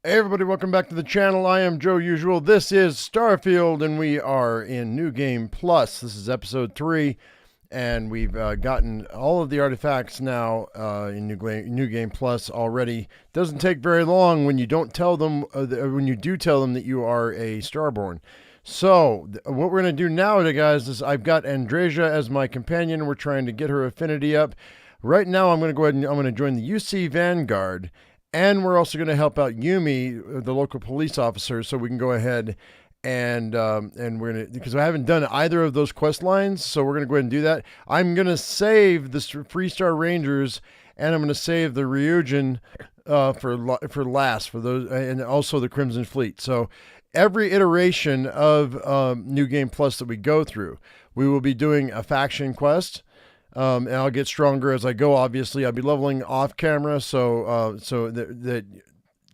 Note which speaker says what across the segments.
Speaker 1: Hey everybody, welcome back to the channel. I am Joe Usual. This is Starfield, and we are in New Game Plus. This is episode 3, and we've gotten all of the artifacts now in New Game Plus already. Doesn't take very long when you don't tell them, when you do tell them that you are a Starborn. So what we're going to do now, guys, is I've got Andreja as my companion. We're trying to get her affinity up. Right now, I'm going to go ahead and I'm going to join the UC Vanguard. And we're also going to help out Yumi, the local police officer, so we can go ahead and we're going to, because I haven't done either of those quest lines, so we're going to go ahead and do that. I'm going to save the Freestar Rangers, and I'm going to save the Ryujin for last, for those, and also the Crimson Fleet. So every iteration of New Game Plus that we go through, we will be doing a faction quest. And I'll get stronger as I go. Obviously, I'll be leveling off camera, so that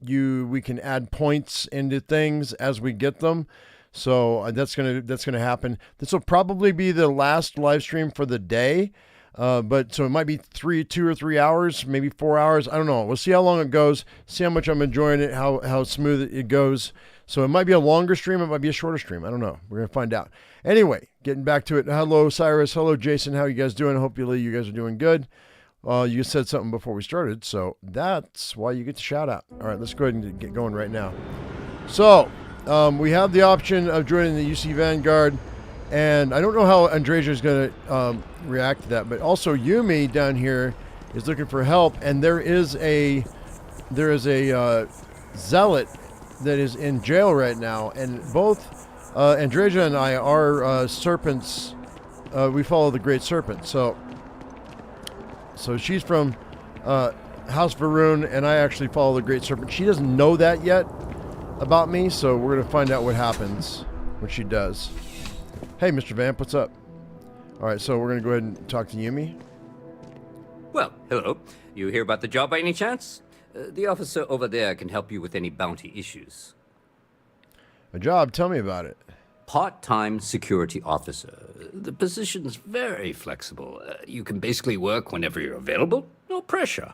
Speaker 1: we can add points into things as we get them. So that's gonna happen. This will probably be the last live stream for the day. But so it might be 2 or 3 hours, maybe 4 hours. I don't know. We'll see how long it goes. See how much I'm enjoying it. How smooth it goes. So it might be a longer stream. It might be a shorter stream. I don't know. We're gonna find out. Anyway, getting back to it. Hello, Cyrus. Hello, Jason. How you guys doing? Hopefully you guys are doing good. You said something before we started, so that's why you get the shout out. All right, let's go ahead and get going right now. So we have the option of joining the UC Vanguard, and I don't know how Andreja is going to react to that, but also Yumi down here is looking for help, and there is a zealot that is in jail right now, and both Andreja and I are serpents. We follow the Great Serpent, so she's from House Varun, and I actually follow the Great Serpent. She doesn't know that yet about me, so we're going to find out what happens when she does. Hey, Mr. Vamp, what's up? All right, so we're going to go ahead and talk to Yumi.
Speaker 2: Well, hello. You hear about the job by any chance? The officer over there can help you with any bounty issues.
Speaker 1: A job? Tell me about it.
Speaker 2: Part-time security officer. The position's very flexible. You can basically work whenever you're available. No pressure.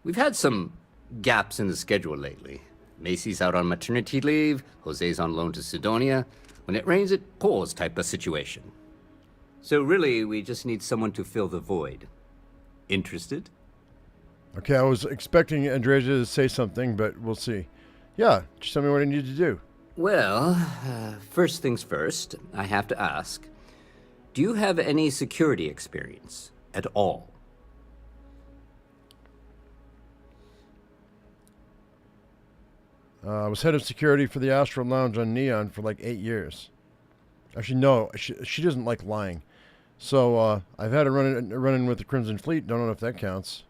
Speaker 2: We've had some gaps in the schedule lately. Macy's out on maternity leave. Jose's on loan to Sidonia. When it rains, it pours type of situation. So really, we just need someone to fill the void. Interested?
Speaker 1: Okay, I was expecting Andreja to say something, but we'll see. Yeah, just tell me what I need to do.
Speaker 2: Well, first things first, I have to ask, do you have any security experience at all?
Speaker 1: I was head of security for the Astral Lounge on Neon for like 8 years. Actually, no, she doesn't like lying. So I've had a run in with the Crimson Fleet. Don't know if that counts.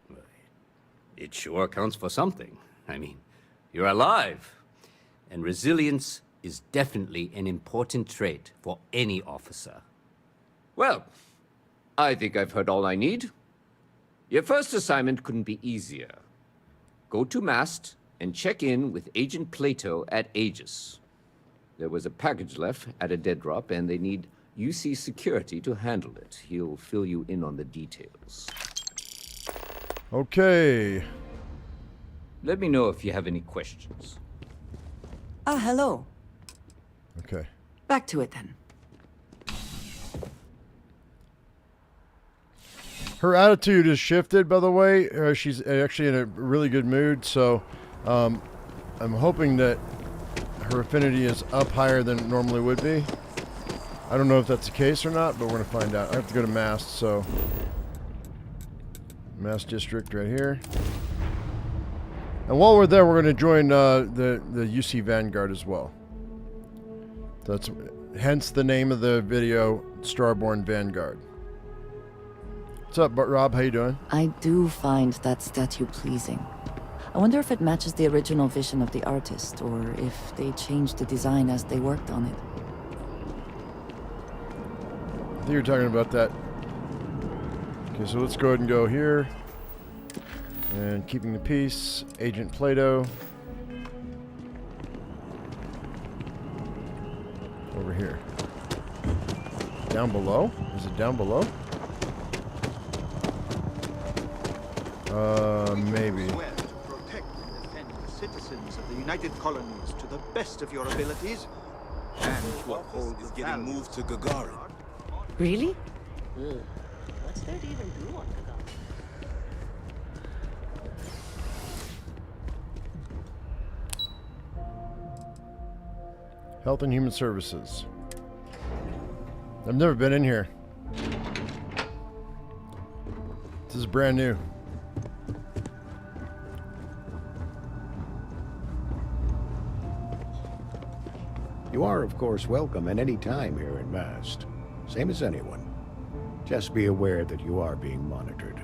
Speaker 2: It sure counts for something. I mean, you're alive. And resilience is definitely an important trait for any officer. Well, I think I've heard all I need. Your first assignment couldn't be easier. Go to Mast and check in with Agent Plato at Aegis. There was a package left at a dead drop, and they need UC security to handle it. He'll fill you in on the details.
Speaker 1: Okay.
Speaker 2: Let me know if you have any questions.
Speaker 3: Hello.
Speaker 1: Okay.
Speaker 3: Back to it then.
Speaker 1: Her attitude has shifted, by the way. She's actually in a really good mood, so I'm hoping that her affinity is up higher than it normally would be. I don't know if that's the case or not, but we're going to find out. I have to go to Mast, so... Mast District right here. And while we're there, we're going to join the UC Vanguard as well. That's hence the name of the video, Starborn Vanguard. What's up, Rob? How you doing?
Speaker 3: I do find that statue pleasing. I wonder if it matches the original vision of the artist, or if they changed the design as they worked on it.
Speaker 1: I think you're talking about that. Okay, so let's go ahead and go here. And keeping the peace, Agent Plato. Over here. Down below? Is it down below? Maybe.
Speaker 4: citizens of the United Colonies to the best of your abilities, and to uphold
Speaker 5: Is
Speaker 4: the
Speaker 5: getting
Speaker 4: values
Speaker 5: moved to
Speaker 4: of
Speaker 5: Gagarin.
Speaker 6: Really? Ugh. What's there to even do on Gagarin?
Speaker 1: Health and Human Services. I've never been in here. This is brand new.
Speaker 7: You are, of course, welcome at any time here in Mast. Same as anyone. Just be aware that you are being monitored.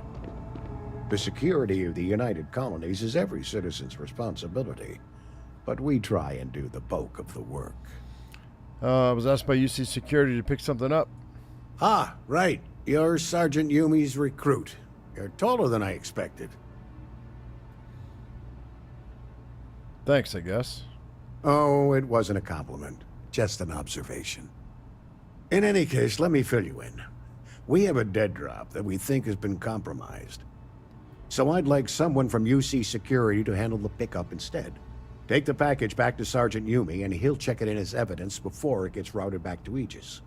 Speaker 7: The security of the United Colonies is every citizen's responsibility, but we try and do the bulk of the work.
Speaker 1: I was asked by UC Security to pick something up.
Speaker 7: Ah, right. You're Sergeant Yumi's recruit. You're taller than I expected.
Speaker 1: Thanks, I guess.
Speaker 7: Oh, it wasn't a compliment. Just an observation. In any case, let me fill you in. We have a dead drop that we think has been compromised. So I'd like someone from UC Security to handle the pickup instead. Take the package back to Sergeant Yumi, and he'll check it in as evidence before it gets routed back to Aegis.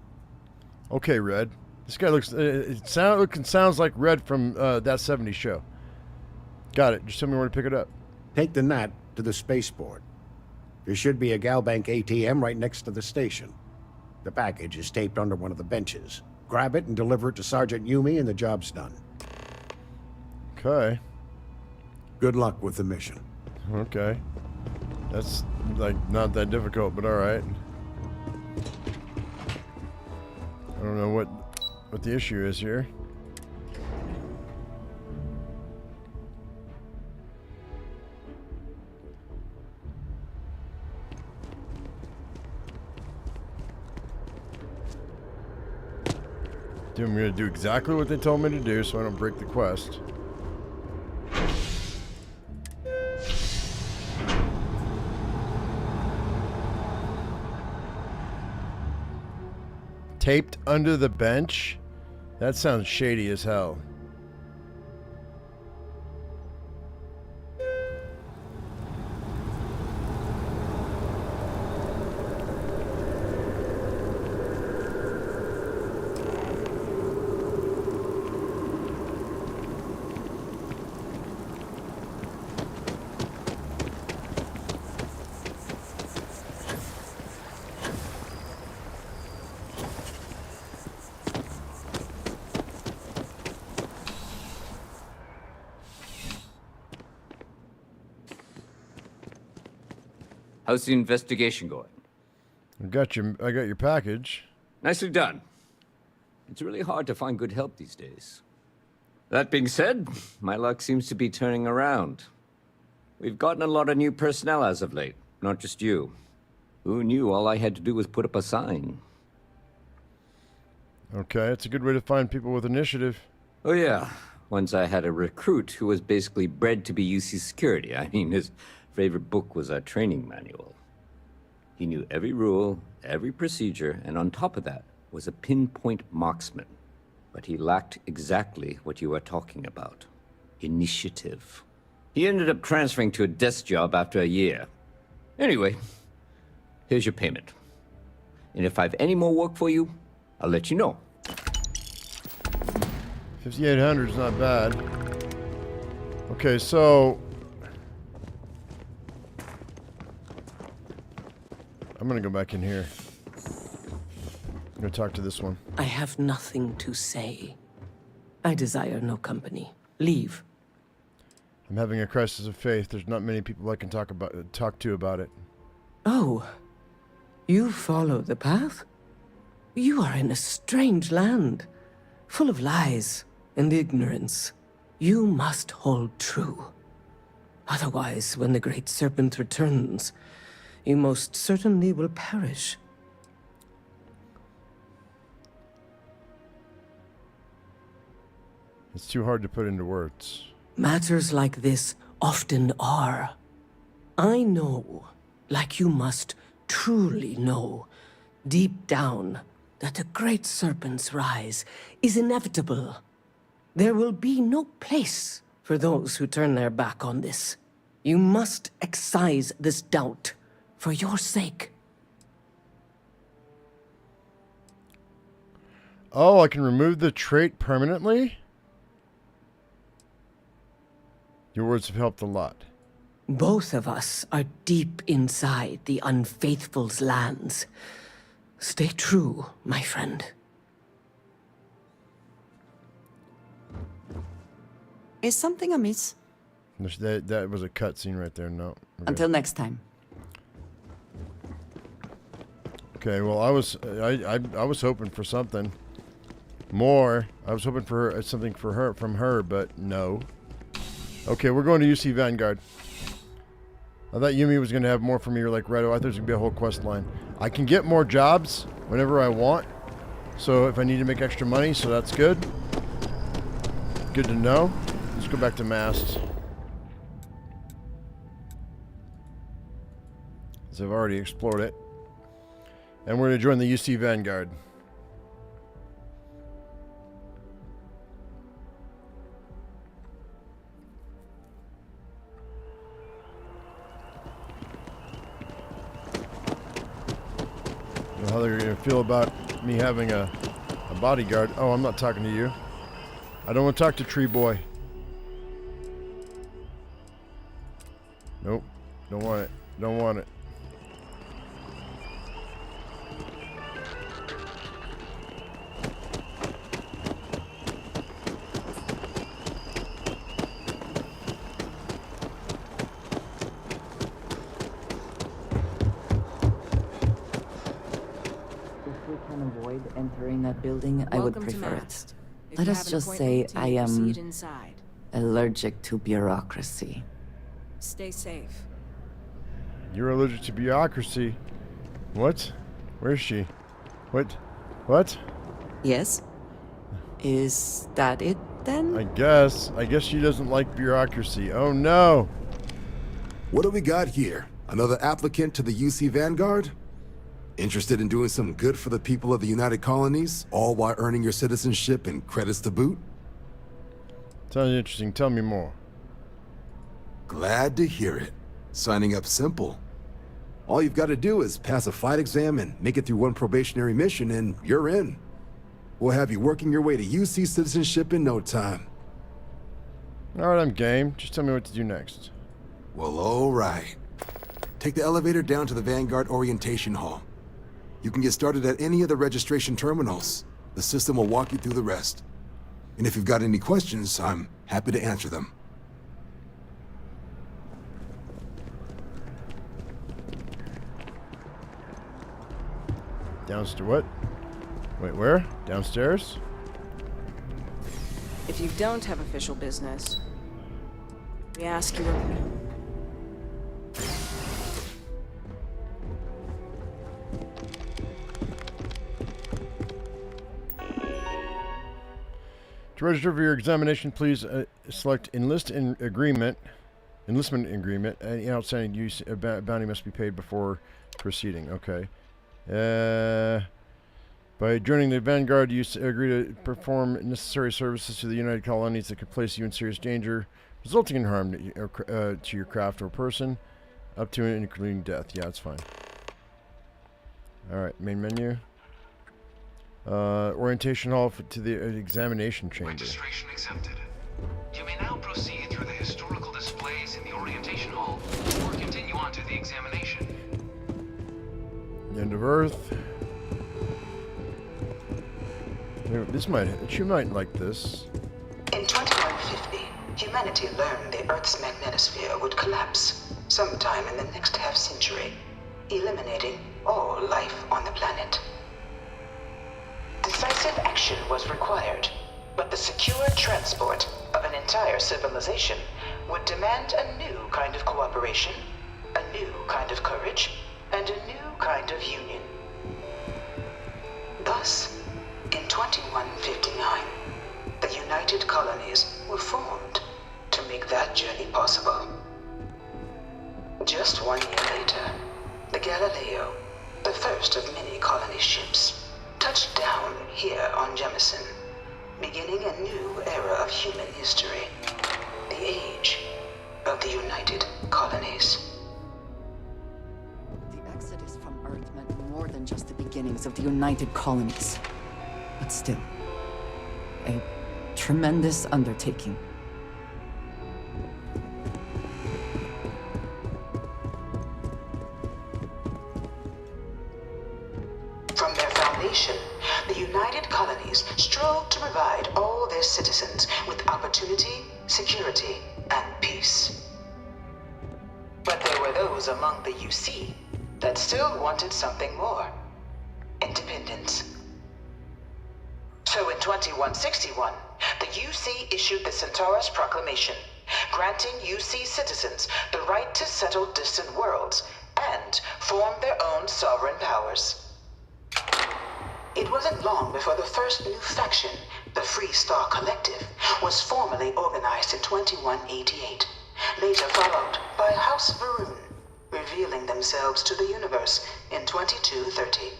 Speaker 1: Okay, Red. This guy looks... sounds like Red from that 70s show. Got it. Just tell me where to pick it up.
Speaker 7: Take the Nat to the spaceport. There should be a Galbank ATM right next to the station. The package is taped under one of the benches. Grab it and deliver it to Sergeant Yumi, and the job's done.
Speaker 1: Okay.
Speaker 7: Good luck with the mission.
Speaker 1: Okay. That's, like, not that difficult, but alright. I don't know what the issue is here. I'm going to do exactly what they told me to do so I don't break the quest. Taped under the bench? That sounds shady as hell.
Speaker 2: How's the investigation going?
Speaker 1: I got your package.
Speaker 2: Nicely done. It's really hard to find good help these days. That being said, my luck seems to be turning around. We've gotten a lot of new personnel as of late, not just you. Who knew all I had to do was put up a sign?
Speaker 1: Okay, it's a good way to find people with initiative.
Speaker 2: Oh yeah, once I had a recruit who was basically bred to be UC Security. I mean, his favorite book was our training manual. He knew every rule, every procedure, and on top of that was a pinpoint marksman. But he lacked exactly what you are talking about. Initiative. He ended up transferring to a desk job after a year. Anyway, here's your payment. And if I have any more work for you, I'll let you know.
Speaker 1: 5,800 is not bad. Okay, so I'm gonna go back in here. I'm gonna talk to this one.
Speaker 6: I have nothing to say. I desire no company. Leave.
Speaker 1: I'm having a crisis of faith. There's not many people I can talk to about it.
Speaker 6: Oh, you follow the path? You are in a strange land, full of lies and ignorance. You must hold true. Otherwise, when the Great Serpent returns, you most certainly will perish.
Speaker 1: It's too hard to put into words.
Speaker 6: Matters like this often are. I know, like you must truly know, deep down, that the Great Serpent's rise is inevitable. There will be no place for those who turn their back on this. You must excise this doubt, for your sake.
Speaker 1: Oh, I can remove the trait permanently? Your words have helped a lot.
Speaker 6: Both of us are deep inside the Unfaithful's lands. Stay true, my friend.
Speaker 3: Is something amiss?
Speaker 1: That was a cutscene right there. No. Okay.
Speaker 3: Until next time.
Speaker 1: Okay. Well, I was hoping for something more. I was hoping for something from her, but no. Okay, we're going to UC Vanguard. I thought Yumi was going to have more for me, like right away. I thought there was going to be a whole quest line. I can get more jobs whenever I want. So if I need to make extra money, so that's good. Good to know. Let's go back to masts. As I've already explored it. And we're going to join the UC Vanguard. How they're going to feel about me having a bodyguard. Oh, I'm not talking to you. I don't want to talk to Tree Boy. Nope. Don't want it. Don't want it.
Speaker 3: Entering that building, I would
Speaker 5: Welcome to
Speaker 3: prefer
Speaker 5: Mast.
Speaker 3: it.
Speaker 5: If
Speaker 3: Let
Speaker 5: you
Speaker 3: us
Speaker 5: have an
Speaker 3: just say
Speaker 5: appointment,
Speaker 3: I
Speaker 5: you
Speaker 3: am
Speaker 5: proceed inside.
Speaker 3: allergic to bureaucracy.
Speaker 5: Stay safe.
Speaker 1: You're allergic to bureaucracy. What? Where's she? What? What?
Speaker 3: Yes? Is that it then?
Speaker 1: I guess she doesn't like bureaucracy. Oh no!
Speaker 8: What do we got here? Another applicant to the UC Vanguard? Interested in doing some good for the people of the United Colonies, all while earning your citizenship and credits to boot?
Speaker 1: Sounds interesting. Tell me more.
Speaker 8: Glad to hear it. Signing up simple. All you've got to do is pass a flight exam and make it through one probationary mission and you're in. We'll have you working your way to UC citizenship in no time.
Speaker 1: Alright, I'm game. Just tell me what to do next.
Speaker 8: Well, all right. Take the elevator down to the Vanguard Orientation Hall. You can get started at any of the registration terminals. The system will walk you through the rest. And if you've got any questions, I'm happy to answer them.
Speaker 1: Downstairs? What? Wait, where? Downstairs?
Speaker 5: If you don't have official business, we ask you.
Speaker 1: To register for your examination, please select enlistment agreement. Any outstanding use bounty must be paid before proceeding. Okay. By joining the Vanguard, you agree to perform necessary services to the United Colonies that could place you in serious danger, resulting in harm to your craft or person, up to and including death. Yeah, that's fine. Alright, main menu. Orientation hall to the examination chamber.
Speaker 9: Registration accepted. You may now proceed through the historical displays in the orientation hall, or continue on to the examination.
Speaker 1: End of Earth. She might like this.
Speaker 10: In 2150, humanity learned the Earth's magnetosphere would collapse sometime in the next half-century, eliminating all life on the planet. Decisive action was required, but the secure transport of an entire civilization would demand a new kind of cooperation, a new kind of courage, and a new kind of union. Thus, in 2159, the United Colonies were formed to make that journey possible. Just 1 year later, the Galileo, the first of many colony ships, touched down here on Jemison, beginning a new era of human history, the age of the United Colonies.
Speaker 3: beginnings of the United Colonies. But still, a tremendous undertaking.
Speaker 10: From their foundation, the United Colonies strove to provide all their citizens with opportunity, security, and peace. But there were those among the UC that still wanted something more. Independence. So in 2161, the UC issued the Centaurus Proclamation, granting UC citizens the right to settle distant worlds and form their own sovereign powers. It wasn't long before the first new faction, the Free Star Collective, was formally organized in 2188, later followed by House Varun, revealing themselves to the universe in 2230.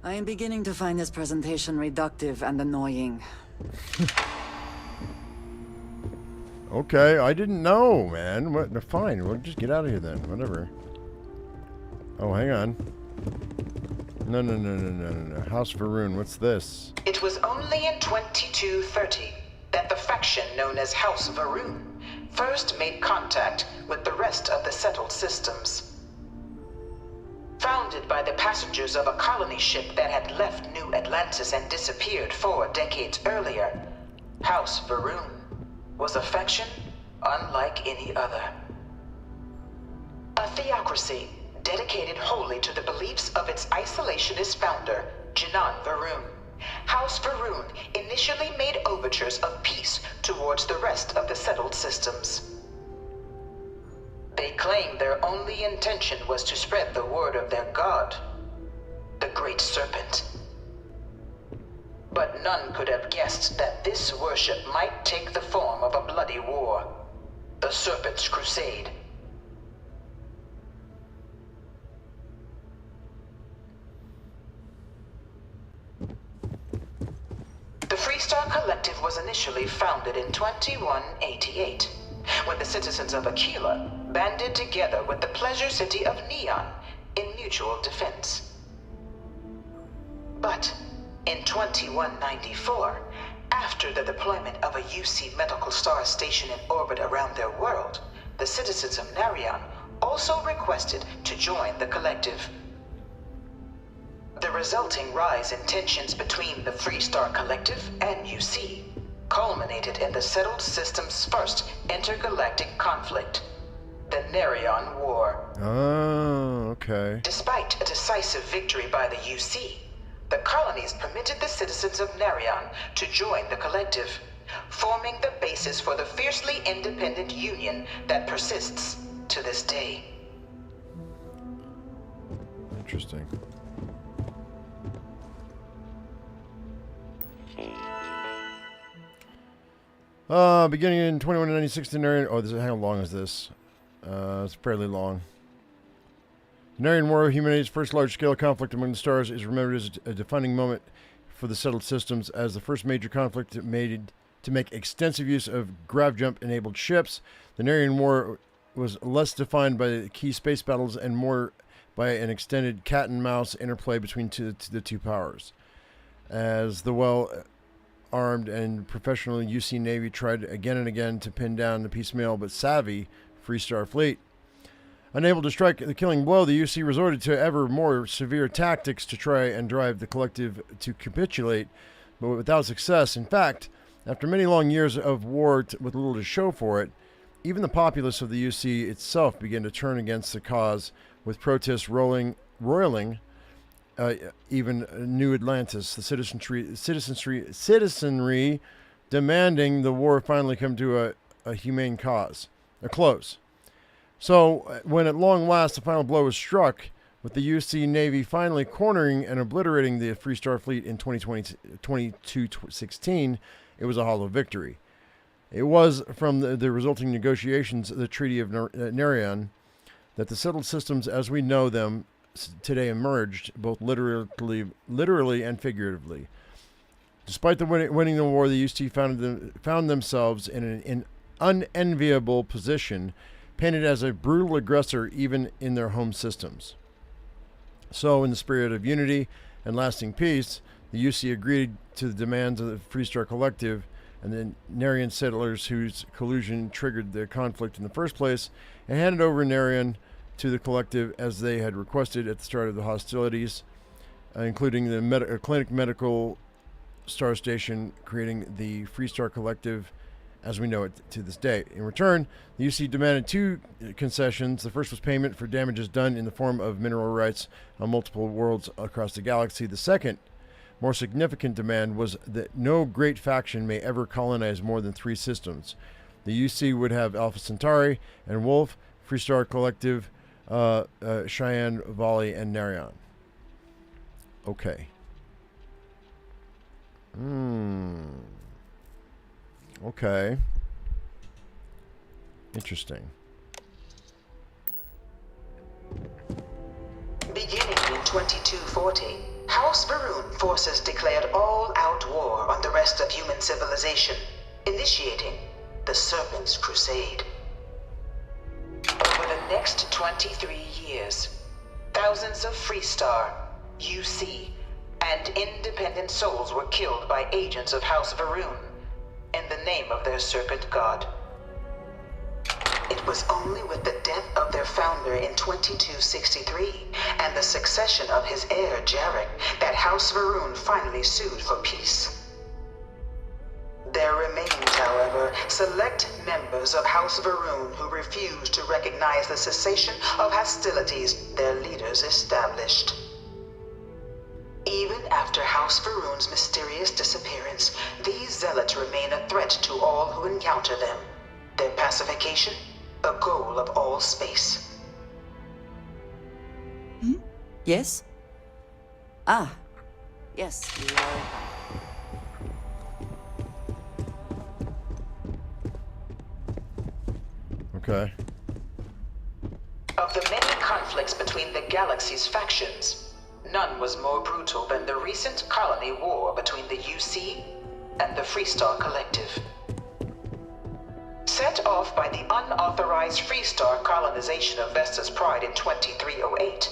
Speaker 3: I am beginning to find this presentation reductive and annoying.
Speaker 1: Okay, I didn't know, man. What? No, fine, we'll just get out of here then. Whatever. Oh, hang on. No. House Varun, what's this?
Speaker 10: It was only in 2230 that the faction known as House Varun first made contact with the rest of the settled systems. Founded by the passengers of a colony ship that had left New Atlantis and disappeared 4 decades earlier, House Varun was a faction unlike any other. A theocracy dedicated wholly to the beliefs of its isolationist founder, Jinan Varun. House Varun initially made overtures of peace towards the rest of the settled systems. They claimed their only intention was to spread the word of their god, the Great Serpent. But none could have guessed that this worship might take the form of a bloody war, the Serpent's Crusade. The Freestar Collective was initially founded in 2188, when the citizens of Aquila banded together with the pleasure city of Neon in mutual defense. But in 2194, after the deployment of a UC medical star station in orbit around their world, the citizens of Narion also requested to join the collective. The resulting rise in tensions between the Freestar Collective and UC culminated in the settled system's first intergalactic conflict, the Narion War.
Speaker 1: Oh, okay.
Speaker 10: Despite a decisive victory by the UC, the colonies permitted the citizens of Narion to join the collective, forming the basis for the fiercely independent union that persists to this day.
Speaker 1: Interesting. Beginning in 2196, the Narian... Oh, how long is this? It's fairly long. The Narian War, humanity's first large-scale conflict among the stars, is remembered as a defining moment for the settled systems as the first major conflict made to make extensive use of grav-jump-enabled ships. The Narian War was less defined by the key space battles and more by an extended cat-and-mouse interplay between the two powers. As the well-armed and professional UC Navy tried again and again to pin down the piecemeal but savvy Freestar fleet. Unable to strike the killing blow, the UC resorted to ever more severe tactics to try and drive the collective to capitulate, but without success. In fact, after many long years of war with little to show for it, even the populace of the UC itself began to turn against the cause, with protests roiling even New Atlantis, the citizenry demanding the war finally come to a humane cause, a close. So, when at long last the final blow was struck, with the UC Navy finally cornering and obliterating the Freestar fleet in 2216, it was a hollow victory. It was from the resulting negotiations of the Treaty of Narion that the settled systems as we know them today emerged, both literally and figuratively. Despite the winning the war, the UC found themselves in an unenviable position, painted as a brutal aggressor even in their home systems. So, in the spirit of unity and lasting peace, the UC agreed to the demands of the Freestar Collective and the Narian settlers whose collusion triggered the conflict in the first place, and handed over Narian to the Collective as they had requested at the start of the hostilities, including the clinic medical star station, creating the Freestar Collective as we know it to this day. In return, the UC demanded two concessions. The first was payment for damages done in the form of mineral rights on multiple worlds across the galaxy. The second, more significant demand was that no great faction may ever colonize more than 3 systems. The UC would have Alpha Centauri and Wolf, Freestar Collective, Cheyenne Valley, and Narion. Okay. Okay. Interesting.
Speaker 10: Beginning in 2240, House Varun forces declared all-out war on the rest of human civilization, initiating the Serpent's Crusade. Over the next 23 years, thousands of Freestar, UC, and independent souls were killed by agents of House Varun in the name of their serpent god. It was only with the death of their founder in 2263 and the succession of his heir Jarek that House Varun finally sued for peace. There remained, however, select members of House Varun who refused to recognize the cessation of hostilities their leaders established. Even after House Varun's mysterious disappearance, these zealots remain a threat to all who encounter them. Their pacification, a goal of all space.
Speaker 3: Yes? Ah, yes, you are.
Speaker 1: Okay.
Speaker 10: Of the many conflicts between the galaxy's factions, none was more brutal than the recent colony war between the UC and the Freestar Collective. Set off by the unauthorized Freestar colonization of Vesta's Pride in 2308,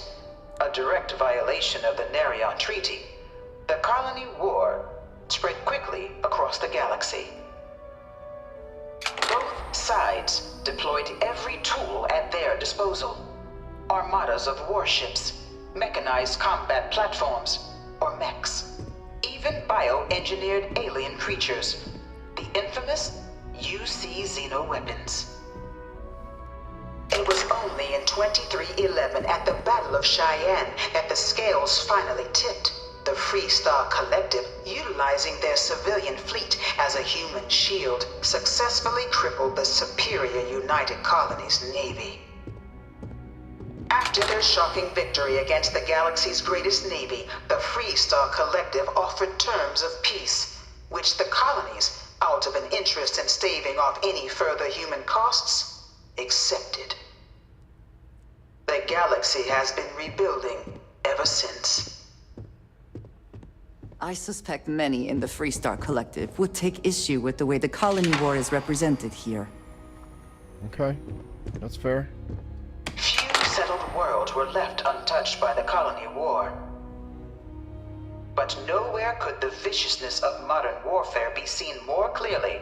Speaker 10: a direct violation of the Narion Treaty, the colony war spread quickly across the galaxy. Both sides deployed every tool at their disposal. Armadas of warships, mechanized combat platforms, or mechs, even bioengineered alien creatures, the infamous UC xeno-weapons. It was only in 2311 at the Battle of Cheyenne that the scales finally tipped, the Freestar Collective, utilizing their civilian fleet as a human shield, successfully crippled the superior United Colonies Navy. After their shocking victory against the galaxy's greatest navy, the Freestar Collective offered terms of peace, which the colonies, out of an interest in staving off any further human costs, accepted. The galaxy has been rebuilding ever since.
Speaker 3: I suspect many in the Freestar Collective would take issue with the way the colony war is represented here.
Speaker 1: Okay. That's fair.
Speaker 10: Few settled worlds were left untouched by the colony war. But nowhere could the viciousness of modern warfare be seen more clearly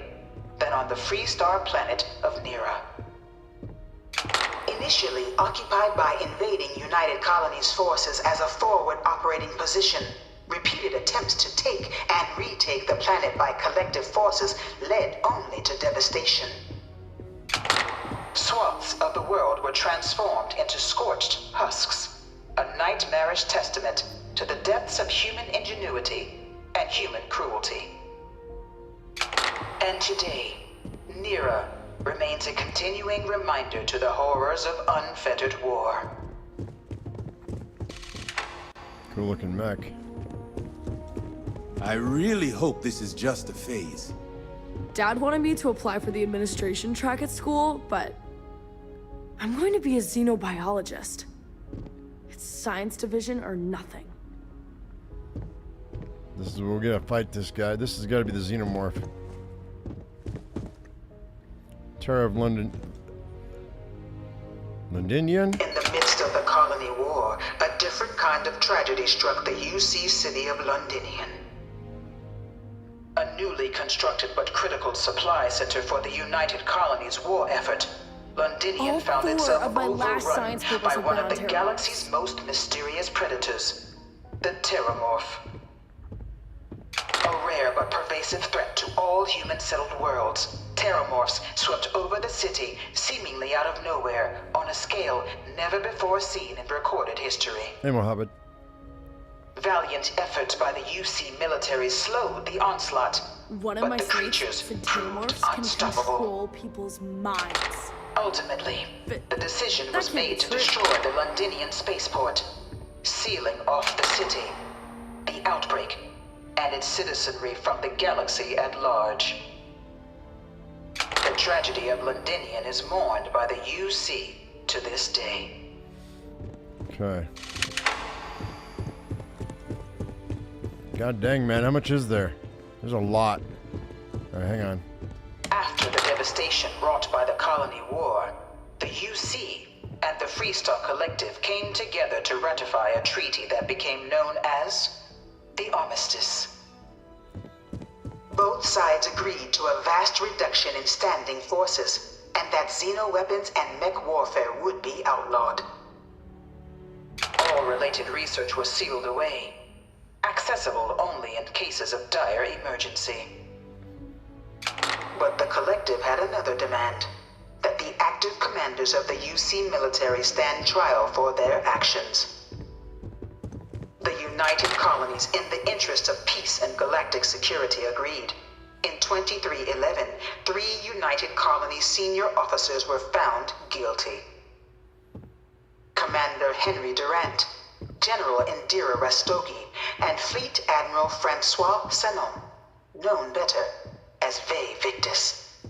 Speaker 10: than on the Freestar planet of Nira. Initially occupied by invading United Colonies forces as a forward operating position, repeated attempts to take and retake the planet by collective forces led only to devastation. Swaths of the world were transformed into scorched husks, a nightmarish testament to the depths of human ingenuity and human cruelty. And today, Nira remains a continuing reminder to the horrors of unfettered war.
Speaker 1: Cool looking mech.
Speaker 11: I really hope this is just a phase.
Speaker 12: Dad wanted me to apply for the administration track at school, but I'm going to be a xenobiologist. It's science division or nothing.
Speaker 1: This is we're gonna fight this guy. This has got to be the xenomorph. Terror of London. Londinian?
Speaker 10: In the midst of the colony Colony War, a different kind of tragedy struck the UC city of Londinian. A newly constructed but critical supply center for the United Colonies' war effort, Londinian
Speaker 12: All
Speaker 10: found
Speaker 12: four
Speaker 10: itself
Speaker 12: of my last
Speaker 10: overrun
Speaker 12: science papers
Speaker 10: by
Speaker 12: have
Speaker 10: one
Speaker 12: been
Speaker 10: of
Speaker 12: on
Speaker 10: the
Speaker 12: terror
Speaker 10: galaxy's most mysterious predators, the Terramorph. A rare but pervasive threat to all human-settled worlds, Terramorphs swept over the city, seemingly out of nowhere, on a scale never before seen in recorded history.
Speaker 1: Hey, Mohammed.
Speaker 10: Valiant efforts by the UC military slowed the onslaught,
Speaker 12: One of
Speaker 10: but
Speaker 12: my
Speaker 10: the
Speaker 12: slates
Speaker 10: creatures
Speaker 12: said
Speaker 10: proved
Speaker 12: Terramorphs can
Speaker 10: unstoppable.
Speaker 12: control people's minds.
Speaker 10: Ultimately,
Speaker 12: But
Speaker 10: the decision
Speaker 12: that
Speaker 10: was
Speaker 12: can't be
Speaker 10: made to
Speaker 12: true.
Speaker 10: destroy the Londinian spaceport, sealing off the city, the outbreak, and its citizenry from the galaxy at large. The tragedy of Londinian is mourned by the UC to this day.
Speaker 1: Okay. God dang, man. How much is there? There's a lot. All right, hang on.
Speaker 10: After the devastation wrought by the Colony War, the UC and the Freestar Collective came together to ratify a treaty that became known as the Armistice. Both sides agreed to a vast reduction in standing forces, and that xeno-weapons and mech warfare would be outlawed. All related research was sealed away, accessible only in cases of dire emergency. But the Collective had another demand, that the active commanders of the UC military stand trial for their actions. The United Colonies, in the interest of peace and galactic security, agreed. In 2311, 3 United Colonies senior officers were found guilty. Commander Henry Durant, General Indira Rastogi, and Fleet Admiral Francois Sanon, known better as Ve Victus.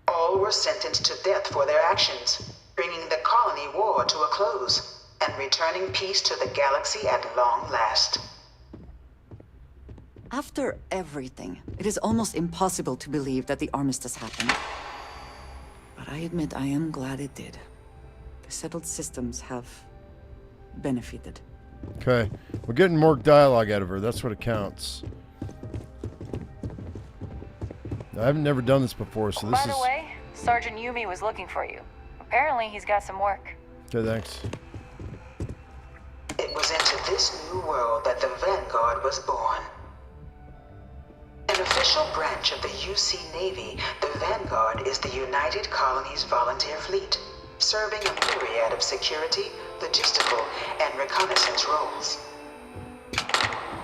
Speaker 10: All were sentenced to death for their actions, bringing the colony war to a close and returning peace to the galaxy at long last.
Speaker 3: After everything, it is almost impossible to believe that the armistice happened. But I admit I am glad it did. The settled systems have benefited.
Speaker 1: Okay. We're getting more dialogue out of her. That's what it counts. I've never done this before, so this is...
Speaker 13: By the way, Sergeant Yumi was looking for you. Apparently, he's got some work.
Speaker 1: Okay, thanks.
Speaker 10: It was into this new world that the Vanguard was born. An official branch of the UC Navy, the Vanguard is the United Colonies Volunteer Fleet, serving a myriad of security, logistical, and reconnaissance roles.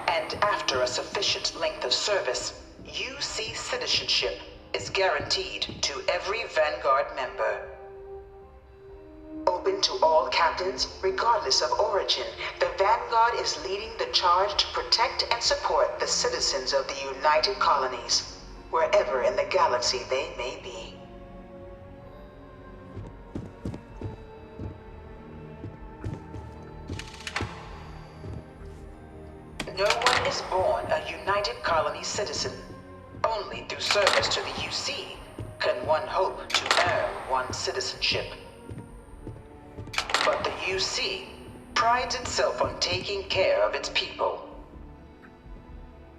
Speaker 10: And after a sufficient length of service, UC citizenship is guaranteed to every Vanguard member. Open to all captains, regardless of origin, the Vanguard is leading the charge to protect and support the citizens of the United Colonies, wherever in the galaxy they may be. No one is born a United Colony citizen. Only through service to the UC can one hope to earn one's citizenship. But the UC prides itself on taking care of its people.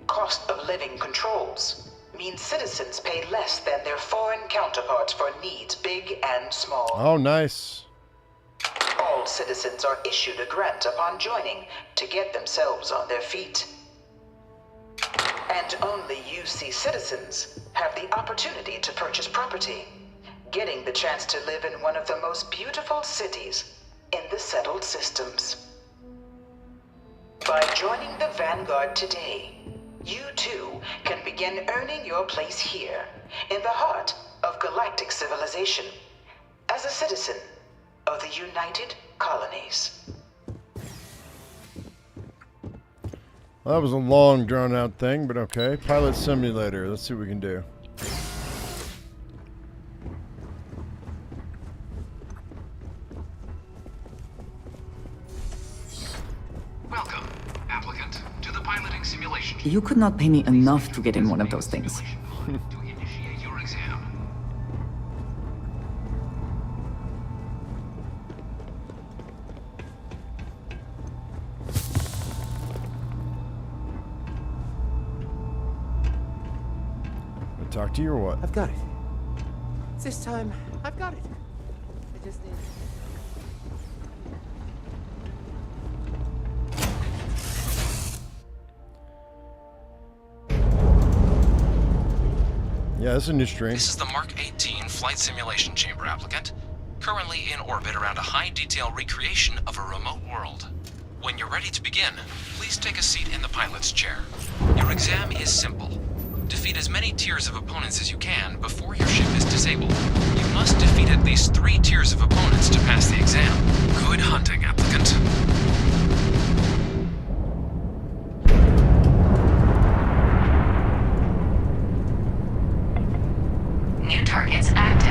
Speaker 10: Cost of living controls mean citizens pay less than their foreign counterparts for needs big and small.
Speaker 1: Oh, nice.
Speaker 10: All citizens are issued a grant upon joining to get themselves on their feet. And only UC citizens have the opportunity to purchase property, getting the chance to live in one of the most beautiful cities in the settled systems. By joining the Vanguard today, you too can begin earning your place here, in the heart of galactic civilization, as a citizen of the United Colonies.
Speaker 1: Well, that was a long, drawn-out thing, but okay. Pilot simulator. Let's see what we can do.
Speaker 9: Welcome, applicant, to the piloting simulation.
Speaker 3: You could not pay me enough to get in one of those things.
Speaker 9: To initiate your exam.
Speaker 1: talk to you or what?
Speaker 14: I've got it. This time, I've got it. I just need...
Speaker 1: Yeah, this is a new stream.
Speaker 15: This is the Mark 18 Flight Simulation Chamber applicant, currently in orbit around a high-detail recreation of a remote world. When you're ready to begin, please take a seat in the pilot's chair. Your exam is simple. Defeat as many tiers of opponents as you can before your ship is disabled. You must defeat at least 3 tiers of opponents to pass the exam. Good hunting, applicant.
Speaker 10: New targets active.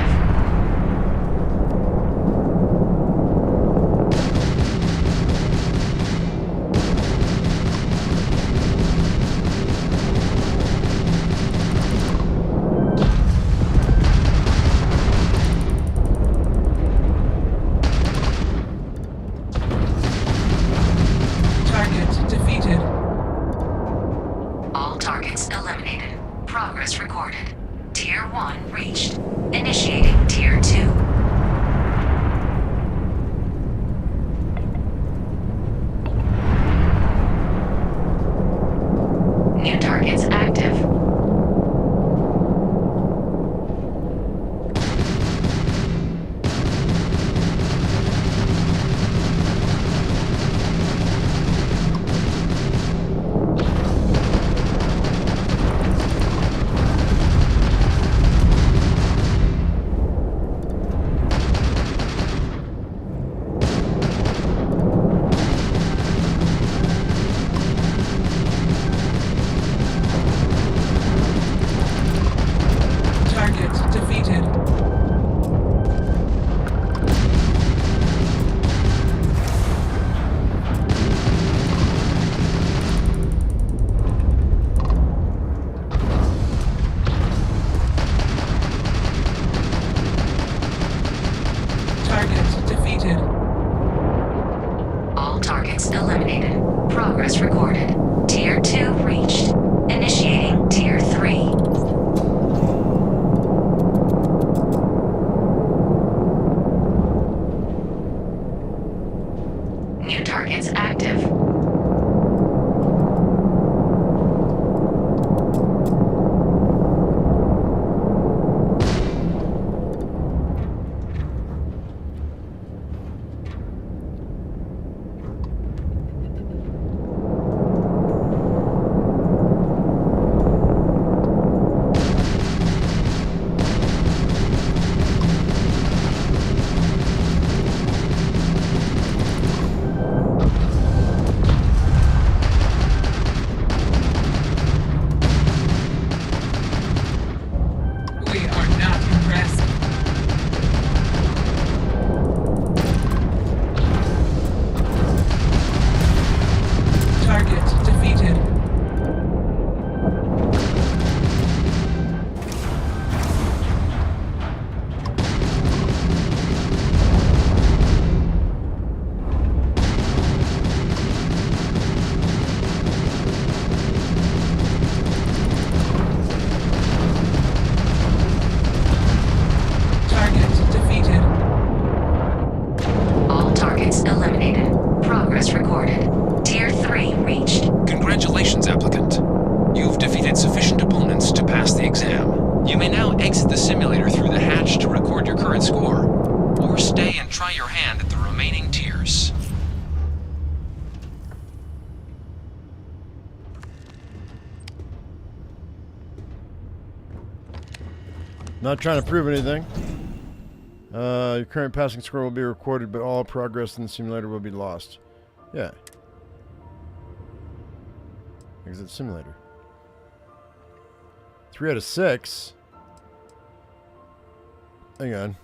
Speaker 15: Target defeated.
Speaker 10: All targets eliminated. Progress recorded. Tier 1 reached. Initiating Tier 2. New targets active.
Speaker 15: Target defeated. Target defeated.
Speaker 10: All targets eliminated. Progress recorded. Tier 2 reached. Initiating Tier 3. New targets active.
Speaker 15: We are not impressed. Target defeated. Target defeated.
Speaker 10: All targets eliminated. Progress recorded. Tier 3 reached.
Speaker 15: Congratulations, applicant. You've defeated sufficient opponents to pass the exam. You may now exit the simulator through the hatch to record your current score, or stay and try your hand at the remaining tiers.
Speaker 1: Not trying to prove anything. Your current passing score will be recorded, but all progress in the simulator will be lost. Yeah. Exit simulator. 3 out of 6. Hang on.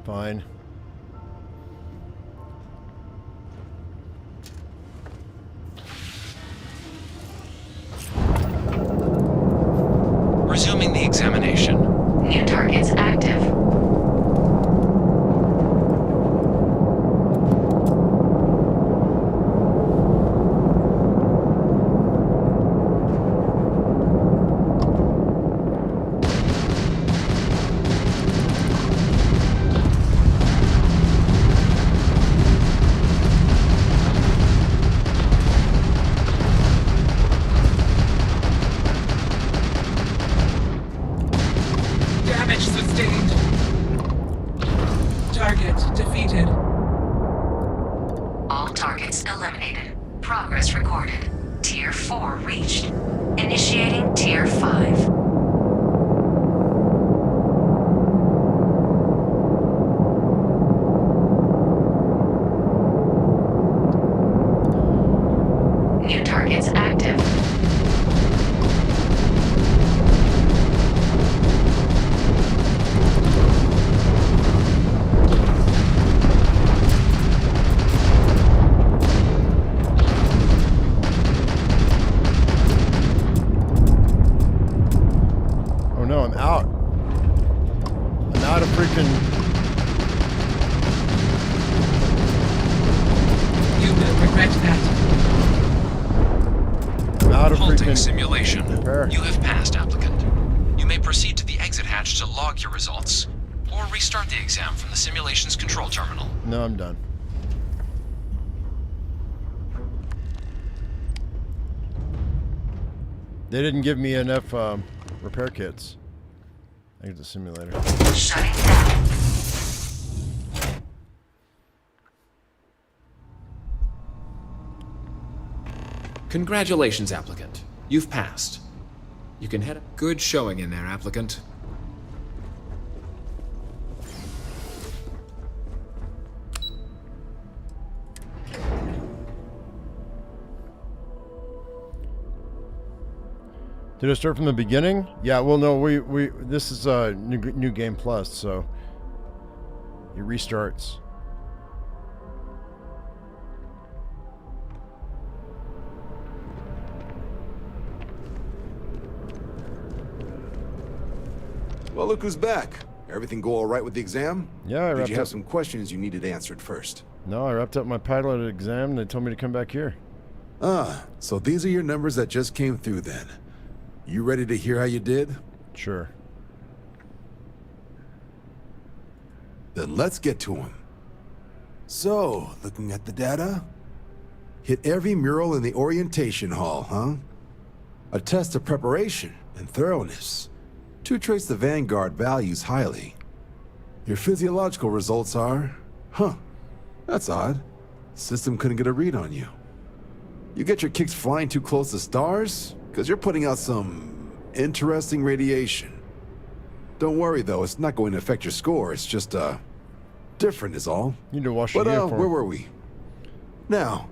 Speaker 1: Fine.
Speaker 15: Resuming the examination.
Speaker 10: New targets active.
Speaker 13: Initiating Tier 5. New targets active.
Speaker 1: Oh no, I'm out. I'm out of freaking...
Speaker 15: You will regret that.
Speaker 1: I'm out of
Speaker 15: Halting
Speaker 1: freaking...
Speaker 15: simulation.
Speaker 1: Repair.
Speaker 15: You have passed, applicant. You may proceed to the exit hatch to log your results, or restart the exam from the simulation's control terminal.
Speaker 1: No, I'm done. They didn't give me enough repair kits. I get the simulator.
Speaker 13: Shutting down.
Speaker 15: Congratulations, applicant. You've passed. You can head... Good showing in there, applicant.
Speaker 1: Did it start from the beginning? Yeah, well, no, we this is new game plus, so it restarts.
Speaker 8: Well, look who's back. Everything go all right with the exam?
Speaker 1: Yeah, I
Speaker 8: Did
Speaker 1: wrapped
Speaker 8: you have
Speaker 1: up.
Speaker 8: some questions you needed answered first?
Speaker 1: No, I wrapped up my pilot exam and they told me to come back here.
Speaker 8: Ah, so these are your numbers that just came through then. You ready to hear how you did?
Speaker 1: Sure.
Speaker 8: Then let's get to them. So, looking at the data, hit every mural in the orientation hall, huh? A test of preparation and thoroughness. Two traits the Vanguard values highly. Your physiological results are, that's odd. System couldn't get a read on you. You get your kicks flying too close to stars? Because you're putting out some interesting radiation. Don't worry though, it's not going to affect your score, it's just, different is all.
Speaker 1: You need to wash
Speaker 8: But,
Speaker 1: your uniform.
Speaker 8: where were we? Now,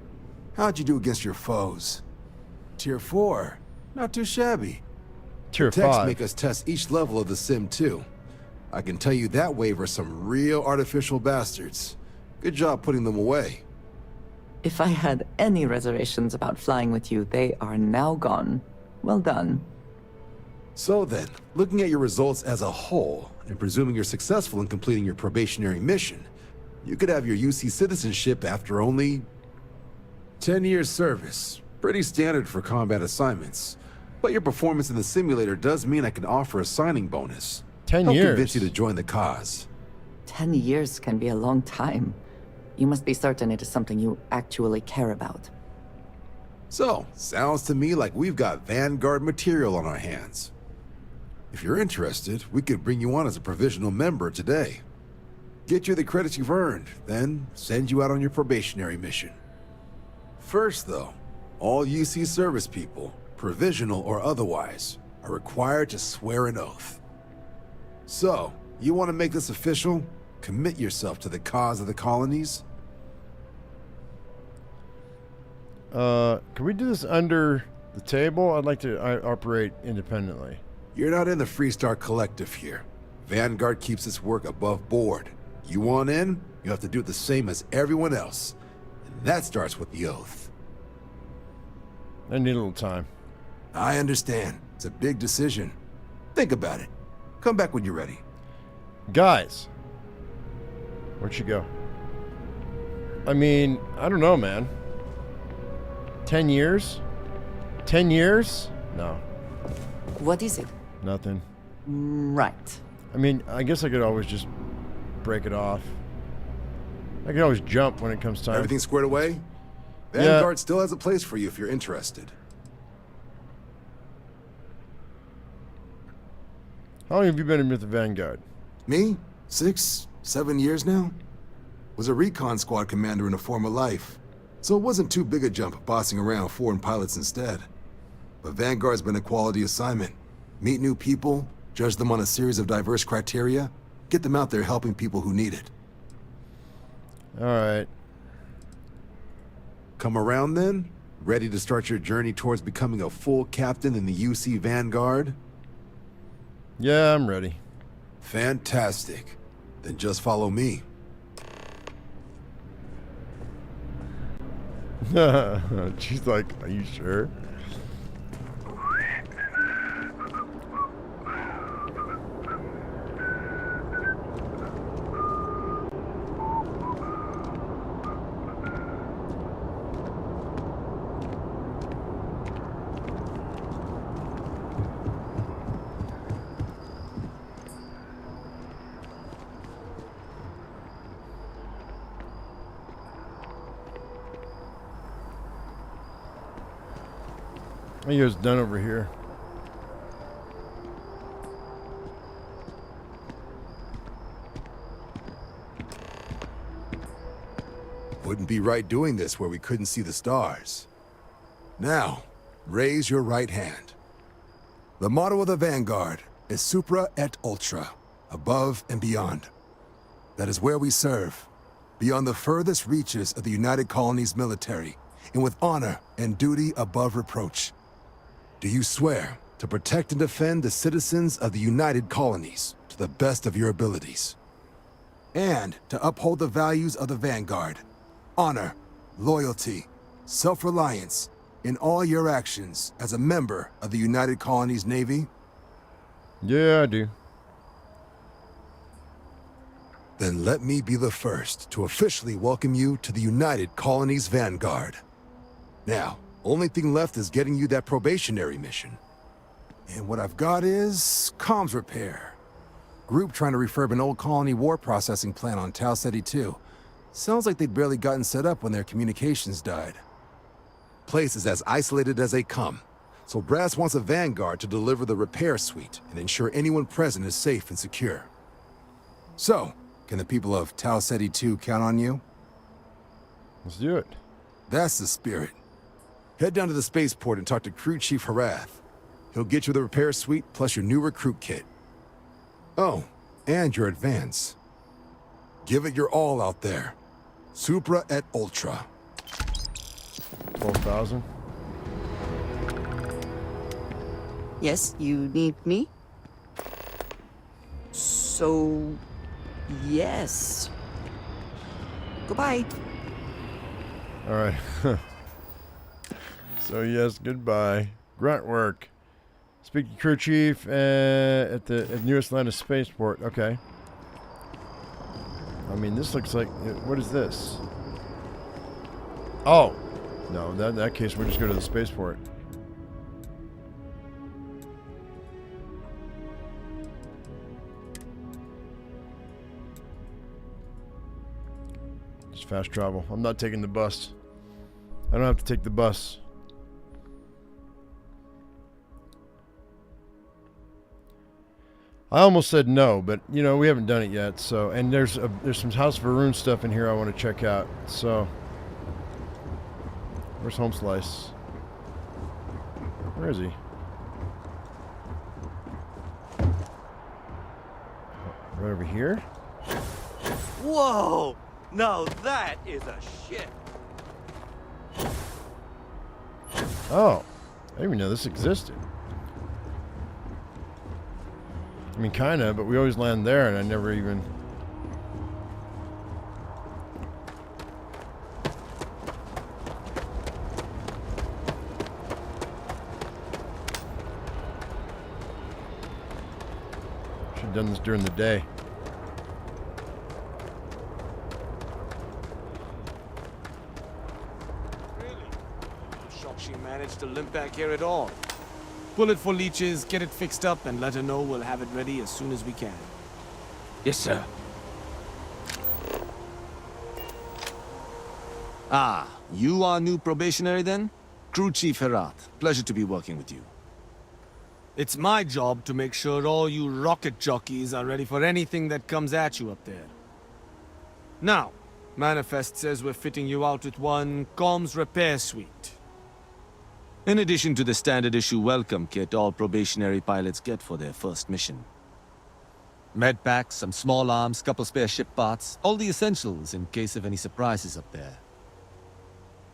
Speaker 8: how'd you do against your foes? Tier 4, not too shabby.
Speaker 1: Tier
Speaker 8: Techs
Speaker 1: 5.
Speaker 8: make us test each level of the sim too. I can tell you that wave are some real artificial bastards. Good job putting them away.
Speaker 3: If I had any reservations about flying with you, they are now gone. Well done.
Speaker 8: So then, looking at your results as a whole, and presuming you're successful in completing your probationary mission, you could have your UC citizenship after only 10 years service. Pretty standard for combat assignments. But your performance in the simulator does mean I can offer a signing bonus.
Speaker 1: 10
Speaker 8: Help
Speaker 1: years?
Speaker 8: convince you to join the cause.
Speaker 3: 10 years can be a long time. You must be certain it is something you actually care about.
Speaker 8: So, sounds to me like we've got Vanguard material on our hands. If you're interested, we could bring you on as a provisional member today. Get you the credits you've earned, then send you out on your probationary mission. First though, all UC service people, provisional or otherwise, are required to swear an oath. So, you want to make this official? Commit yourself to the cause of the colonies?
Speaker 1: Can we do this under the table? I'd like to operate independently.
Speaker 8: You're not in the Freestar Collective here. Vanguard keeps its work above board. You want in, you have to do the same as everyone else. And that starts with the oath.
Speaker 1: I need a little time.
Speaker 8: I understand. It's a big decision. Think about it. Come back when you're ready.
Speaker 1: Guys. Where'd she go? I mean, I don't know, man. 10 years? 10 years? No.
Speaker 3: What is it?
Speaker 1: Nothing.
Speaker 3: Right.
Speaker 1: I mean, I guess I could always just break it off. I could always jump when it comes time.
Speaker 8: Everything squared away?
Speaker 1: Yeah.
Speaker 8: Vanguard still has a place for you if you're interested.
Speaker 1: How long have you been with the Vanguard?
Speaker 8: Me? 6, 7 years now? Was a recon squad commander in a former life. So it wasn't too big a jump bossing around foreign pilots instead. But Vanguard's been a quality assignment. Meet new people, judge them on a series of diverse criteria, get them out there helping people who need it.
Speaker 1: All right.
Speaker 8: Come around then? Ready to start your journey towards becoming a full captain in the UC Vanguard?
Speaker 1: Yeah, I'm ready.
Speaker 8: Fantastic. Then just follow me.
Speaker 1: She's like, are you sure? I think it was done over here.
Speaker 8: Wouldn't be right doing this where we couldn't see the stars. Now, raise your right hand. The motto of the Vanguard is Supra et Ultra, above and beyond. That is where we serve, beyond the furthest reaches of the United Colonies military, and with honor and duty above reproach. Do you swear to protect and defend the citizens of the United Colonies to the best of your abilities? And to uphold the values of the Vanguard, honor, loyalty, self-reliance, in all your actions as a member of the United Colonies Navy?
Speaker 1: Yeah, I do.
Speaker 8: Then let me be the first to officially welcome you to the United Colonies Vanguard. Now, only thing left is getting you that probationary mission. And what I've got is comms repair. Group trying to refurb an old colony war processing plant on Tau Ceti 2. Sounds like they'd barely gotten set up when their communications died. Place is as isolated as they come, so Brass wants a Vanguard to deliver the repair suite and ensure anyone present is safe and secure. So, can the people of Tau Ceti 2 count on you?
Speaker 1: Let's do it.
Speaker 8: That's the spirit. Head down to the spaceport and talk to Crew Chief Harath. He'll get you the repair suite plus your new recruit kit. Oh, and your advance. Give it your all out there. Supra et Ultra.
Speaker 1: 12,000.
Speaker 3: Yes, you need me? So, yes. Goodbye.
Speaker 1: All right. So yes, goodbye. Grunt work. Speak to crew chief at the newest Atlanta spaceport. Okay. I mean, this looks like, what is this? Oh, no. In that case, we'll just go to the spaceport. Just fast travel. I'm not taking the bus. I don't have to take the bus. I almost said no, but you know we haven't done it yet. So, and there's some House of Varun stuff in here I want to check out. So, where's Home Slice? Where is he? Right over here.
Speaker 16: Whoa! Now that is a ship.
Speaker 1: Oh, I didn't even know this existed. I mean, kinda, but we always land there, and I never even... Should have done this during the day.
Speaker 17: Really? I'm shocked she managed to limp back here at all. Pull it for leeches, get it fixed up, and let her know we'll have it ready as soon as we can.
Speaker 16: Yes, sir. Ah, you are new probationary then? Crew Chief Harath. Pleasure to be working with you.
Speaker 17: It's my job to make sure all you rocket jockeys are ready for anything that comes at you up there. Now, Manifest says we're fitting you out with one comms repair suite.
Speaker 16: In addition to the standard issue welcome kit all probationary pilots get for their first mission. Med packs, some small arms, couple spare ship parts, all the essentials in case of any surprises up there.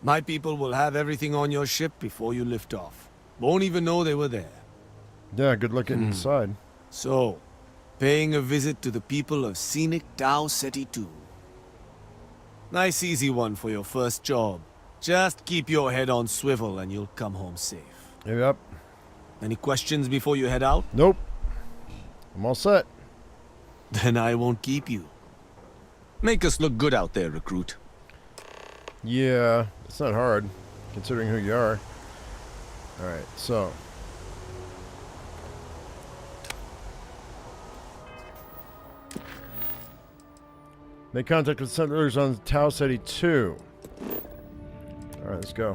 Speaker 17: My people will have everything on your ship before you lift off. Won't even know they were there.
Speaker 1: Yeah, good look inside.
Speaker 17: So, paying a visit to the people of scenic Tau Ceti 2. Nice easy one for your first job. Just keep your head on swivel and you'll come home safe.
Speaker 1: Yep.
Speaker 17: Any questions before you head out?
Speaker 1: Nope. I'm all set.
Speaker 17: Then I won't keep you.
Speaker 16: Make us look good out there, recruit.
Speaker 1: Yeah, it's not hard, considering who you are. Alright, so. Make contact with settlers on Tau Ceti 2. Alright, let's go.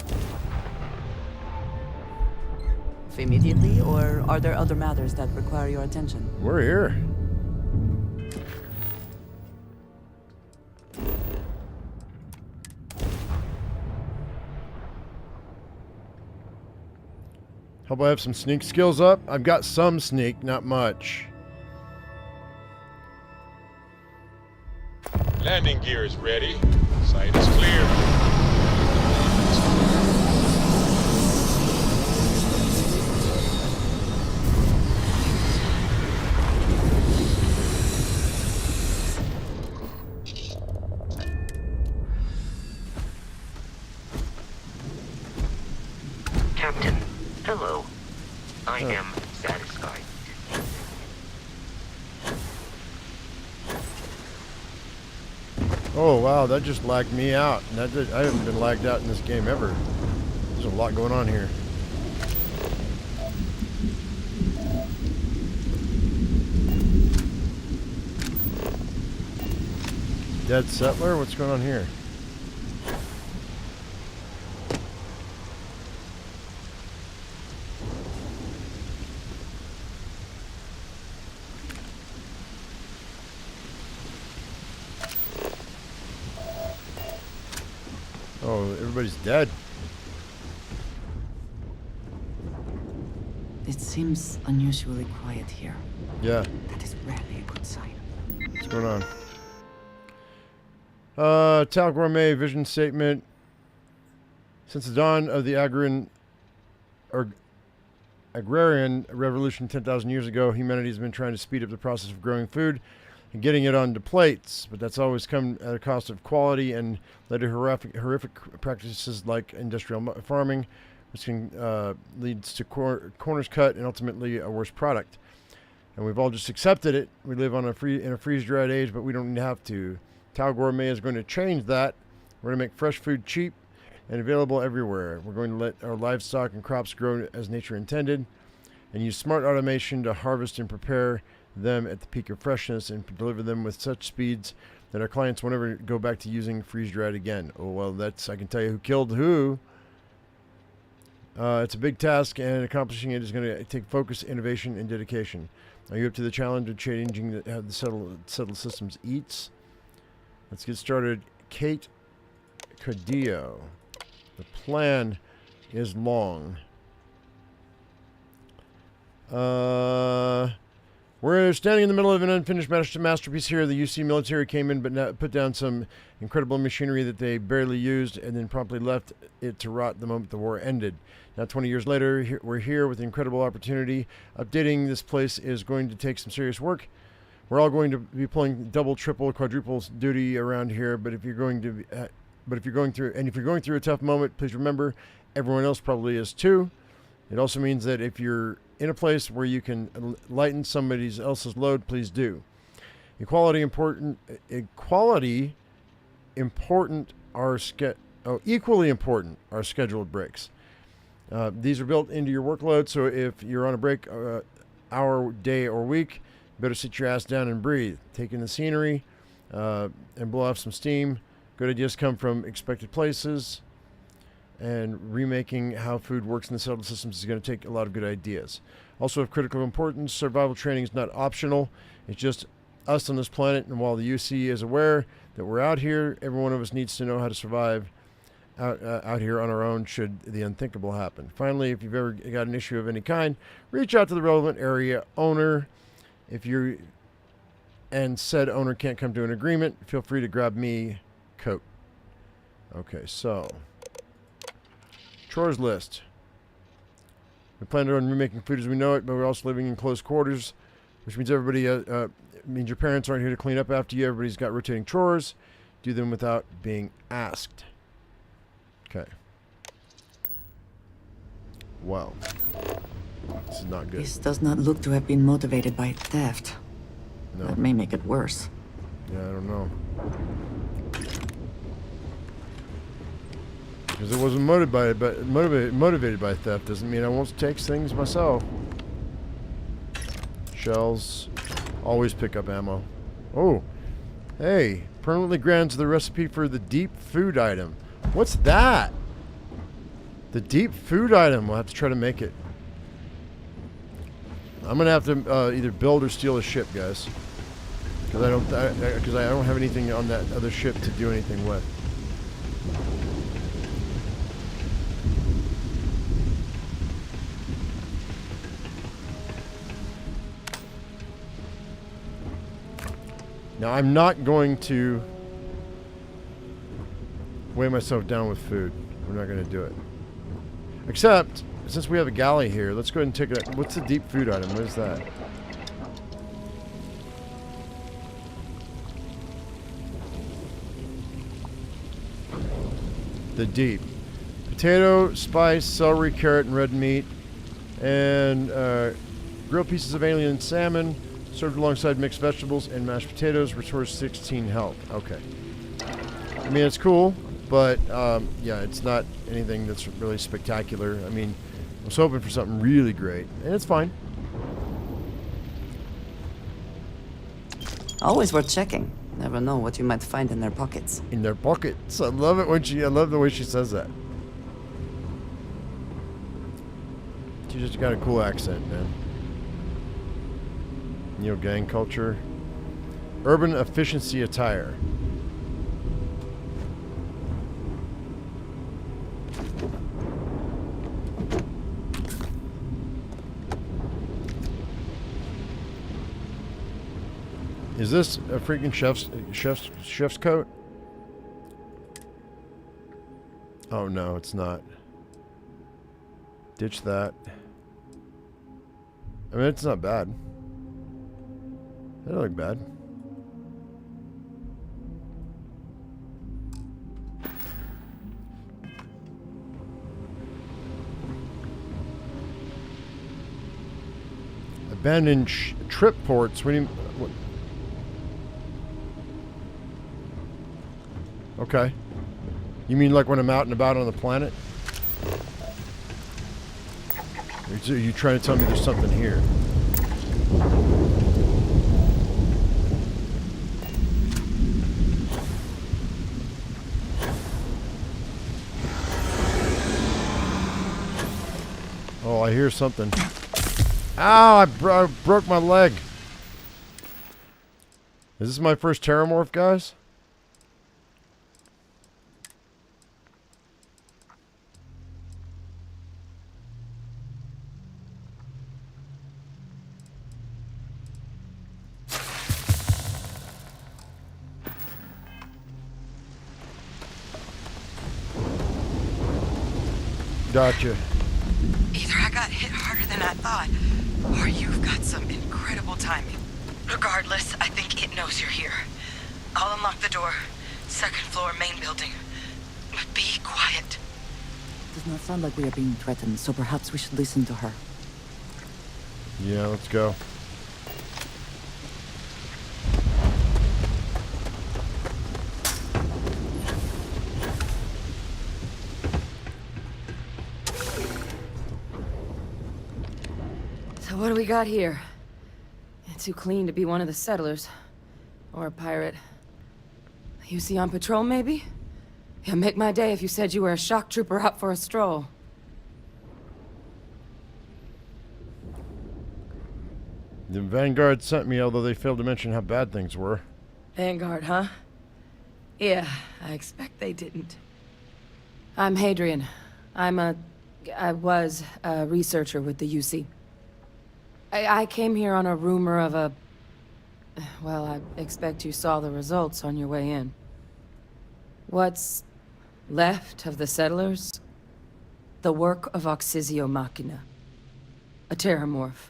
Speaker 3: Immediately, or are there other matters that require your attention?
Speaker 1: We're here. Hope I have some sneak skills up. I've got some sneak, not much.
Speaker 18: Landing gear is ready. Site is clear.
Speaker 19: Captain, hello. I am satisfied.
Speaker 1: Oh wow, that just lagged me out. And I haven't been lagged out in this game ever. There's a lot going on here. Dead settler? What's going on here? Oh, everybody's dead.
Speaker 3: It seems unusually quiet here.
Speaker 1: Yeah.
Speaker 3: That is rarely a good sign.
Speaker 1: What's going on? Tal Gourmet vision statement. Since the dawn of the agrarian revolution 10,000 years ago, humanity has been trying to speed up the process of growing food and getting it onto plates, but that's always come at a cost of quality and led to horrific practices like industrial farming, which can leads to corners cut and ultimately a worse product. And we've all just accepted it. We live on in a freeze-dried age, but we don't have to. Tal Gourmet is going to change that. We're going to make fresh food cheap and available everywhere. We're going to let our livestock and crops grow as nature intended and use smart automation to harvest and prepare them at the peak of freshness and deliver them with such speeds that our clients won't ever go back to using freeze-dried again. Oh, well, that's, I can tell you who killed who. It's a big task, and accomplishing it is going to take focus, innovation, and dedication. Are you up to the challenge of changing how the settled systems eats? Let's get started. Kate Cadillo. The plan is long. We're standing in the middle of an unfinished masterpiece here. The UC military came in but put down some incredible machinery that they barely used and then promptly left it to rot the moment the war ended. Now 20 years later, we're here with an incredible opportunity. Updating this place is going to take some serious work. We're all going to be pulling double, triple, quadruple duty around here, but if you're going through a tough moment, please remember everyone else probably is too. It also means that if you're in a place where you can lighten somebody else's load, please do. Equally important are scheduled breaks. These are built into your workload, so if you're on a break hour, day, or week, better sit your ass down and breathe. Take in the scenery and blow off some steam. Good ideas come from expected places, and remaking how food works in the settled systems is going to take a lot of good ideas. Also of critical importance, survival training is not optional. It's just us on this planet, and while the UC is aware that we're out here, every one of us needs to know how to survive out here on our own should the unthinkable happen. Finally, if you've ever got an issue of any kind, reach out to the relevant area owner. If you and said owner can't come to an agreement, feel free to grab me coat. Okay, so chores list. We plan on remaking food as we know it, but we're also living in close quarters, which means everybody means your parents aren't here to clean up after you. Everybody's got rotating chores. Do them without being asked. Okay. Wow. This is not good.
Speaker 3: This does not look to have been motivated by theft.
Speaker 1: No.
Speaker 3: That may make it worse.
Speaker 1: Yeah, I don't know. Because it wasn't motivated by theft doesn't mean I won't take things myself. Shells. Always pick up ammo. Oh. Hey. Permanently grants the recipe for the deep food item. What's that? The deep food item. We'll have to try to make it. I'm gonna have to either build or steal a ship, guys. Because I don't have anything on that other ship to do anything with. Now, I'm not going to weigh myself down with food. We're not going to do it. Except, since we have a galley here, let's go ahead and take it. What's the deep food item? What is that? The deep. Potato, spice, celery, carrot, and red meat. And grilled pieces of alien salmon. Served alongside mixed vegetables and mashed potatoes, restores 16 health. Okay. I mean, it's cool, but yeah, it's not anything that's really spectacular. I mean, I was hoping for something really great, and it's fine.
Speaker 3: Always worth checking. Never know what you might find in their pockets.
Speaker 1: In their pockets. I love it when I love the way she says that. She just got a cool accent, man. Neo-gang culture. Urban efficiency attire. Is this a freaking chef's coat? Oh no, it's not. Ditch that. I mean, it's not bad. That doesn't look bad. Abandoned trip ports. What do you... What? Okay. You mean like when I'm out and about on the planet? Are you trying to tell me there's something here? Oh, I hear something. Ow, I broke my leg. Is this my first terramorph, guys? Gotcha.
Speaker 10: Either I got hit harder than I thought, or you've got some incredible timing. Regardless, I think it knows you're here. I'll unlock the door. Second floor, main building. But be quiet.
Speaker 3: Does not sound like we are being threatened, so perhaps we should listen to her.
Speaker 1: Yeah, let's go.
Speaker 5: So what do we got here? Too clean to be one of the settlers. Or a pirate. UC on patrol, maybe? Yeah, make my day if you said you were a shock trooper out for a stroll.
Speaker 1: The Vanguard sent me, although they failed to mention how bad things were.
Speaker 5: Vanguard, huh? Yeah, I expect they didn't. I'm Hadrian. I was a researcher with the UC. I came here on a rumor of a... Well, I expect you saw the results on your way in. What's left of the settlers? The work of Oxysio Machina. A terramorph.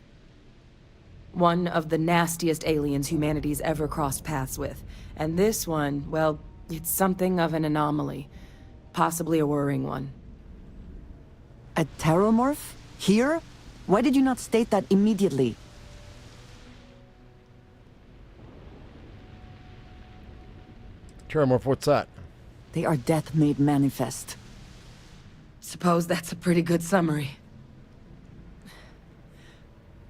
Speaker 5: One of the nastiest aliens humanity's ever crossed paths with. And this one, well, it's something of an anomaly. Possibly a worrying one.
Speaker 3: A terramorph? Here? Why did you not state that immediately?
Speaker 1: Terramorph, what's that?
Speaker 3: They are death made manifest.
Speaker 5: Suppose that's a pretty good summary.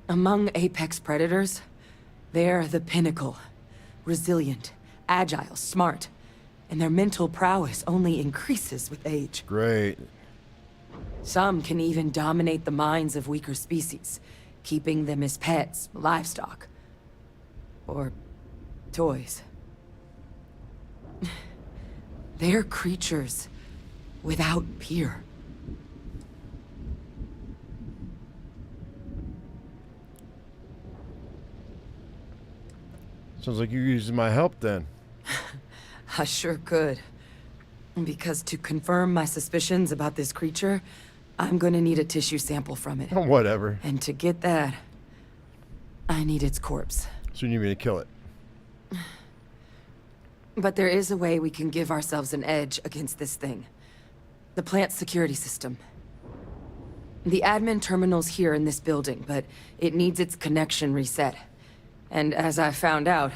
Speaker 5: Among apex predators, they're the pinnacle. Resilient, agile, smart. And their mental prowess only increases with age.
Speaker 1: Great.
Speaker 5: Some can even dominate the minds of weaker species, keeping them as pets, livestock, or toys. They're creatures without peer.
Speaker 1: Sounds like you're using my help then.
Speaker 5: I sure could. Because to confirm my suspicions about this creature, I'm gonna need a tissue sample from it.
Speaker 1: Whatever.
Speaker 5: And to get that, I need its corpse.
Speaker 1: So you need me to kill it.
Speaker 5: But there is a way we can give ourselves an edge against this thing. The plant's security system. The admin terminal's here in this building, but it needs its connection reset. And as I found out,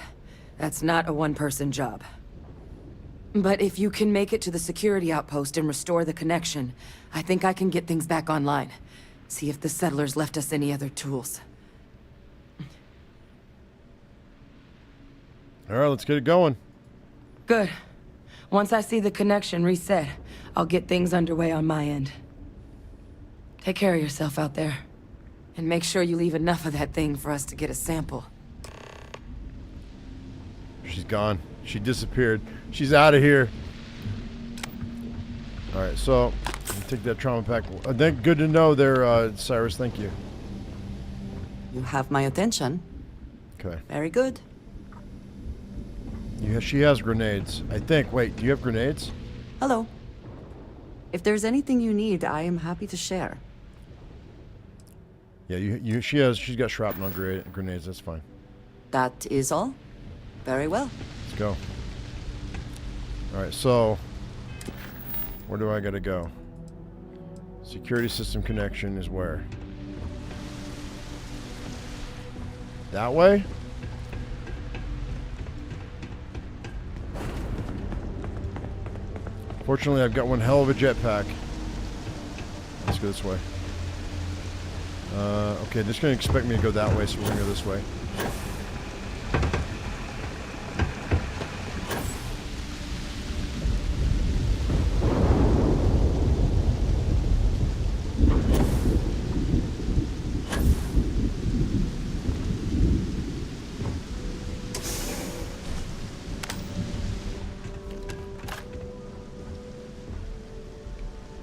Speaker 5: that's not a one-person job. But if you can make it to the security outpost and restore the connection, I think I can get things back online. See if the settlers left us any other tools.
Speaker 1: All right, let's get it going.
Speaker 5: Good. Once I see the connection reset, I'll get things underway on my end. Take care of yourself out there. And make sure you leave enough of that thing for us to get a sample.
Speaker 1: She's gone. She disappeared. She's out of here. All right, so take that trauma pack. Good to know there, Cyrus. Thank you.
Speaker 3: You have my attention.
Speaker 1: Okay.
Speaker 3: Very good.
Speaker 1: She has grenades, I think. Wait, do you have grenades?
Speaker 3: Hello. If there's anything you need, I am happy to share.
Speaker 1: Yeah, she's got shrapnel grenades. That's fine.
Speaker 3: That is all? Very well.
Speaker 1: Let's go. All right, so where do I gotta go? Security system connection is where? That way? Fortunately, I've got one hell of a jetpack. Let's go this way. Okay, they're just gonna expect me to go that way, so we're gonna go this way.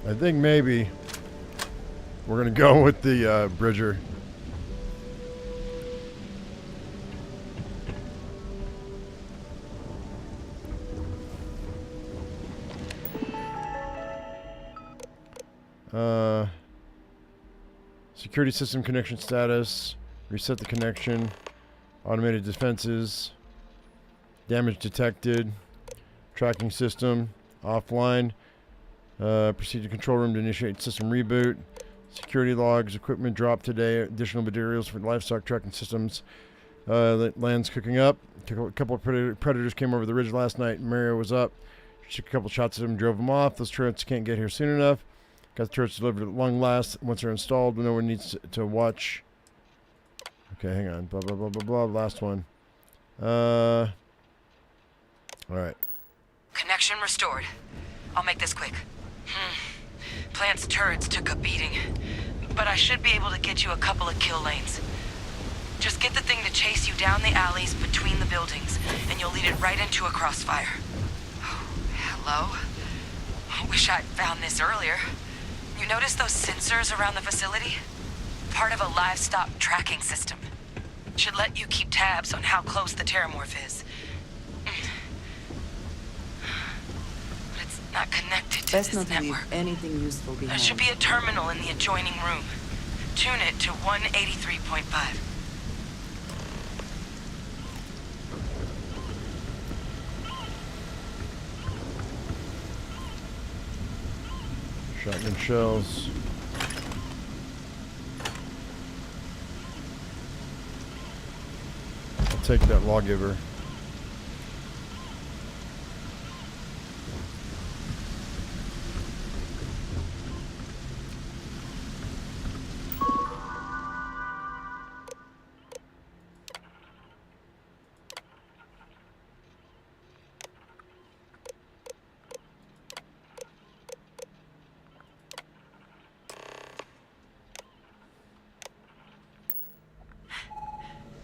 Speaker 1: I think maybe we're gonna go with the Bridger. Security system connection status. Reset the connection. Automated defenses. Damage detected. Tracking system. Offline. Proceed to control room to initiate system reboot. Security logs. Equipment dropped today. Additional materials for livestock tracking systems. Land's cooking up. A couple of predators came over the ridge last night. Mario was up. She took a couple shots at him, drove him off. Those turrets can't get here soon enough. Got the turrets delivered at long last. Once they're installed, no one needs to watch. Okay, hang on. Blah, blah, blah, blah, blah. Last one. All right.
Speaker 5: Connection restored. I'll make this quick. Plant's turrets took a beating, but I should be able to get you a couple of kill lanes. Just get the thing to chase you down the alleys between the buildings, and you'll lead it right into a crossfire. Hello? I wish I'd found this earlier. You notice those sensors around the facility? Part of a livestock tracking system. Should let you keep tabs on how close the terramorph is. But it's not connected to
Speaker 3: Best
Speaker 5: this
Speaker 3: not to leave
Speaker 5: network.
Speaker 3: anything useful
Speaker 5: There
Speaker 3: behind.
Speaker 5: should be a terminal in the adjoining room. Tune it to 183.5.
Speaker 1: Shotgun shells. I'll take that lawgiver.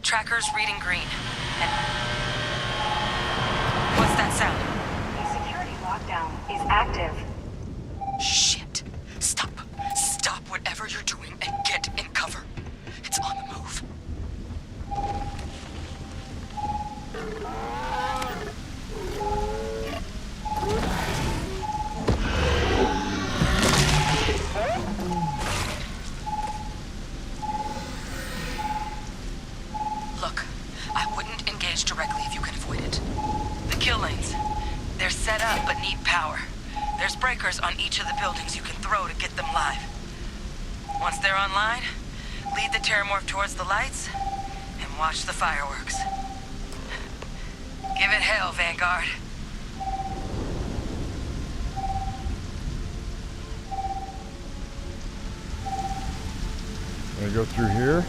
Speaker 5: Tracker's reading green. And what's that sound?
Speaker 13: The security lockdown is active.
Speaker 5: Shit. Stop. Stop whatever you're doing and get in cover. It's on the move. Look, I wouldn't engage directly if you can avoid it. The kill lanes, they're set up but need power. There's breakers on each of the buildings you can throw to get them live. Once they're online, lead the terramorph towards the lights and watch the fireworks. Give it hell, Vanguard.
Speaker 1: Gonna go through here.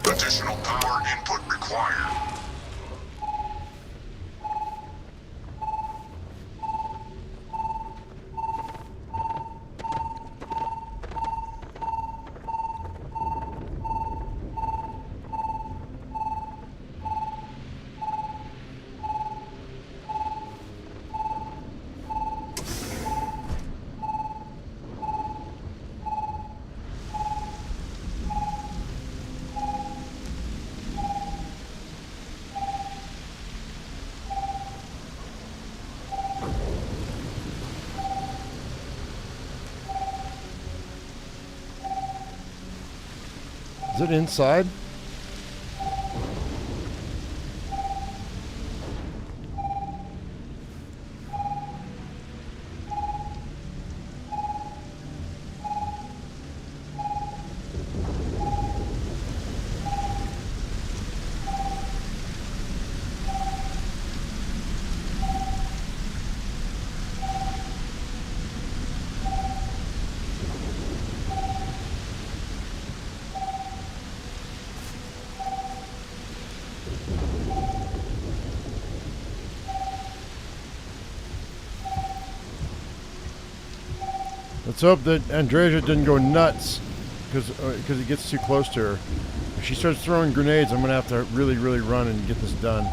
Speaker 20: Additional power input required.
Speaker 1: Is it inside? Let's hope that Andreja didn't go nuts because he gets too close to her. If she starts throwing grenades, I'm going to have to really, really run and get this done.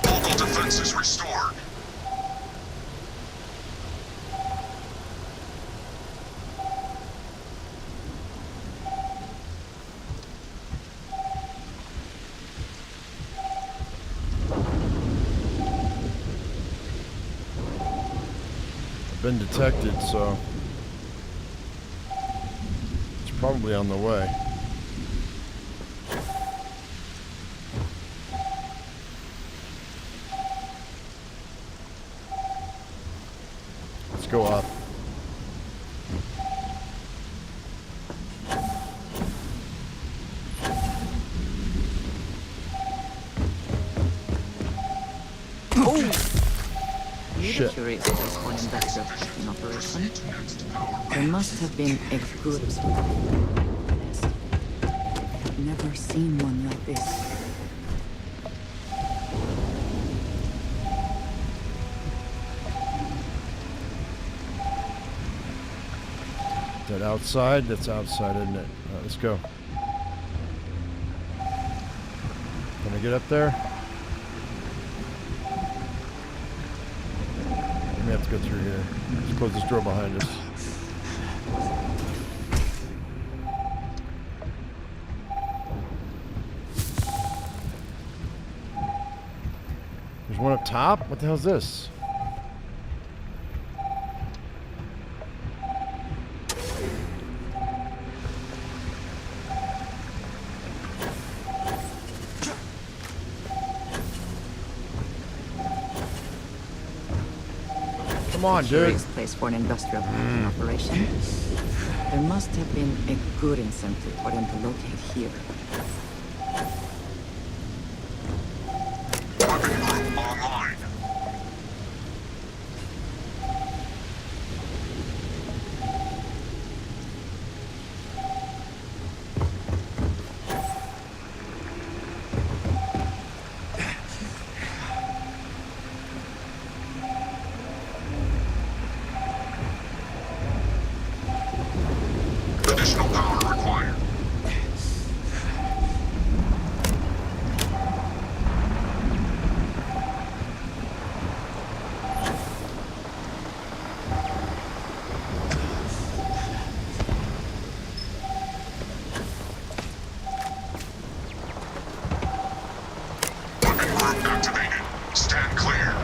Speaker 20: Local defenses restored.
Speaker 1: Been detected, so it's probably on the way. Let's go up. Shit.
Speaker 3: Curious place for an investor in operation. There must have been a good nest. I've never seen one like this.
Speaker 1: Is that outside? That's outside, isn't it? All right, let's go. Can I get up there? We have to go through here. Let's close this door behind us. There's one up top? What the hell is this? Come on, dude.
Speaker 3: Curious place for an industrial packing operation. There must have been a good incentive for them to locate here.
Speaker 20: Online. Additional power required. Weapon group activated. Stand clear.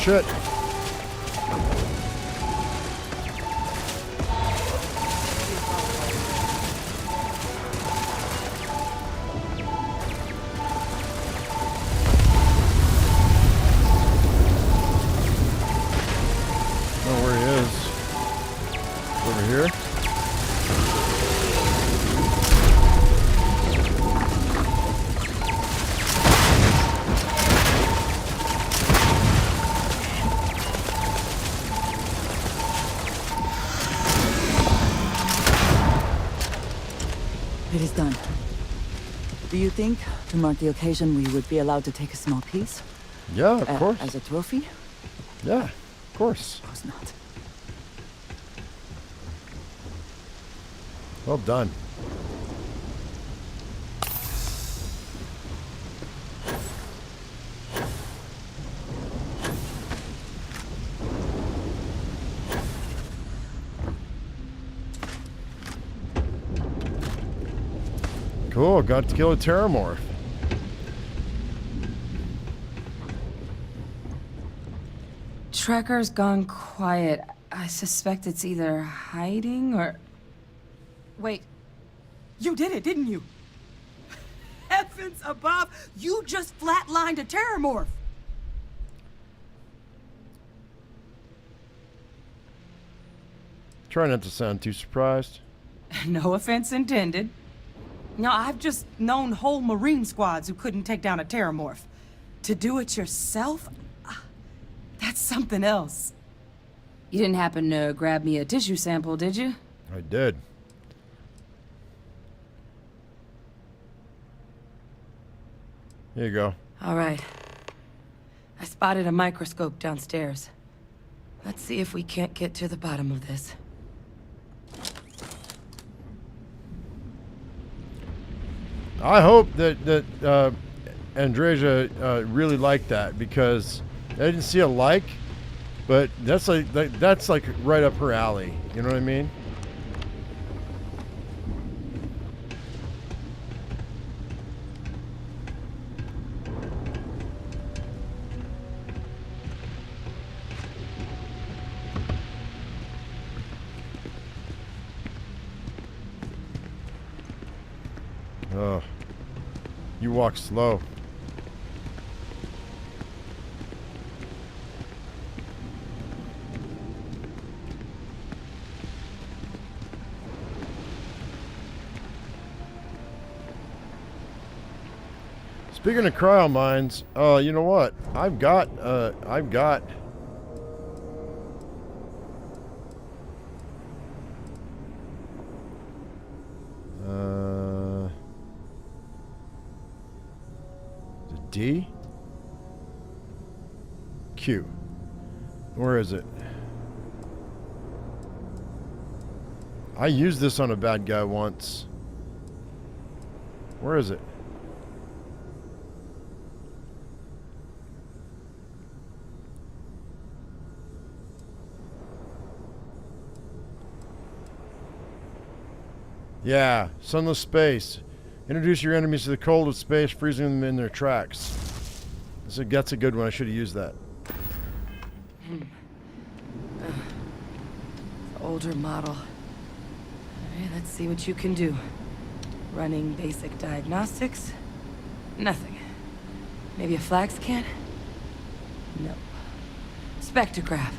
Speaker 1: Shit. Know where he is. Over here.
Speaker 3: It is done. Do you think, to mark the occasion, we would be allowed to take a small piece?
Speaker 1: Yeah, of course.
Speaker 3: As a trophy?
Speaker 1: Yeah, of course.
Speaker 3: Suppose not.
Speaker 1: Well done. Cool, got to kill a Terramorph.
Speaker 5: Tracker's gone quiet. I suspect it's either hiding or... Wait.
Speaker 21: You did it, didn't you? Heavens above! You just flatlined a Terramorph!
Speaker 1: Try not to sound too surprised.
Speaker 21: No offense intended. Now, I've just known whole Marine squads who couldn't take down a Terramorph. To do it yourself? That's something else.
Speaker 5: You didn't happen to grab me a tissue sample, did you?
Speaker 1: I did. Here you go.
Speaker 5: All right. I spotted a microscope downstairs. Let's see if we can't get to the bottom of this.
Speaker 1: I hope that Andreja really liked that, because I didn't see a like, but that's like right up her alley. You know what I mean? Oh. You walk slow. Speaking of cryo mines, you know what? I've got the D? Q. Where is it? I used this on a bad guy once. Where is it? Yeah, sunless space. Introduce your enemies to the cold of space, freezing them in their tracks. That's a good one. I should have used that.
Speaker 5: Older model. Alright, let's see what you can do. Running basic diagnostics? Nothing. Maybe a flag scan? No. Spectrograph.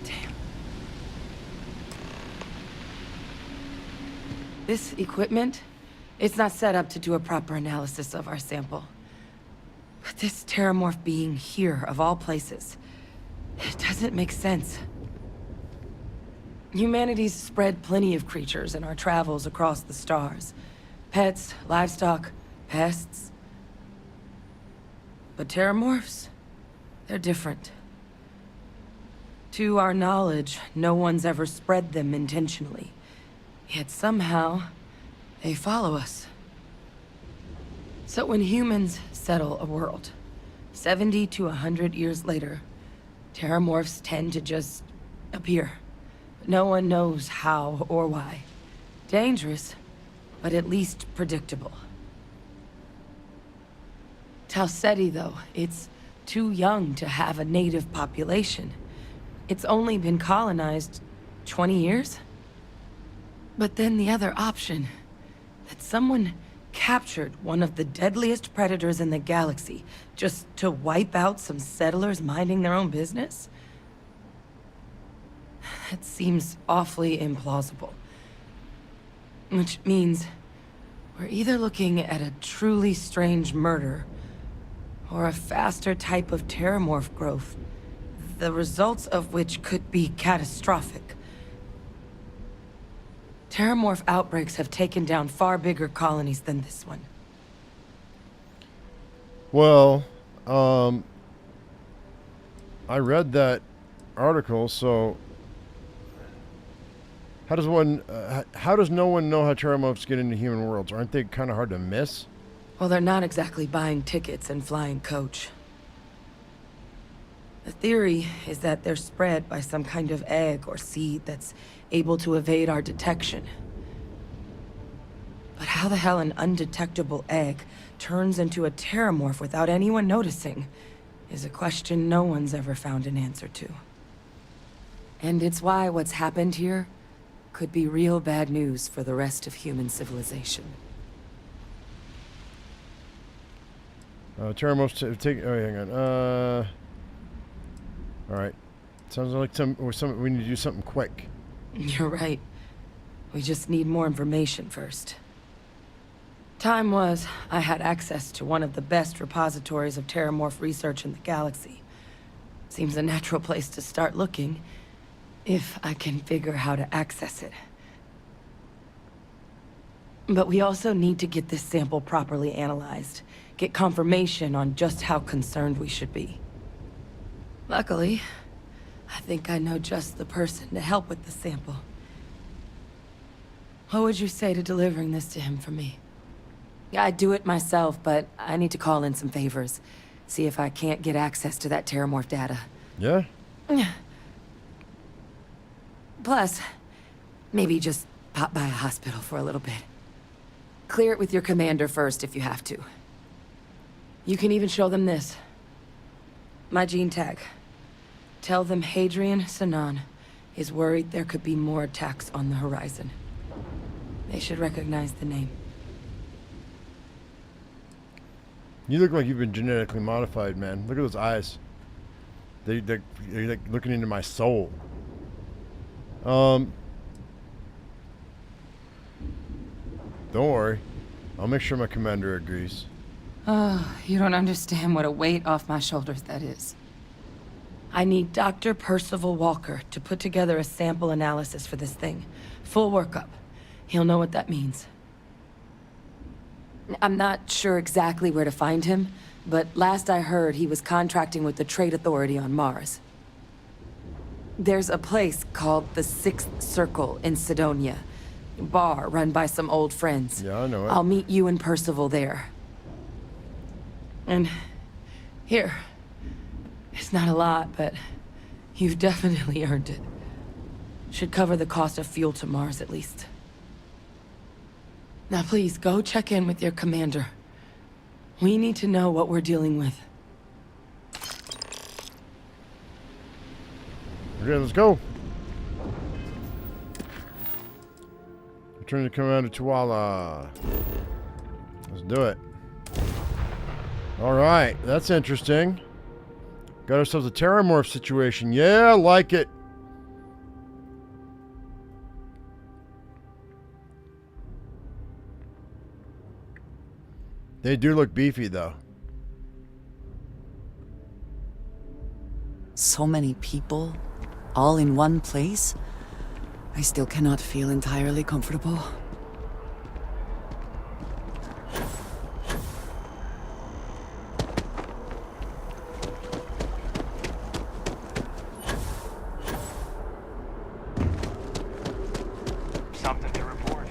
Speaker 5: Damn. This equipment, it's not set up to do a proper analysis of our sample. But this terramorph being here, of all places, it doesn't make sense. Humanity's spread plenty of creatures in our travels across the stars. Pets, livestock, pests. But terramorphs, they're different. To our knowledge, no one's ever spread them intentionally. Yet somehow, they follow us. So when humans settle a world, 70 to 100 years later, terramorphs tend to just appear. No one knows how or why. Dangerous, but at least predictable. Tau Ceti, though, it's too young to have a native population. It's only been colonized 20 years? But then the other option, that someone captured one of the deadliest predators in the galaxy just to wipe out some settlers minding their own business? That seems awfully implausible. Which means we're either looking at a truly strange murder or a faster type of terramorph growth, the results of which could be catastrophic. Terramorph outbreaks have taken down far bigger colonies than this one.
Speaker 1: Well, I read that article, so how does no one know how terramorphs get into human worlds? Aren't they kind of hard to miss?
Speaker 5: Well, they're not exactly buying tickets and flying coach. The theory is that they're spread by some kind of egg or seed that's able to evade our detection. But how the hell an undetectable egg turns into a terramorph without anyone noticing is a question no one's ever found an answer to. And it's why what's happened here could be real bad news for the rest of human civilization.
Speaker 1: Terramorphs take. Oh, hang on. All right. Sounds like we need to do something quick.
Speaker 5: You're right. We just need more information first. Time was, I had access to one of the best repositories of terramorph research in the galaxy. Seems a natural place to start looking, if I can figure how to access it. But we also need to get this sample properly analyzed, get confirmation on just how concerned we should be. Luckily, I think I know just the person to help with the sample. What would you say to delivering this to him for me? I'd do it myself, but I need to call in some favors. See if I can't get access to that terramorph data.
Speaker 1: Yeah?
Speaker 5: Plus, maybe just pop by a hospital for a little bit. Clear it with your commander first if you have to. You can even show them this. My gene tag. Tell them Hadrian Sanan is worried there could be more attacks on the horizon. They should recognize the name.
Speaker 1: You look like you've been genetically modified, man. Look at those eyes. They're like looking into my soul. Don't worry. I'll make sure my commander agrees.
Speaker 5: Oh, you don't understand what a weight off my shoulders that is. I need Dr. Percival Walker to put together a sample analysis for this thing. Full workup. He'll know what that means. I'm not sure exactly where to find him, but last I heard he was contracting with the Trade Authority on Mars. There's a place called the Sixth Circle in Sidonia. Bar run by some old friends.
Speaker 1: Yeah, I know it.
Speaker 5: I'll meet you and Percival there. And here. It's not a lot, but you've definitely earned it. Should cover the cost of fuel to Mars, at least. Now please, go check in with your commander. We need to know what we're dealing with.
Speaker 1: Okay, let's go. Return to Commander Tuala. Let's do it. Alright, that's interesting. Got ourselves a terramorph situation. Yeah, I like it. They do look beefy, though.
Speaker 3: So many people, all in one place. I still cannot feel entirely comfortable.
Speaker 9: Something to report.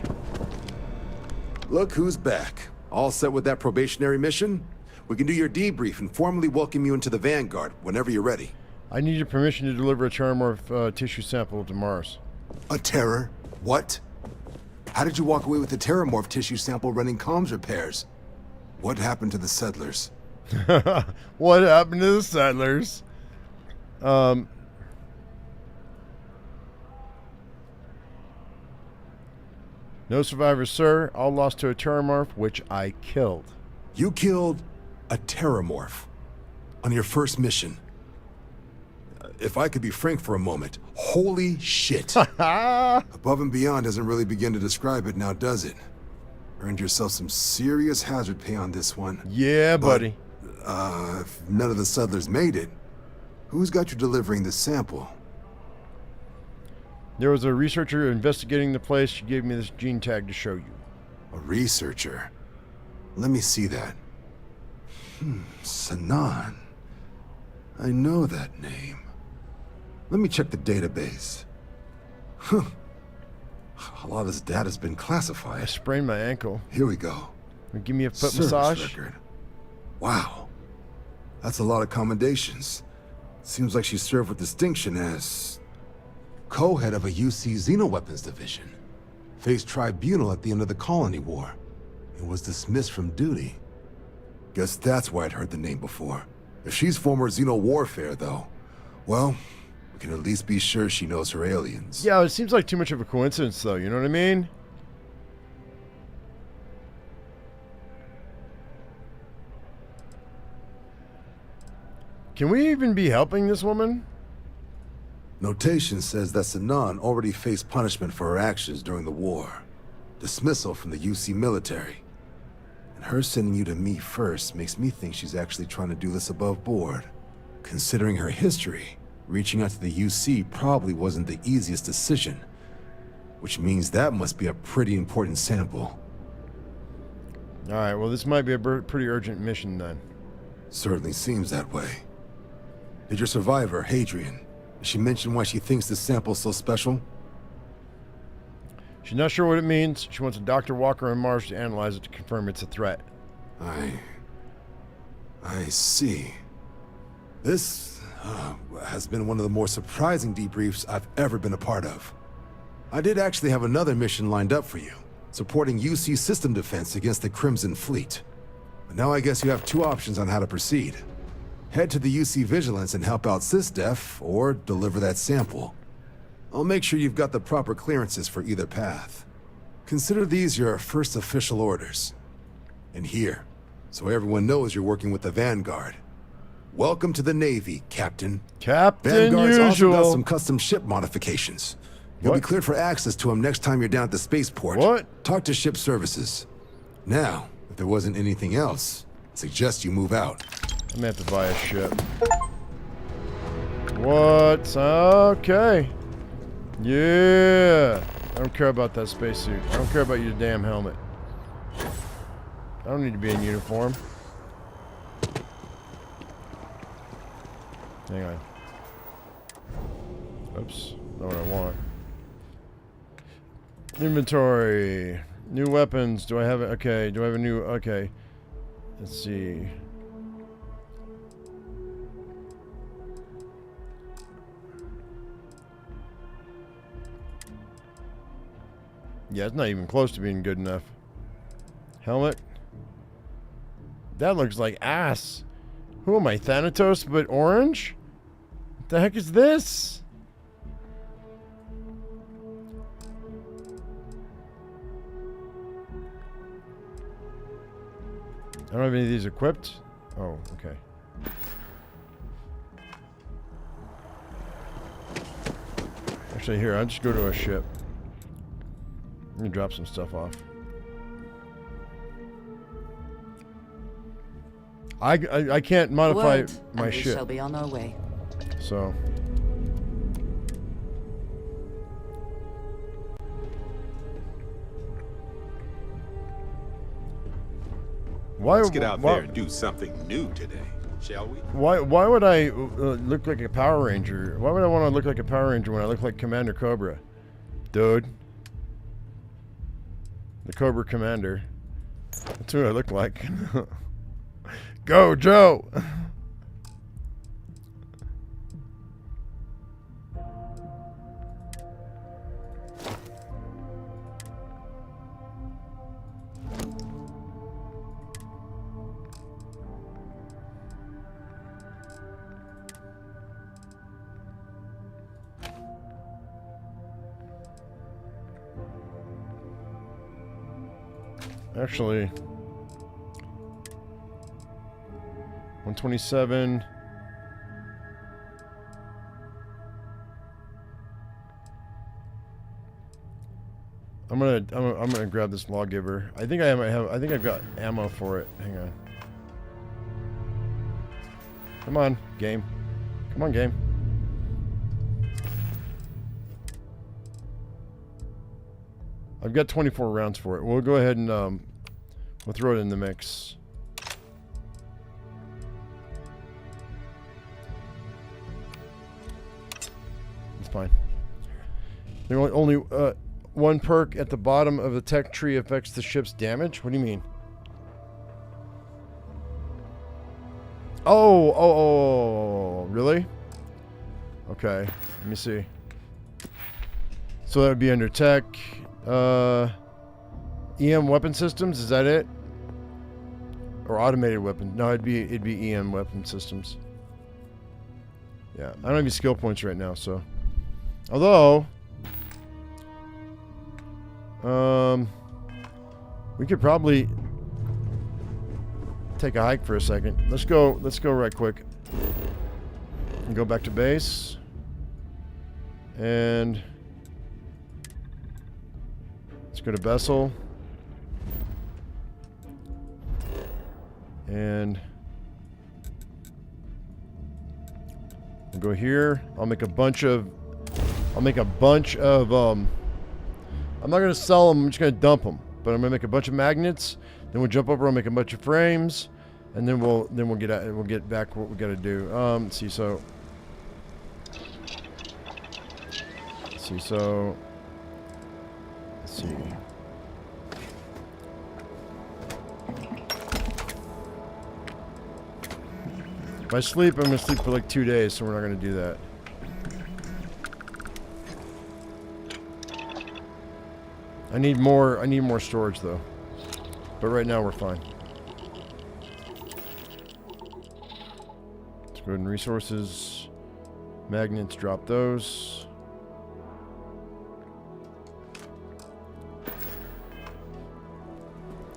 Speaker 8: Look who's back. All set with that probationary mission? We can do your debrief and formally welcome you into the Vanguard whenever you're ready.
Speaker 1: I need your permission to deliver a terramorph tissue sample to Mars.
Speaker 8: A terror? What? How did you walk away with the terramorph tissue sample running comms repairs? What happened to the settlers?
Speaker 1: What happened to the settlers? No survivors, sir. All lost to a terramorph, which I killed.
Speaker 8: You killed a terramorph on your first mission. If I could be frank for a moment, holy shit. Above and beyond doesn't really begin to describe it now, does it? Earned yourself some serious hazard pay on this one.
Speaker 1: Yeah, buddy.
Speaker 8: If none of the settlers made it, who's got you delivering the sample?
Speaker 1: There was a researcher investigating the place. She gave me this gene tag to show you.
Speaker 8: A researcher? Let me see that. Sanan. I know that name. Let me check the database. Huh. A lot of this data's been classified.
Speaker 1: I sprained my ankle.
Speaker 8: Here we go.
Speaker 1: Give me a foot
Speaker 8: Service
Speaker 1: massage.
Speaker 8: record. Wow. That's a lot of commendations. Seems like she served with distinction as co-head of a UC Xenoweapons division. Faced tribunal at the end of the Colony War. And was dismissed from duty. Guess that's why I'd heard the name before. If she's former Xeno warfare, though, well, we can at least be sure she knows her aliens.
Speaker 1: Yeah, it seems like too much of a coincidence, though. You know what I mean? Can we even be helping this woman?
Speaker 8: Notation says that Sanan already faced punishment for her actions during the war. Dismissal from the UC military. And her sending you to me first makes me think she's actually trying to do this above board. Considering her history, reaching out to the UC probably wasn't the easiest decision. Which means that must be a pretty important sample.
Speaker 1: Alright, well this might be a pretty urgent mission then.
Speaker 8: Certainly seems that way. Did your survivor, Hadrian, did she mention why she thinks this sample's so special?
Speaker 1: She's not sure what it means. She wants a Dr. Walker on Mars to analyze it to confirm it's a threat.
Speaker 8: I see. This has been one of the more surprising debriefs I've ever been a part of. I did actually have another mission lined up for you, supporting UC system defense against the Crimson Fleet. But now I guess you have two options on how to proceed. Head to the UC Vigilance and help out SysDef, or deliver that sample. I'll make sure you've got the proper clearances for either path. Consider these your first official orders. And here, so everyone knows you're working with the Vanguard. Welcome to the Navy, Captain.
Speaker 1: Captain
Speaker 8: Vanguard's also got
Speaker 1: usual.
Speaker 8: some custom ship modifications. You'll
Speaker 1: What?
Speaker 8: be cleared for access to them next time you're down at the spaceport.
Speaker 1: What?
Speaker 8: Talk to ship services. Now, if there wasn't anything else, I suggest you move out.
Speaker 1: I'm gonna have to buy a ship. What? Okay. Yeah. I don't care about that spacesuit. I don't care about your damn helmet. I don't need to be in uniform. Hang on. Oops. Not what I want. Inventory. New weapons. Do I have it? Okay. Do I have a new... Okay. Let's see. Yeah, it's not even close to being good enough. Helmet. That looks like ass. Who am I, Thanatos, but orange? What the heck is this? I don't have any of these equipped. Oh, okay. Actually, here, I'll just go to a ship. I'm gonna drop some stuff off. I can't modify
Speaker 3: Word,
Speaker 1: my
Speaker 3: and we
Speaker 1: ship.
Speaker 3: shall be on our way.
Speaker 1: So. Why?
Speaker 18: Let's get out
Speaker 1: why,
Speaker 18: there and do something new today, shall we?
Speaker 1: Why would I look like a Power Ranger? Why would I want to look like a Power Ranger when I look like Commander Cobra? Dude. The Cobra Commander. That's who I look like. Go, Joe! Actually, 127. I'm gonna grab this lawgiver. I think I think I've got ammo for it. Hang on. Come on, game. Come on, game. I've got 24 rounds for it. We'll go ahead and we'll throw it in the mix. It's fine. There only one perk at the bottom of the tech tree affects the ship's damage. What do you mean? Oh, really? Okay, let me see. So that would be under tech. EM weapon systems, is that it? Or automated weapon? No, it'd be EM weapon systems. Yeah, I don't have any skill points right now, so. Although, we could probably take a hike for a second. Let's go right quick. And go back to base. And let's go to Vessel. And we'll go here. I'll make a bunch of I'm not gonna sell them, I'm just gonna dump them. But I'm gonna make a bunch of magnets, then we'll jump over and make a bunch of frames, and then we'll get back what we gotta do. Let's see, so let's see. If I sleep, I'm gonna sleep for like 2 days, so we're not gonna do that. I need more storage though. But right now we're fine. Let's go ahead and resources. Magnets, drop those.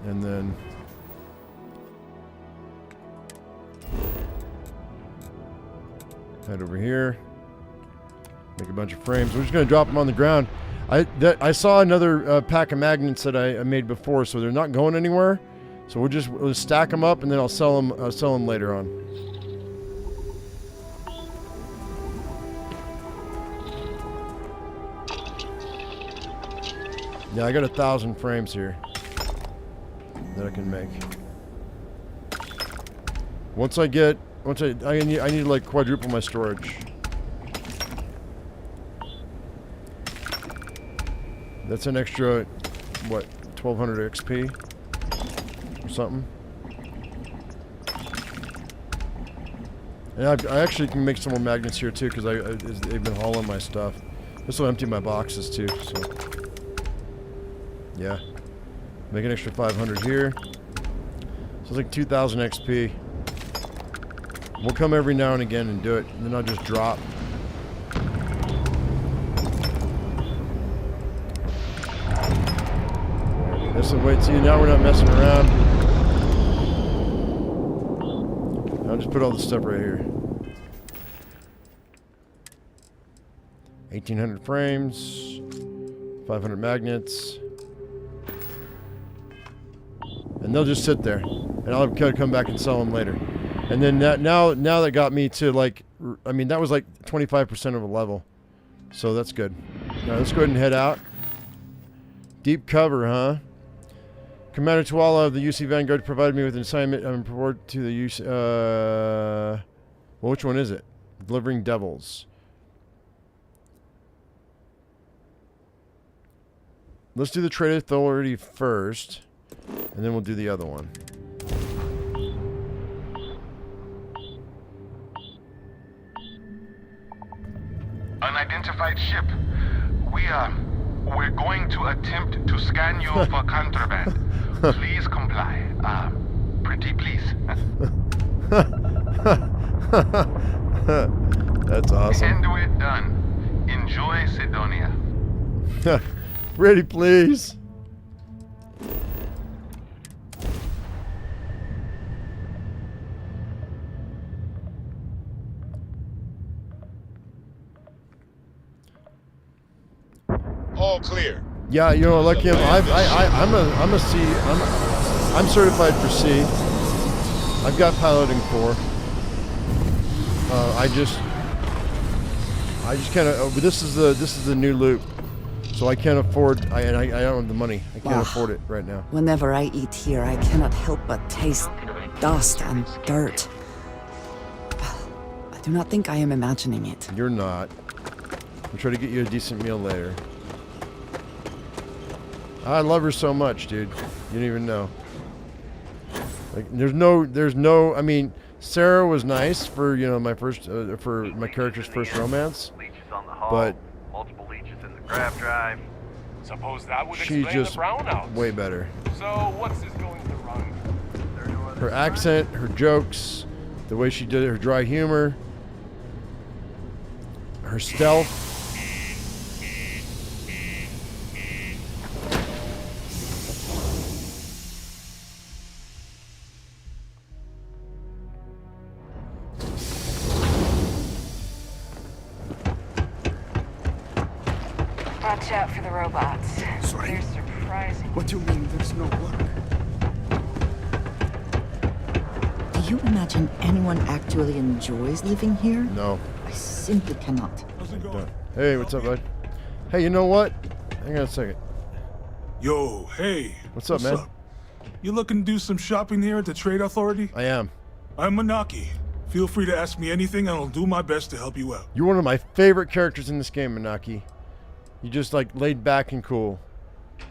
Speaker 1: And then Head over here. Make a bunch of frames. We're just going to drop them on the ground. I saw another pack of magnets that I made before, so they're not going anywhere. So we'll stack them up, and then I'll sell them later on. Yeah, I got 1,000 frames here that I can make. I need to like quadruple my storage. That's an extra, what, 1,200 XP or something. And I actually can make some more magnets here too, because they've been hauling my stuff. This will empty my boxes too, so yeah. Make an extra 500 here. So it's like 2,000 XP. We'll come every now and again and do it, and then I'll just drop. This will wait. See, now we're not messing around. I'll just put all the stuff right here. 1,800 frames, 500 magnets, and they'll just sit there, and I'll come back and sell them later. And then now that got me to like, I mean, that was like 25% of a level, so that's good. Now let's go ahead and head out. Deep cover, huh? Commander Tuala of the UC Vanguard provided me with an assignment. I'm reported to the UC. Well, which one is it? Delivering Devils. Let's do the trade authority first, and then we'll do the other one.
Speaker 20: Unidentified ship. We're going to attempt to scan you for contraband. Please comply. Pretty please.
Speaker 1: That's awesome.
Speaker 20: And we're done. Enjoy Sidonia.
Speaker 1: Ready, please.
Speaker 18: All clear.
Speaker 1: Yeah, you know, like him, I'm certified for C. I've got piloting 4. I just kind of. This is the new loop, so I can't afford. I don't have the money. I can't afford it right now.
Speaker 3: Whenever I eat here, I cannot help but taste dust and dirt. I do not think I am imagining it.
Speaker 1: You're not. We'll try to get you a decent meal later. I love her so much, dude. You don't even know. Like, there's no. I mean, Sarah was nice for my first for my character's first romance, but
Speaker 4: multiple leeches in the grab drive. Suppose that would
Speaker 1: she's
Speaker 4: explain
Speaker 1: just
Speaker 4: the brownouts.
Speaker 1: way better.
Speaker 4: So what's this going to run?
Speaker 1: Her accent, her jokes, the way she did it, her dry humor, her stealth.
Speaker 13: Watch out for the robots.
Speaker 7: Sorry?
Speaker 13: They're surprising.
Speaker 7: What do you mean there's no work?
Speaker 3: Do you imagine anyone actually enjoys living here?
Speaker 1: No.
Speaker 3: I simply cannot.
Speaker 1: Hey, what's up, bud? Hey, you know what? Hang on a second.
Speaker 22: Yo, hey.
Speaker 1: What's up, man?
Speaker 22: You looking to do some shopping here at the Trade Authority?
Speaker 1: I am.
Speaker 22: I'm Manaki. Feel free to ask me anything and I'll do my best to help you out.
Speaker 1: You're one of my favorite characters in this game, Manaki. You just like laid back and cool.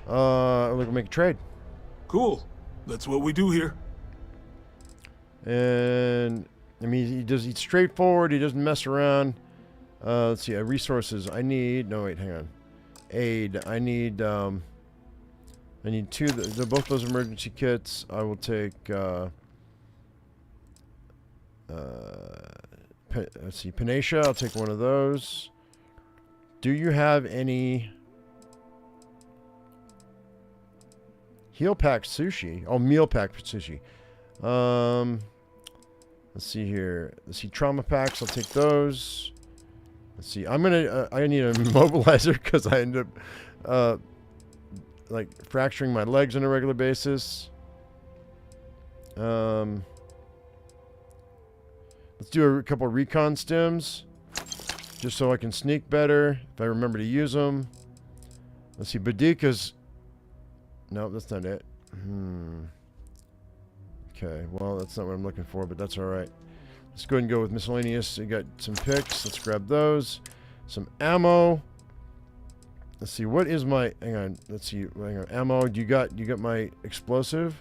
Speaker 1: We'll make a trade.
Speaker 22: Cool. That's what we do here.
Speaker 1: And I mean, he's straightforward. He doesn't mess around. Let's see. Resources. I need. No, wait. Hang on. Aid. I need 2. Both those emergency kits. I will take. Let's see. Panacea. I'll take one of those. Do you have any heal pack sushi? Oh, meal pack sushi. Let's see here. Let's see trauma packs. I'll take those. Let's see. I'm gonna. I need a immobilizer because I end up like fracturing my legs on a regular basis. Let's do a couple of recon stims, just so I can sneak better if I remember to use them. Let's see. Badikas. No, that's not it. Okay, well, that's not what I'm looking for, but that's all right. Let's go ahead and go with miscellaneous. You got some picks. Let's grab those. Some ammo. Let's see. What is my? Hang on. Let's see. Hang on. Ammo. You got my explosive?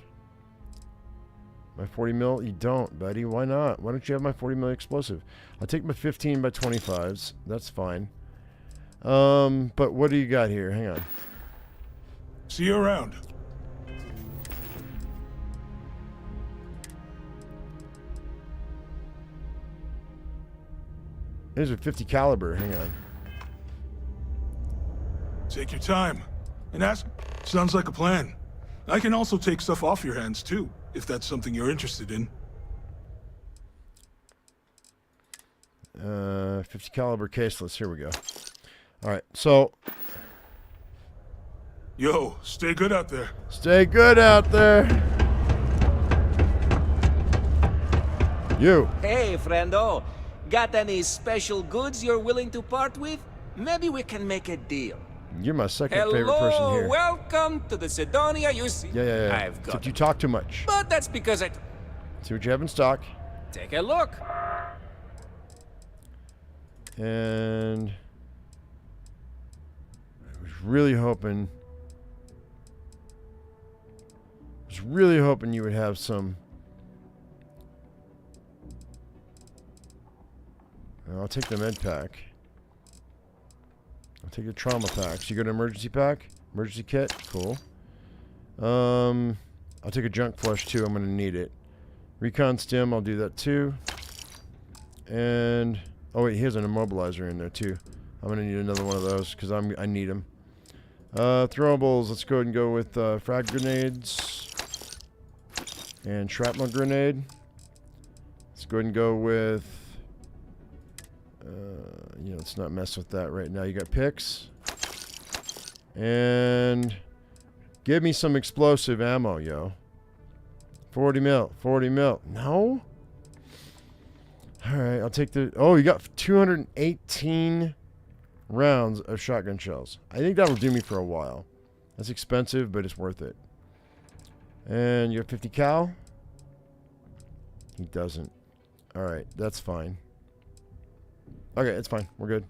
Speaker 1: My 40 mil? You don't, buddy. Why not? Why don't you have my 40 mil explosive? I'll take my 15 by 25s. That's fine. But what do you got here? Hang on.
Speaker 22: See you around.
Speaker 1: Here's a 50 caliber. Hang on.
Speaker 22: Take your time. And ask. Sounds like a plan. I can also take stuff off your hands, too, if that's something you're interested in.
Speaker 1: 50 caliber caseless. Here we go. All right, so.
Speaker 22: Yo, stay good out there.
Speaker 1: Stay good out there. You.
Speaker 2: Hey, friendo. Got any special goods you're willing to part with? Maybe we can make a deal.
Speaker 1: You're my second favorite person here.
Speaker 2: Welcome to the Sidonia you see.
Speaker 1: Yeah.
Speaker 2: I've got
Speaker 1: Except you talk too much.
Speaker 2: But that's because I...
Speaker 1: See what you have in stock.
Speaker 2: Take a look.
Speaker 1: And... I was really hoping you would have some... I'll take the med pack. I'll take the trauma packs. You got an emergency pack? Emergency kit? Cool. I'll take a junk flush too. I'm going to need it. Recon stim, I'll do that too. And... oh wait, here's an immobilizer in there too. I'm going to need another one of those because I need them. Throwables, let's go ahead and go with frag grenades. And shrapnel grenade. Let's go ahead and go with... let's not mess with that right now. You got picks. And give me some explosive ammo, yo. 40 mil. 40 mil. No? Alright, I'll take the... oh, you got 218 rounds of shotgun shells. I think that'll do me for a while. That's expensive, but it's worth it. And you have 50 cal? He doesn't. Alright, that's fine. Okay, it's fine. We're good.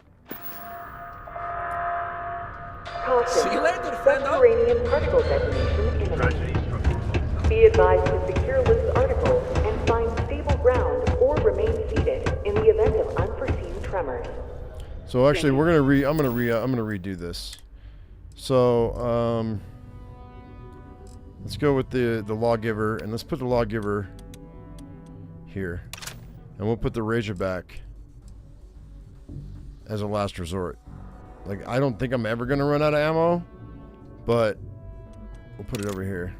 Speaker 2: See you later, friendo.
Speaker 6: Subterranean particle detonation imminent. Be advised to secure loose articles and find stable ground or remain seated in the event of unforeseen tremors.
Speaker 1: So actually, I'm gonna redo this. So let's go with the lawgiver, and let's put the lawgiver here, and we'll put the razorback as a last resort. Like, I don't think I'm ever gonna run out of ammo, but we'll put it over here.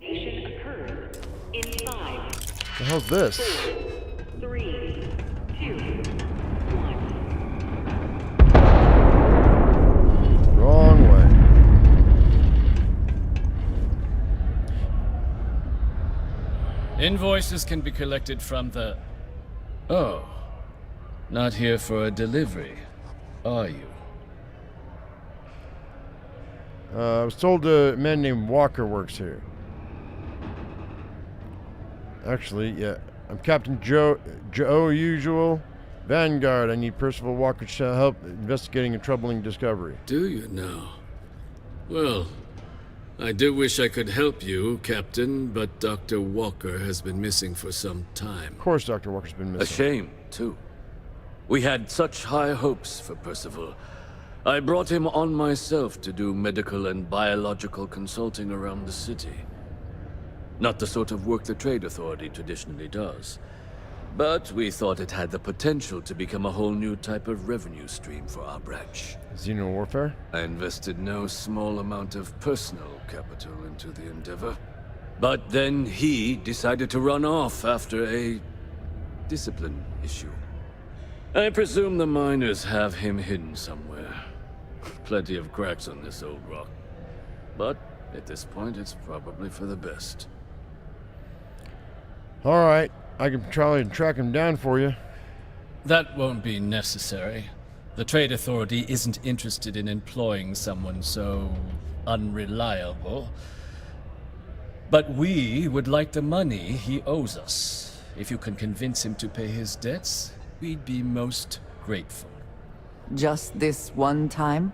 Speaker 6: Occurs in 5.
Speaker 1: The hell's this?
Speaker 6: 4, 3, 2, 1.
Speaker 1: Wrong way.
Speaker 23: Invoices can be collected from the... oh. Not here for a delivery, are you?
Speaker 1: I was told a man named Walker works here. Actually, yeah. I'm Captain Joe Usual. Vanguard, I need Percival Walker to help investigating a troubling discovery.
Speaker 23: Do you now? Well, I do wish I could help you, Captain, but Dr. Walker has been missing for some time.
Speaker 1: Of course Dr. Walker's been missing.
Speaker 23: A shame, too. We had such high hopes for Percival. I brought him on myself to do medical and biological consulting around the city. Not the sort of work the Trade Authority traditionally does. But we thought it had the potential to become a whole new type of revenue stream for our branch.
Speaker 1: Xeno warfare?
Speaker 23: I invested no small amount of personal capital into the endeavor. But then he decided to run off after a discipline issue. I presume the miners have him hidden somewhere. Plenty of cracks on this old rock. But at this point, it's probably for the best.
Speaker 1: All right, I can try and track him down for you.
Speaker 11: That won't be necessary. The Trade Authority isn't interested in employing someone so unreliable. But we would like the money he owes us. If you can convince him to pay his debts, we'd be most grateful.
Speaker 3: Just this one time?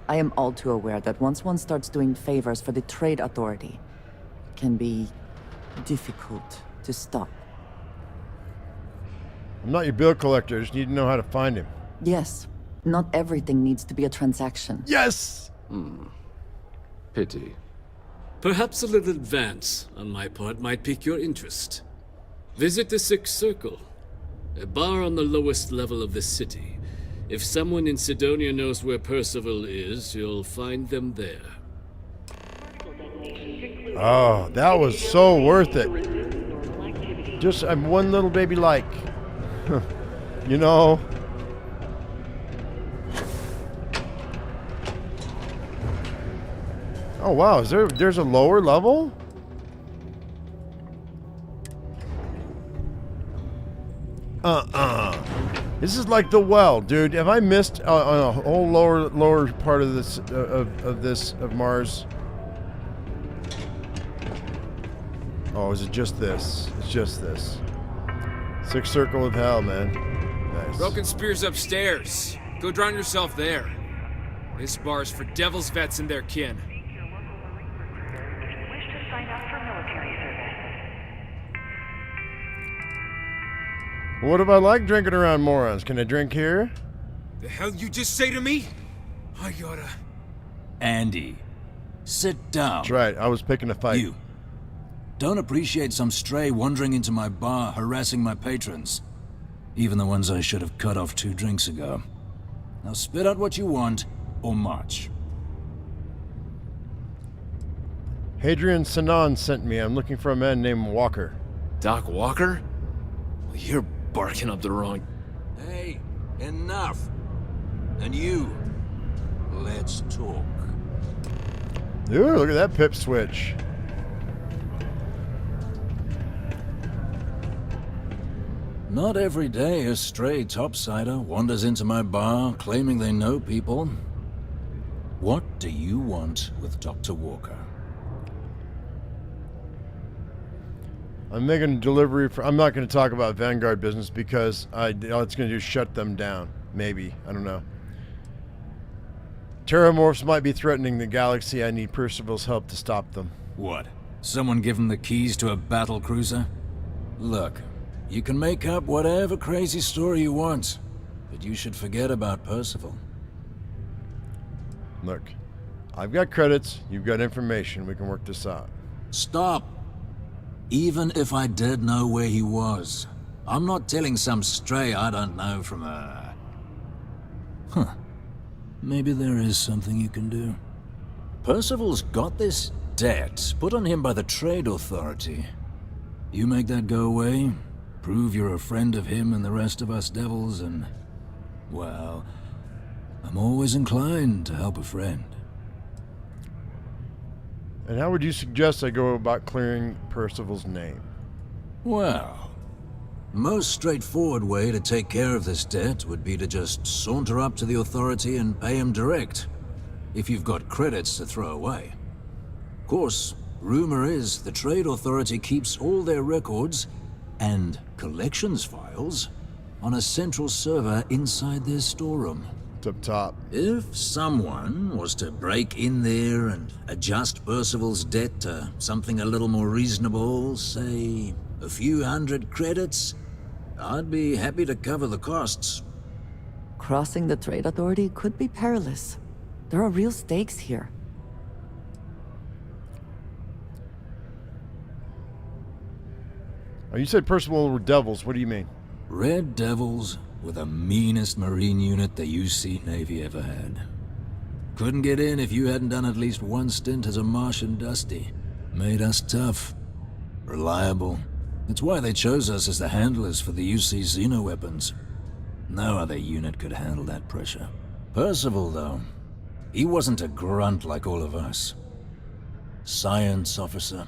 Speaker 3: I am all too aware that once one starts doing favors for the Trade Authority, it can be difficult to stop.
Speaker 1: I'm not your bill collector. I just need to know how to find him.
Speaker 3: Yes, not everything needs to be a transaction.
Speaker 1: Yes!
Speaker 23: Pity.
Speaker 11: Perhaps a little advance on my part might pique your interest. Visit the Sixth Circle, a bar on the lowest level of the city. If someone in Sidonia knows where Percival is, you'll find them there.
Speaker 1: Oh, that was so worth it. Just one little baby like. You know. Oh wow, there's a lower level? This is like the well, dude. Have I missed on a whole lower part of this of Mars? Oh, is it just this? It's just this. Sixth Circle of Hell, man. Nice.
Speaker 12: Broken Spear's upstairs. Go drown yourself there. This bar's for Devil's vets and their kin.
Speaker 1: What if I like drinking around morons? Can I drink here?
Speaker 12: The hell you just say to me? I gotta...
Speaker 14: Andy, sit down.
Speaker 1: That's right, I was picking a fight.
Speaker 14: You. Don't appreciate some stray wandering into my bar, harassing my patrons. Even the ones I should have cut off 2 drinks ago. Now spit out what you want, or march.
Speaker 1: Hadrian Sinon sent me. I'm looking for a man named Walker.
Speaker 23: Doc Walker? Well, you're barking up the wrong...
Speaker 14: Hey, enough. And you, let's talk.
Speaker 1: Ooh, look at that pip switch.
Speaker 14: Not every day a stray topsider wanders into my bar claiming they know people. What do you want with Dr. Walker?
Speaker 1: I'm making a delivery for... I'm not going to talk about Vanguard business because all it's going to do is shut them down. Maybe. I don't know. Terramorphs might be threatening the galaxy. I need Percival's help to stop them.
Speaker 14: What? Someone give him the keys to a battle cruiser? Look, you can make up whatever crazy story you want, but you should forget about Percival.
Speaker 1: Look, I've got credits. You've got information. We can work this out.
Speaker 14: Stop! Even if I did know where he was, I'm not telling some stray I don't know from a... Huh. Maybe there is something you can do. Percival's got this debt put on him by the Trade Authority. You make that go away, prove you're a friend of him and the rest of us devils, and... well, I'm always inclined to help a friend.
Speaker 1: And how would you suggest I go about clearing Percival's name?
Speaker 14: Well, the most straightforward way to take care of this debt would be to just saunter up to the Authority and pay him direct, if you've got credits to throw away. Of course, rumor is the Trade Authority keeps all their records and collections files on a central server inside their storeroom.
Speaker 1: It's up top.
Speaker 14: If someone was to break in there and adjust Percival's debt to something a little more reasonable, say a few hundred credits, I'd be happy to cover the costs.
Speaker 3: Crossing the Trade Authority could be perilous. There are real stakes here.
Speaker 1: Oh, you said Percival were devils. What do you mean?
Speaker 14: Red Devils were the meanest Marine unit the UC Navy ever had. Couldn't get in if you hadn't done at least one stint as a Martian Dusty. Made us tough, reliable. It's why they chose us as the handlers for the UC xeno-weapons. No other unit could handle that pressure. Percival, though, he wasn't a grunt like all of us. Science officer.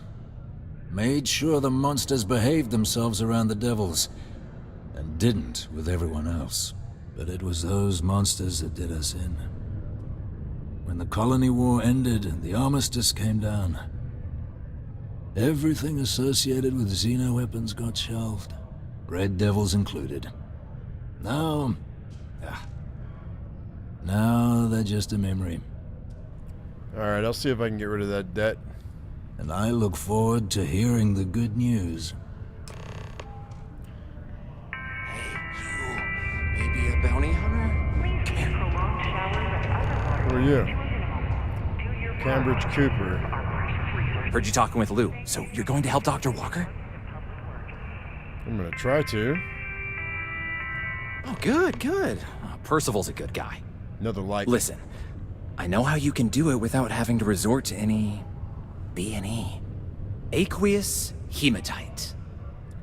Speaker 14: Made sure the monsters behaved themselves around the devils, and didn't with everyone else. But it was those monsters that did us in. When the colony war ended and the armistice came down, everything associated with xeno-weapons got shelved, Red Devils included. Now they're just a memory.
Speaker 1: Alright, I'll see if I can get rid of that debt.
Speaker 14: And I look forward to hearing the good news.
Speaker 15: Maybe a bounty hunter?
Speaker 1: Who are you? Cambridge Cooper.
Speaker 15: Heard you talking with Lou, so you're going to help Dr. Walker?
Speaker 1: I'm gonna try to.
Speaker 15: Oh, good. Percival's a good guy.
Speaker 1: Another like.
Speaker 15: Listen, I know how you can do it without having to resort to any B&E. Aqueous hematite.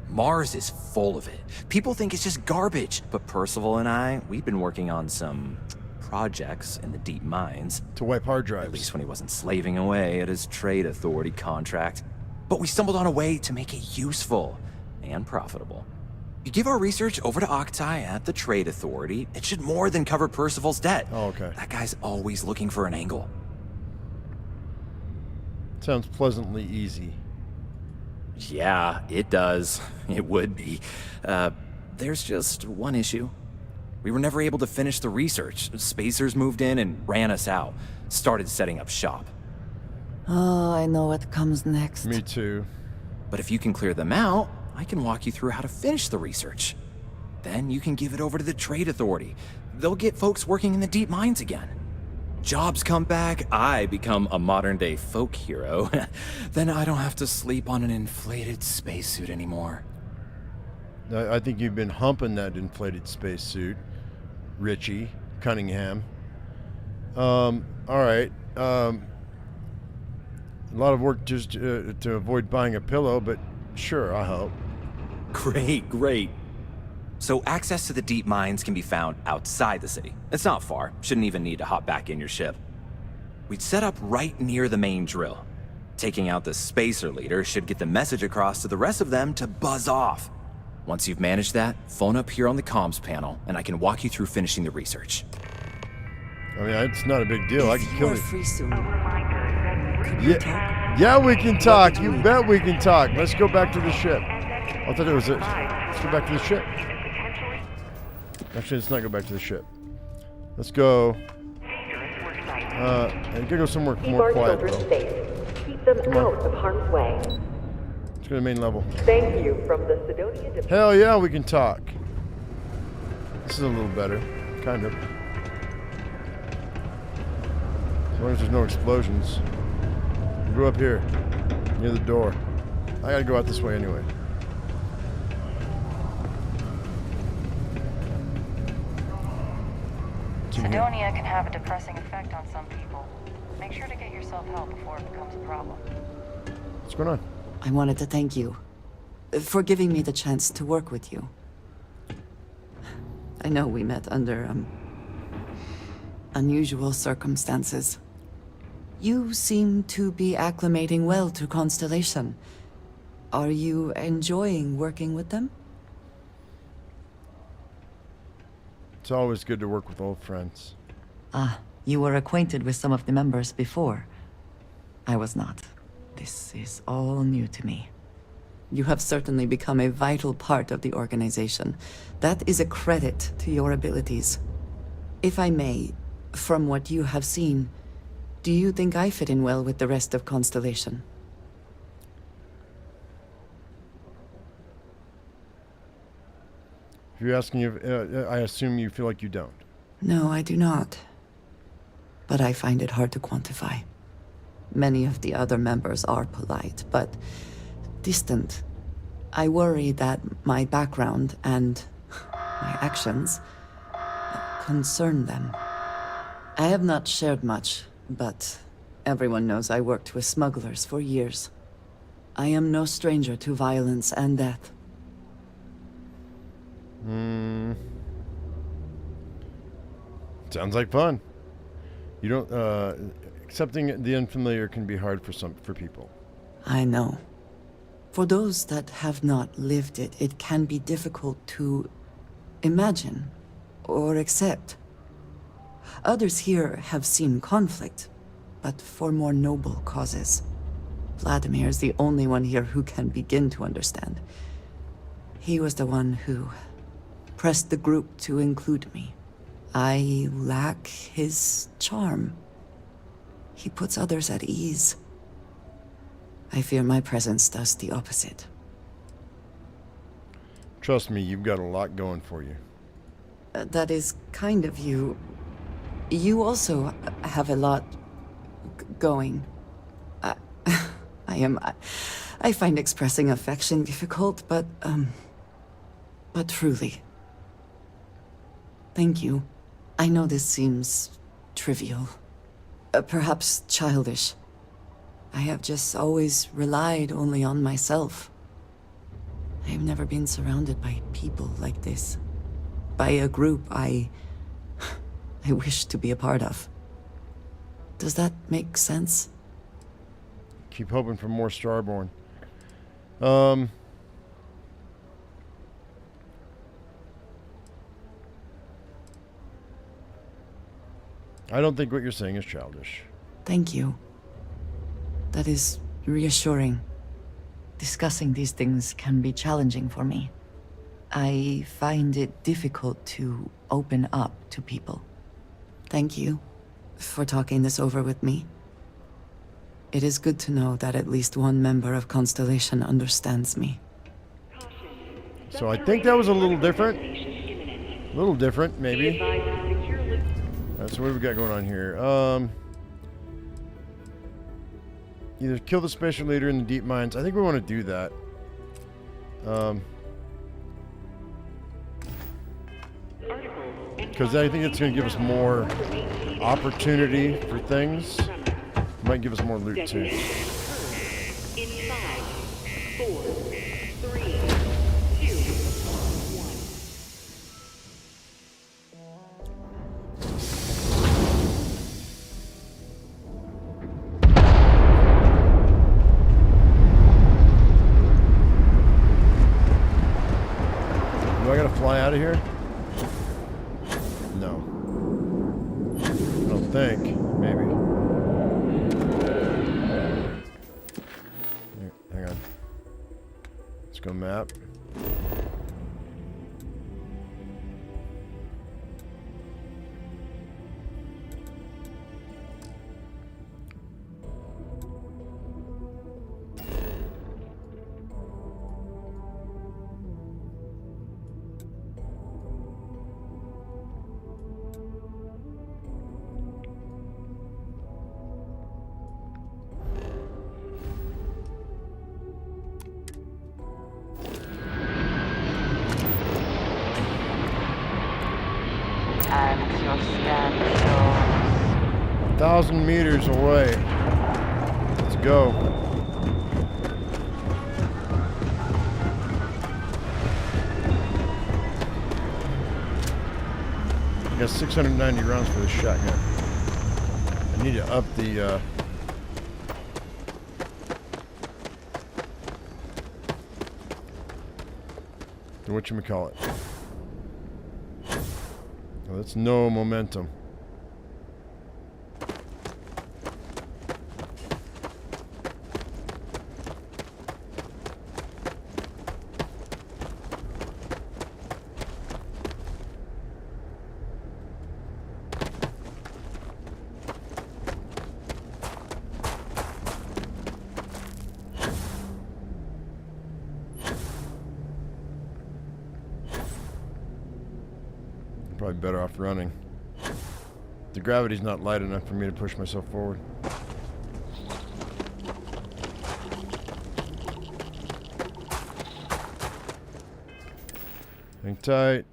Speaker 15: Mars is full of it. People think it's just garbage, but Percival and I, we've been working on some projects in the deep mines.
Speaker 1: To wipe hard drives.
Speaker 15: At least when he wasn't slaving away at his trade authority contract. But we stumbled on a way to make it useful and profitable. You give our research over to Octai at the trade authority, it should more than cover Percival's debt.
Speaker 1: Oh, okay.
Speaker 15: That guy's always looking for an angle.
Speaker 1: Sounds pleasantly easy.
Speaker 15: Yeah, it does. It would be. There's just one issue. We were never able to finish the research. Spacers moved in and ran us out. Started setting up shop.
Speaker 3: Oh, I know what comes next.
Speaker 1: Me too.
Speaker 15: But if you can clear them out, I can walk you through how to finish the research. Then you can give it over to the trade authority. They'll get folks working in the deep mines again. Jobs come back, I become a modern-day folk hero. Then I don't have to sleep on an inflated spacesuit anymore.
Speaker 1: I think you've been humping that inflated spacesuit, Richie Cunningham. All right. A lot of work just to avoid buying a pillow, but sure, I'll help.
Speaker 15: Great. So access to the deep mines can be found outside the city. It's not far. Shouldn't even need to hop back in your ship. We'd set up right near the main drill. Taking out the spacer leader should get the message across to the rest of them to buzz off. Once you've managed that, phone up here on the comms panel, and I can walk you through finishing the research.
Speaker 1: I mean, it's not a big deal. I can kill it.
Speaker 3: Free soon.
Speaker 1: Yeah, we can talk. You bet we can talk. Let's go back to the ship. I thought it was it. Let's go back to the ship. Actually, let's not go back to the ship. Let's go. And go somewhere more quiet, though.
Speaker 6: Keep them out of harm's way.
Speaker 1: Let's go to the main level.
Speaker 6: Thank you from the Sidonian.
Speaker 1: Hell yeah, we can talk. This is a little better, kind of. As long as there's no explosions. We'll go up here, near the door. I gotta go out this way anyway.
Speaker 13: Sidonia can have a depressing effect on some people. Make sure to get yourself help before it becomes a problem.
Speaker 1: What's going on?
Speaker 3: I wanted to thank you for giving me the chance to work with you. I know we met under, unusual circumstances. You seem to be acclimating well to Constellation. Are you enjoying working with them?
Speaker 1: It's always good to work with old friends.
Speaker 3: Ah, you were acquainted with some of the members before. I was not. This is all new to me. You have certainly become a vital part of the organization. That is a credit to your abilities. If I may, from what you have seen, do you think I fit in well with the rest of Constellation?
Speaker 1: If you're asking if, I assume you feel like you don't.
Speaker 3: No, I do not. But I find it hard to quantify. Many of the other members are polite, but distant. I worry that my background and my actions concern them. I have not shared much, but everyone knows I worked with smugglers for years. I am no stranger to violence and death.
Speaker 1: Sounds like fun. You don't, accepting the unfamiliar can be hard for people.
Speaker 3: I know. For those that have not lived it, it can be difficult to imagine or accept. Others here have seen conflict, but for more noble causes. Vladimir is the only one here who can begin to understand. He was the one who pressed the group to include me. I lack his charm. He puts others at ease. I fear my presence does the opposite.
Speaker 1: Trust me, you've got a lot going for you.
Speaker 3: That is kind of you. You also have a lot going. I find expressing affection difficult, but truly. Thank you. I know this seems trivial. Perhaps childish. I have just always relied only on myself. I have never been surrounded by people like this. By a group I wish to be a part of. Does that make sense?
Speaker 1: Keep hoping for more Starborn. I don't think what you're saying is childish.
Speaker 3: Thank you. That is reassuring. Discussing these things can be challenging for me. I find it difficult to open up to people. Thank you for talking this over with me. It is good to know that at least one member of Constellation understands me.
Speaker 1: So I think that was a little different. A little different, maybe. Alright, so what do we got going on here? Either kill the special leader in the deep mines. I think we want to do that. Because I think it's going to give us more opportunity for things. Might give us more loot too.
Speaker 6: In 5, 4, 3, 2, 1.
Speaker 1: Do I gotta fly out of here? No. I don't think. Maybe. Here, hang on. Let's go map.
Speaker 6: And your scan shows
Speaker 1: 1,000 meters away. Let's go. I got 690 rounds for this shotgun. I need to up the whatchamacallit. Oh, that's no momentum. Probably better off running. The gravity's not light enough for me to push myself forward. Hang tight.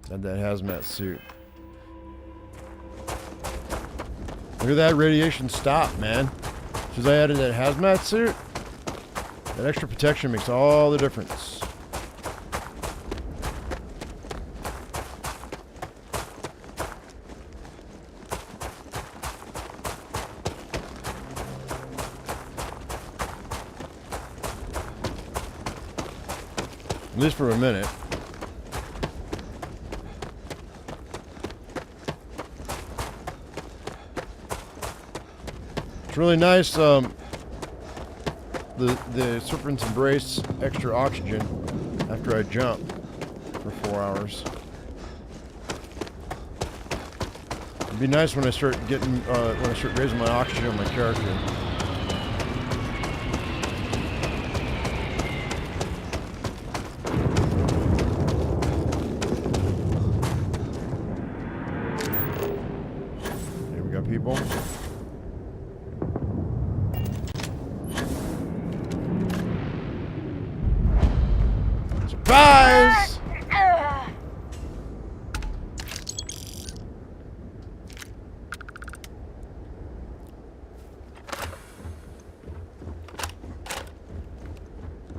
Speaker 1: Got that hazmat suit. Look at that radiation stop, man. Since I added that hazmat suit, that extra protection makes all the difference. At least for a minute. It's really nice, the Serpent's Embrace extra oxygen after I jump for 4 hours. It'd be nice when I start getting, when I start raising my oxygen on my character. Here we got people. Surprise!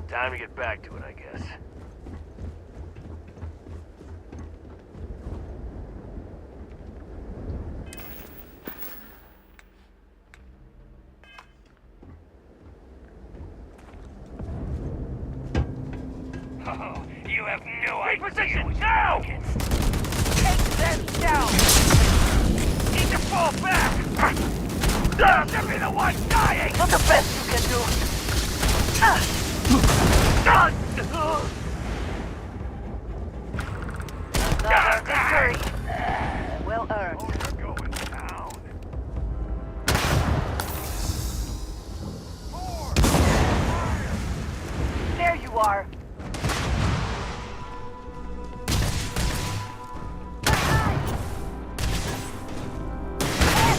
Speaker 4: Time to get back to it, I guess.
Speaker 20: Oh, you have no idea. Position now! Take them down! Need to fall back! Should be the one dying! Not the best you can do!
Speaker 6: Another victory. Well earned.
Speaker 20: Oh, you're going down. 4, fire!
Speaker 6: There you are.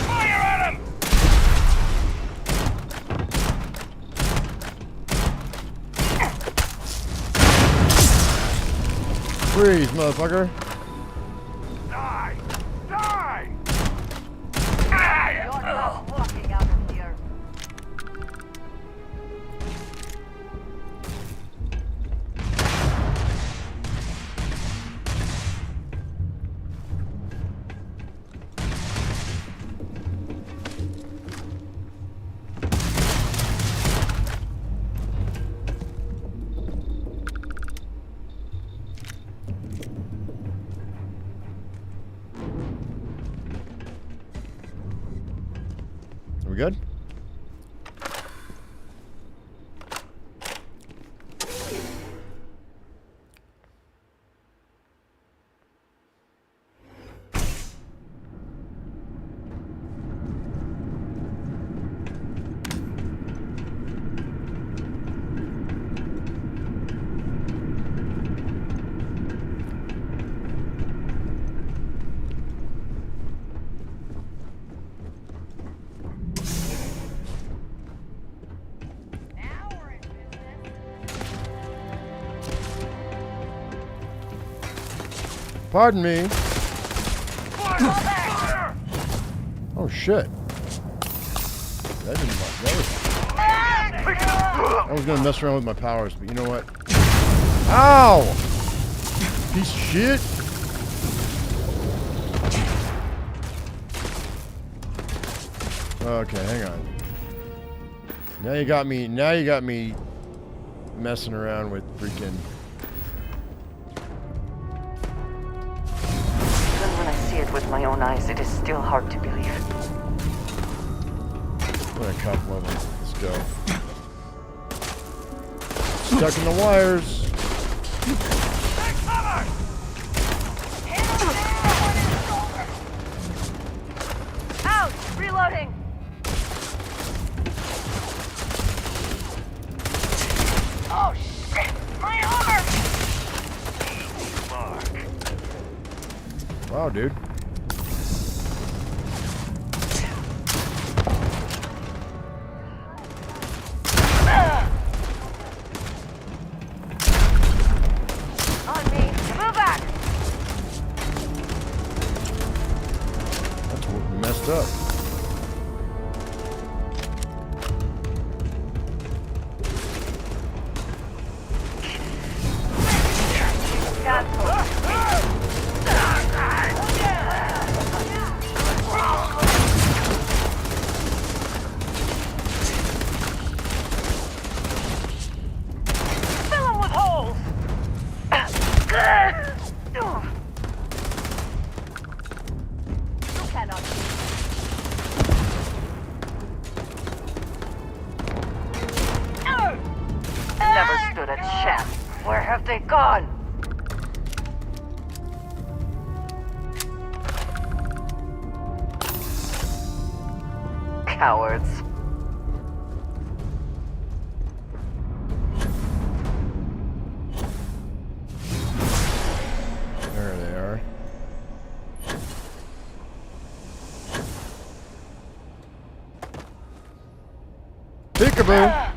Speaker 20: Fire at him!
Speaker 1: Freeze, motherfucker.
Speaker 20: Die! Die!
Speaker 6: You're not walking out of here.
Speaker 1: Are we good? Pardon me. Oh shit. That didn't work. I was gonna mess around with my powers, but you know what? Ow! Piece of shit. Okay, hang on. Now you got me messing around with freaking.
Speaker 6: With my own eyes, it is still hard to believe.
Speaker 1: What a couple of them. Let's go. Stuck in the wires.
Speaker 6: Ouch! Reloading! Oh shit! My armor!
Speaker 1: Wow, dude. Up.
Speaker 13: the chat. Where have they gone? Cowards.
Speaker 1: There they are. Peekaboo!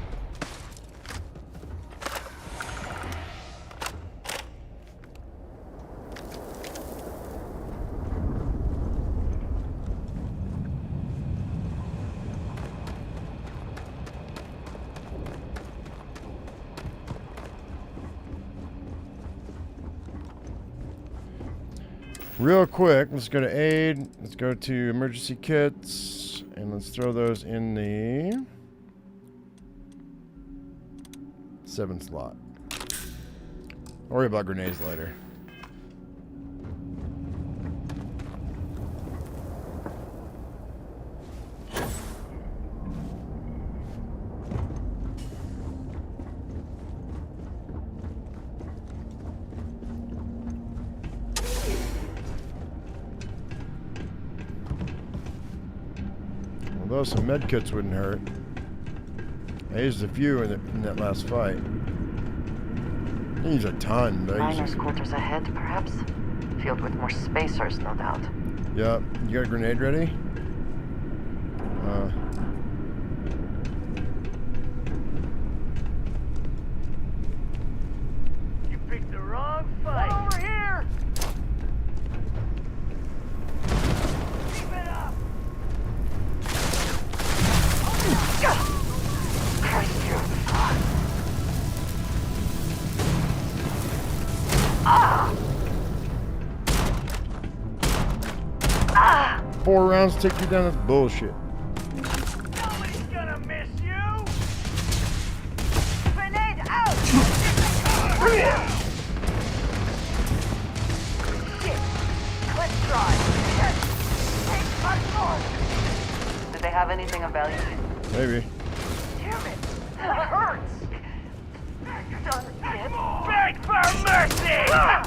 Speaker 1: Real quick, let's go to aid. Let's go to emergency kits. And let's throw those in the 7th slot. I'll worry about grenades later. Although some med kits wouldn't hurt. I used a few in that last fight. I used a ton, but
Speaker 13: Miners' quarters ahead, perhaps? Filled with more spacers, no doubt.
Speaker 1: Yep. You got a grenade ready?
Speaker 20: You picked the wrong fight. Over here! Keep it up! Curse you! Ah!
Speaker 1: 4 rounds take you down. That's bullshit.
Speaker 20: Nobody's gonna miss you! Grenade out! Shit! Let's try! Take much more!
Speaker 13: Did they have anything of value?
Speaker 1: Maybe.
Speaker 20: Damn it! That hurts! Son of a bitch! Beg for mercy! Fire!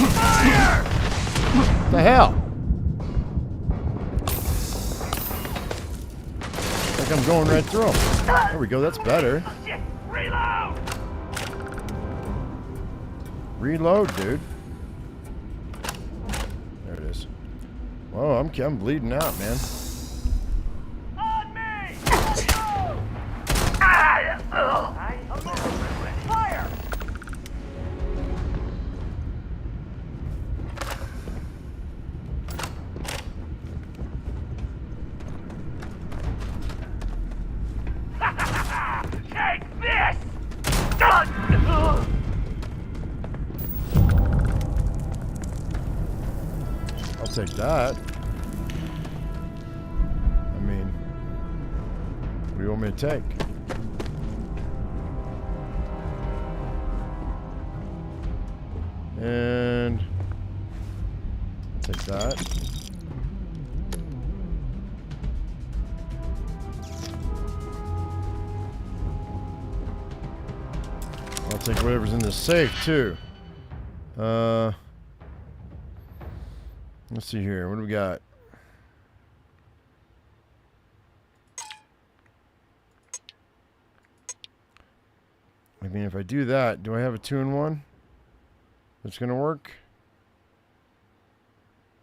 Speaker 20: Fire!
Speaker 1: What the hell? Like I'm going right through them. There we go. That's better.
Speaker 20: Shit! Reload!
Speaker 1: Reload, dude. There it is. Whoa, I'm bleeding out, man.
Speaker 20: On me! Fire! Take this!
Speaker 1: I'll take that. I mean, what do you want me to take? And take that. I'll take whatever's in this safe too. Let's see here. What do we got? I mean, if I do that, do I have a 2-in-1? That's gonna work?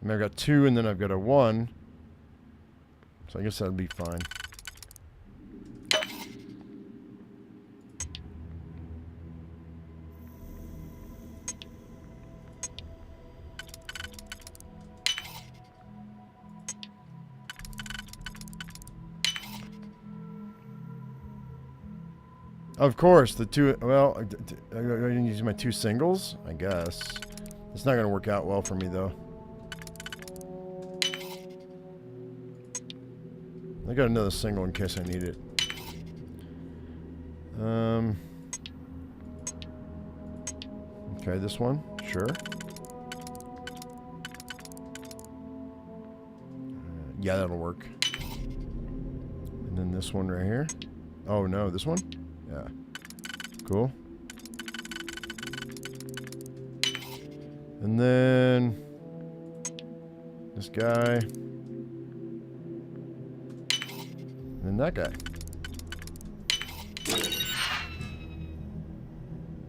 Speaker 1: I mean, I've got 2 and then I've got a 1. So I guess that'd be fine. Of course, the 2, well, I'm going to use my 2 singles, I guess. It's not going to work out well for me, though. I got another single in case I need it. Okay, this one, sure. Yeah, that'll work. And then this one right here. Oh no, this one? Yeah. Cool. And then this guy. And then that guy.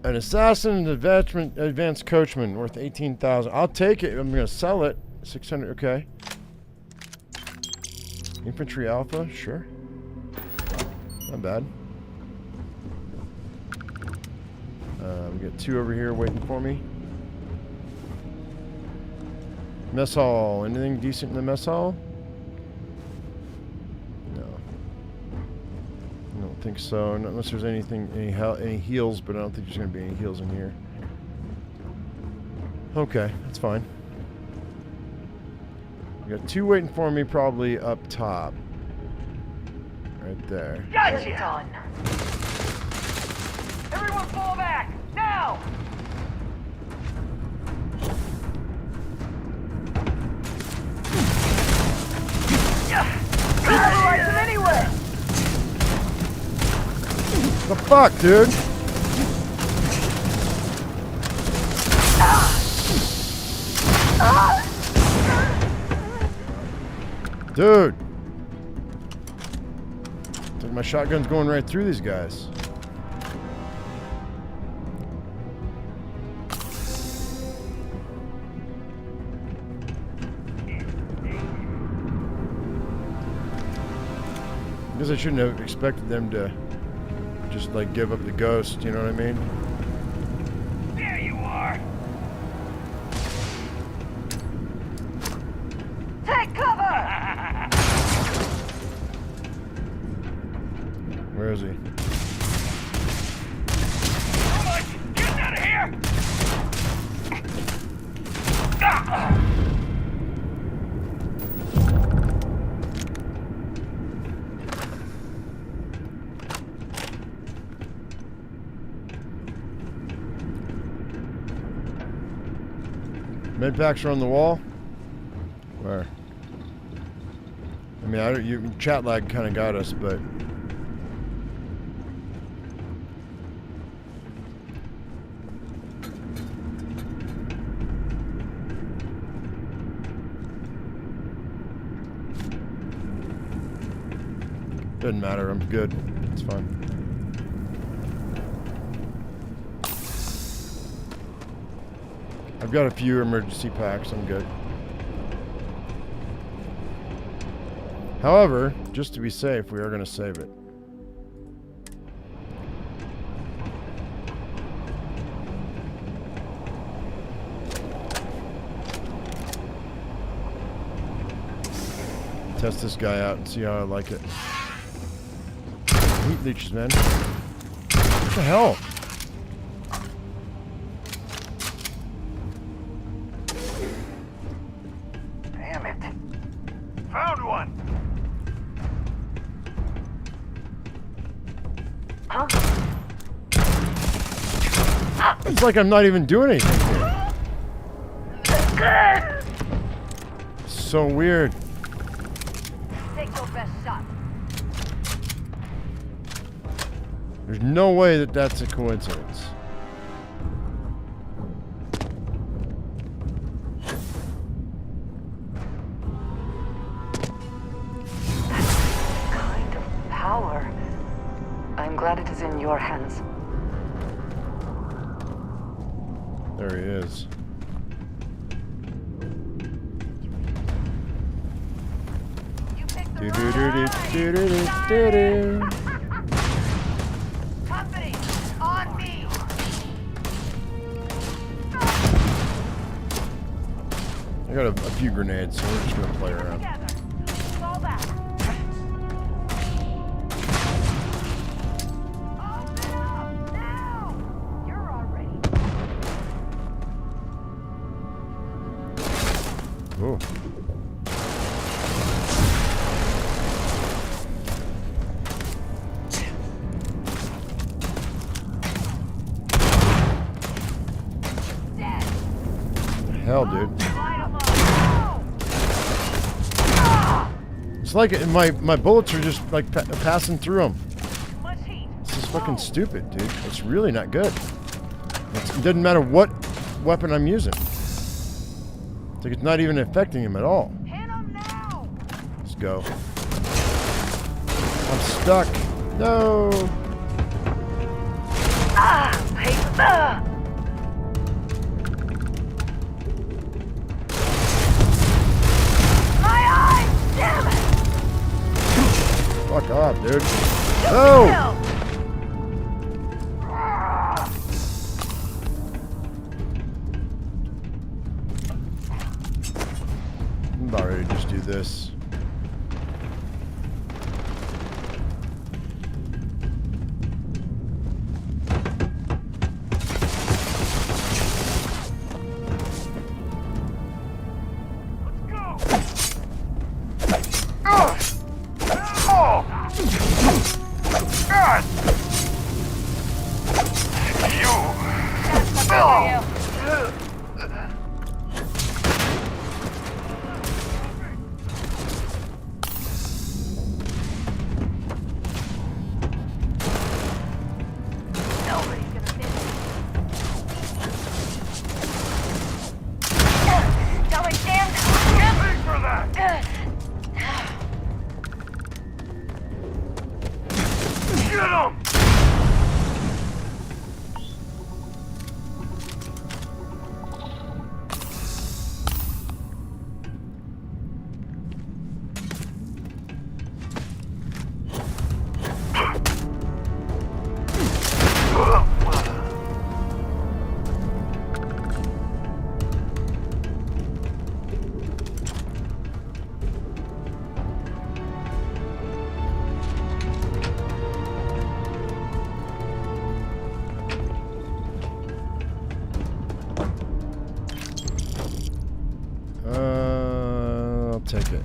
Speaker 1: An assassin and advanced coachman worth 18,000. I'll take it. I'm gonna sell it. 600. Okay. Infantry alpha. Sure. Not bad. We got 2 over here waiting for me. Mess hall. Anything decent in the mess hall? No. I don't think so. Not unless there's anything, any heals, but I don't think there's going to be any heals in here. Okay, that's fine. We got 2 waiting for me, probably up top. Right there.
Speaker 20: Gotcha! Everyone fall back! Now! Paralyze him anyway!
Speaker 1: The fuck, dude? Dude! My shotgun's going right through these guys. I guess I shouldn't have expected them to just like give up the ghost, you know what I mean?
Speaker 20: There you are! Take cover!
Speaker 1: Where is he?
Speaker 20: Come on, get out of here!
Speaker 1: Med packs are on the wall. Where? I mean, chat lag kind of got us, but. Doesn't matter, I'm good. It's fine. I've got a few emergency packs, I'm good. However, just to be safe, we are going to save it. Test this guy out and see how I like it. Heat leeches, man. What the hell?
Speaker 20: Damn it. Found one! Huh?
Speaker 1: It's like I'm not even doing anything here. So weird.
Speaker 20: Take your best shot.
Speaker 1: There's no way that that's a coincidence.
Speaker 3: Kind of power. I'm glad it is in your hands.
Speaker 1: There he is. Do-do-do-do-do-do-do-do.
Speaker 20: Company, on me!
Speaker 1: I got a few grenades, so we're just gonna play around.
Speaker 20: Fall back. Open up now! You're already.
Speaker 1: Ooh. Hell, dude. This It's like my bullets are just like passing through them. This is fucking stupid, dude. It's really not good. It doesn't matter what weapon I'm using. It's like it's not even affecting him at all. Let's go. I'm stuck. No. Fuck off, dude. No! I'm about ready to just do this. I'll take it.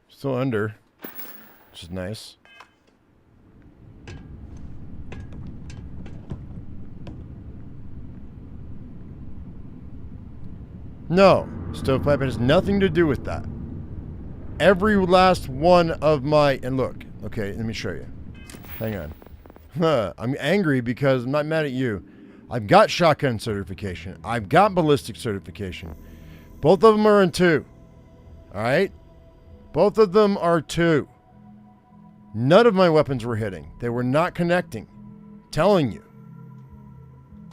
Speaker 1: Still under, which is nice. No, stovepipe has nothing to do with that. Every last one of my, and look, okay, let me show you. Hang on. I'm angry because I'm not mad at you. I've got shotgun certification. I've got ballistic certification. Both of them are in 2. All right? Both of them are 2. None of my weapons were hitting. They were not connecting. Telling you.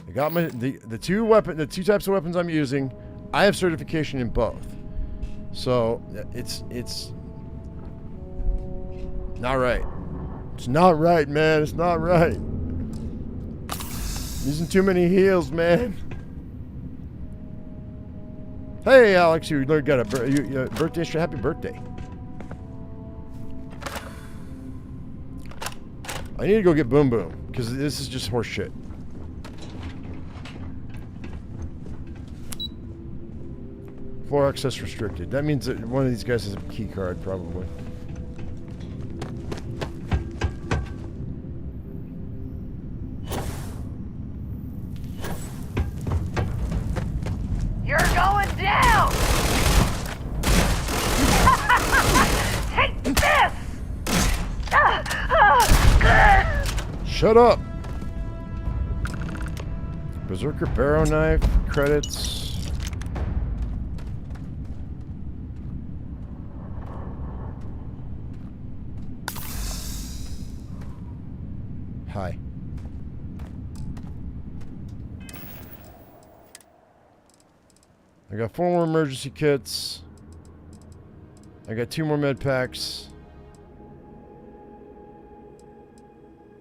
Speaker 1: I got my the two types of weapons I'm using. I have certification in both. So it's not right. It's not right, man. It's not right. Using too many heals, man. Hey, Alex, you got a birthday. Happy birthday. I need to go get Boom Boom, because this is just horse shit. Floor access restricted. That means that one of these guys has a key card, probably.
Speaker 20: You're going down! Take this!
Speaker 1: Shut up! Berserker Barrow Knife, credits. Hi. I got 4 more emergency kits. I got 2 more med packs.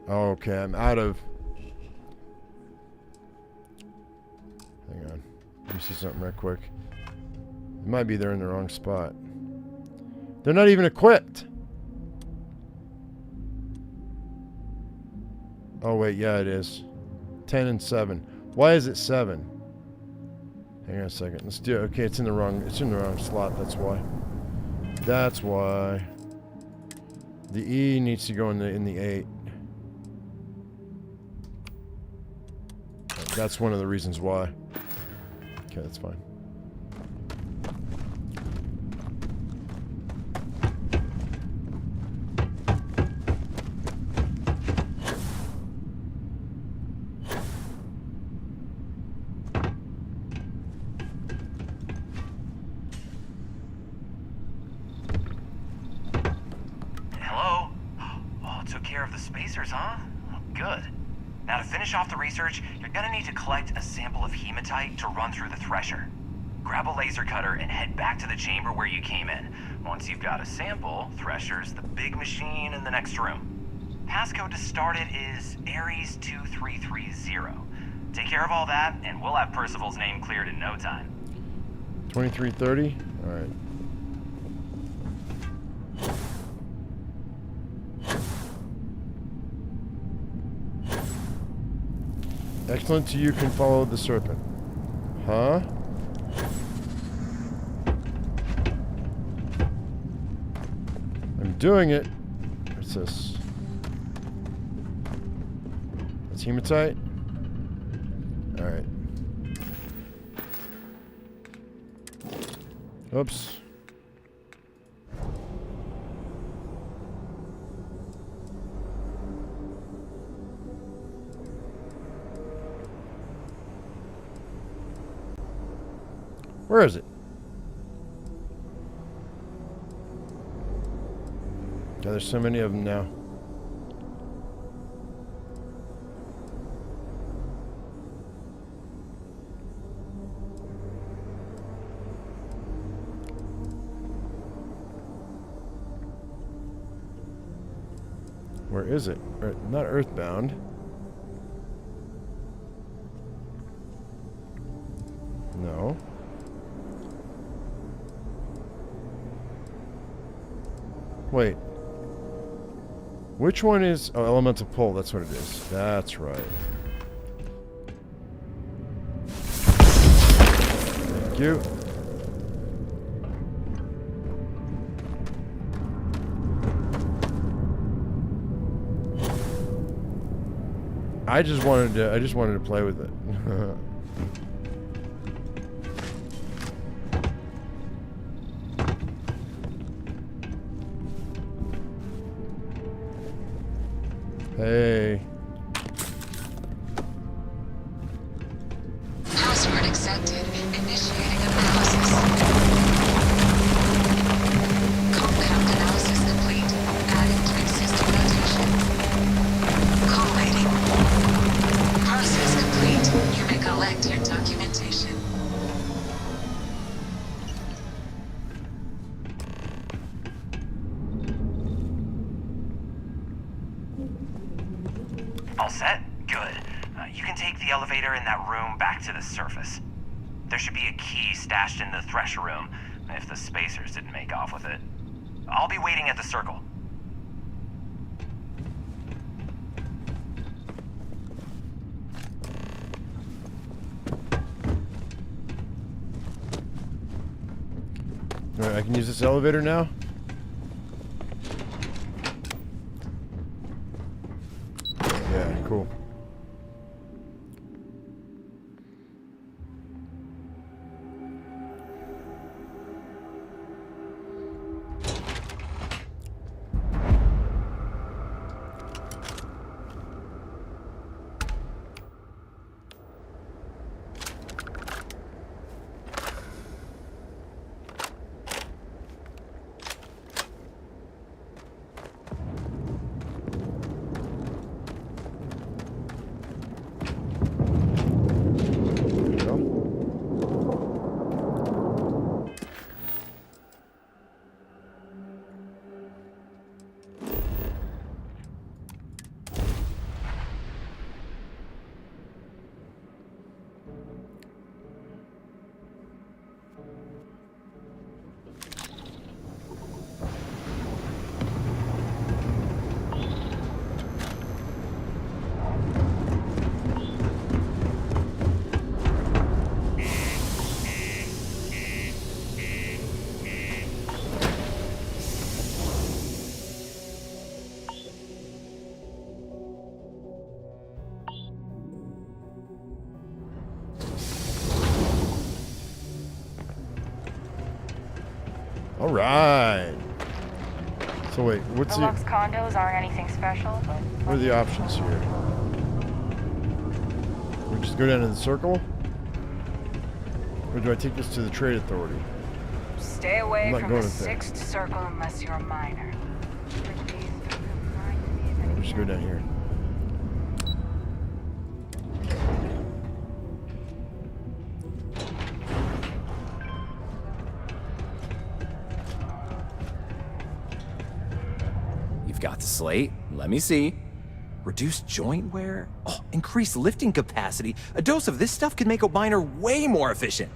Speaker 1: Okay, I'm out of... Hang on. Let me see something right quick. It might be there in the wrong spot. They're not even equipped! Oh, wait, yeah, it is. 10 and 7. Why is it 7? Hang on a second. Let's do it. Okay, it's in the wrong slot, that's why. That's why. The E needs to go in the 8. That's one of the reasons why. Okay, that's fine.
Speaker 15: Hello? Oh, took care of the spacers, huh? Oh, good. Now to finish off the research, you're gonna need to collect a sample of hematite to run through the thresher. Grab a laser cutter and head back to the chamber where you came in. Once you've got a sample, Thresher's the big machine in the next room. Passcode to start it is Ares 2330. Take care of all that, and we'll have Percival's name cleared in no time.
Speaker 1: 2330? Alright. Excellent to you can follow the serpent. Huh? I'm doing it. What's this? That's hematite? Alright. Oops. Where is it? God, there's so many of them now. Where is it? Not Earthbound. No. Wait. Which one is... Oh, elemental pull. That's what it is. That's right. Thank you. I just wanted to play with it. Hey.
Speaker 16: Password accepted. Initiating analysis. Compound analysis complete. Adding to existing notation. Collating. Process complete. You may collect your documentation.
Speaker 15: All set? Good. You can take the elevator in that room back to the surface. There should be a key stashed in the Thresher room, if the spacers didn't make off with it. I'll be waiting at the circle.
Speaker 1: Alright, I can use this elevator now? Yeah, cool. right. So wait, what's
Speaker 13: Deluxe condos aren't anything special, but...
Speaker 1: what are the options here? We just go down to the circle? Or do I take this to the trade authority?
Speaker 13: Stay away
Speaker 1: I'm not
Speaker 13: from
Speaker 1: going
Speaker 13: the
Speaker 1: with that.
Speaker 13: 6th circle unless you're a minor.
Speaker 1: We'll just go down here.
Speaker 15: You've got the slate. Let me see. Reduced joint wear? Oh, increased lifting capacity. A dose of this stuff could make a miner way more efficient.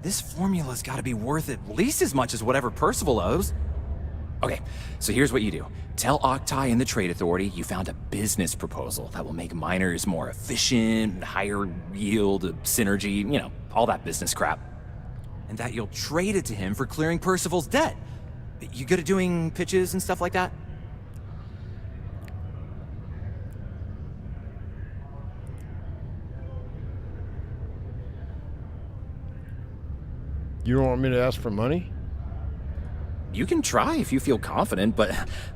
Speaker 15: This formula's gotta be worth at least as much as whatever Percival owes. Okay, so here's what you do. Tell Octai and the Trade Authority you found a business proposal that will make miners more efficient, higher yield, synergy, you know, all that business crap. And that you'll trade it to him for clearing Percival's debt. You good at doing pitches and stuff like that?
Speaker 1: You don't want me to ask for money?
Speaker 15: You can try if you feel confident, but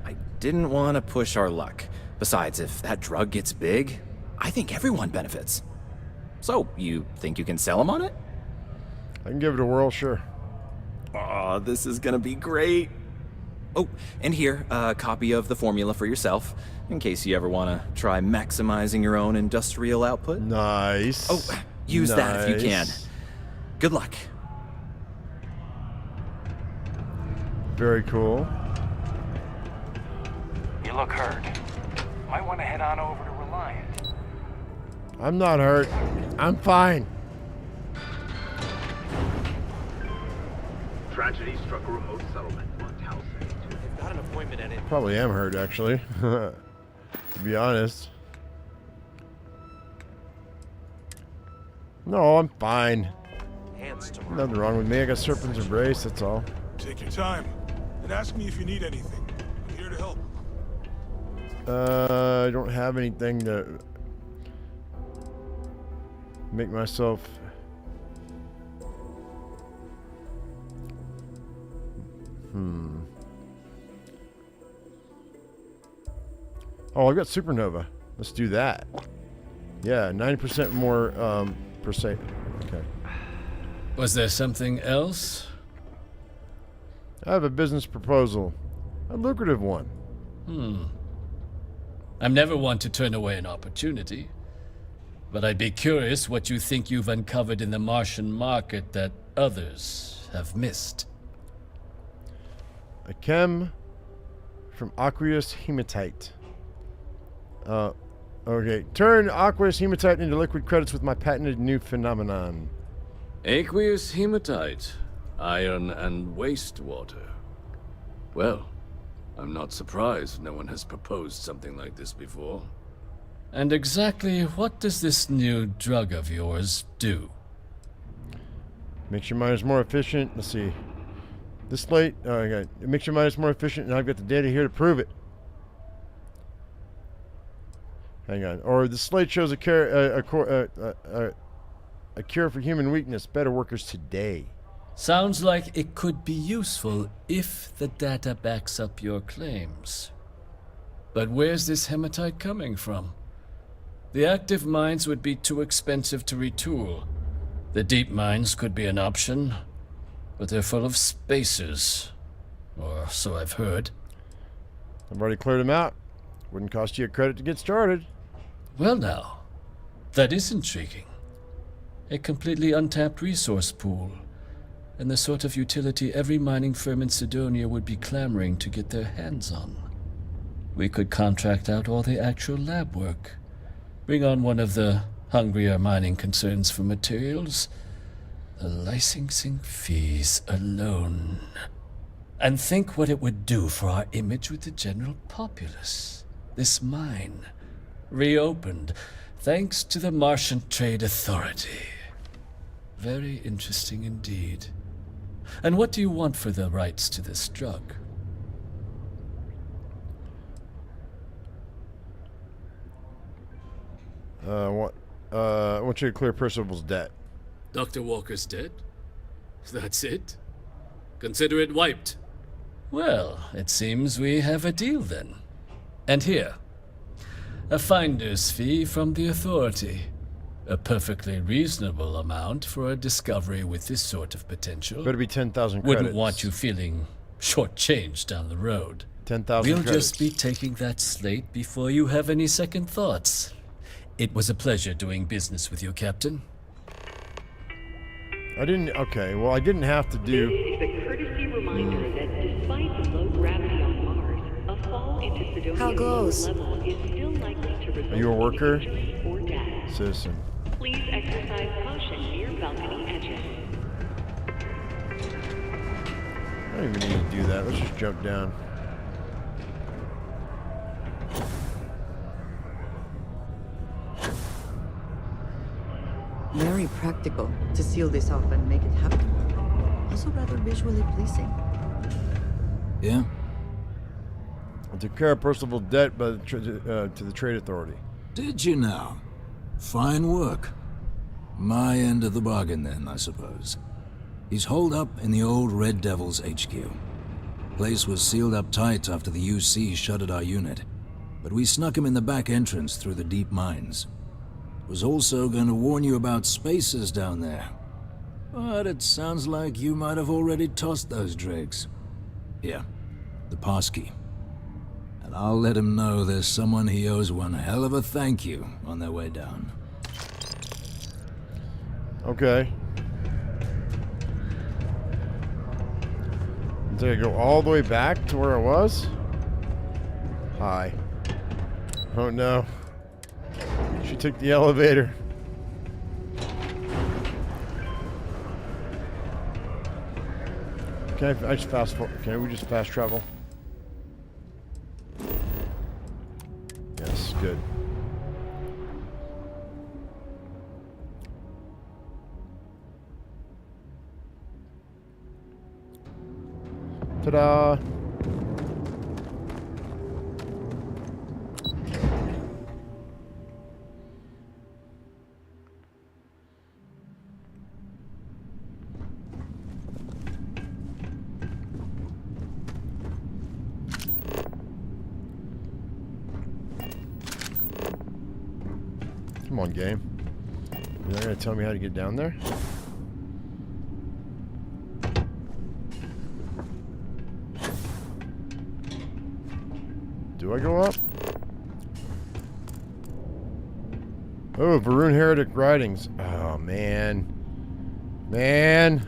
Speaker 15: I didn't want to push our luck. Besides, if that drug gets big, I think everyone benefits. So, you think you can sell him on it?
Speaker 1: I can give it a whirl, sure.
Speaker 15: Aw, this is gonna be great. Oh, and here, a copy of the formula for yourself, in case you ever want to try maximizing your own industrial output.
Speaker 1: Nice.
Speaker 15: Oh, use that if you can. Good luck.
Speaker 1: Very cool.
Speaker 20: You look hurt. Might want to head on over to Reliant.
Speaker 1: I'm not hurt. I'm fine.
Speaker 4: Tragedy struck a remote settlement on Tau City.
Speaker 10: They've got an appointment at it.
Speaker 1: Probably am hurt, actually. To be honest. No, I'm fine.
Speaker 10: Hands tomorrow.
Speaker 1: Nothing wrong with me. I got Serpent's Embrace, that's all.
Speaker 22: Take your time. And ask me if you need anything. I'm here to help.
Speaker 1: I don't have anything to make myself... Oh, I've got Supernova. Let's do that. Yeah, 90% more per se. Okay.
Speaker 11: Was there something else?
Speaker 1: I have a business proposal. A lucrative one.
Speaker 11: I'm never one to turn away an opportunity. But I'd be curious what you think you've uncovered in the Martian market that others have missed.
Speaker 1: A chem from aqueous hematite. Okay. Turn aqueous hematite into liquid credits with my patented new phenomenon.
Speaker 23: Aqueous hematite, iron and wastewater. Well, I'm not surprised no one has proposed something like this before.
Speaker 11: And exactly what does this new drug of yours do?
Speaker 1: Makes your miners more efficient. Let's see. This slate, okay. It makes your miners more efficient, and I've got the data here to prove it. Hang on. Or the slate shows a cure for human weakness. Better workers today.
Speaker 11: Sounds like it could be useful if the data backs up your claims. But where's this hematite coming from? The active mines would be too expensive to retool. The deep mines could be an option, but they're full of spacers. Or so I've heard.
Speaker 1: I've already cleared them out. Wouldn't cost you a credit to get started.
Speaker 11: Well now, that is intriguing. A completely untapped resource pool, and the sort of utility every mining firm in Sidonia would be clamoring to get their hands on. We could contract out all the actual lab work, bring on one of the hungrier mining concerns for materials, the licensing fees alone. And think what it would do for our image with the general populace. This mine, reopened, thanks to the Martian Trade Authority. Very interesting indeed. And what do you want for the rights to this drug?
Speaker 1: I want you to clear Percival's debt.
Speaker 11: Dr. Walker's dead? That's it?
Speaker 23: Consider it wiped.
Speaker 11: Well, it seems we have a deal then. And here, a finder's fee from the Authority. A perfectly reasonable amount for a discovery with this sort of potential.
Speaker 1: Better be 10,000 credits.
Speaker 11: Wouldn't want you feeling shortchanged down the road.
Speaker 1: 10,000
Speaker 11: We'll
Speaker 1: credits.
Speaker 11: just be taking that slate before you have any second thoughts. It was a pleasure doing business with you, Captain.
Speaker 1: Okay, well, I didn't have to do...
Speaker 6: This is a courtesy reminder that despite the low gravity on Mars, a fall into
Speaker 3: How
Speaker 6: Sidonian
Speaker 3: goes?
Speaker 6: level is still likely to result
Speaker 1: Are you a worker?
Speaker 6: in injury or death.
Speaker 1: Citizen.
Speaker 6: Please exercise caution near balcony edges.
Speaker 1: I don't even need to do that. Let's just jump down.
Speaker 3: Very practical to seal this off and make it happen. Also rather visually pleasing.
Speaker 14: Yeah?
Speaker 1: I took care of Percival debt by the to the Trade Authority.
Speaker 14: Did you now? Fine work. My end of the bargain then, I suppose. He's holed up in the old Red Devil's HQ. Place was sealed up tight after the UC shuttered our unit, but we snuck him in the back entrance through the deep mines. Was also going to warn you about spacers down there. But it sounds like you might have already tossed those dregs. Here, the passkey. And I'll let him know there's someone he owes one hell of a thank you on their way down.
Speaker 1: Okay. Did I go all the way back to where I was? Hi. Oh no. She took the elevator. Can I just fast forward? Can we just fast travel? Yes, good. Ta-da! Come on, game. You're not gonna tell me how to get down there? Do I go up? Oh, Varun Heretic Writings. Oh, man. Man.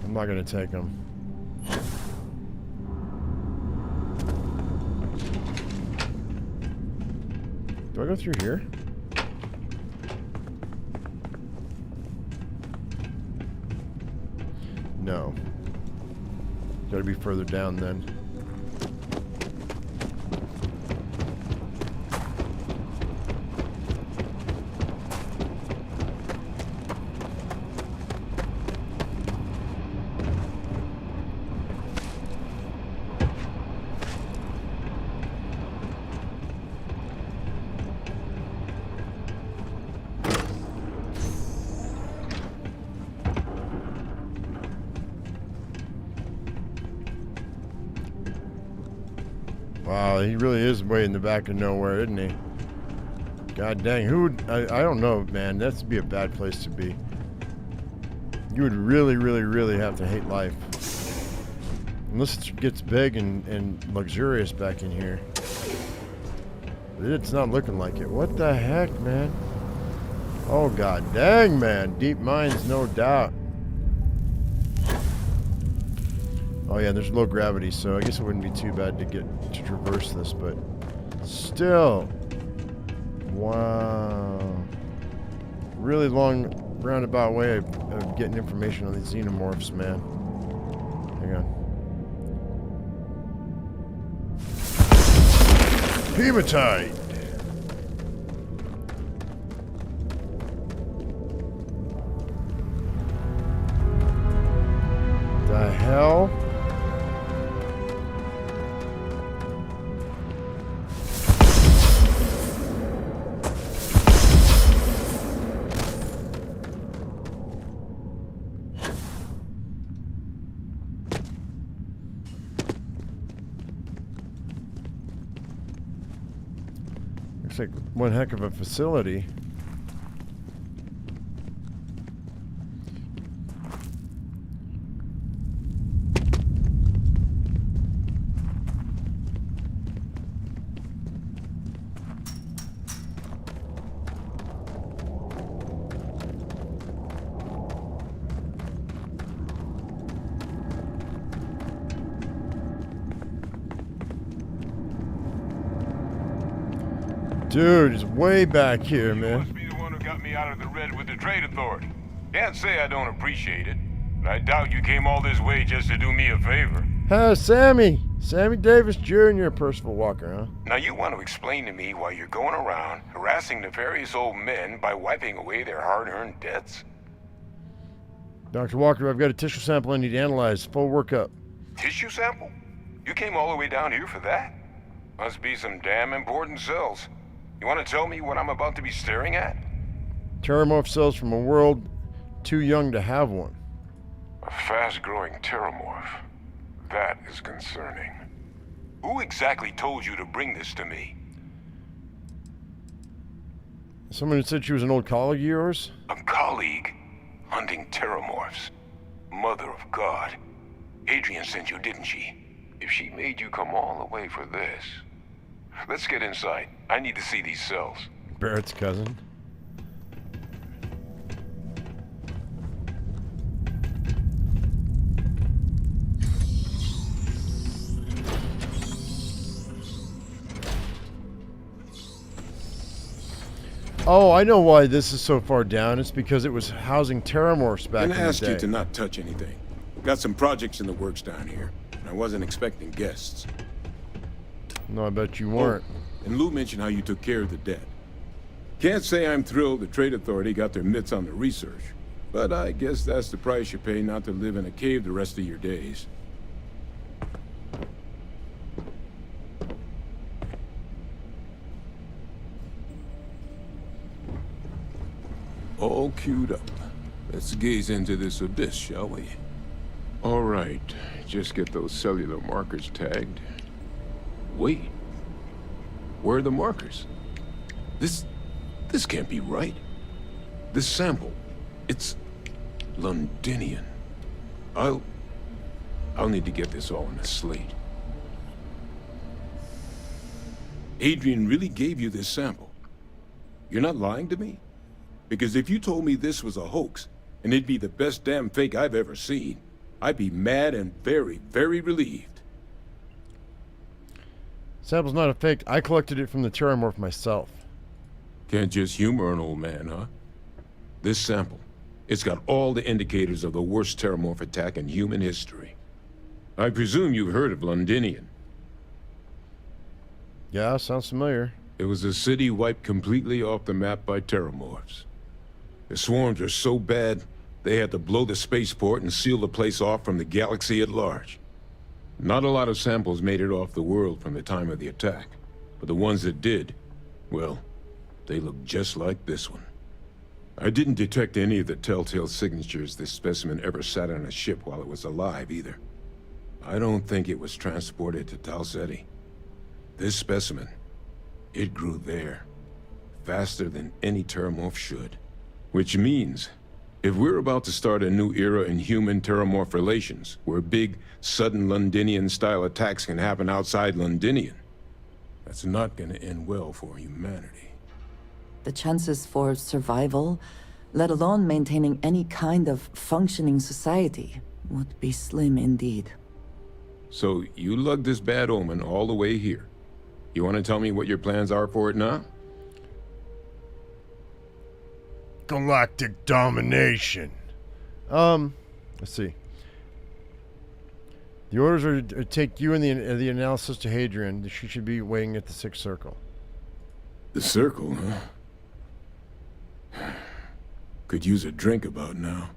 Speaker 1: I'm not gonna take them. Do I go through here? No. Gotta be further down then. Wow, he really is way in the back of nowhere, isn't he? God dang, who would... I don't know, man. That'd be a bad place to be. You would really, really, really have to hate life. Unless it gets big and luxurious back in here. But it's not looking like it. What the heck, man? Oh, god dang, man. Deep mines, no doubt. Oh yeah, there's low gravity, so I guess it wouldn't be too bad to get to traverse this, but still. Wow. Really long roundabout way of getting information on these xenomorphs, man. Hang on. Hematite! The hell? Looks like one heck of a facility. Dude, it's way back here, man.
Speaker 18: Must be the one who got me out of the red with the trade authority. Can't say I don't appreciate it, but I doubt you came all this way just to do me a favor.
Speaker 1: Sammy Davis Jr., Percival Walker, huh?
Speaker 18: Now you want to explain to me why you're going around harassing nefarious old men by wiping away their hard-earned debts?
Speaker 1: Dr. Walker, I've got a tissue sample I need to analyze. Full workup.
Speaker 18: Tissue sample? You came all the way down here for that? Must be some damn important cells. You want to tell me what I'm about to be staring at?
Speaker 1: Terramorph cells from a world too young to have one.
Speaker 18: A fast-growing terramorph. That is concerning. Who exactly told you to bring this to me?
Speaker 1: Someone who said she was an old colleague of yours?
Speaker 18: A colleague? Hunting terramorphs. Mother of God. Adrian sent you, didn't she? If she made you come all the way for this... Let's get inside. I need to see these cells.
Speaker 1: Barrett's cousin. Oh, I know why this is so far down. It's because it was housing terramorphs back in the day.
Speaker 18: I asked you to not touch anything. Got some projects in the works down here. I wasn't expecting guests.
Speaker 1: No, I bet you weren't.
Speaker 18: Oh, and Lou mentioned how you took care of the debt. Can't say I'm thrilled the Trade Authority got their mitts on the research, but I guess that's the price you pay not to live in a cave the rest of your days. All queued up. Let's gaze into this abyss, shall we? All right, just get those cellular markers tagged. Wait, where are the markers? This can't be right. This sample, it's Londinian. I'll need to get this all on a slate. Adrian really gave you this sample. You're not lying to me? Because if you told me this was a hoax, and it'd be the best damn fake I've ever seen, I'd be mad and very, very relieved.
Speaker 1: Sample's not a fake. I collected it from the terramorph myself.
Speaker 18: Can't just humor an old man, huh? This sample, it's got all the indicators of the worst terramorph attack in human history. I presume you've heard of Londinian.
Speaker 1: Yeah, sounds familiar.
Speaker 18: It was a city wiped completely off the map by terramorphs. The swarms were so bad, they had to blow the spaceport and seal the place off from the galaxy at large. Not a lot of samples made it off the world from the time of the attack, but the ones that did, well, they look just like this one. I didn't detect any of the telltale signatures this specimen ever sat on a ship while it was alive, either. I don't think it was transported to Tau Ceti. This specimen, it grew there, faster than any terramorph should. Which means, if we're about to start a new era in human-terramorph relations, where big, sudden Londinian-style attacks can happen outside Londinian, that's not gonna end well for humanity.
Speaker 3: The chances for survival, let alone maintaining any kind of functioning society, would be slim indeed.
Speaker 18: So, you lugged this bad omen all the way here. You want to tell me what your plans are for it now?
Speaker 1: Galactic domination. Let's see. The orders are to take you and the analysis to Hadrian. She should be waiting at the 6th circle.
Speaker 18: The circle, huh? Could use a drink about now.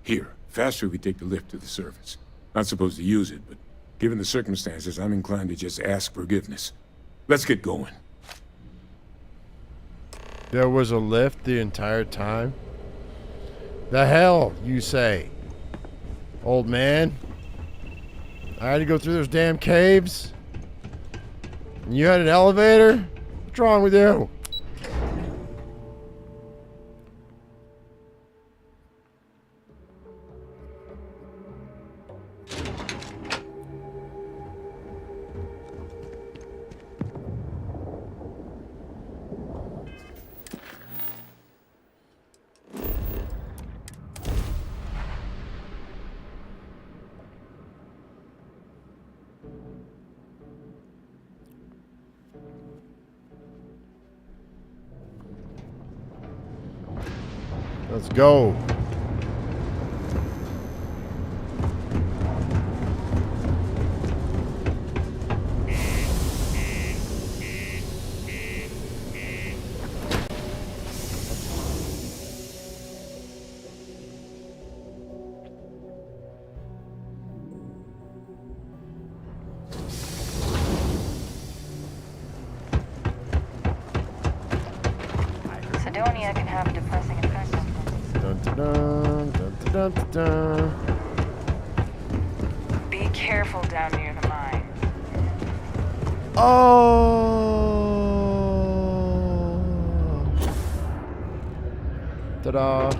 Speaker 18: Here, faster we take the lift to the surface. Not supposed to use it, but given the circumstances, I'm inclined to just ask forgiveness. Let's get going.
Speaker 1: There was a lift the entire time? The hell, you say? Old man? I had to go through those damn caves? And you had an elevator? What What's wrong with you? Let's go.
Speaker 13: Sidonia can have a depressing effect on
Speaker 1: Dun, dun, dun, dun, dun, dun.
Speaker 13: Be careful down near the mine.
Speaker 1: Oh! Ta-da!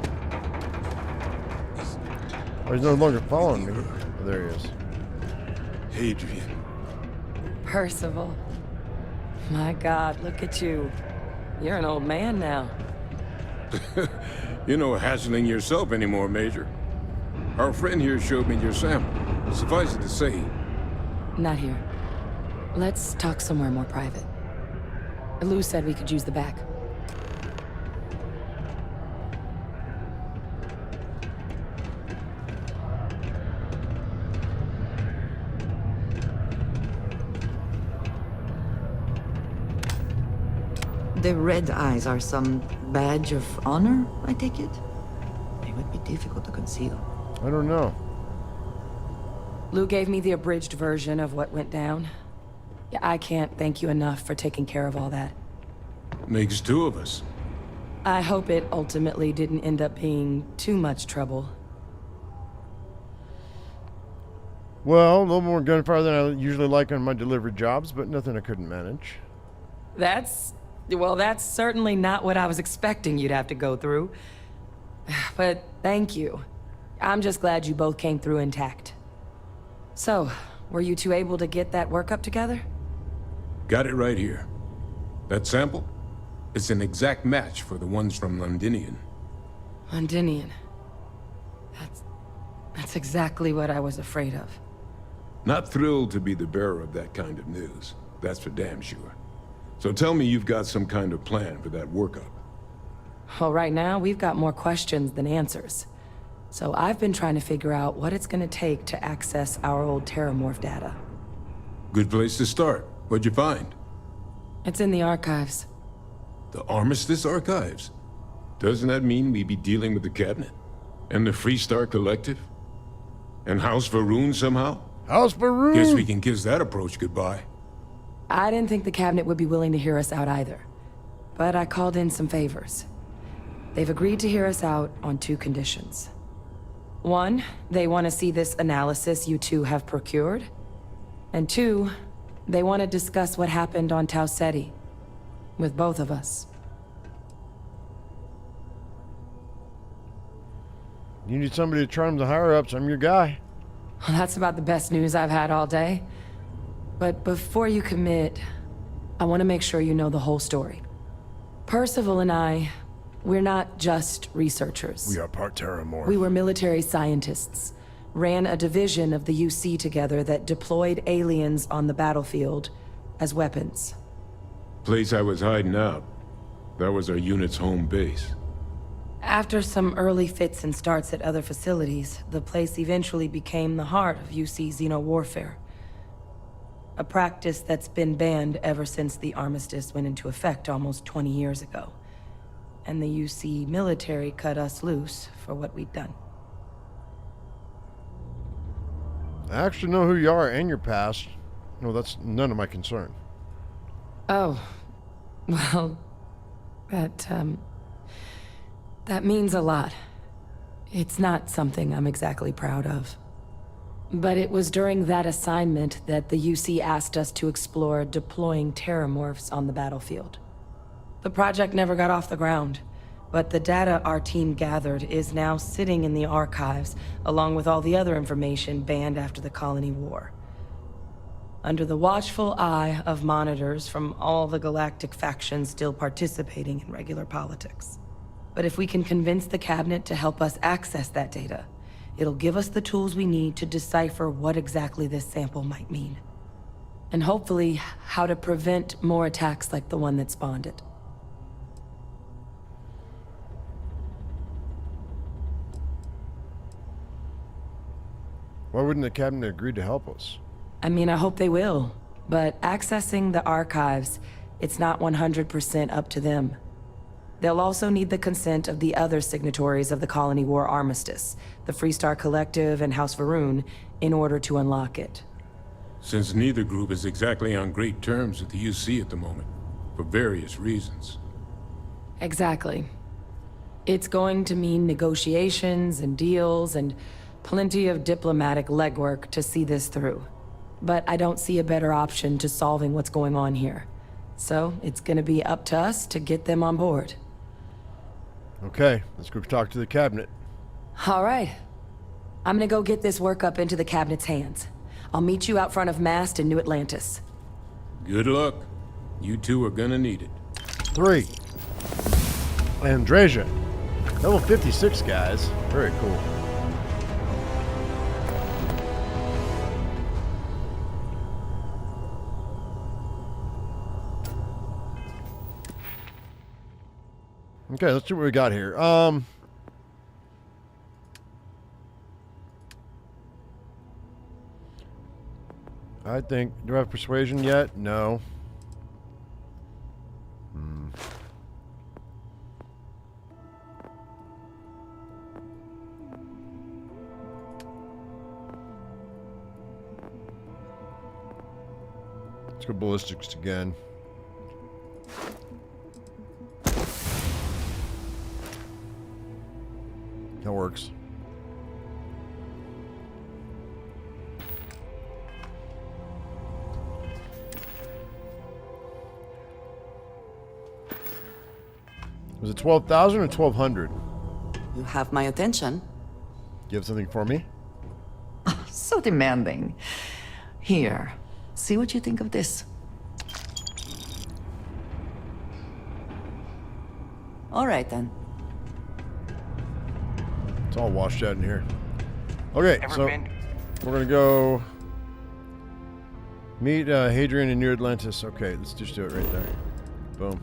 Speaker 1: Oh, he's no longer following me. Oh, there he is.
Speaker 18: Adrian.
Speaker 5: Percival. My God, look at you. You're an old man now.
Speaker 18: You're no hassling yourself anymore, Major. Our friend here showed me your sample. Suffice it to say...
Speaker 5: Not here. Let's talk somewhere more private. Lou said we could use the back.
Speaker 3: The red eyes are some badge of honor, I take it? They would be difficult to conceal.
Speaker 1: I don't know.
Speaker 5: Lou gave me the abridged version of what went down. Yeah, I can't thank you enough for taking care of all that.
Speaker 18: Makes two of us.
Speaker 5: I hope it ultimately didn't end up being too much trouble.
Speaker 1: Well, a little more gunfire than I usually like on my delivery jobs, but nothing I couldn't manage.
Speaker 5: Well, that's certainly not what I was expecting you'd have to go through. But thank you. I'm just glad you both came through intact. So, were you two able to get that workup together?
Speaker 18: Got it right here. That sample? It's an exact match for the ones from Londinian.
Speaker 5: Londinian. That's exactly what I was afraid of.
Speaker 18: Not thrilled to be the bearer of that kind of news. That's for damn sure. So tell me you've got some kind of plan for that workup.
Speaker 5: Well, right now, we've got more questions than answers. So I've been trying to figure out what it's gonna take to access our old Terramorph data.
Speaker 18: Good place to start. What'd you find?
Speaker 5: It's in the archives.
Speaker 18: The Armistice Archives? Doesn't that mean we'd be dealing with the Cabinet? And the Freestar Collective? And House Varun somehow?
Speaker 1: House Varun!
Speaker 18: Guess we can kiss that approach goodbye.
Speaker 5: I didn't think the Cabinet would be willing to hear us out either. But I called in some favors. They've agreed to hear us out on 2 conditions. 1, they want to see this analysis you two have procured. And 2, they want to discuss what happened on Tau Ceti. With both of us.
Speaker 1: You need somebody to charm the higher-ups, I'm your guy.
Speaker 5: Well, that's about the best news I've had all day. But before you commit, I want to make sure you know the whole story. Percival and I, we're not just researchers.
Speaker 1: We are part Terramorph.
Speaker 5: We were military scientists. Ran a division of the UC together that deployed aliens on the battlefield as weapons.
Speaker 18: Place I was hiding out. That was our unit's home base.
Speaker 5: After some early fits and starts at other facilities, the place eventually became the heart of UC xeno-warfare. A practice that's been banned ever since the armistice went into effect almost 20 years ago. And the UC military cut us loose for what we'd done.
Speaker 1: I actually know who you are and your past. No, that's none of my concern.
Speaker 5: Oh, well, that means a lot. It's not something I'm exactly proud of. But it was during that assignment that the UC asked us to explore deploying Terramorphs on the battlefield. The project never got off the ground, but the data our team gathered is now sitting in the archives, along with all the other information banned after the Colony War. Under the watchful eye of monitors from all the galactic factions still participating in regular politics. But if we can convince the cabinet to help us access that data, it'll give us the tools we need to decipher what exactly this sample might mean. And hopefully, how to prevent more attacks like the one that spawned it.
Speaker 1: Why wouldn't the cabinet agree to help us?
Speaker 5: I mean, I hope they will. But accessing the archives, it's not 100% up to them. They'll also need the consent of the other signatories of the Colony War Armistice, the Freestar Collective and House Varun, in order to unlock it.
Speaker 18: Since neither group is exactly on great terms with the UC at the moment, for various reasons.
Speaker 5: Exactly. It's going to mean negotiations and deals and plenty of diplomatic legwork to see this through. But I don't see a better option to solving what's going on here. So it's gonna be up to us to get them on board.
Speaker 1: Okay, let's go talk to the cabinet.
Speaker 5: All right. I'm gonna go get this work up into the cabinet's hands. I'll meet you out front of Mast in New Atlantis.
Speaker 18: Good luck. You two are gonna need it.
Speaker 1: 3. Andrasia. Level 56, guys. Very cool. Okay, let's see what we got here. I think, do I have persuasion yet? No. Let's go ballistics again. That works. Was it 12,000 or 1,200?
Speaker 3: You have my attention.
Speaker 1: Do you have something for me?
Speaker 3: So demanding. Here, see what you think of this. All right, then.
Speaker 1: It's all washed out in here. Okay, so we're gonna go meet Hadrian in New Atlantis. Okay, let's just do it right there. Boom.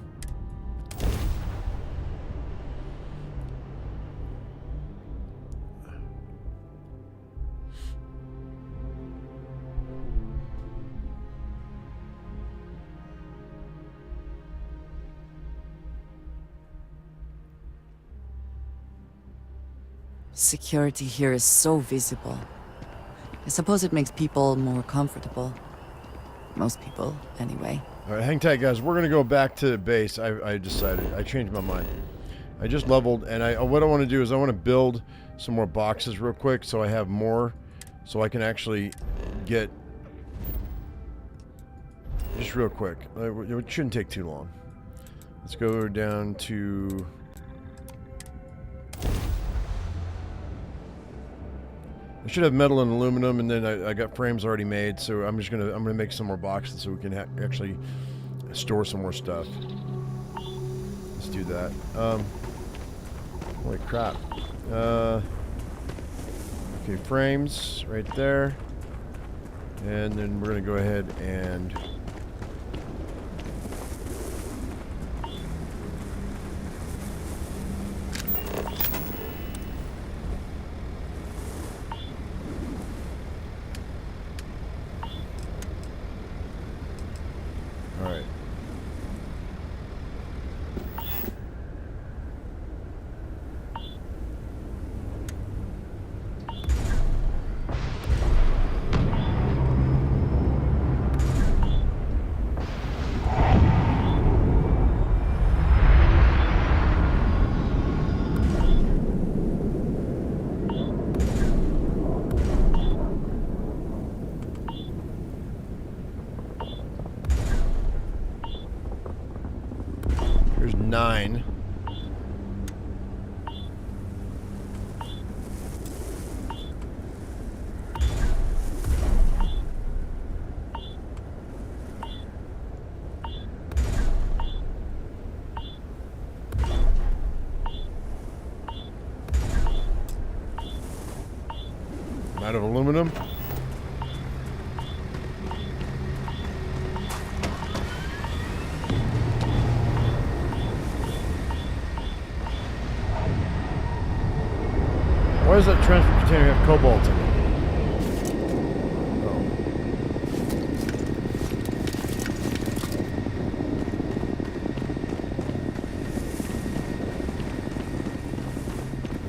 Speaker 3: Security here is so visible. I suppose it makes people more comfortable. Most people, anyway.
Speaker 1: All right, hang tight, guys. We're gonna go back to base. I decided. I changed my mind. I just leveled, and what I want to do is I want to build some more boxes real quick, so I have more, so I can actually get. Just real quick. It shouldn't take too long. Let's go down to. I should have metal and aluminum, and then I got frames already made, so I'm gonna make some more boxes so we can actually store some more stuff. Let's do that. Holy crap. Okay, frames right there, and then we're gonna go ahead and 9. Out of aluminum. Why does that transfer container have cobalt in it? Oh.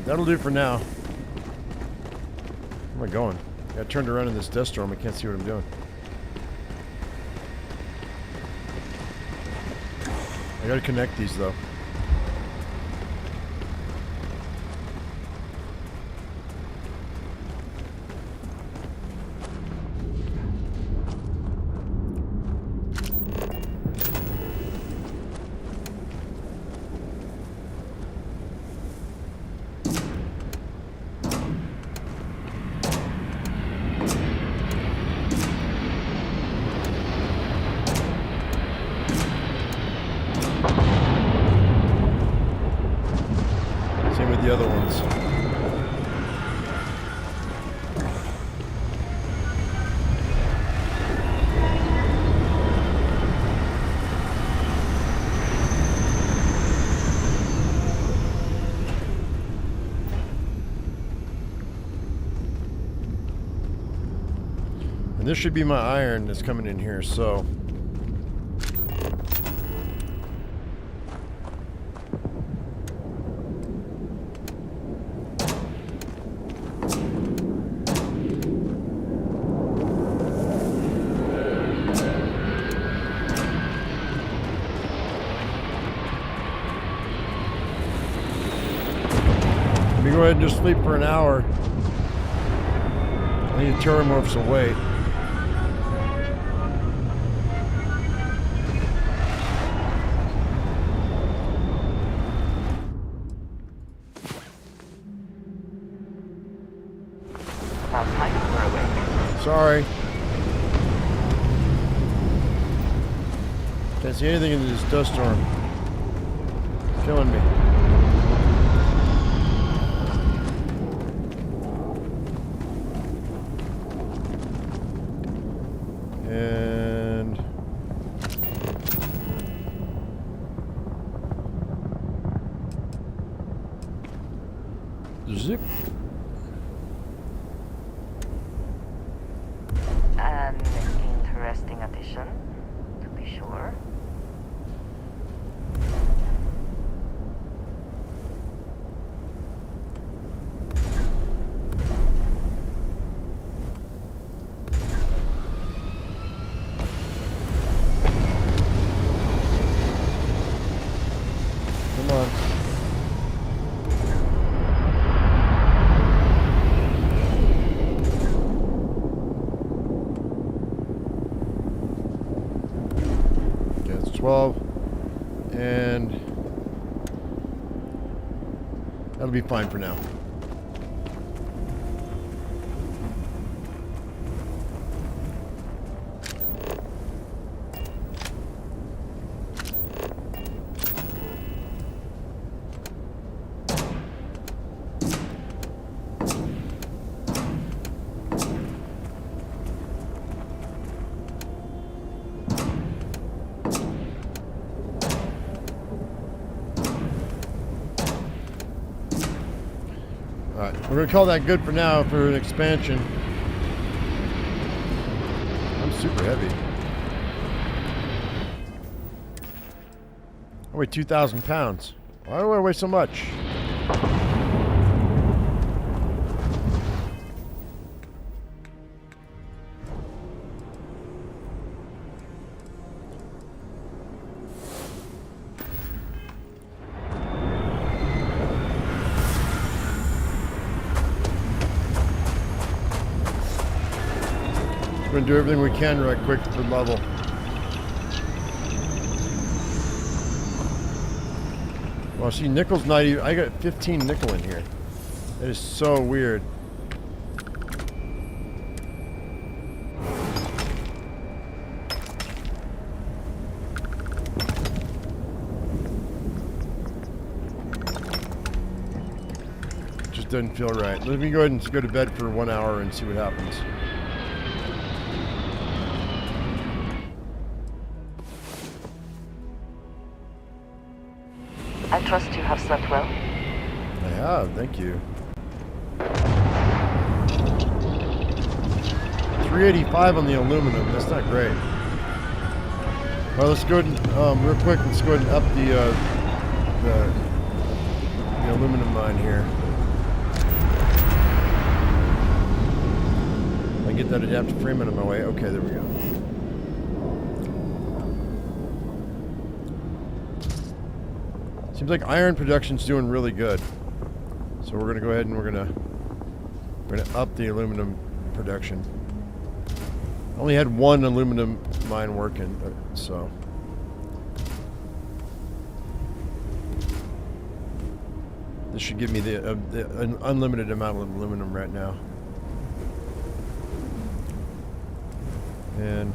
Speaker 1: That'll do for now. Where am I going? I got turned around in this dust storm. I can't see what I'm doing. I gotta connect these though. The other ones. And this should be my iron that's coming in here, so go ahead and just sleep for an hour. I need terramorphs away. Sorry. Can't see anything in this dust storm. It's killing me. And zip.
Speaker 6: An interesting addition, to be sure.
Speaker 1: Come on. Okay, it's 12. And that'll be fine for now. Alright, we're going to call that good for now for an expansion. I'm super heavy. I weigh 2,000 pounds. Why do I weigh so much? We're going to do everything we can right quick for level. Well, see, nickel's not even... I got 15 nickel in here. That is so weird. Just doesn't feel right. Let me go ahead and go to bed for 1 hour and see what happens.
Speaker 6: I trust you have slept well.
Speaker 1: I have, thank you. 385 on the aluminum. That's not great. Well, let's go ahead and, real quick. Let's go ahead and up the aluminum mine here. I get that adaptive frame out of my way. Okay, there we go. Seems like iron production's doing really good. So we're gonna go ahead and we're gonna up the aluminum production. I only had one aluminum mine working, so. This should give me an unlimited amount of aluminum right now. And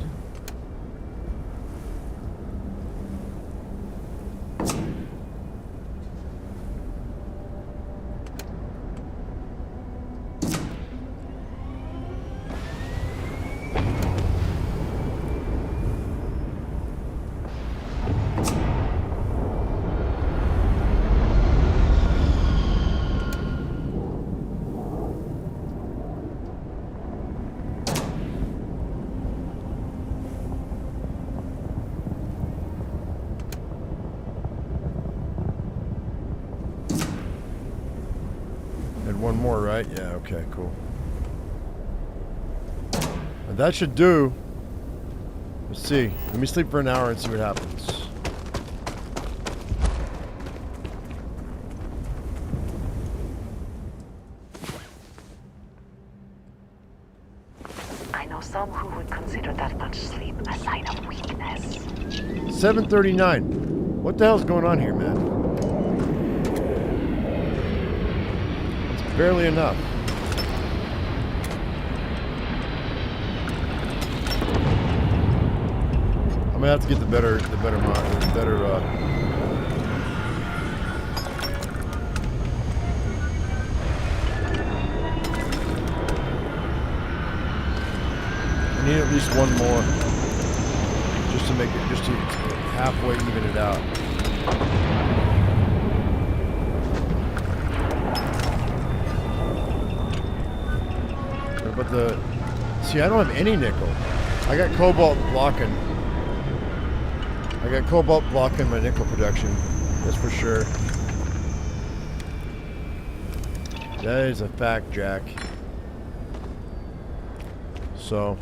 Speaker 1: one more, right? Yeah, okay, cool. And that should do. Let's see. Let me sleep for an hour and see what happens.
Speaker 6: I know some who would consider that much sleep a sign of weakness.
Speaker 1: 7:39. What the hell's going on here, man? Barely enough. I'm gonna have to get the better I need at least one more, just to make it, just to halfway even it out. But see, I don't have any nickel. I got cobalt blocking. I got cobalt blocking my nickel production. That's for sure. That is a fact, Jack. So,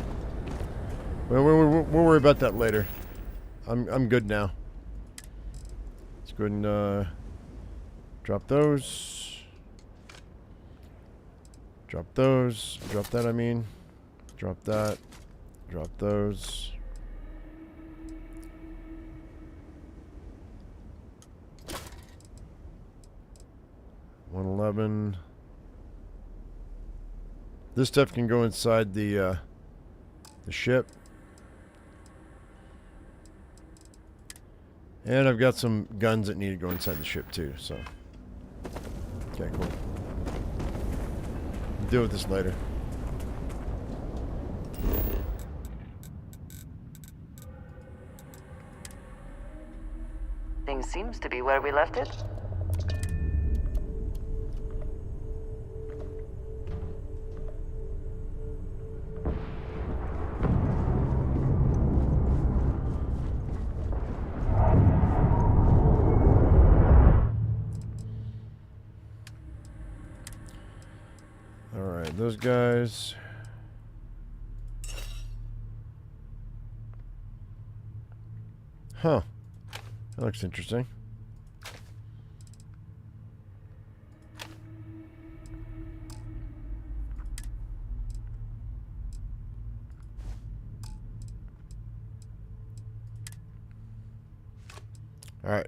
Speaker 1: we'll worry about that later. I'm good now. Let's go ahead and drop those. Drop those. Drop that, I mean. Drop that. Drop those. $111. This stuff can go inside the ship. And I've got some guns that need to go inside the ship too, so. Okay, cool. Deal with this later.
Speaker 6: Things seems to be where we left it.
Speaker 1: Those guys. Huh. That looks interesting. All right.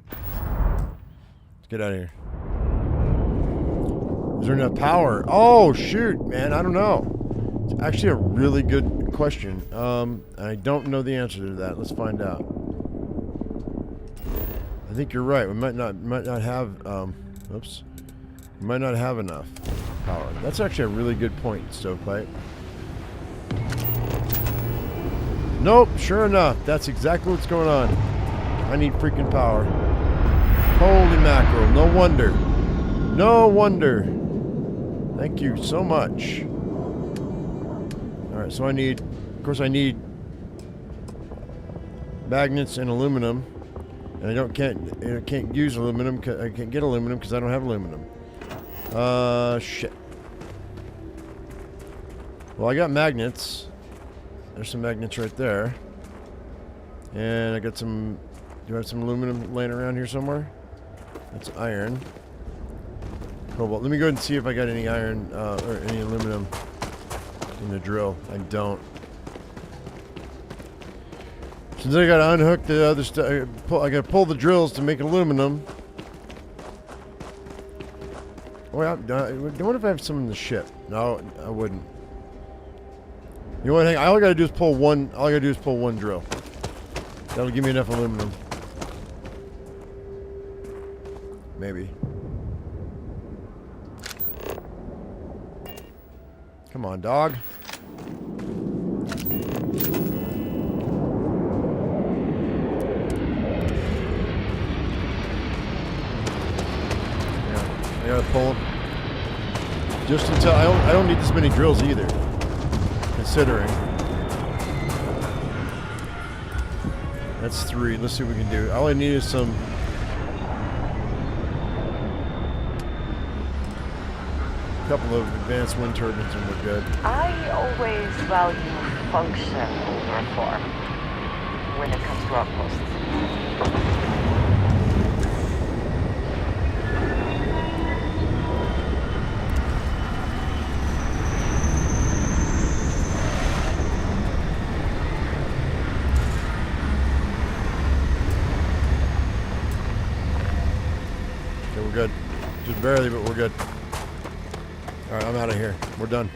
Speaker 1: get out of here. Is there enough power? Oh, shoot, man. I don't know. It's actually a really good question. I don't know the answer to that. Let's find out. I think you're right. We might not have, oops. We might not have enough power. That's actually a really good point, Stovepipe. Nope, sure enough. That's exactly what's going on. I need freaking power. Holy mackerel. No wonder. No wonder. Thank you so much. Alright, so I need... Of course I need... magnets and aluminum. And I can't use aluminum. I can't get aluminum because I don't have aluminum. Shit. Well, I got magnets. There's some magnets right there. And I got some... Do I have some aluminum laying around here somewhere? That's iron. Cobalt. Let me go ahead and see if I got any iron or any aluminum in the drill. I don't. Since I gotta unhook the other stuff, I gotta pull the drills to make aluminum. Well, what if I have some in the ship? No, I wouldn't. You know what? All I gotta do is pull one. All I gotta do is pull one drill. That'll give me enough aluminum. Maybe. Come on, dog. Yeah, I gotta pull them. Just until I don't need this many drills either. Considering. That's 3. Let's see what we can do. All I need is some. Couple of advanced wind turbines and we're good.
Speaker 6: I always value function over form when it comes to outposts.
Speaker 1: Okay, we're good. Just barely, but we're good. Alright, I'm out of here. We're done.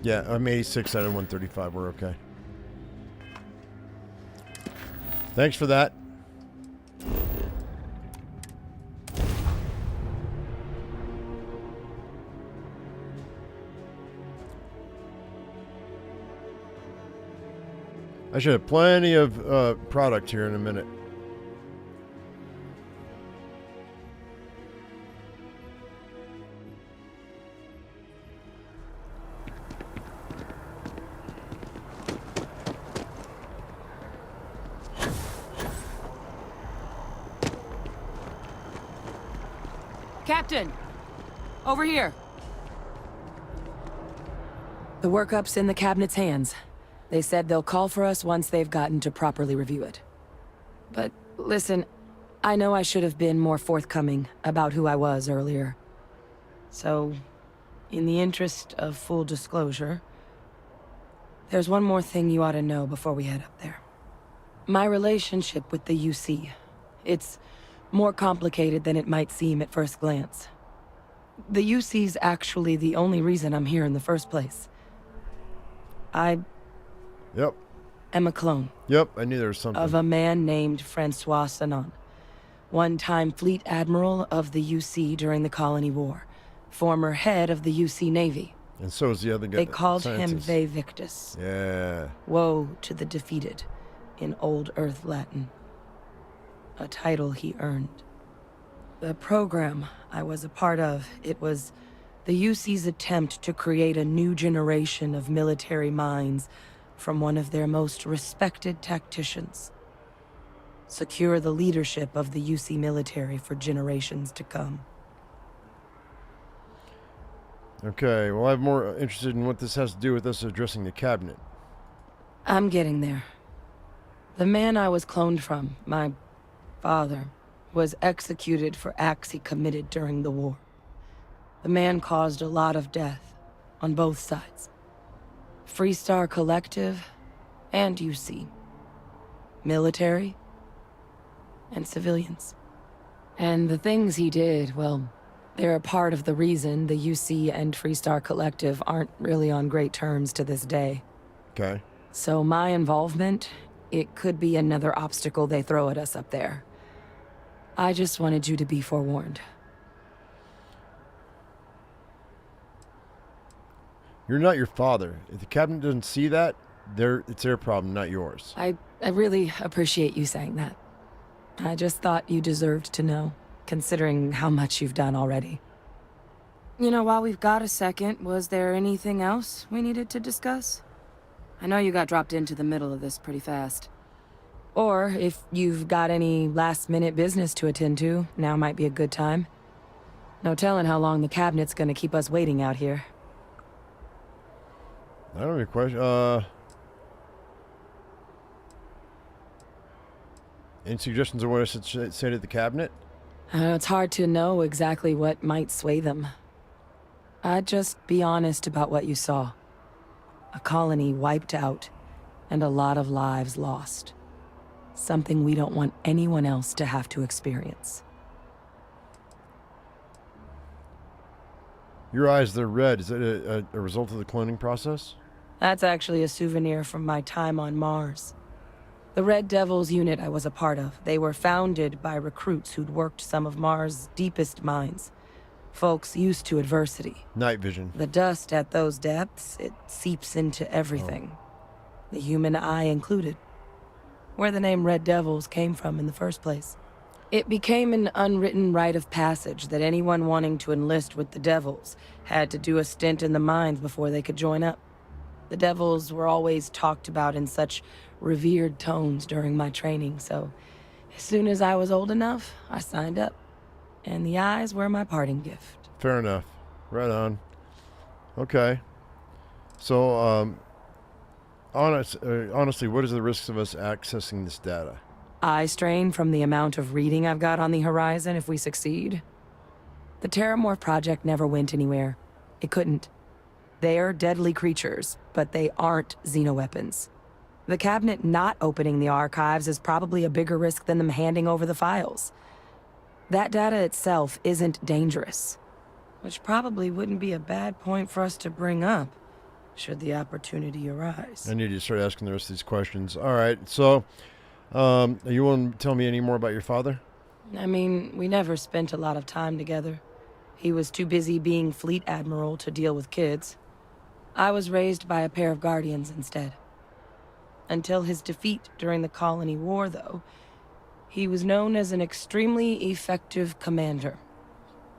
Speaker 1: Yeah, I'm 86 out of 135. We're okay. Thanks for that. I should have plenty of product here in a minute.
Speaker 5: Captain! Over here! The workup's in the cabinet's hands. They said they'll call for us once they've gotten to properly review it. But listen, I know I should have been more forthcoming about who I was earlier. So, in the interest of full disclosure, there's one more thing you ought to know before we head up there. My relationship with the UC. It's more complicated than it might seem at first glance. The UC's actually the only reason I'm here in the first place.
Speaker 1: Yep.
Speaker 5: am a clone.
Speaker 1: Yep, I knew there was something.
Speaker 5: Of a man named Francois Sanon. One-time fleet admiral of the UC during the Colony War. Former head of the UC Navy.
Speaker 1: And so is the other guy.
Speaker 5: They called him Ve Victus.
Speaker 1: Yeah.
Speaker 5: Woe to the defeated, in Old Earth Latin. A title he earned. The program I was a part of, it was the UC's attempt to create a new generation of military minds from one of their most respected tacticians. Secure the leadership of the UC military for generations to come.
Speaker 1: Okay, well, I'm more interested in what this has to do with us addressing the cabinet.
Speaker 5: I'm getting there. The man I was cloned from, my father, was executed for acts he committed during the war. The man caused a lot of death, on both sides. Freestar Collective, and UC. Military, and civilians. And the things he did, well, they're a part of the reason the UC and Freestar Collective aren't really on great terms to this day.
Speaker 1: Okay.
Speaker 5: So my involvement, it could be another obstacle they throw at us up there. I just wanted you to be forewarned.
Speaker 1: You're not your father. If the cabinet doesn't see that, it's their problem, not yours.
Speaker 5: I really appreciate you saying that. I just thought you deserved to know, considering how much you've done already. You know, while we've got a second, was there anything else we needed to discuss? I know you got dropped into the middle of this pretty fast. Or, if you've got any last-minute business to attend to, now might be a good time. No telling how long the cabinet's gonna keep us waiting out here.
Speaker 1: I don't have any question. Any suggestions of what I should say to the cabinet?
Speaker 5: It's hard to know exactly what might sway them. I'd just be honest about what you saw. A colony wiped out, and a lot of lives lost. Something we don't want anyone else to have to experience.
Speaker 1: Your eyes, they're red. Is that a result of the cloning process?
Speaker 5: That's actually a souvenir from my time on Mars. The Red Devils unit I was a part of, they were founded by recruits who'd worked some of Mars' deepest mines. Folks used to adversity.
Speaker 1: Night vision.
Speaker 5: The dust at those depths, it seeps into everything. The human eye included. Where the name Red Devils came from in the first place. It became an unwritten rite of passage that anyone wanting to enlist with the Devils had to do a stint in the mines before they could join up. The Devils were always talked about in such revered tones during my training, so as soon as I was old enough, I signed up. And the eyes were my parting gift.
Speaker 1: Fair enough. Right on. Okay. So, honestly, what is the risks of us accessing this data?
Speaker 5: I strain from the amount of reading I've got on the horizon if we succeed. The Terramorph project never went anywhere. It couldn't. They're deadly creatures, but they aren't xenoweapons. The cabinet not opening the archives is probably a bigger risk than them handing over the files. That data itself isn't dangerous, which probably wouldn't be a bad point for us to bring up, should the opportunity arise.
Speaker 1: I need to start asking the rest of these questions. All right, so, you want to tell me any more about your father?
Speaker 5: I mean, we never spent a lot of time together. He was too busy being Fleet Admiral to deal with kids. I was raised by a pair of guardians instead. Until his defeat during the Colony War, though, he was known as an extremely effective commander.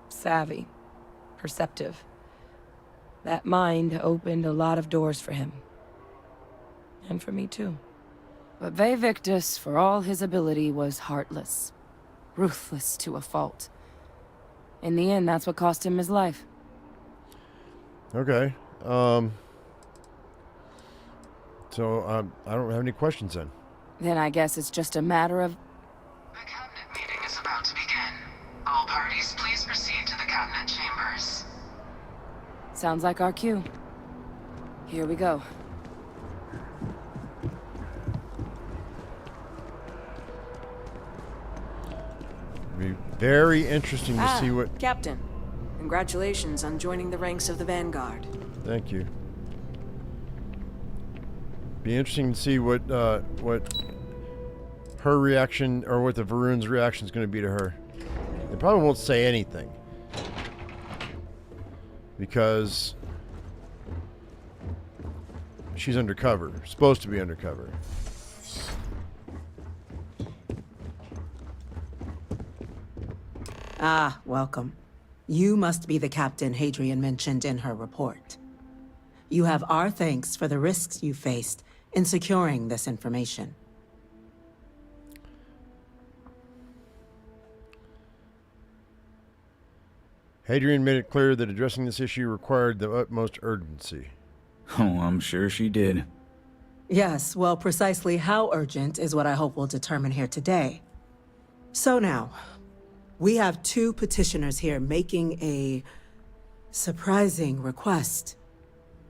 Speaker 5: Savvy. Perceptive. That mind opened a lot of doors for him. And for me, too. But Ve Victus, for all his ability, was heartless. Ruthless to a fault. In the end, that's what cost him his life.
Speaker 1: Okay. So, I don't have any questions then.
Speaker 5: Then I guess it's just a matter of...
Speaker 9: The cabinet meeting is about to begin. All parties, please proceed to the cabinet chambers.
Speaker 5: Sounds like our cue. Here we go.
Speaker 1: It'd be very interesting to see what...
Speaker 17: Captain. Congratulations on joining the ranks of the Vanguard.
Speaker 1: Thank you. Be interesting to see what her reaction, or what the Varun's reaction is going to be to her. They probably won't say anything. Because she's undercover. Supposed to be undercover.
Speaker 19: Ah, welcome. You must be the captain Hadrian mentioned in her report. You have our thanks for the risks you faced in securing this information.
Speaker 1: Hadrian made it clear that addressing this issue required the utmost urgency.
Speaker 21: Oh, I'm sure she did.
Speaker 19: Yes, well, precisely how urgent is what I hope we'll determine here today. So now, we have two petitioners here making a surprising request.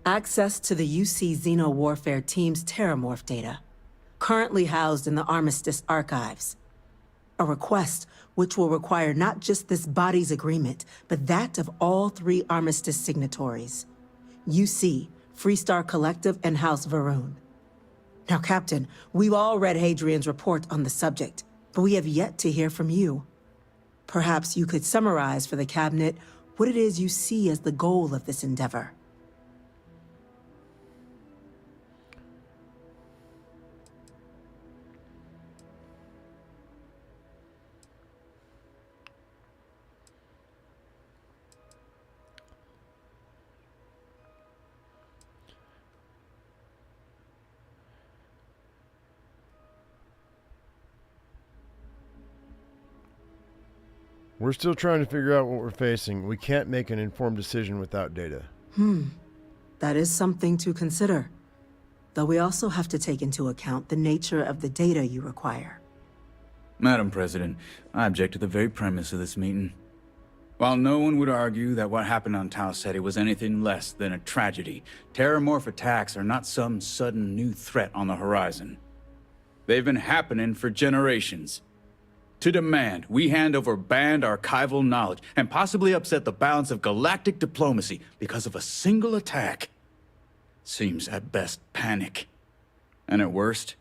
Speaker 19: Access to the UC Xeno Warfare Team's Terramorph data, currently housed in the Armistice archives. A request which will require not just this body's agreement, but that of all 3 armistice signatories. UC, Freestar Collective, and House Varun. Now, Captain, we've all read Hadrian's report on the subject, but we have yet to hear from you. Perhaps you could summarize for the Cabinet what it is you see as the goal of this endeavor.
Speaker 1: We're still trying to figure out what we're facing. We can't make an informed decision without data.
Speaker 19: That is something to consider. Though we also have to take into account the nature of the data you require.
Speaker 21: Madam President, I object to the very premise of this meeting. While no one would argue that what happened on Tau Ceti was anything less than a tragedy, terramorph attacks are not some sudden new threat on the horizon. They've been happening for generations. To demand we hand over banned archival knowledge and possibly upset the balance of galactic diplomacy because of a single attack seems at best panic. And at worst,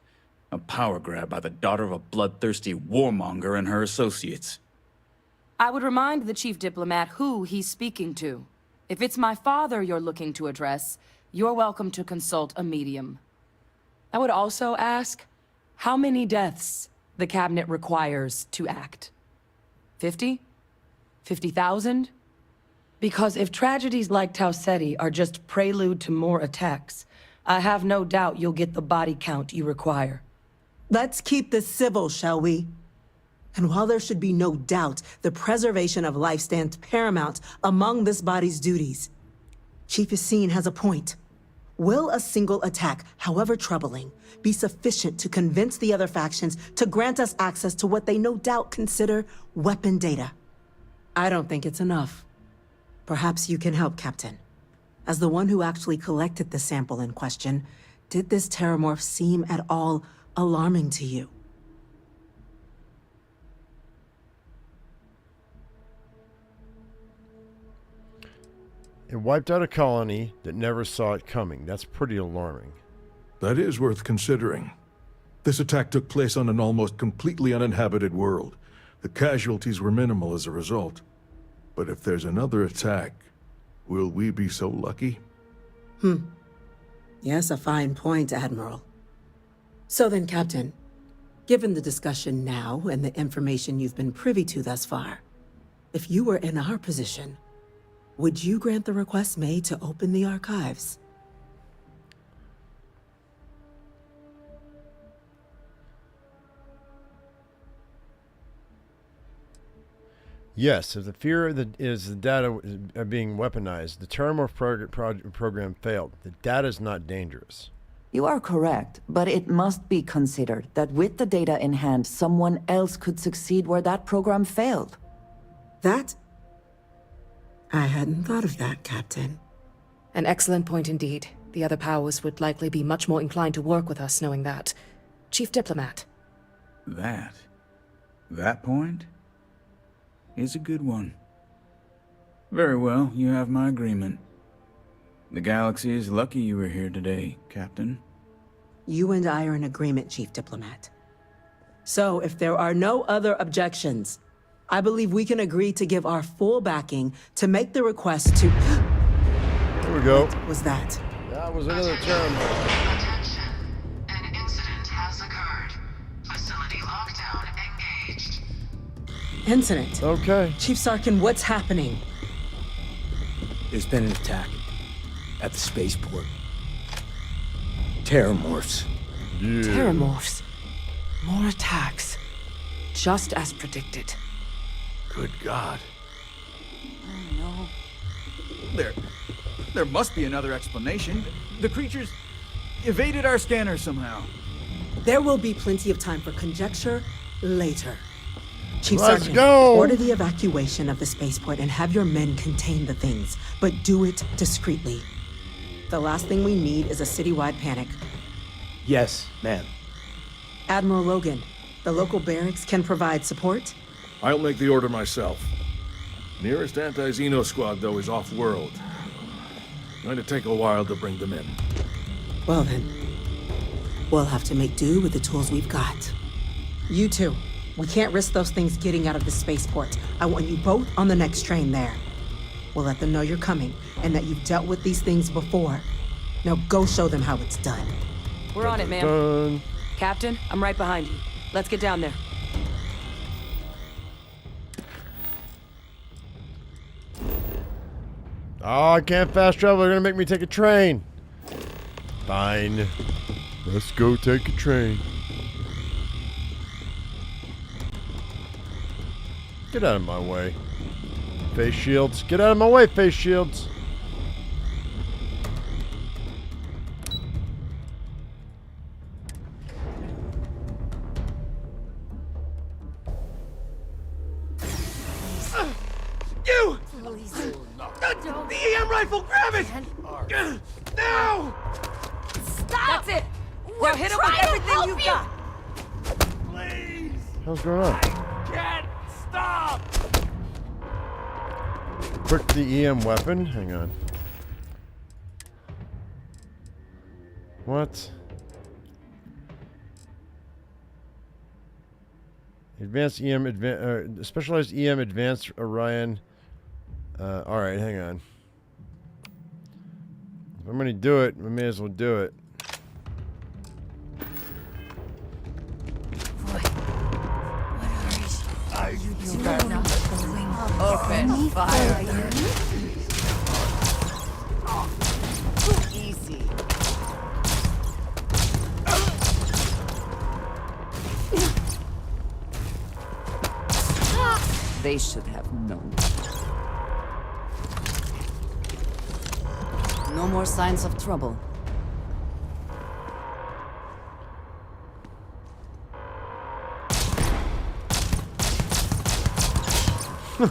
Speaker 21: a power grab by the daughter of a bloodthirsty warmonger and her associates.
Speaker 5: I would remind the chief diplomat who he's speaking to. If it's my father you're looking to address, you're welcome to consult a medium. I would also ask, how many deaths the Cabinet requires to act? 50? 50,000? Because if tragedies like Tau Ceti are just prelude to more attacks, I have no doubt you'll get the body count you require.
Speaker 19: Let's keep this civil, shall we? And while there should be no doubt the preservation of life stands paramount among this body's duties, Chief Yassine has a point. Will a single attack, however troubling, be sufficient to convince the other factions to grant us access to what they no doubt consider weapon data? I don't think it's enough. Perhaps you can help, Captain. As the one who actually collected the sample in question, did this terramorph seem at all alarming to you?
Speaker 1: It wiped out a colony that never saw it coming. That's pretty alarming.
Speaker 22: That is worth considering. This attack took place on an almost completely uninhabited world. The casualties were minimal as a result. But if there's another attack, will we be so lucky?
Speaker 19: Yes, a fine point, Admiral. So then, Captain, given the discussion now and the information you've been privy to thus far, if you were in our position, would you grant the request made to open the archives?
Speaker 1: Yes, if the fear is the data are being weaponized, the terramorph program failed. The data is not dangerous.
Speaker 3: You are correct, but it must be considered that with the data in hand, someone else could succeed where that program failed.
Speaker 19: That? I hadn't thought of that, Captain.
Speaker 5: An excellent point indeed. The other powers would likely be much more inclined to work with us knowing that. Chief Diplomat.
Speaker 21: That point is a good one. Very well, you have my agreement. The galaxy is lucky you were here today, Captain.
Speaker 19: You and I are in agreement, Chief Diplomat. So, if there are no other objections, I believe we can agree to give our full backing to make the request to...
Speaker 1: There we go.
Speaker 19: What was that?
Speaker 1: That was another term.
Speaker 9: Attention. An incident has occurred. Facility lockdown engaged.
Speaker 19: Incident?
Speaker 1: Okay.
Speaker 19: Chief Sarkin, what's happening?
Speaker 2: There's been an attack at the spaceport. Terramorphs.
Speaker 1: Yeah.
Speaker 5: Terramorphs. More attacks. Just as predicted.
Speaker 2: Good God.
Speaker 3: Oh, no.
Speaker 21: There must be another explanation. The creatures evaded our scanner somehow.
Speaker 19: There will be plenty of time for conjecture later. Chief
Speaker 1: Let's
Speaker 19: Sarkin,
Speaker 1: go!
Speaker 19: Order the evacuation of the spaceport and have your men contain the things, but do it discreetly. The last thing we need is a citywide panic.
Speaker 2: Yes, ma'am.
Speaker 19: Admiral Logan, The local barracks can provide support?
Speaker 22: I'll make the order myself. Nearest anti-Xeno squad, though, is off-world. Going to take a while to bring them in.
Speaker 19: Well then, we'll have to make do with the tools we've got. You two, we can't risk those things getting out of the spaceport. I want you both on the next train there. We'll let them know you're coming, and that you've dealt with these things before. Now go show them how it's done.
Speaker 5: We're on it, ma'am.
Speaker 1: Dun.
Speaker 5: Captain, I'm right behind you. Let's get down there.
Speaker 1: Oh, I can't fast travel. They're gonna make me take a train. Fine. Let's go take a train. Get out of my way. Face shields. Get out of my way, face shields.
Speaker 20: You! The EM rifle, grab it! Now!
Speaker 5: That's it! Now hit him with everything you've got!
Speaker 20: Please!
Speaker 1: What's going on?
Speaker 20: Can't stop!
Speaker 1: Quick the EM weapon. Hang on. What? Advanced EM, specialized EM advanced Orion. Alright, hang on. If I'm gonna do it, I may as well do it.
Speaker 20: You better not
Speaker 3: Open fire. Easy. They should have known. No more signs of trouble. So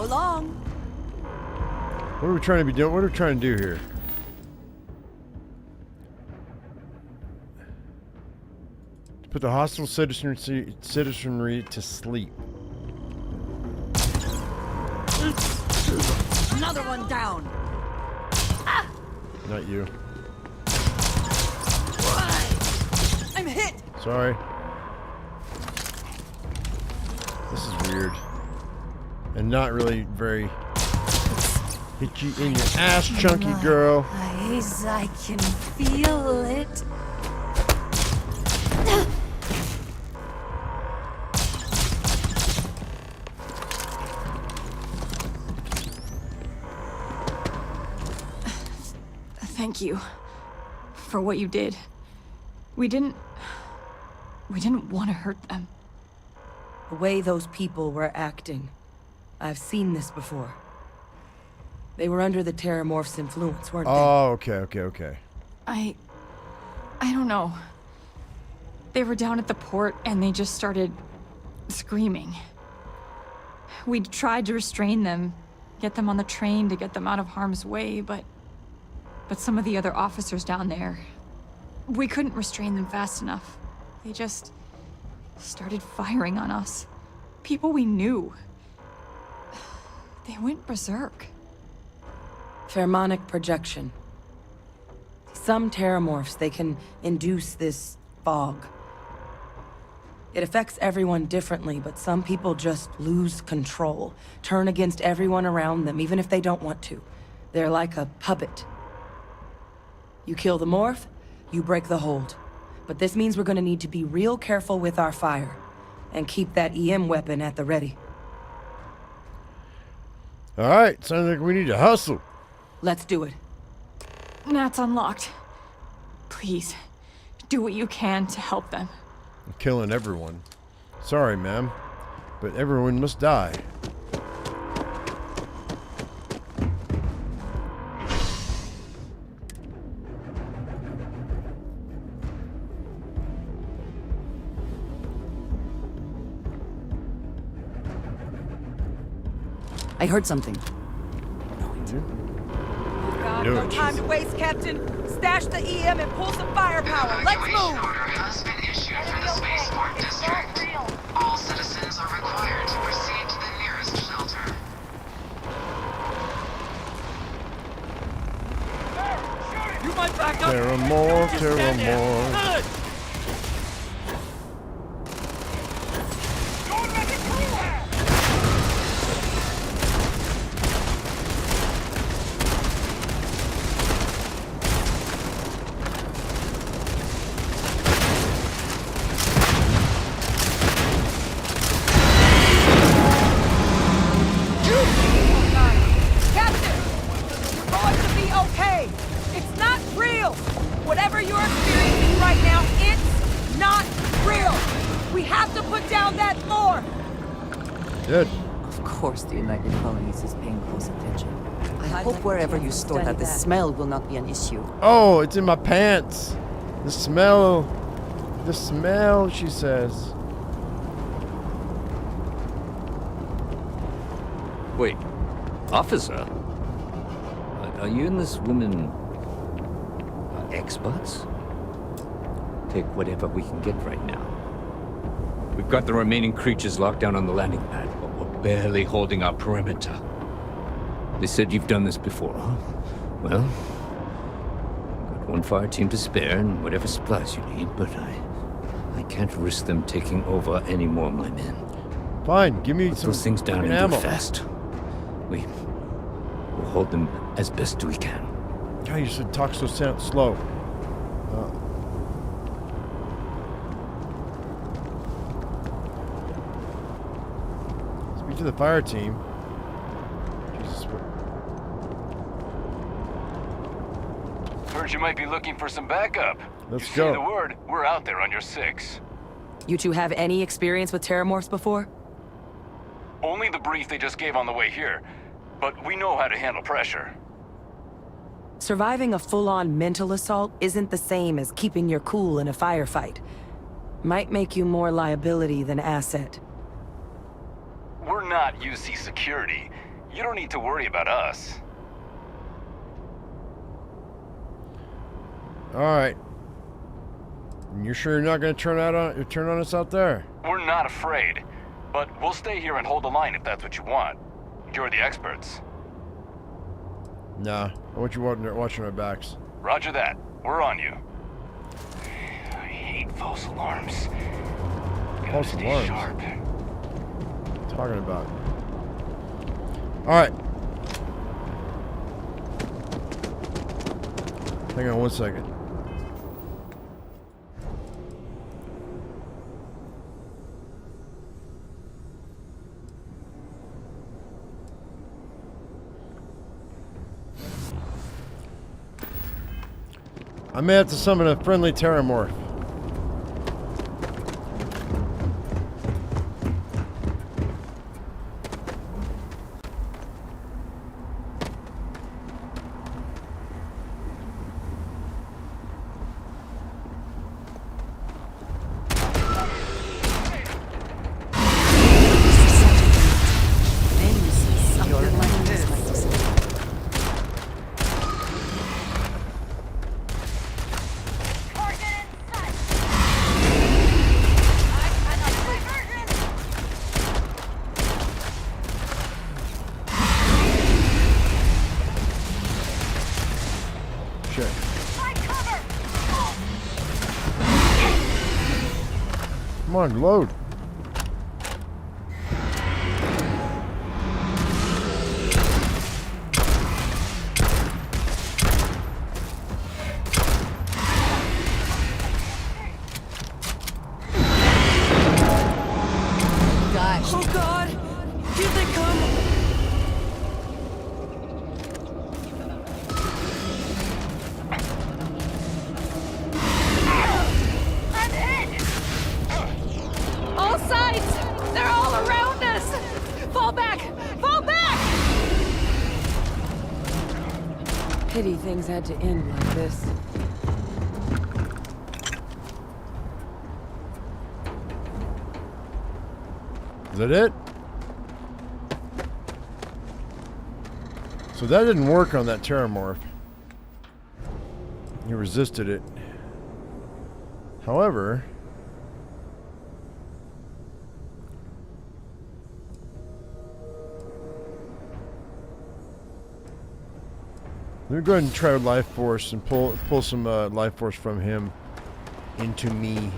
Speaker 3: long.
Speaker 1: What are we trying to be doing? What are we trying to do here? To put the hostile citizenry to sleep.
Speaker 3: Another one down.
Speaker 1: Not you.
Speaker 3: I'm hit.
Speaker 1: Sorry. This is weird. And not really very... Hit you in your ass, chunky girl.
Speaker 16: Eyes, I can feel it.
Speaker 7: Thank you for what you did. We didn't want to hurt them.
Speaker 5: The way those people were acting, I've seen this before. They were under the Terramorph's influence, weren't they?
Speaker 1: Oh, okay.
Speaker 7: I don't know. They were down at the port and they just started screaming. We tried to restrain them, get them on the train to get them out of harm's way, but some of the other officers down there, we couldn't restrain them fast enough. They just started firing on us. People we knew. They went berserk.
Speaker 5: Pheromonic projection. Some Terramorphs, they can induce this fog. It affects everyone differently, but some people just lose control, turn against everyone around them, even if they don't want to. They're like a puppet. You kill the morph, you break the hold. But this means we're gonna need to be real careful with our fire, and keep that EM weapon at the ready.
Speaker 1: Alright, sounds like we need to hustle.
Speaker 5: Let's do it.
Speaker 7: Nat's unlocked. Please, do what you can to help them.
Speaker 1: I'm killing everyone. Sorry, ma'am, but everyone must die.
Speaker 3: I heard something.
Speaker 1: do
Speaker 8: No
Speaker 1: it.
Speaker 8: time to waste, Captain. Stash the EM and pull some firepower. Let's move!
Speaker 9: Has been issued for the spaceport district. All citizens are required to proceed to the nearest shelter.
Speaker 20: You might back up.
Speaker 1: Terramore,
Speaker 20: Just stand there.
Speaker 1: Terramore.
Speaker 20: Good. Don't let it through.
Speaker 8: Captain! You're going to be okay! It's not real! Whatever you're experiencing right now, it's not real! We have to put down that floor!
Speaker 1: Good.
Speaker 3: Of course the United Colonies is paying close attention. I hope wherever you store that, the smell will not be an issue.
Speaker 1: Oh, it's in my pants. The smell, she says.
Speaker 12: Wait, officer? Are you and this woman experts? Take whatever we can get right now. We've got the remaining creatures locked down on the landing pad, but we're barely holding our perimeter. They said you've done this before, huh? Well, got one fire team to spare and whatever supplies you need, but I can't risk them taking over any more of my men.
Speaker 1: Fine, give me
Speaker 12: Put
Speaker 1: some
Speaker 12: those things down and do
Speaker 1: ammo.
Speaker 12: it fast. We'll hold them as best we can.
Speaker 1: God, you should talk so slow. Speak to the fire team. Jesus.
Speaker 4: Heard you might be looking for some backup.
Speaker 1: Let's
Speaker 4: you
Speaker 1: go.
Speaker 4: Say the word, we're out there on your 6.
Speaker 8: You two have any experience with terramorphs before?
Speaker 4: Only the brief they just gave on the way here, but we know how to handle pressure.
Speaker 8: Surviving a full-on mental assault isn't the same as keeping your cool in a firefight. Might make you more liability than asset.
Speaker 4: We're not UC security. You don't need to worry about us.
Speaker 1: All right. You're sure you're not going to turn on us out there?
Speaker 4: We're not afraid, but we'll stay here and hold the line if that's what you want. You're the experts.
Speaker 1: Nah, I want you watching our backs.
Speaker 4: Roger that. We're on you. I hate false alarms.
Speaker 1: False
Speaker 4: Stay
Speaker 1: alarms?
Speaker 4: sharp.
Speaker 1: What are you talking about? All right. Hang on one second. I may have to summon a friendly terramorph. Come on, load.
Speaker 8: Oh God! Here they come!
Speaker 20: I'm hit!
Speaker 5: All sides! They're all around us! Fall back! Fall back! Pity things had to end like this.
Speaker 1: Is that it? So that didn't work on that terramorph. He resisted it. However, let me go ahead and try life force and pull some life force from him into me.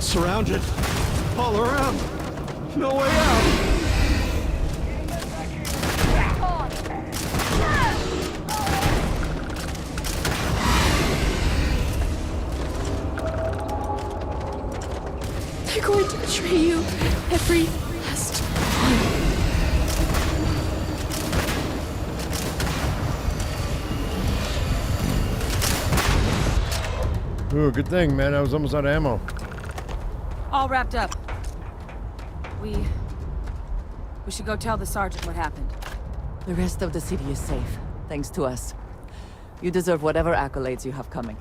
Speaker 10: Surrounded. All around. No way out.
Speaker 16: They're going to betray you every last time.
Speaker 1: Ooh, good thing, man. I was almost out of ammo.
Speaker 5: All wrapped up. We should go tell the sergeant what happened.
Speaker 3: The rest of the city is safe, thanks to us. You deserve whatever accolades you have coming.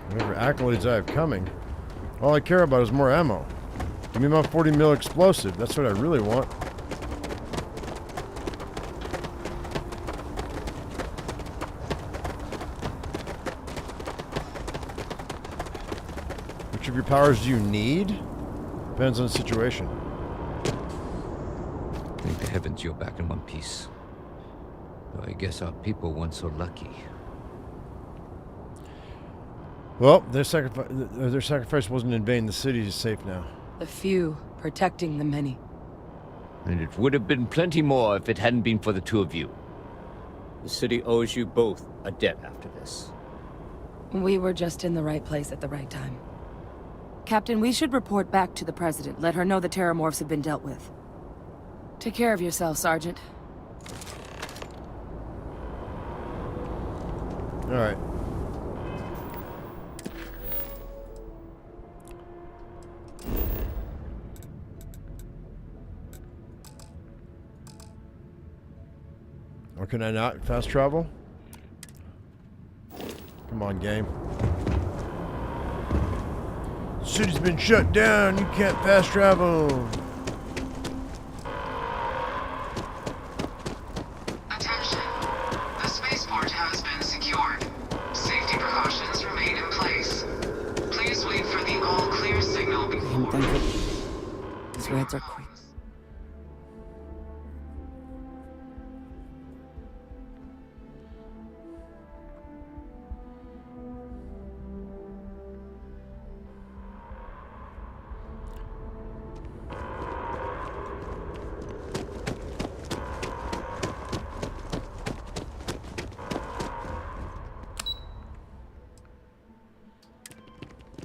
Speaker 1: Whatever accolades I have coming. All I care about is more ammo. Give me my 40 mil explosive. That's what I really want. Which of your powers do you need? Depends on the situation.
Speaker 12: Thank the heavens you're back in one piece. Though I guess our people weren't so lucky.
Speaker 1: Well, their sacrifice wasn't in vain. The city is safe now.
Speaker 5: The few protecting the many.
Speaker 12: And it would have been plenty more if it hadn't been for the two of you.
Speaker 2: The city owes you both a debt after this.
Speaker 5: We were just in the right place at the right time. Captain, we should report back to the President. Let her know the Terramorphs have been dealt with. Take care of yourself, Sergeant.
Speaker 1: All right. Or can I not fast travel? Come on, game. The city's been shut down. You can't fast travel.
Speaker 9: Attention. The spaceport has been secured. Safety precautions remain in place. Please wait for the all-clear signal before...
Speaker 3: These reds are quick.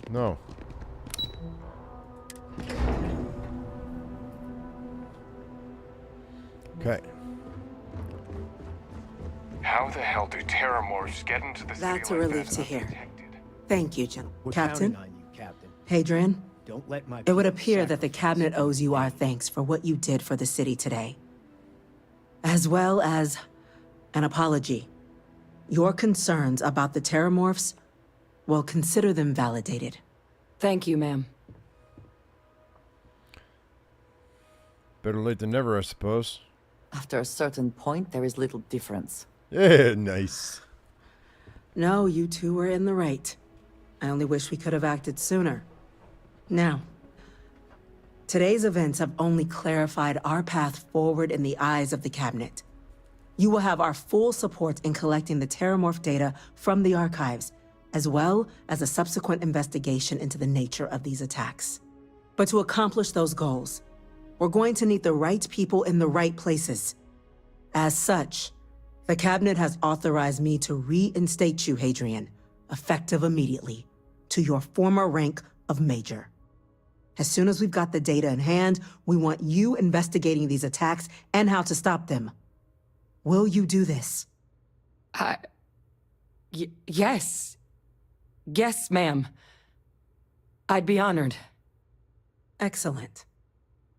Speaker 1: No. Okay.
Speaker 4: How the hell do Terramorphs get into the city
Speaker 19: That's a
Speaker 4: like
Speaker 19: relief
Speaker 4: that
Speaker 19: to hear.
Speaker 4: undetected?
Speaker 19: Thank you, Captain.
Speaker 10: Counting on you, Captain.
Speaker 19: Hadrian,
Speaker 10: Don't let my
Speaker 19: it would
Speaker 10: people
Speaker 19: appear that the Cabinet owes you our thanks for what you did for the city today. As well as an apology. Your concerns about the Terramorphs, well, consider them validated.
Speaker 5: Thank you, ma'am.
Speaker 1: Better late than never, I suppose.
Speaker 3: After a certain point, there is little difference.
Speaker 1: Yeah, nice.
Speaker 19: No, you two were in the right. I only wish we could have acted sooner. Now, Today's events have only clarified our path forward in the eyes of the Cabinet. You will have our full support in collecting the Terramorph data from the archives, as well as a subsequent investigation into the nature of these attacks. But to accomplish those goals, we're going to need the right people in the right places. As such, the Cabinet has authorized me to reinstate you, Hadrian, effective immediately, to your former rank of Major. As soon as we've got the data in hand, we want you investigating these attacks and how to stop them. Will you do this?
Speaker 5: Yes. Yes, ma'am. I'd be honored.
Speaker 19: Excellent.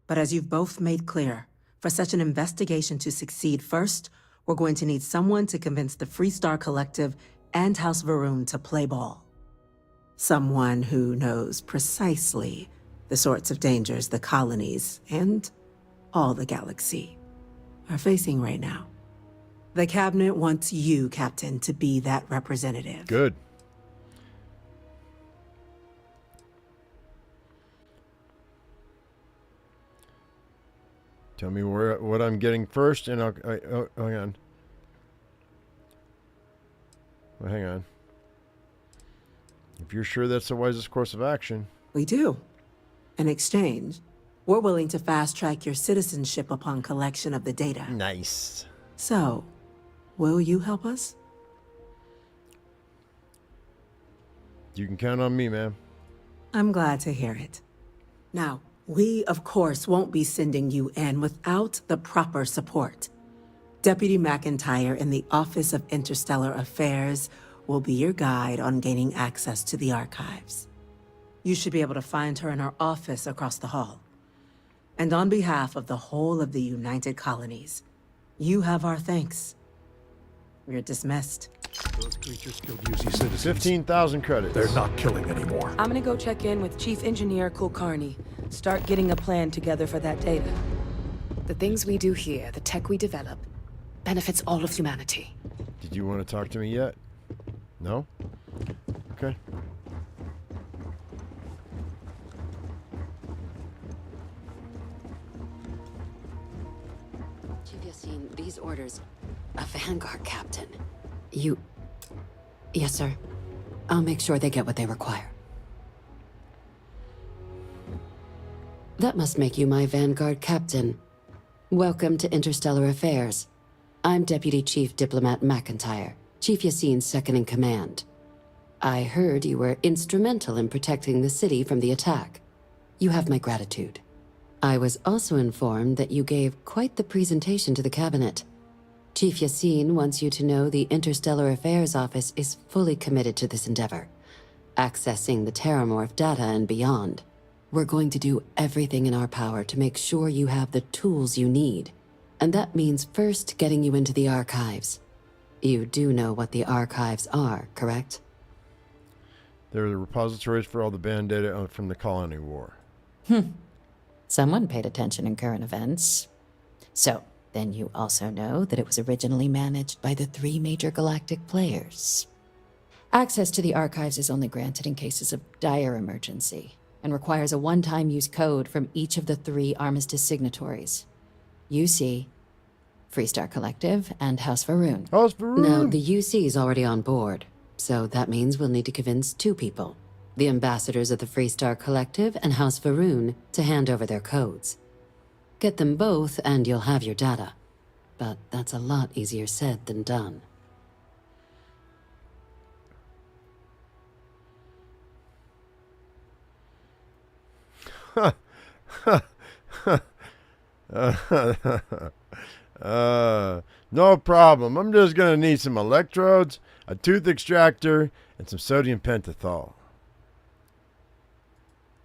Speaker 19: But as you've both made clear, for such an investigation to succeed, first, we're going to need someone to convince the Freestar Collective and House Varun to play ball. Someone who knows precisely the sorts of dangers the colonies and all the galaxy are facing right now. The Cabinet wants you, Captain, to be that representative.
Speaker 1: Good. Tell me what I'm getting first, and oh, hang on. Well, hang on. If you're sure that's the wisest course of action.
Speaker 19: We do. In exchange, we're willing to fast-track your citizenship upon collection of the data.
Speaker 1: Nice.
Speaker 19: So, will you help us?
Speaker 1: You can count on me, ma'am.
Speaker 19: I'm glad to hear it. Now, we, of course, won't be sending you in without the proper support. Deputy McIntyre in the Office of Interstellar Affairs will be your guide on gaining access to the archives. You should be able to find her in her office across the hall. And on behalf of the whole of the United Colonies, you have our thanks. You're dismissed.
Speaker 22: Those creatures killed UC citizens.
Speaker 1: 15,000 credits.
Speaker 22: They're not killing anymore.
Speaker 5: I'm gonna go check in with Chief Engineer Kulkarni. Start getting a plan together for that data.
Speaker 16: The things we do here, the tech we develop, benefits all of humanity.
Speaker 1: Did you want to talk to me yet? No? Okay.
Speaker 11: Chief Yassine, these orders. A Vanguard captain. You... Yes, sir. I'll make sure they get what they require. That must make you my Vanguard captain. Welcome to Interstellar Affairs. I'm Deputy Chief Diplomat McIntyre, Chief Yassine's second-in-command. I heard you were instrumental in protecting the city from the attack. You have my gratitude. I was also informed that you gave quite the presentation to the Cabinet. Chief Yassine wants you to know the Interstellar Affairs Office is fully committed to this endeavor, accessing the Terramorph data and beyond. We're going to do everything in our power to make sure you have the tools you need. And that means first getting you into the archives. You do know what the archives are, correct?
Speaker 1: They're the repositories for all the band data from the Colony War.
Speaker 11: Someone paid attention in current events. So, then you also know that it was originally managed by the 3 major galactic players. Access to the archives is only granted in cases of dire emergency, and requires a one-time use code from each of the 3 armistice signatories. UC, Freestar Collective, and House Varun.
Speaker 1: House Varun!
Speaker 11: Now, the UC is already on board, so that means we'll need to convince 2 people. The ambassadors of the Freestar Collective and House Varun to hand over their codes. Get them both and you'll have your data. But that's a lot easier said than done.
Speaker 1: No problem. I'm just gonna need some electrodes, a tooth extractor, and some sodium pentothal.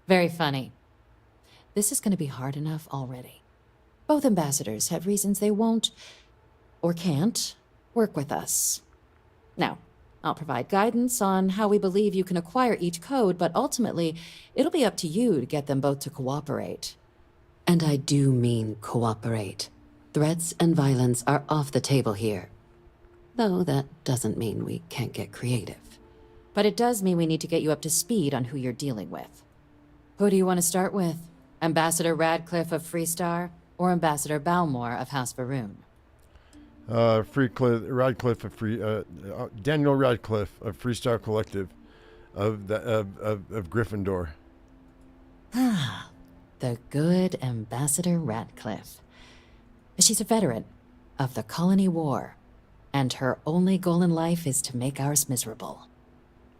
Speaker 11: Very funny. This is going to be hard enough already. Both ambassadors have reasons they won't, or can't, work with us. Now, I'll provide guidance on how we believe you can acquire each code, but ultimately, it'll be up to you to get them both to cooperate. And I do mean cooperate. Threats and violence are off the table here. Though that doesn't mean we can't get creative. But it does mean we need to get you up to speed on who you're dealing with. Who do you want to start with? Ambassador Radcliffe of Freestar or Ambassador Balmore of House Varun?
Speaker 1: Daniel Radcliffe of Freestar Collective of Gryffindor.
Speaker 11: Ah, the good Ambassador Radcliffe. She's a veteran of the Colony War, and her only goal in life is to make ours miserable.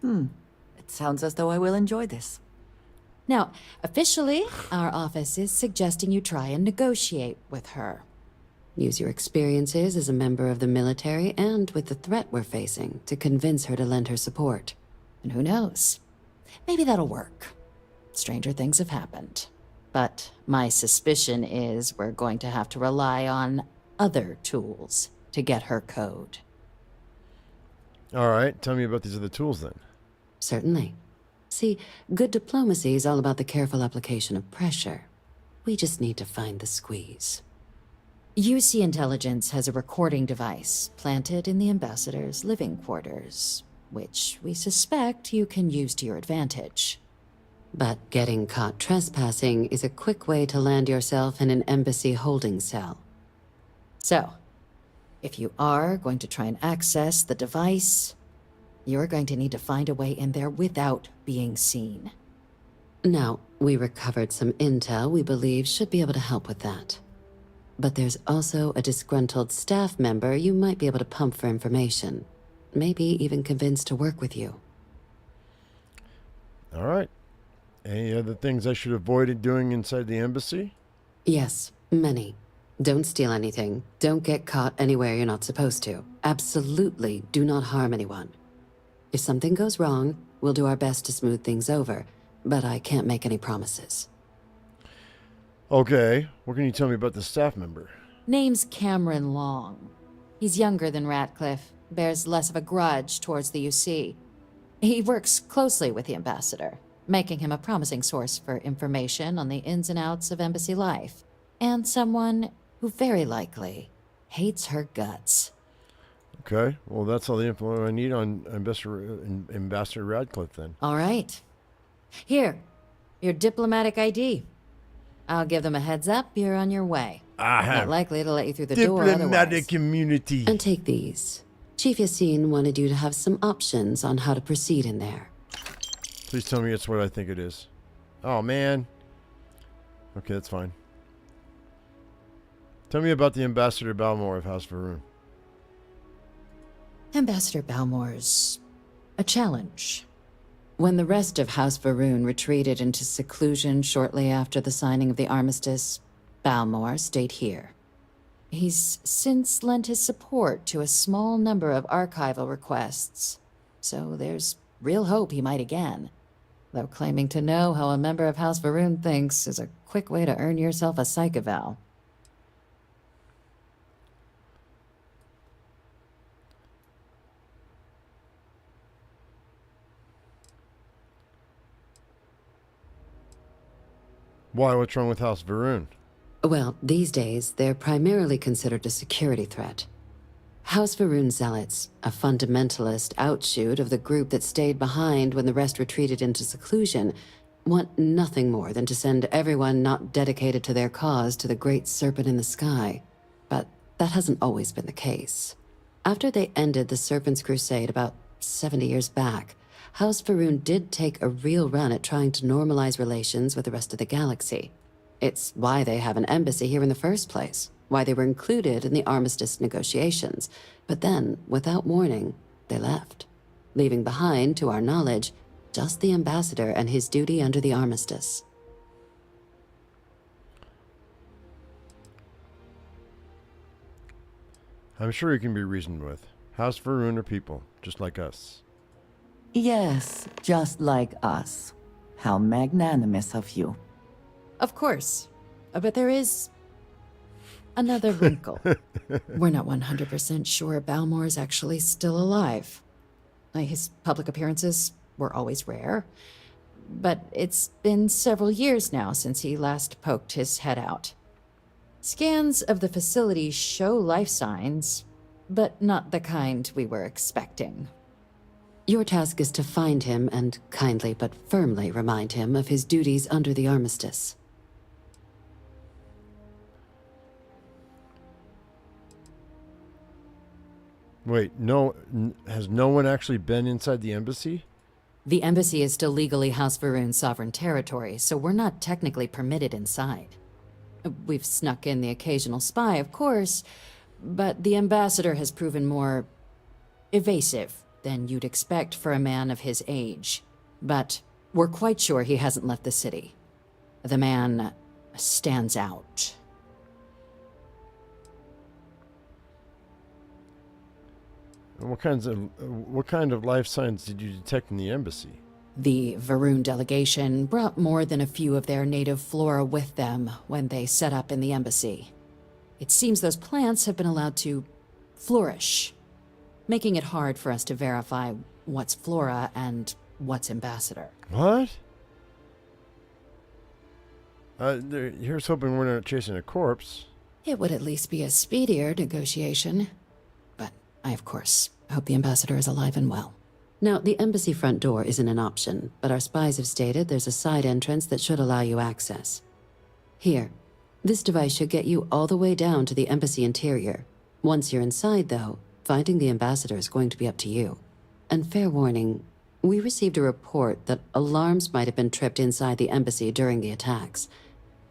Speaker 3: It sounds as though I will enjoy this.
Speaker 11: Now, officially, our office is suggesting you try and negotiate with her. Use your experiences as a member of the military and with the threat we're facing to convince her to lend her support. And who knows? Maybe that'll work. Stranger things have happened. But my suspicion is we're going to have to rely on other tools to get her code.
Speaker 1: All right, tell me about these other tools then.
Speaker 11: Certainly. See, good diplomacy is all about the careful application of pressure. We just need to find the squeeze. UC Intelligence has a recording device planted in the ambassador's living quarters, which we suspect you can use to your advantage. But getting caught trespassing is a quick way to land yourself in an embassy holding cell. So, if you are going to try and access the device, you're going to need to find a way in there without being seen. Now, we recovered some intel we believe should be able to help with that. But there's also a disgruntled staff member you might be able to pump for information. Maybe even convince to work with you.
Speaker 1: All right. Any other things I should avoid doing inside the embassy?
Speaker 11: Yes, many. Don't steal anything. Don't get caught anywhere you're not supposed to. Absolutely do not harm anyone. If something goes wrong, we'll do our best to smooth things over, but I can't make any promises.
Speaker 1: Okay, what can you tell me about the staff member?
Speaker 11: Name's Cameron Long. He's younger than Ratcliffe, bears less of a grudge towards the UC. He works closely with the ambassador, making him a promising source for information on the ins and outs of embassy life, and someone who very likely hates her guts.
Speaker 1: Okay, well, that's all the info I need on Ambassador Radcliffe, then.
Speaker 11: All right. Here, your diplomatic ID. I'll give them a heads up, you're on your way. Not likely to let you through the door otherwise.
Speaker 1: Diplomatic immunity.
Speaker 11: And take these. Chief Yassine wanted you to have some options on how to proceed in there.
Speaker 1: Please tell me it's what I think it is. Oh, man. Okay, that's fine. Tell me about the Ambassador Balmore of House Varun.
Speaker 11: Ambassador Balmore's a challenge. When the rest of House Varun retreated into seclusion shortly after the signing of the armistice, Balmore stayed here. He's since lent his support to a small number of archival requests, so there's real hope he might again. Though claiming to know how a member of House Varun thinks is a quick way to earn yourself a psych eval.
Speaker 1: Why? What's wrong with House Varun?
Speaker 11: Well, these days, they're primarily considered a security threat. House Varun Zealots, a fundamentalist outshoot of the group that stayed behind when the rest retreated into seclusion, want nothing more than to send everyone not dedicated to their cause to the great serpent in the sky. But that hasn't always been the case. After they ended the Serpent's Crusade about 70 years back, House Varun did take a real run at trying to normalize relations with the rest of the galaxy. It's why they have an embassy here in the first place, why they were included in the armistice negotiations. But then, without warning, they left, leaving behind, to our knowledge, just the ambassador and his duty under the armistice.
Speaker 1: I'm sure he can be reasoned with. House Varun are people, just like us.
Speaker 14: Yes, just like us. How magnanimous of you.
Speaker 11: Of course. But there is another wrinkle. We're not 100% sure Balmore's actually still alive. His public appearances were always rare, but it's been several years now since he last poked his head out. Scans of the facility show life signs, but not the kind we were expecting. Your task is to find him and kindly but firmly remind him of his duties under the armistice.
Speaker 1: Wait, no, has no one actually been inside the embassy?
Speaker 11: The embassy is still legally House Varun's sovereign territory, so we're not technically permitted inside. We've snuck in the occasional spy, of course, but the ambassador has proven more evasive than you'd expect for a man of his age. But we're quite sure he hasn't left the city. The man stands out.
Speaker 1: And what kind of life signs did you detect in the embassy?
Speaker 11: The Varun delegation brought more than a few of their native flora with them when they set up in the embassy. It seems those plants have been allowed to flourish, making it hard for us to verify what's flora and what's ambassador.
Speaker 1: What? Here's hoping we're not chasing a corpse.
Speaker 11: It would at least be a speedier negotiation. But I, of course, hope the ambassador is alive and well. Now, the embassy front door isn't an option, but our spies have stated there's a side entrance that should allow you access. Here, this device should get you all the way down to the embassy interior. Once you're inside, though, finding the ambassador is going to be up to you. And fair warning, we received a report that alarms might have been tripped inside the embassy during the attacks.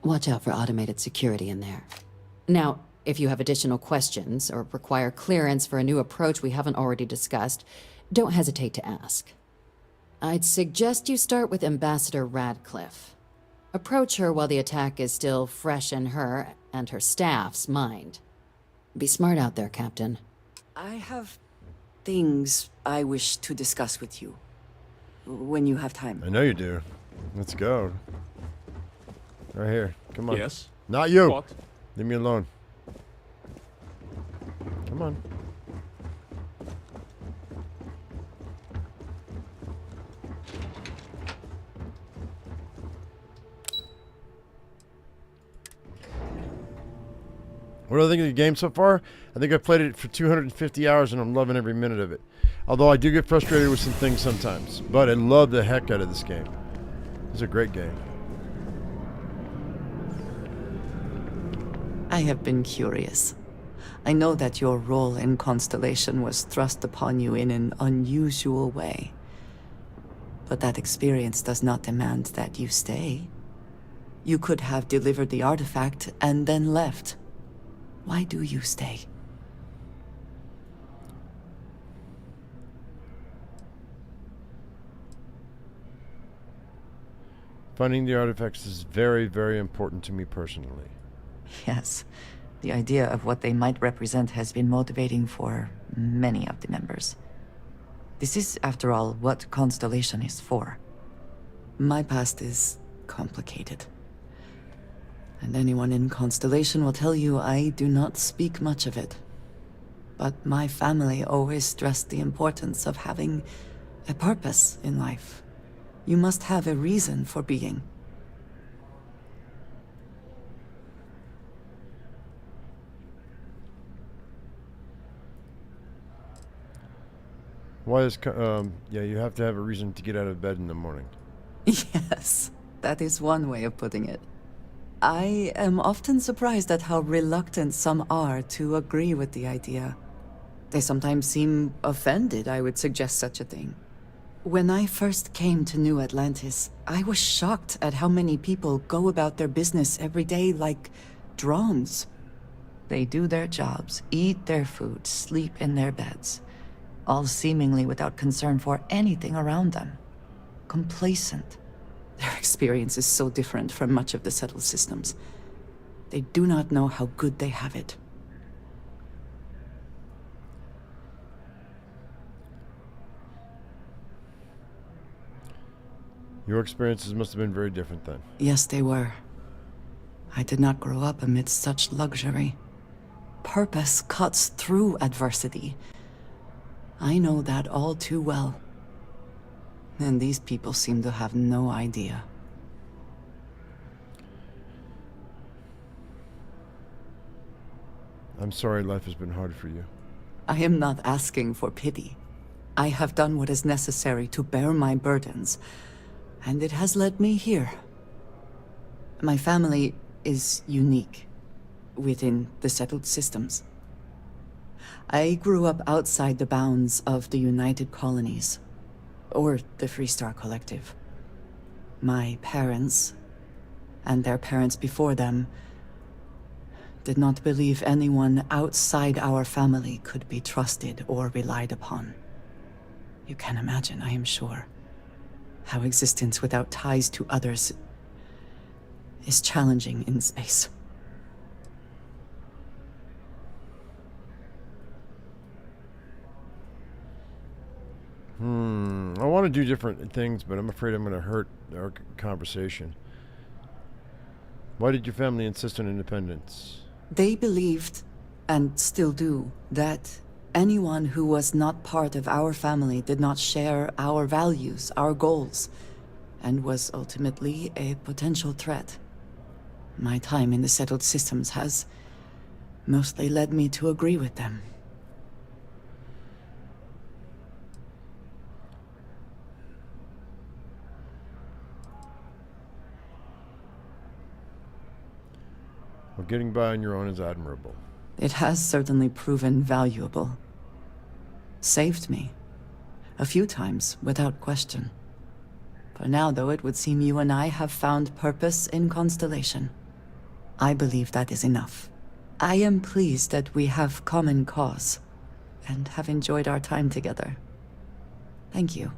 Speaker 11: Watch out for automated security in there. Now, if you have additional questions or require clearance for a new approach we haven't already discussed, don't hesitate to ask. I'd suggest you start with Ambassador Radcliffe. Approach her while the attack is still fresh in her and her staff's mind. Be smart out there, Captain.
Speaker 3: I have things I wish to discuss with you. When you have time.
Speaker 1: I know you do. Let's go. Right here. Come on.
Speaker 10: Yes?
Speaker 1: Not you.
Speaker 10: What?
Speaker 1: Leave me alone. Come on. What do I think of the game so far? I think I've played it for 250 hours and I'm loving every minute of it. Although I do get frustrated with some things sometimes. But I love the heck out of this game. It's a great game.
Speaker 3: I have been curious. I know that your role in Constellation was thrust upon you in an unusual way. But that experience does not demand that you stay. You could have delivered the artifact and then left. Why do you stay?
Speaker 1: Finding the artifacts is very, very important to me personally.
Speaker 3: Yes. The idea of what they might represent has been motivating for many of the members. This is, after all, what Constellation is for. My past is complicated. And anyone in Constellation will tell you I do not speak much of it. But my family always stressed the importance of having a purpose in life. You must have a reason for being.
Speaker 1: Why is, yeah, you have to have a reason to get out of bed in the morning.
Speaker 3: Yes, that is one way of putting it. I am often surprised at how reluctant some are to agree with the idea. They sometimes seem offended I would suggest such a thing. When I first came to New Atlantis, I was shocked at how many people go about their business every day like drones. They do their jobs, eat their food, sleep in their beds, all seemingly without concern for anything around them. Complacent. Their experience is so different from much of the settled systems. They do not know how good they have it.
Speaker 1: Your experiences must have been very different then.
Speaker 3: Yes, they were. I did not grow up amidst such luxury. Purpose cuts through adversity. I know that all too well. And these people seem to have no idea.
Speaker 1: I'm sorry life has been hard for you.
Speaker 3: I am not asking for pity. I have done what is necessary to bear my burdens, and it has led me here. My family is unique within the settled systems. I grew up outside the bounds of the United Colonies, or the Free Star Collective. My parents, and their parents before them, did not believe anyone outside our family could be trusted or relied upon. You can imagine, I am sure, how existence without ties to others is challenging in space.
Speaker 1: I want to do different things, but I'm afraid I'm going to hurt our conversation. Why did your family insist on independence?
Speaker 3: They believed, and still do, that anyone who was not part of our family did not share our values, our goals, and was ultimately a potential threat. My time in the settled systems has mostly led me to agree with them.
Speaker 1: Well, getting by on your own is admirable.
Speaker 3: It has certainly proven valuable. Saved me. A few times, without question. For now, though, it would seem you and I have found purpose in Constellation. I believe that is enough. I am pleased that we have common cause, and have enjoyed our time together. Thank you.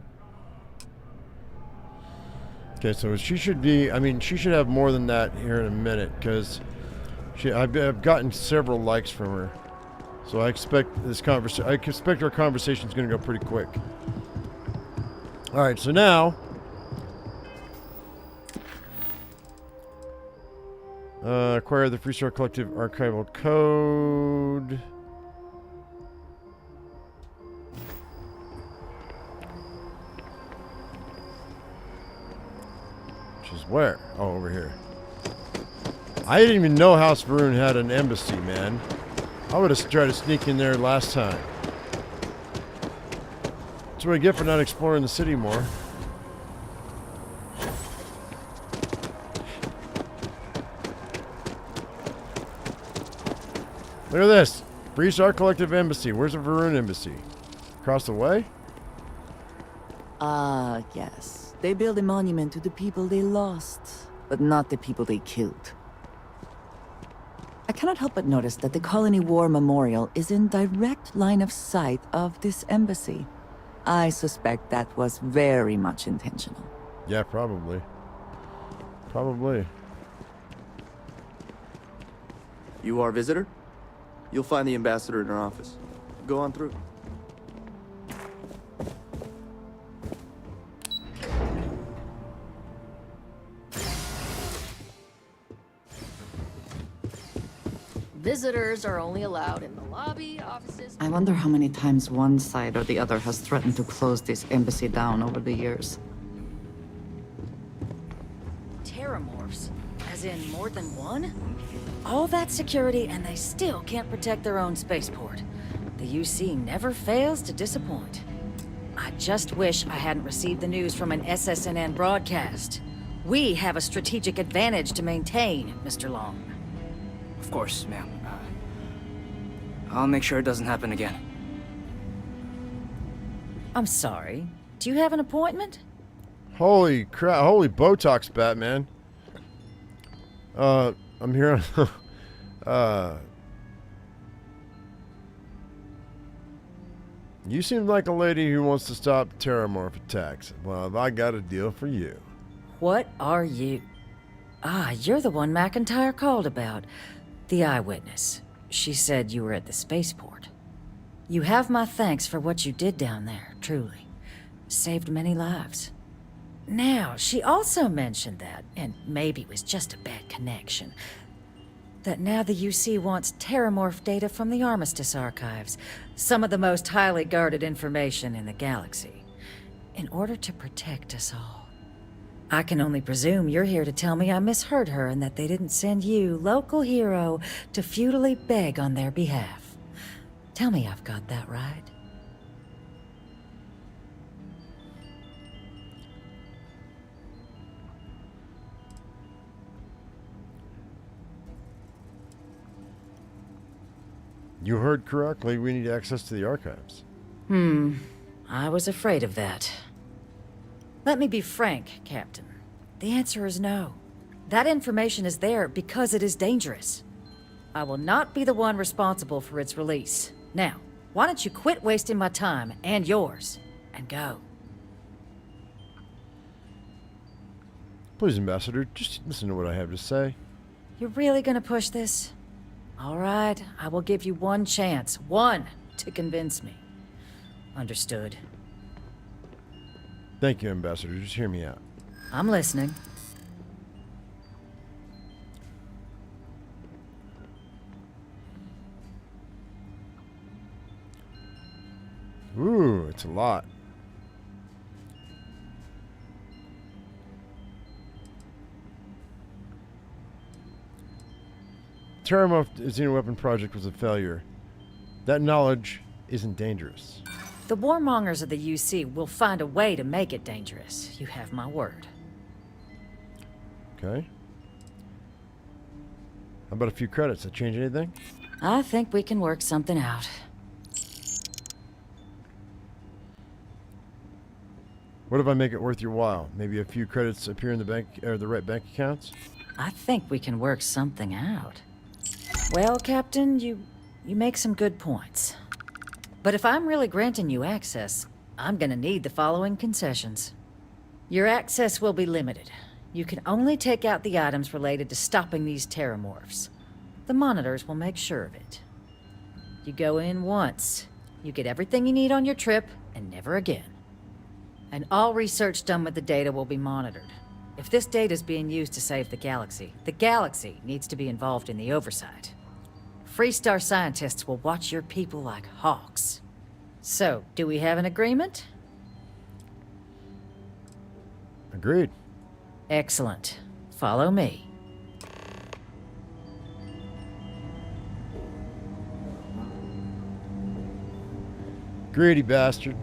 Speaker 1: Okay, so she should be, I mean, she should have more than that here in a minute, because I've gotten several likes from her. So I expect our conversation is going to go pretty quick. All right, so now acquire the Free Star Collective archival code. Which is where? Oh, over here. I didn't even know House Varun had an embassy, man. I would have tried to sneak in there last time. That's what I get for not exploring the city more. Look at this. Free Star Collective Embassy. Where's the Varun Embassy? Across the way?
Speaker 14: Ah, yes. They build a monument to the people they lost, but not the people they killed. I cannot help but notice that the Colony War Memorial is in direct line of sight of this embassy. I suspect that was very much intentional.
Speaker 1: Yeah, probably. Probably.
Speaker 13: You our visitor? You'll find the ambassador in her office. Go on through.
Speaker 16: Visitors are only allowed in the lobby, offices...
Speaker 3: I wonder how many times one side or the other has threatened to close this embassy down over the years.
Speaker 15: Terramorphs? As in more than one? All that security and they still can't protect their own spaceport. The UC never fails to disappoint. I just wish I hadn't received the news from an SSNN broadcast. We have a strategic advantage to maintain, Mr. Long.
Speaker 23: Of course, ma'am. I'll make sure it doesn't happen again.
Speaker 15: I'm sorry. Do you have an appointment?
Speaker 1: Holy crap. Holy Botox, Batman. I'm here on... You seem like a lady who wants to stop terramorph attacks. Well, I got a deal for you.
Speaker 15: What are you? Ah, you're the one McIntyre called about. The eyewitness. She said you were at the spaceport. You have my thanks for what you did down there, truly. Saved many lives. Now, she also mentioned that, and maybe it was just a bad connection, that now the UC wants terramorph data from the Armistice archives, some of the most highly guarded information in the galaxy, in order to protect us all. I can only presume you're here to tell me I misheard her and that they didn't send you, local hero, to futilely beg on their behalf. Tell me I've got that right.
Speaker 1: You heard correctly. We need access to the archives.
Speaker 15: I was afraid of that. Let me be frank, Captain. The answer is no. That information is there because it is dangerous. I will not be the one responsible for its release. Now, why don't you quit wasting my time and yours, and go?
Speaker 1: Please, Ambassador, just listen to what I have to say.
Speaker 15: You're really gonna push this? All right, I will give you one chance. One, to convince me. Understood.
Speaker 1: Thank you, Ambassador. Just hear me out.
Speaker 15: I'm listening.
Speaker 1: Ooh, it's a lot. Terramorph Xenoweapon project was a failure. That knowledge isn't dangerous.
Speaker 15: The warmongers of the UC will find a way to make it dangerous. You have my word.
Speaker 1: Okay. How about a few credits? That change anything?
Speaker 15: I think we can work something out.
Speaker 1: What if I make it worth your while? Maybe a few credits appear in the bank or the right bank accounts?
Speaker 15: I think we can work something out. Well, Captain, you make some good points. But if I'm really granting you access, I'm gonna need the following concessions. Your access will be limited. You can only take out the items related to stopping these terramorphs. The monitors will make sure of it. You go in once. You get everything you need on your trip, and never again. And all research done with the data will be monitored. If this data is being used to save the galaxy needs to be involved in the oversight. Freestar scientists will watch your people like hawks. So, do we have an agreement?
Speaker 1: Agreed.
Speaker 15: Excellent. Follow me.
Speaker 1: Greedy bastard.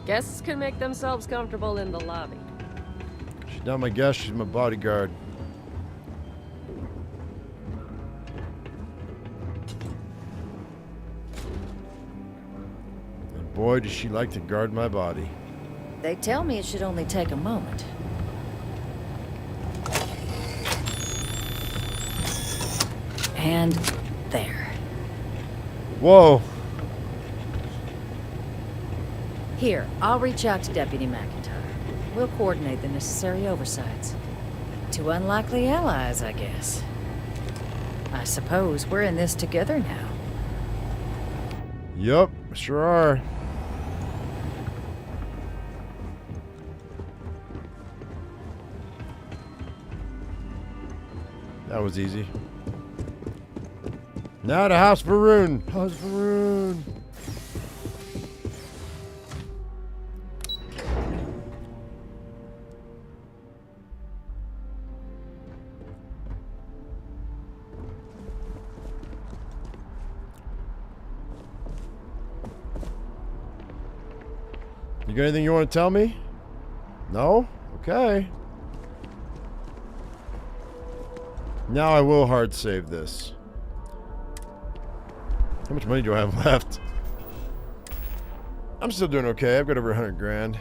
Speaker 6: Guests can make themselves comfortable in the lobby.
Speaker 1: She's not my guest, she's my bodyguard. And boy, does she like to guard my body.
Speaker 15: They tell me it should only take a moment. And there.
Speaker 1: Whoa.
Speaker 15: Here, I'll reach out to Deputy McIntyre. We'll coordinate the necessary oversights. Two unlikely allies, I guess. I suppose we're in this together now.
Speaker 1: Yup, sure are. That was easy. Now to House Varun. House Varun. You got anything you want to tell me? No? Okay. Now I will hard save this. How much money do I have left? I'm still doing okay. I've got over 100 grand.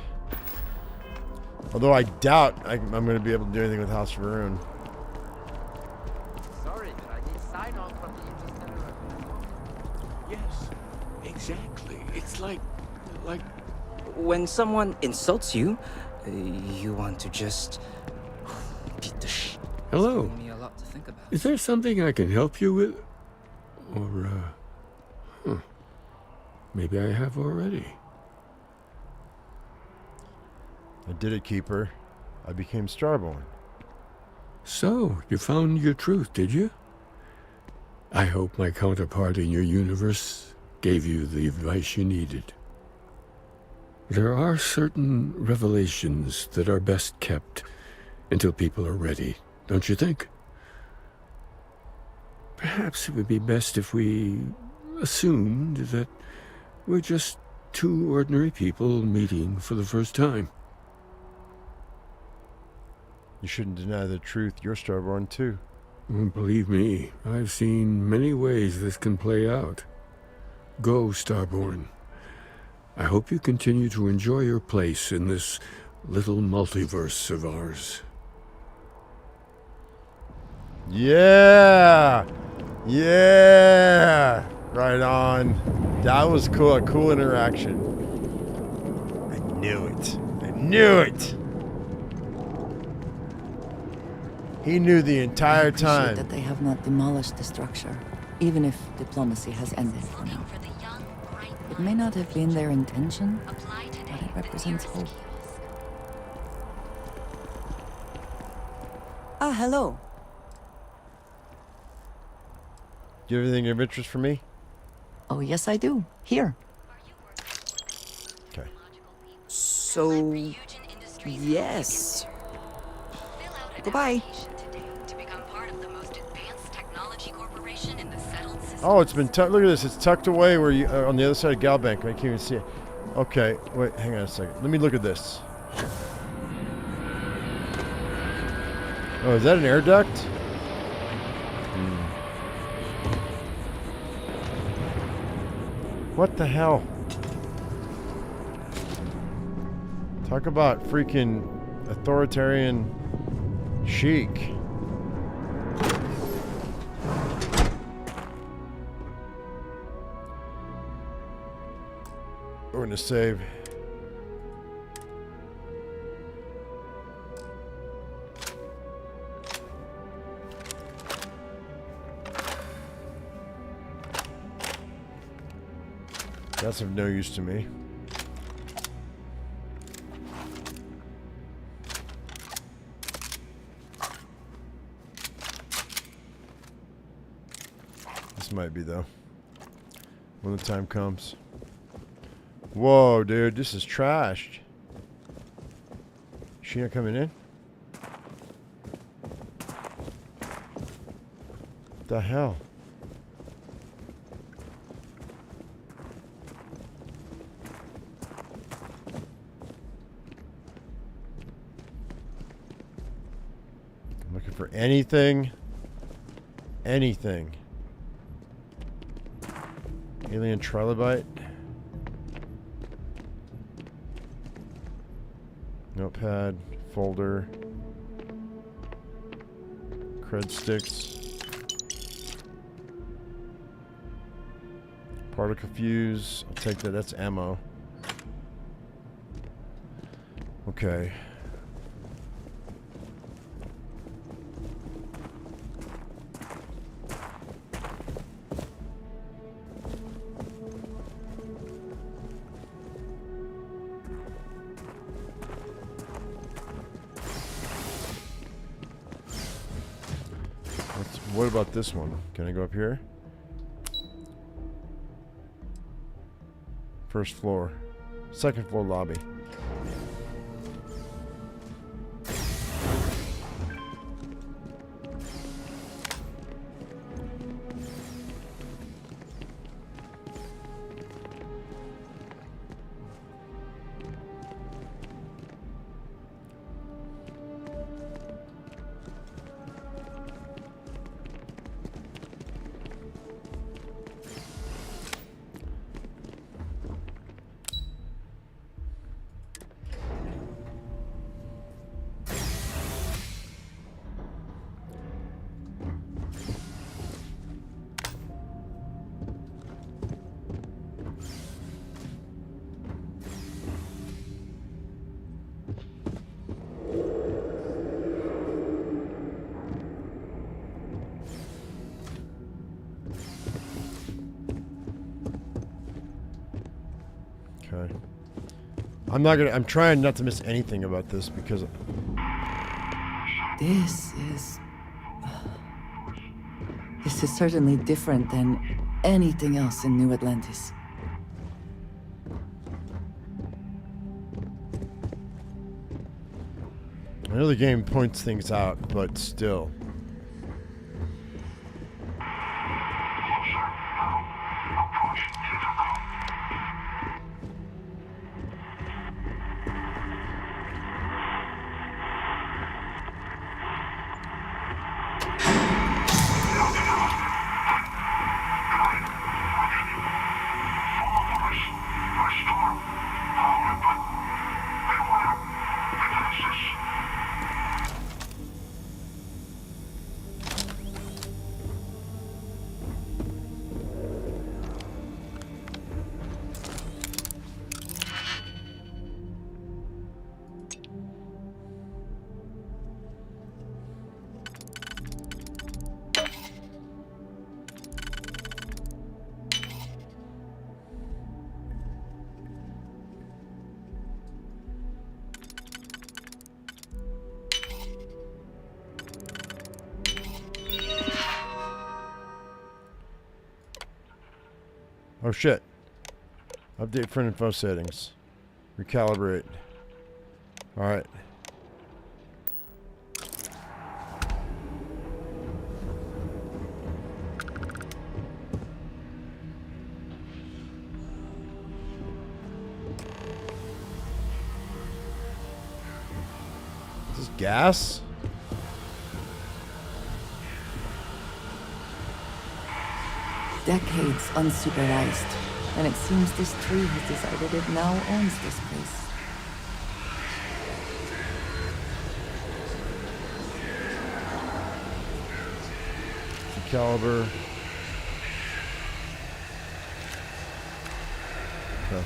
Speaker 1: Although I doubt I'm going to be able to do anything with House Varun.
Speaker 17: Sorry, but I need sign-off from the Interstellar.
Speaker 2: Yes, exactly. It's like when someone insults you, you want to just beat the shit.
Speaker 18: Hello.
Speaker 2: It's given me a lot to think about.
Speaker 18: Is there something I can help you with? Or, maybe I have already.
Speaker 1: I did it, Keeper. I became Starborn.
Speaker 18: So, you found your truth, did you? I hope my counterpart in your universe gave you the advice you needed. There are certain revelations that are best kept until people are ready, don't you think? Perhaps it would be best if we assumed that we're just two ordinary people meeting for the first time.
Speaker 1: You shouldn't deny the truth. You're Starborn too.
Speaker 18: Believe me, I've seen many ways this can play out. Go, Starborn. I hope you continue to enjoy your place in this little multiverse of ours.
Speaker 1: Yeah! Yeah! Right on. That was cool. A cool interaction. I knew it. I knew it! He knew the entire time.
Speaker 14: That they have not demolished the structure, even if diplomacy has ended for now. It may not have been their intention, but it represents hope. Ah, hello.
Speaker 1: Do you have anything of interest for me?
Speaker 14: Oh, yes, I do. Here.
Speaker 1: Okay.
Speaker 14: So, yes. Goodbye.
Speaker 1: Oh, it's been tucked. Look at this. It's tucked away where you on the other side of Galbank. I can't even see it. Okay, wait. Hang on a second. Let me look at this. Oh, is that an air duct? What the hell? Talk about freaking authoritarian chic. We're gonna save. That's of no use to me. This might be though. When the time comes. Whoa, dude, this is trashed. She not coming in? What the hell? I'm looking for anything. Anything. Alien trilobite. Notepad, folder, cred sticks, particle fuse. I'll take that. That's ammo. Okay. What about this one? Can I go up here? First floor. Second floor lobby. Okay. I'm trying not to miss anything about this because
Speaker 14: This is certainly different than anything else in New Atlantis.
Speaker 1: I know the game points things out, but still. Oh shit. Update friend info settings. Recalibrate. Alright. Is this gas?
Speaker 14: Decades unsupervised, and it seems this tree has decided it now owns this place.
Speaker 1: The caliber. Okay.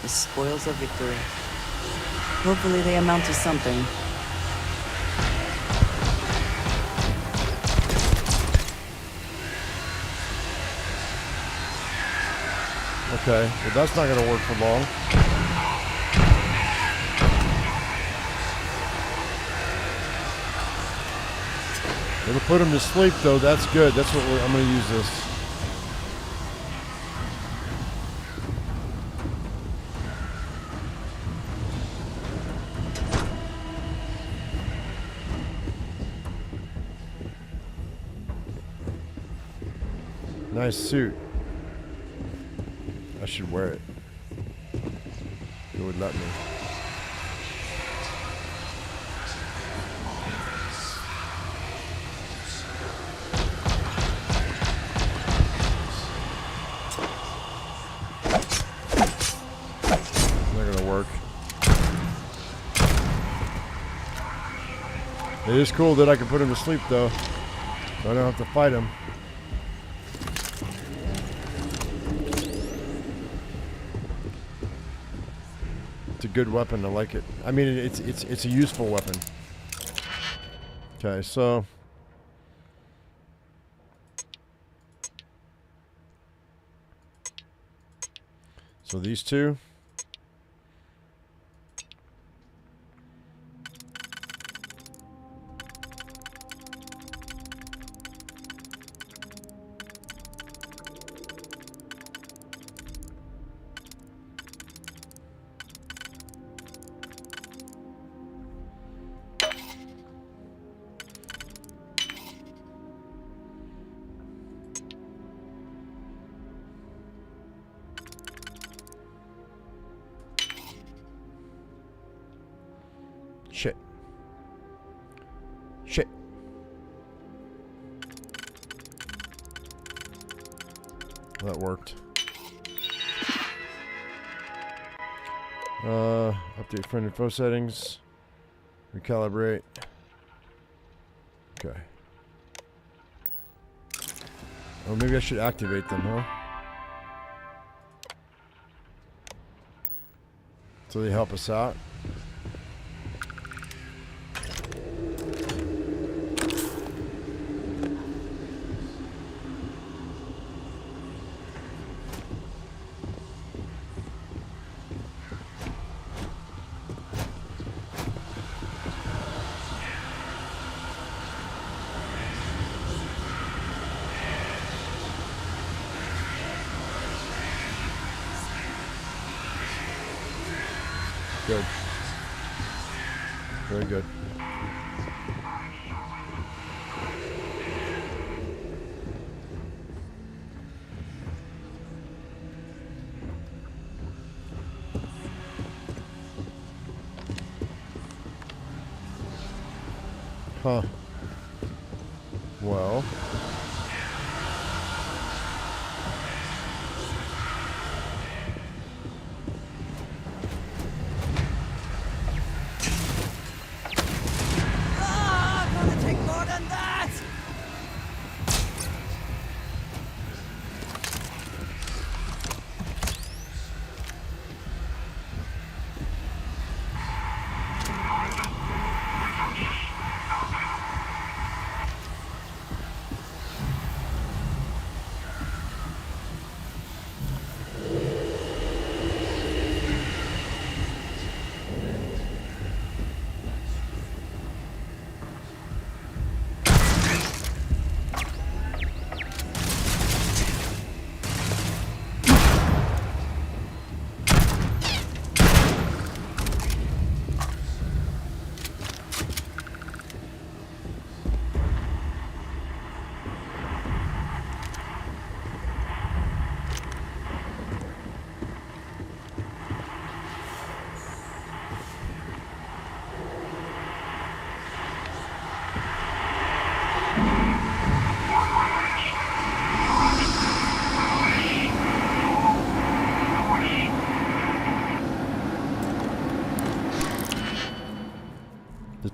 Speaker 14: The spoils of victory. Hopefully they amount to something.
Speaker 1: Okay, well that's not going to work for long. It'll put him to sleep though, that's good. That's what I'm going to use this. Nice suit. I should wear it. It would let me. Not gonna work. It is cool that I can put him to sleep though. So I don't have to fight him. It's a good weapon. I like it. I mean, it's a useful weapon. Okay, so these two. Shit. Shit. That worked. Update friend info settings. Recalibrate. Okay. Oh, maybe I should activate them, huh? So they help us out. Good. Very good. Huh. Well.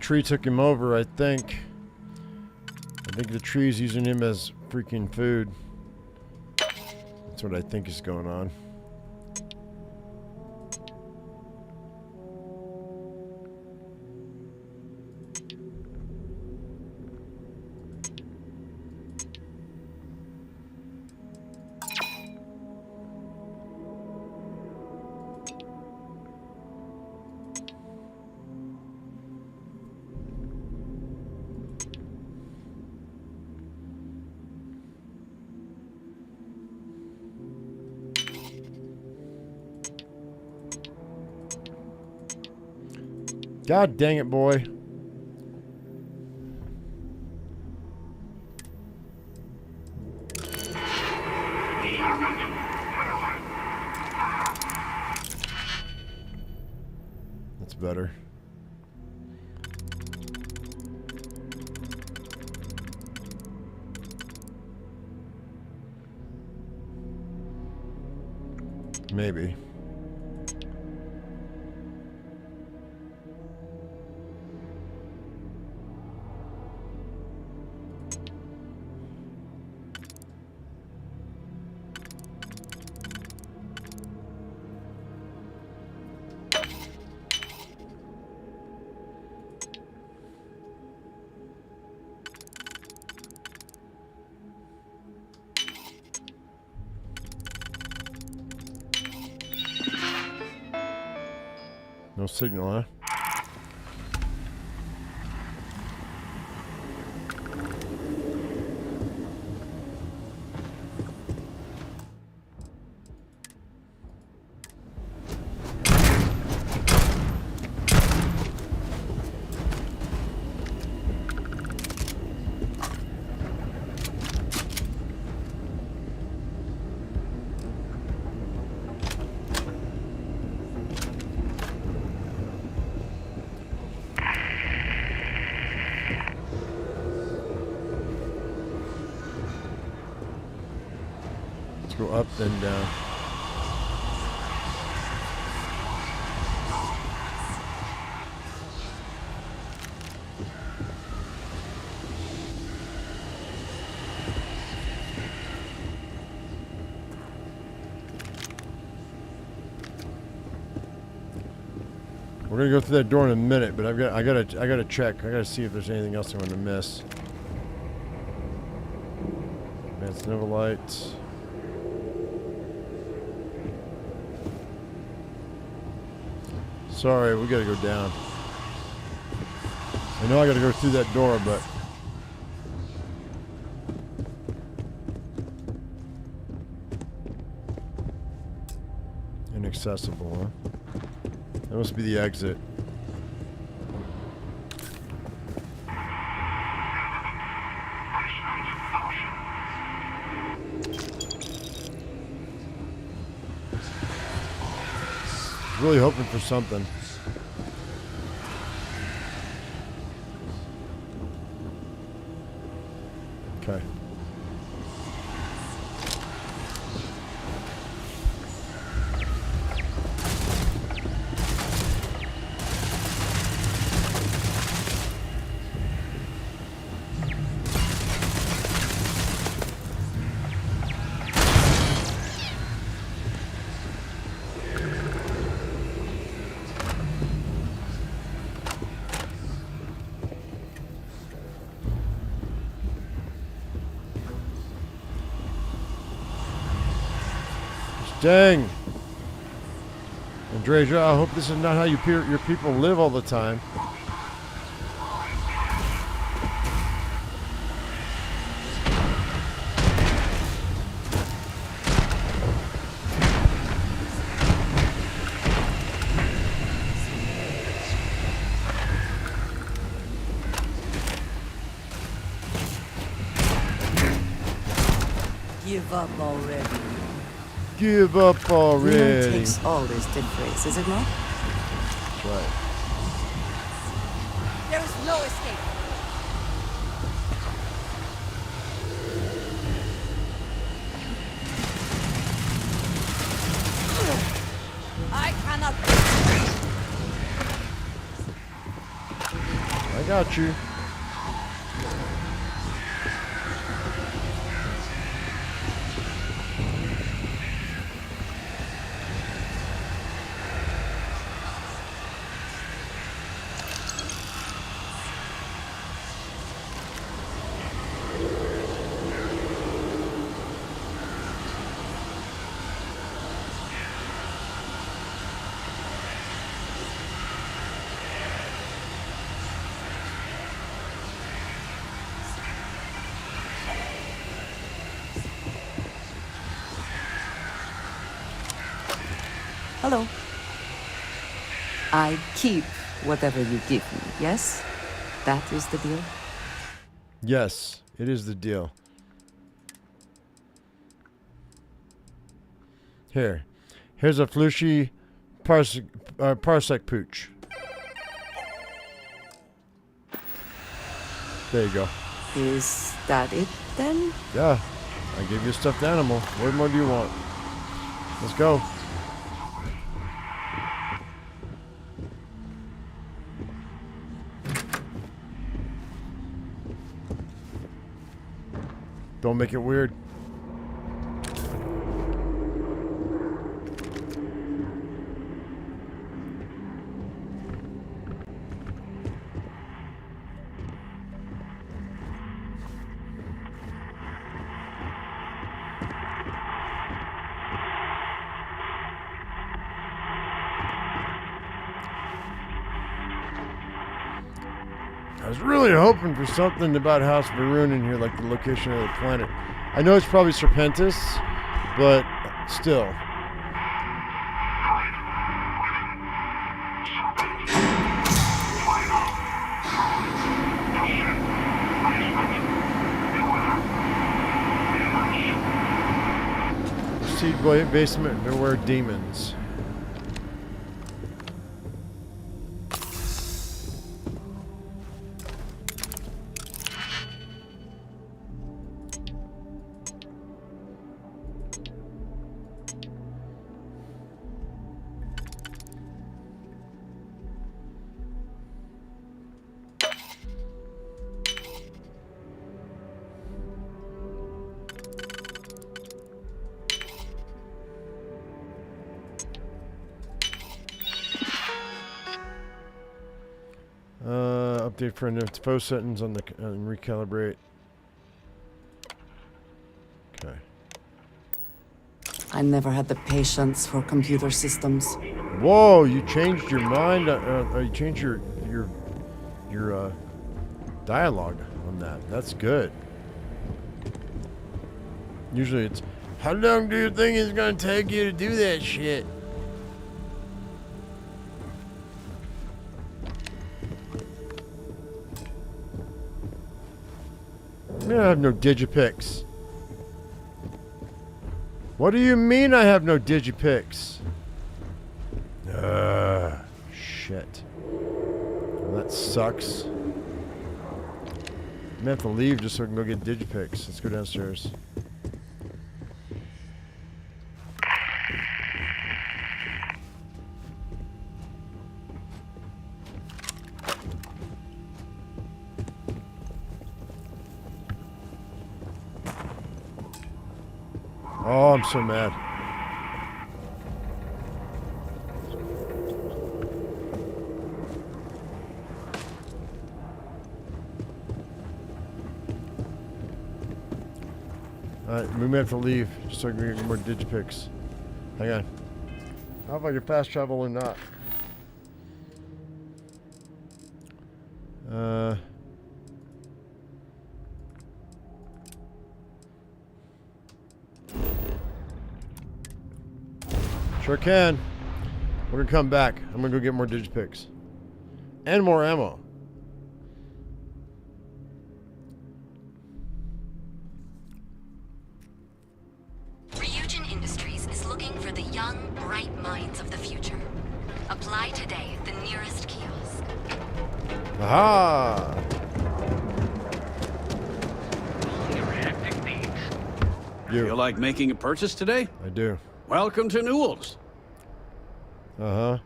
Speaker 1: tree took him over, I think. I think the tree's using him as freaking food. That's what I think is going on. God dang it, boy. That's better. Maybe. No signal, huh? Go up, then down. We're gonna go through that door in a minute, but I gotta check. I gotta see if there's anything else I'm gonna miss. Advanced Nova lights. Sorry, we gotta go down. I know I gotta go through that door, but inaccessible, huh? That must be the exit. Really hoping for something. Okay. Dang. Andreja, I hope this is not how your people live all the time.
Speaker 3: Give up already.
Speaker 1: Give up already.
Speaker 3: It takes all this dead phrase, is it not?
Speaker 1: That's right.
Speaker 3: There is no escape. I cannot.
Speaker 1: I I got you.
Speaker 3: Hello. I keep whatever you give me, yes? That is the deal?
Speaker 1: Yes, it is the deal. Here's a flushy parsec pooch. There you go.
Speaker 3: Is that it then?
Speaker 1: Yeah, I gave you a stuffed animal. What more do you want? Let's go. Don't make it weird. I was really hoping for something about House Varun in here, like the location of the planet. I know it's probably Serpentis, but still. Proceed basement, beware demons. Update for an info sentence on the recalibrate. Okay.
Speaker 3: I never had the patience for computer systems.
Speaker 1: Whoa! You changed your mind. You changed your dialogue on that. That's good. Usually it's, how long do you think it's gonna take you to do that shit? I have no digipix. What do you mean I have no digipix? Shit. Well, that sucks. I'm gonna have to leave just so I can go get digipix. Let's go downstairs. Oh, I'm so mad. Alright, we may have to leave just so I can get more digipix. Hang on. I don't know if I can fast travel or not. Sure can. We're gonna come back. I'm gonna go get more digipix. And more ammo.
Speaker 7: Ryujin Industries is looking for the young, bright minds of the future. Apply today at the nearest kiosk.
Speaker 1: Aha! You
Speaker 8: feel like making a purchase today?
Speaker 1: I do.
Speaker 8: Welcome to Newell's.
Speaker 1: Uh-huh.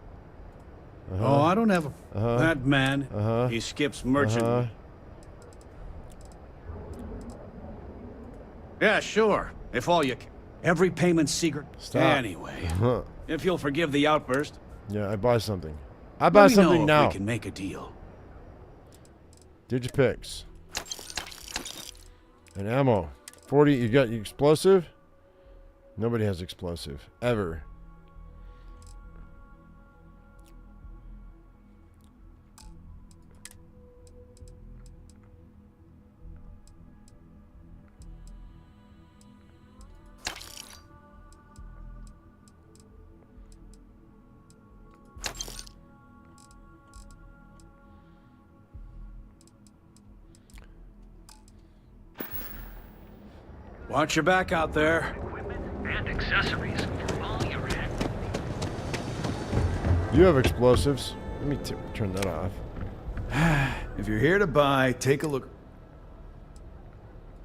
Speaker 8: Oh, I don't have a... That man, he skips merchant. Yeah, sure. If all you can. Every payment's secret.
Speaker 1: Stop.
Speaker 8: Anyway, if you'll forgive the outburst.
Speaker 1: Yeah, I buy something. I buy something now.
Speaker 8: We can make a deal.
Speaker 1: Digipix. And ammo. 40. You got explosive? Nobody has explosive. Ever.
Speaker 8: Watch your back out there.
Speaker 20: And accessories for all your end.
Speaker 1: You have explosives. Let me turn that off.
Speaker 21: If you're here to buy, take a look.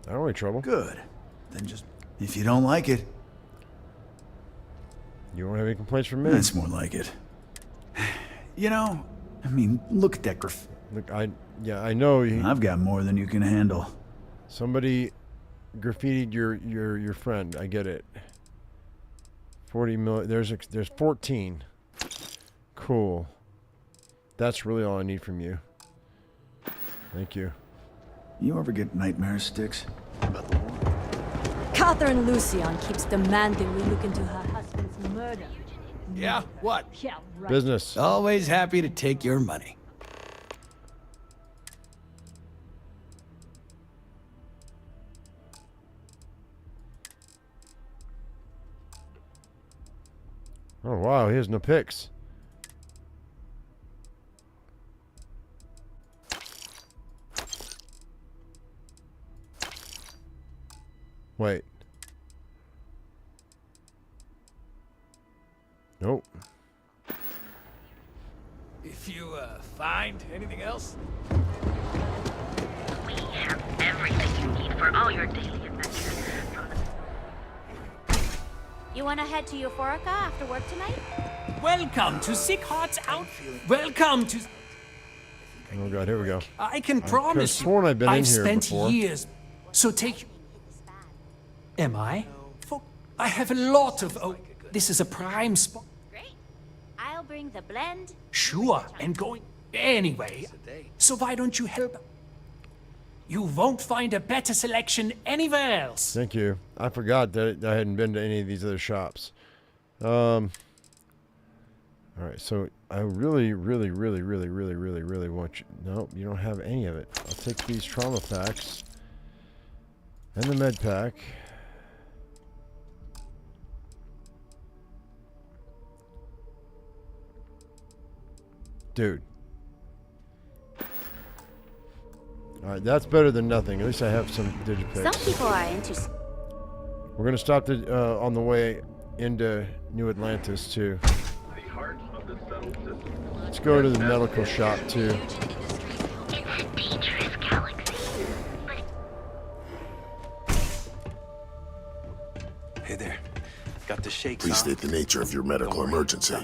Speaker 1: I don't have any trouble.
Speaker 21: Good. Then just, if you don't like it.
Speaker 1: You won't have any complaints from me.
Speaker 21: That's more like it. You know, I mean, look at that graffiti.
Speaker 1: Look, I know.
Speaker 21: I've got more than you can handle.
Speaker 1: Somebody graffitied your friend. I get it. 40 million. There's 14. Cool. That's really all I need from you. Thank you.
Speaker 21: You ever get nightmare sticks about the war?
Speaker 24: Catherine Lucian keeps demanding we look into her husband's murder.
Speaker 8: Yeah, what?
Speaker 24: Yeah, right.
Speaker 1: Business.
Speaker 8: Always happy to take your money.
Speaker 1: Oh wow, he has no picks. Wait. Nope.
Speaker 8: If you find anything else?
Speaker 20: We have everything you need for all your daily adventures.
Speaker 25: You wanna head to Euphorica after work tonight?
Speaker 26: Welcome to Sick Heart's Out. Welcome to.
Speaker 1: Oh god, here we go.
Speaker 26: I can promise you.
Speaker 1: Sworn I've been in here
Speaker 26: spent
Speaker 1: before.
Speaker 26: years. So take. Am I? I have a lot of. Oh, this is a prime spot.
Speaker 25: Great. I'll bring the blend.
Speaker 26: Sure, and going anyway. So why don't you help? You won't find a better selection anywhere else.
Speaker 1: Thank you. I forgot that I hadn't been to any of these other shops. All right, so I really want you. Nope, you don't have any of it. I'll take these trauma packs and the med pack. Dude. Alright, that's better than nothing. At least I have some digipix.
Speaker 25: Some people are into.
Speaker 1: We're gonna stop on the way into New Atlantis too. Let's go to the medical shop too.
Speaker 27: Hey there. Got the shakes.
Speaker 28: Please state the nature of your medical emergency.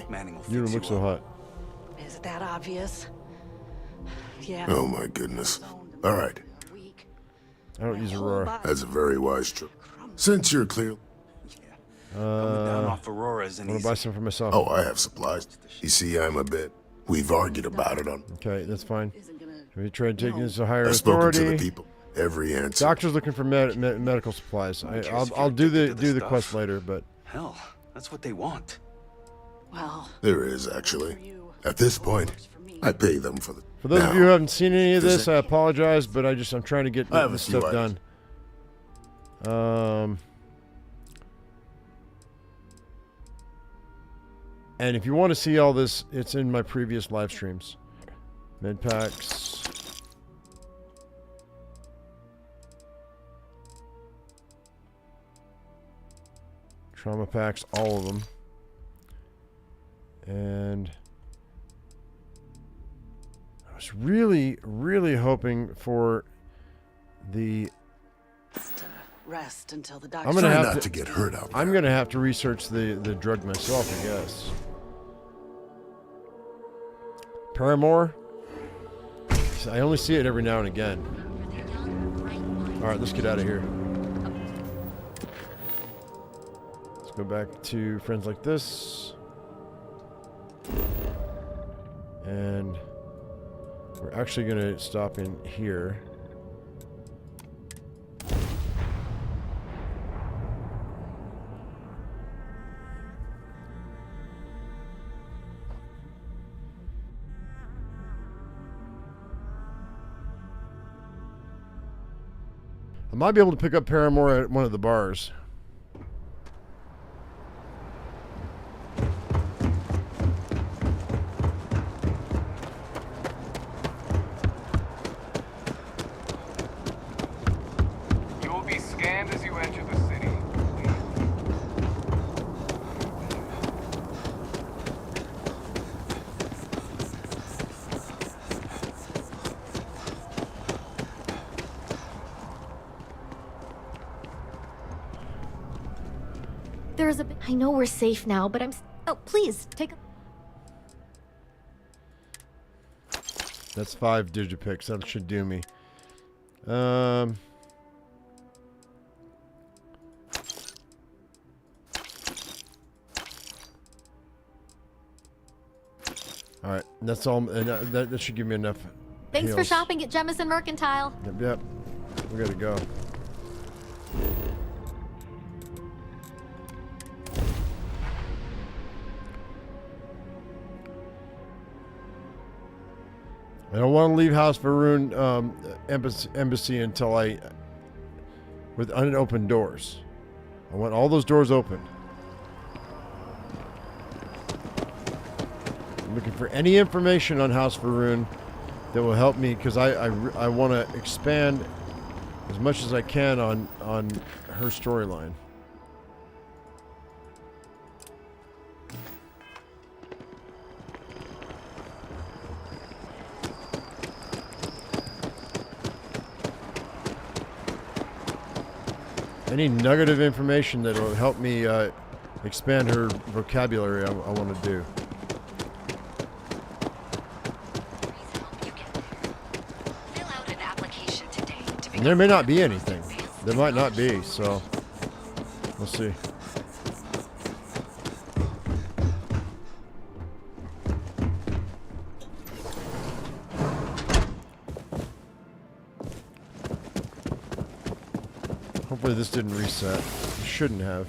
Speaker 1: You don't look so hot.
Speaker 24: Is that obvious? Yeah.
Speaker 28: Oh my goodness. All right.
Speaker 1: I don't use Aurora.
Speaker 28: That's a very wise choice. Since you're clear.
Speaker 27: down off Aurora's and
Speaker 1: I want to buy some for myself.
Speaker 28: Oh, I have supplies. You see, I'm a bit. We've argued about it on.
Speaker 1: Okay, that's fine. Have you tried taking this to higher
Speaker 28: I've spoken
Speaker 1: authority?
Speaker 28: to the people. Every answer.
Speaker 1: Doctor's looking for medical supplies. I'll do the quest later, but
Speaker 27: hell, that's what they want.
Speaker 24: Well,
Speaker 28: there is actually. At this point, I pay them for the.
Speaker 1: For those of you who haven't seen any of this, I apologize, but I'm trying to get this stuff done. And if you want to see all this, it's in my previous live streams. Med packs. Trauma packs, all of them. And I was really hoping for the
Speaker 24: rest until the doctor.
Speaker 1: I'm gonna have
Speaker 28: not to get hurt out there.
Speaker 1: I'm gonna have to research the drug myself, I guess. Paramore? I only see it every now and again. Alright, let's get out of here. Let's go back to friends like this. And we're actually going to stop in here. I might be able to pick up Paramore at one of the bars.
Speaker 4: You will be scanned as you enter the city.
Speaker 5: There's a bit. I know we're safe now, but I'm. Oh, please take a.
Speaker 1: That's 5 digipicks. That should do me. Alright, that's all. That should give me enough.
Speaker 5: Thanks for
Speaker 1: heals.
Speaker 5: shopping at Jemison Mercantile.
Speaker 1: Yep. We gotta go. I don't want to leave House Varun embassy until with unopened doors. I want all those doors open. I'm looking for any information on House Varun that will help me, because I want to expand as much as I can on her storyline. Any nugget of information that will help me expand her vocabulary, I want to do. And there may not be anything. There might not be, so we'll see. Hopefully this didn't reset. It shouldn't have.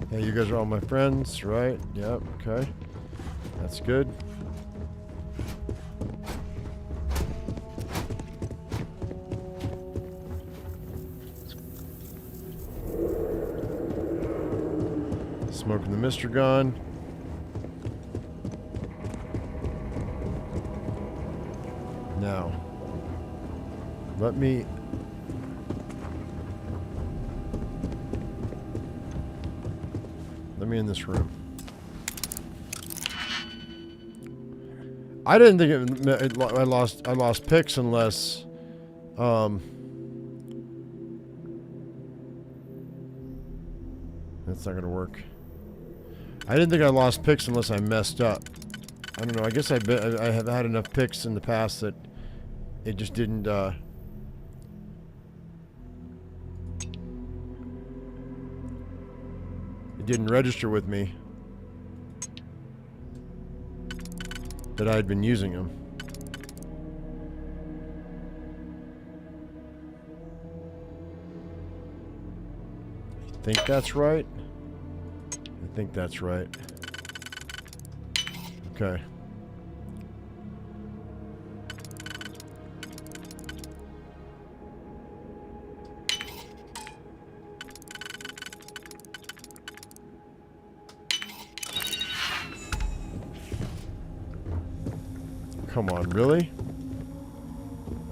Speaker 1: Yeah, you guys are all my friends, right? Yep, okay. That's good. Smoking the Mr. Gun. Now, let me in this room. I didn't think I lost picks unless that's not gonna work. I didn't think I lost picks unless I messed up. I don't know. I guess I have had enough picks in the past that it just didn't. It didn't register with me that I had been using them. I think that's right. I think that's right. Okay. Come on, really?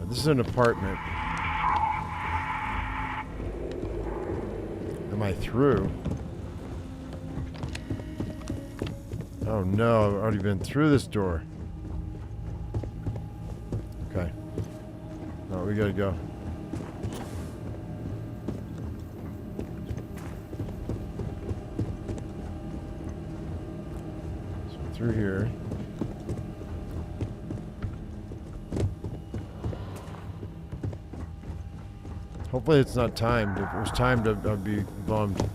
Speaker 1: This is an apartment. Am I through? Oh no, I've already been through this door. Okay. Oh, we gotta go. So through here. Hopefully it's not timed. If it was timed, I'd be bummed.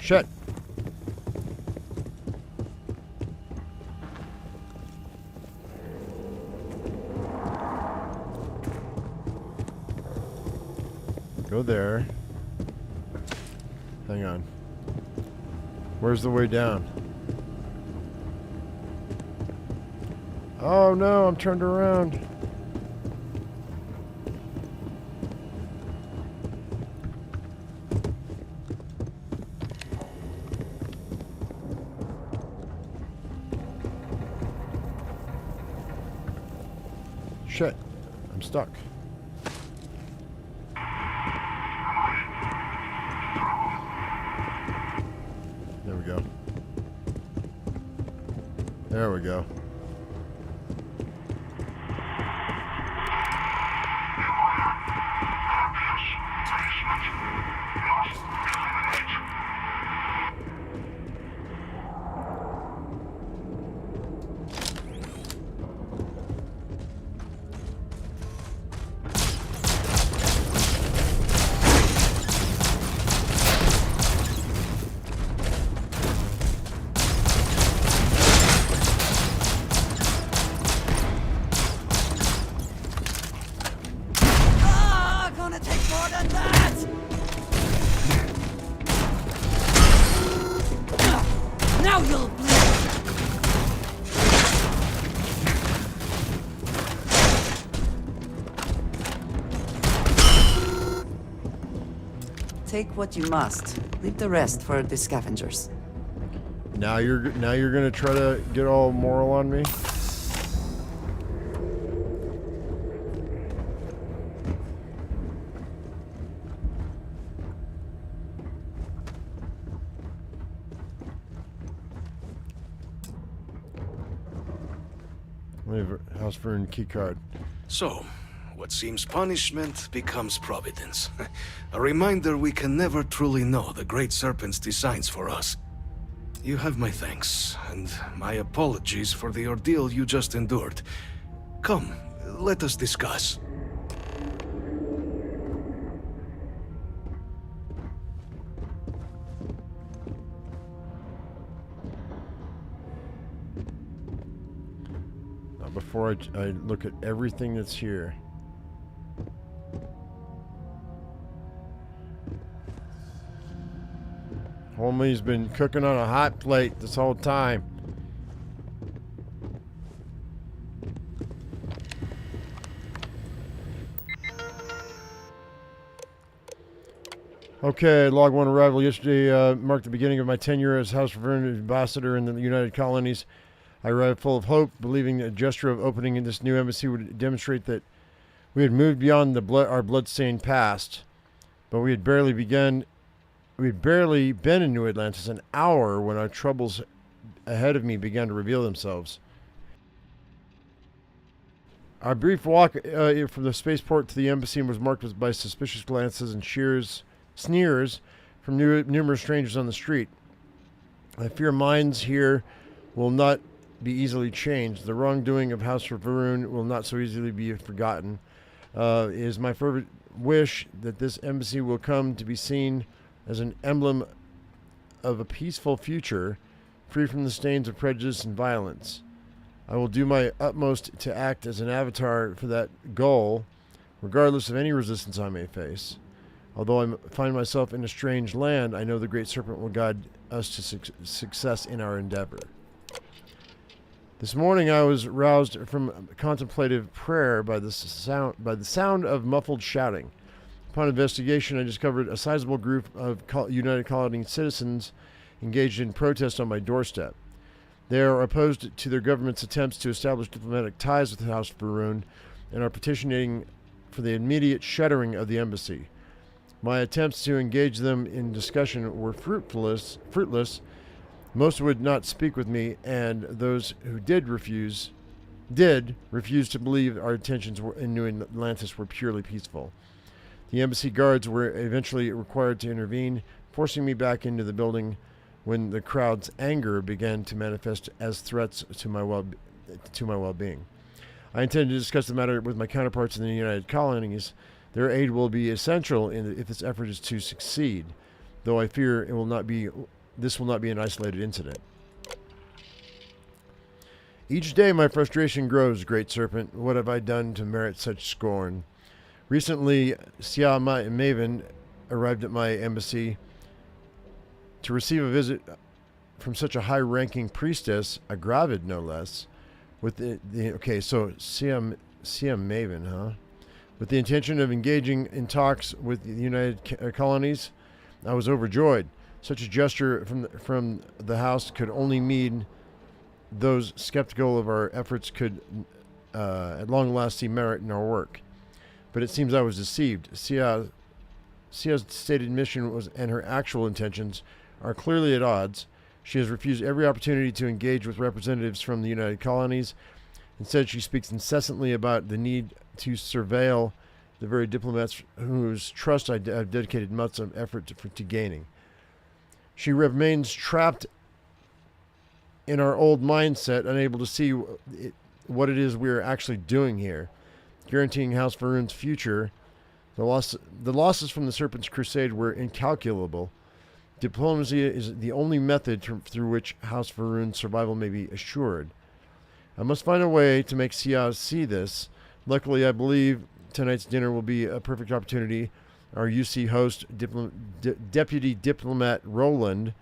Speaker 1: Shit. Go there. Hang on. Where's the way down? Oh no, I'm turned around. Shit. I'm stuck. There we go. There we go.
Speaker 14: Gonna take more than that! Now you'll bleed!
Speaker 3: Take what you must. Leave the rest for the scavengers.
Speaker 1: Now you're gonna try to get all moral on me? House for key card.
Speaker 9: So, what seems punishment becomes providence. A reminder we can never truly know the Great Serpent's designs for us. You have my thanks, and my apologies for the ordeal you just endured. Come, let us discuss.
Speaker 1: Before I look at everything that's here. Homie's been cooking on a hot plate this whole time. Okay, log 1 arrival yesterday marked the beginning of my tenure as House of Vern ambassador in the United Colonies. I arrived full of hope, believing a gesture of opening in this new embassy would demonstrate that we had moved beyond our blood-stained past. But we had barely been in New Atlantis an hour when our troubles ahead of me began to reveal themselves. Our brief walk from the spaceport to the embassy was marked by suspicious glances and sneers from numerous strangers on the street. I fear minds here will not be easily changed. The wrongdoing of House of Varun will not so easily be forgotten. It is my fervent wish that this embassy will come to be seen as an emblem of a peaceful future, free from the stains of prejudice and violence. I will do my utmost to act as an avatar for that goal, regardless of any resistance I may face. Although I find myself in a strange land, I know the Great Serpent will guide us to success in our endeavor. This morning I was roused from contemplative prayer by the sound of muffled shouting. Upon investigation, I discovered a sizable group of United Colony citizens engaged in protest on my doorstep. They are opposed to their government's attempts to establish diplomatic ties with House Varun and are petitioning for the immediate shuttering of the embassy. My attempts to engage them in discussion were fruitless. Most would not speak with me, and those who did refuse to believe our intentions in New Atlantis were purely peaceful. The embassy guards were eventually required to intervene, forcing me back into the building when the crowd's anger began to manifest as threats to my well-being. I intend to discuss the matter with my counterparts in the United Colonies. Their aid will be essential if this effort is to succeed, though I fear this will not be an isolated incident. Each day my frustration grows, Great Serpent. What have I done to merit such scorn? Recently, Sia Maven arrived at my embassy to receive a visit from such a high-ranking priestess, a Gravid no less, with so Sia Maven, huh? With the intention of engaging in talks with the United Colonies. I was overjoyed. Such a gesture from the house could only mean those skeptical of our efforts could at long last see merit in our work. But it seems I was deceived. Sia's stated mission and her actual intentions are clearly at odds. She has refused every opportunity to engage with representatives from the United Colonies. Instead, she speaks incessantly about the need to surveil the very diplomats whose trust I've dedicated months of effort to gaining. She remains trapped in our old mindset, unable to see what it is we are actually doing here, guaranteeing House Varun's future. The losses from the Serpent's Crusade were incalculable. Diplomacy is the only method through which House Varun's survival may be assured. I must find a way to make Sia see this. Luckily, I believe tonight's dinner will be a perfect opportunity. Our UC host, Deputy Diplomat Roland,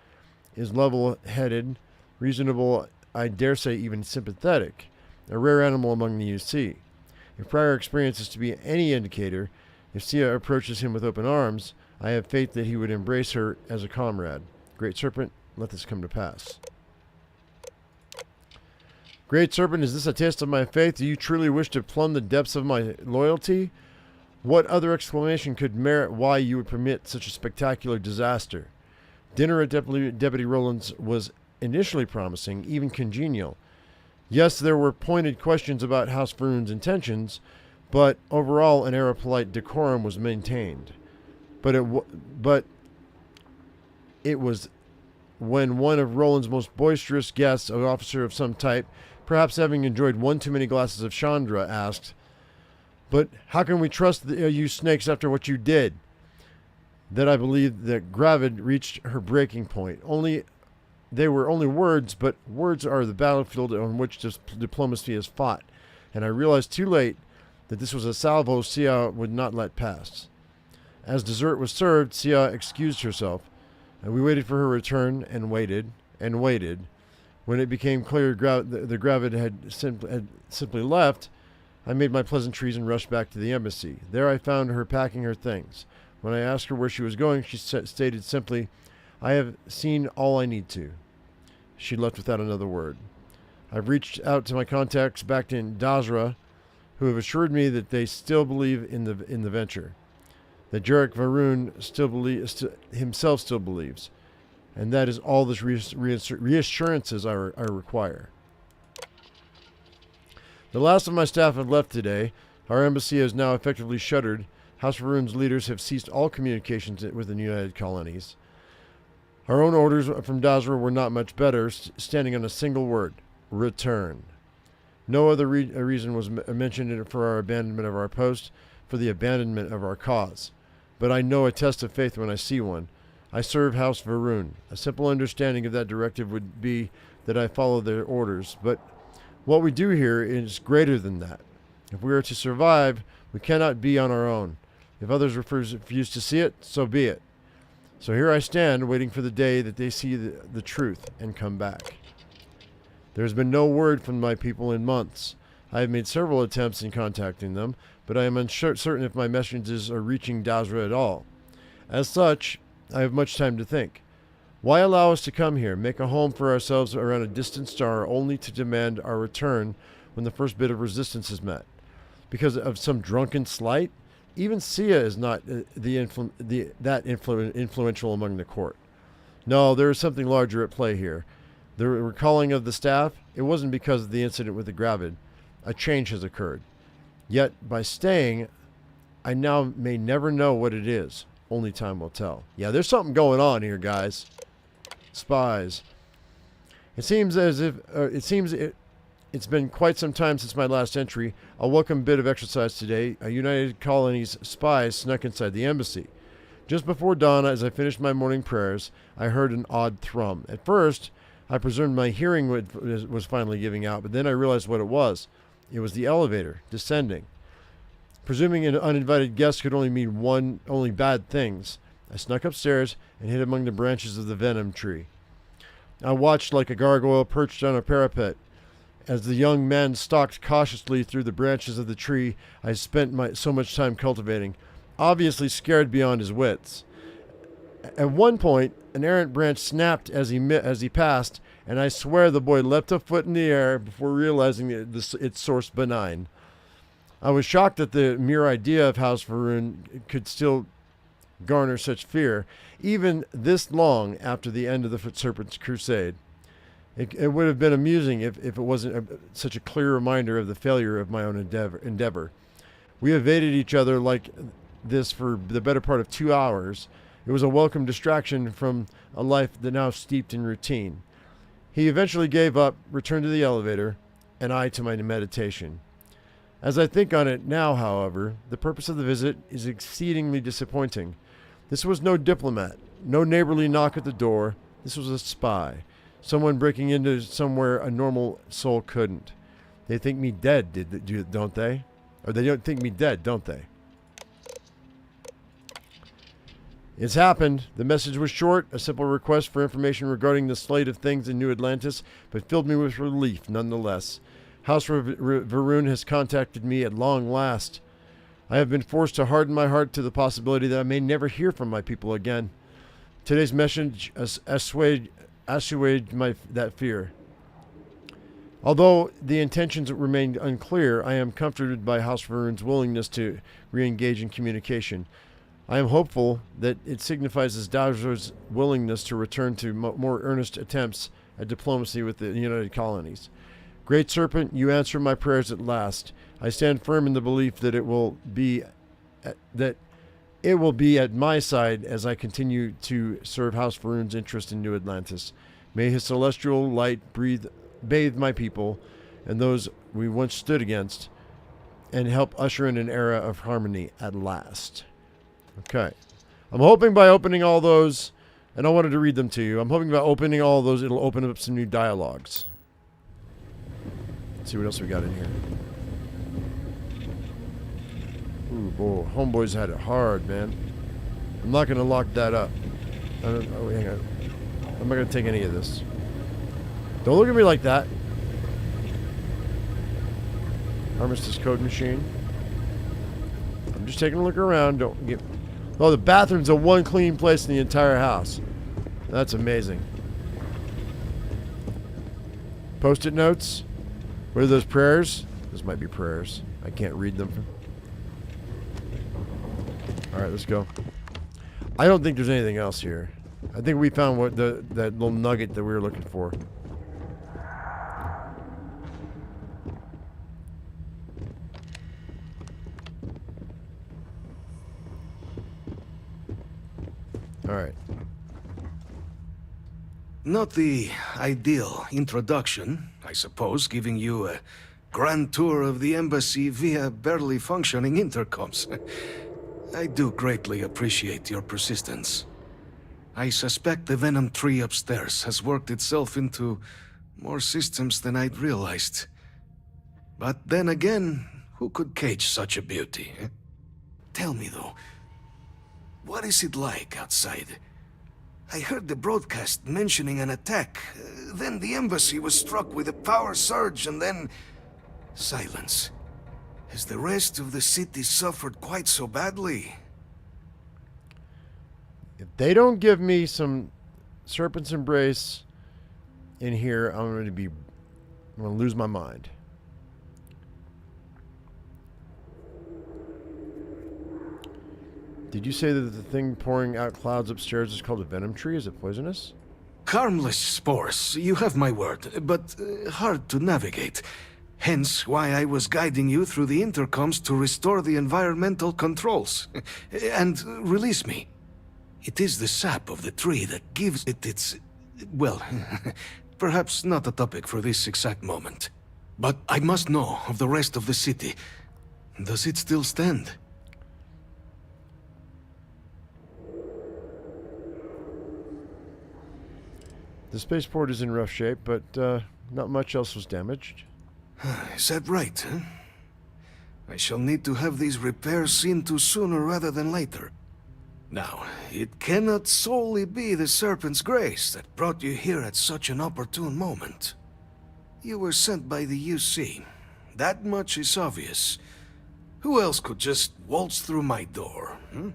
Speaker 1: is level-headed, reasonable, I dare say even sympathetic, a rare animal among the UC. If prior experience is to be any indicator, if Sia approaches him with open arms, I have faith that he would embrace her as a comrade. Great Serpent, let this come to pass. Great Serpent, is this a test of my faith? Do you truly wish to plumb the depths of my loyalty? What other exclamation could merit why you would permit such a spectacular disaster? Dinner at Deputy Roland's was initially promising, even congenial. Yes, there were pointed questions about House Varun's intentions, but overall an air of polite decorum was maintained. But it was when one of Roland's most boisterous guests, an officer of some type, perhaps having enjoyed one too many glasses of Chandra, asked, "But how can we trust you snakes after what you did?" That I believed that Gravid reached her breaking point. They were only words, but words are the battlefield on which diplomacy is fought. And I realized too late that this was a salvo Sia would not let pass. As dessert was served, Sia excused herself, and we waited for her return, and waited, and waited. When it became clear the Gravid had simply left, I made my pleasantries and rushed back to the embassy. There I found her packing her things. When I asked her where she was going, she stated simply, "I have seen all I need to." She left without another word. I've reached out to my contacts back in Dasra, who have assured me that they still believe in the venture. That Jarek Varun himself still believes. And that is all the reassurances I require. The last of my staff have left today. Our embassy is now effectively shuttered. House Varun's leaders have ceased all communications with the United Colonies. Our own orders from Dasra were not much better, standing on a single word: return. No other reason was mentioned for our abandonment of our post, for the abandonment of our cause. But I know a test of faith when I see one. I serve House Varun. A simple understanding of that directive would be that I follow their orders. But what we do here is greater than that. If we are to survive, we cannot be on our own. If others refuse to see it, so be it. So here I stand, waiting for the day that they see the truth and come back. There has been no word from my people in months. I have made several attempts in contacting them, but I am uncertain if my messages are reaching Dasra at all. As such, I have much time to think. Why allow us to come here, make a home for ourselves around a distant star, only to demand our return when the first bit of resistance is met? Because of some drunken slight? Even Sia is not influential among the court. No, there is something larger at play here. The recalling of the staff, it wasn't because of the incident with the Gravid. A change has occurred. Yet, by staying, I now may never know what it is. Only time will tell. Yeah, there's something going on here, guys. Spies. It seems as if it's been quite some time since my last entry. A welcome bit of exercise today. A United Colonies spy snuck inside the embassy. Just before dawn, as I finished my morning prayers, I heard an odd thrum. At first, I presumed my hearing was finally giving out, but then I realized what it was. It was the elevator, descending. Presuming an uninvited guest could only mean only bad things, I snuck upstairs and hid among the branches of the venom tree. I watched like a gargoyle perched on a parapet. As the young man stalked cautiously through the branches of the tree I spent so much time cultivating, obviously scared beyond his wits. At one point, an errant branch snapped as he passed, and I swear the boy leapt a foot in the air before realizing its source benign. I was shocked that the mere idea of House Varun could still garner such fear, even this long after the end of the Serpent's Crusade. It would have been amusing if it wasn't such a clear reminder of the failure of my own endeavor. We evaded each other like this for the better part of 2 hours. It was a welcome distraction from a life that now steeped in routine. He eventually gave up, returned to the elevator, and I to my meditation. As I think on it now, however, the purpose of the visit is exceedingly disappointing. This was no diplomat, no neighborly knock at the door. This was a spy. Someone breaking into somewhere a normal soul couldn't. They think me dead, don't they? Or they don't think me dead, don't they? It's happened. The message was short, a simple request for information regarding the slate of things in New Atlantis, but filled me with relief nonetheless. House Varun has contacted me at long last. I have been forced to harden my heart to the possibility that I may never hear from my people again. Today's message assuaged that fear. Although the intentions remained unclear, I am comforted by House Varun's willingness to re-engage in communication. I am hopeful that it signifies his Dowser's willingness to return to more earnest attempts at diplomacy with the United Colonies. Great Serpent, you answer my prayers at last. I stand firm in the belief that it will be at my side as I continue to serve House Varun's interest in New Atlantis. May his celestial light bathe my people and those we once stood against, and help usher in an era of harmony at last. Okay. I'm hoping by opening all those, and I wanted to read them to you, I'm hoping by opening all those it'll open up some new dialogues. Let's see what else we got in here. Ooh, boy, homeboys had it hard, man. I'm not going to lock that up. Hang on. I'm not going to take any of this. Don't look at me like that. Armistice code machine. I'm just taking a look around. Don't get... Oh, the bathroom's the one clean place in the entire house. That's amazing. Post-it notes. What are those prayers? Those might be prayers. I can't read them. Alright, let's go. I don't think there's anything else here. I think we found what that little nugget that we were looking for. Alright.
Speaker 9: Not the ideal introduction, I suppose, giving you a grand tour of the embassy via barely functioning intercoms. I do greatly appreciate your persistence. I suspect the Venom tree upstairs has worked itself into more systems than I'd realized. But then again, who could cage such a beauty? Eh? Tell me though, what is it like outside? I heard the broadcast mentioning an attack. Then the embassy was struck with a power surge and then... silence. Has the rest of the city suffered quite so badly?
Speaker 1: If they don't give me some Serpent's Embrace in here, I'm going to lose my mind. Did you say that the thing pouring out clouds upstairs is called a venom tree? Is it poisonous?
Speaker 9: Harmless spores, you have my word, but hard to navigate. Hence why I was guiding you through the intercoms to restore the environmental controls. And release me. It is the sap of the tree that gives it its... well, perhaps not a topic for this exact moment. But I must know of the rest of the city. Does it still stand?
Speaker 1: The spaceport is in rough shape, but not much else was damaged.
Speaker 9: Is that right, huh? I shall need to have these repairs seen to sooner rather than later. Now, it cannot solely be the Serpent's grace that brought you here at such an opportune moment. You were sent by the UC. That much is obvious. Who else could just waltz through my door, hmm?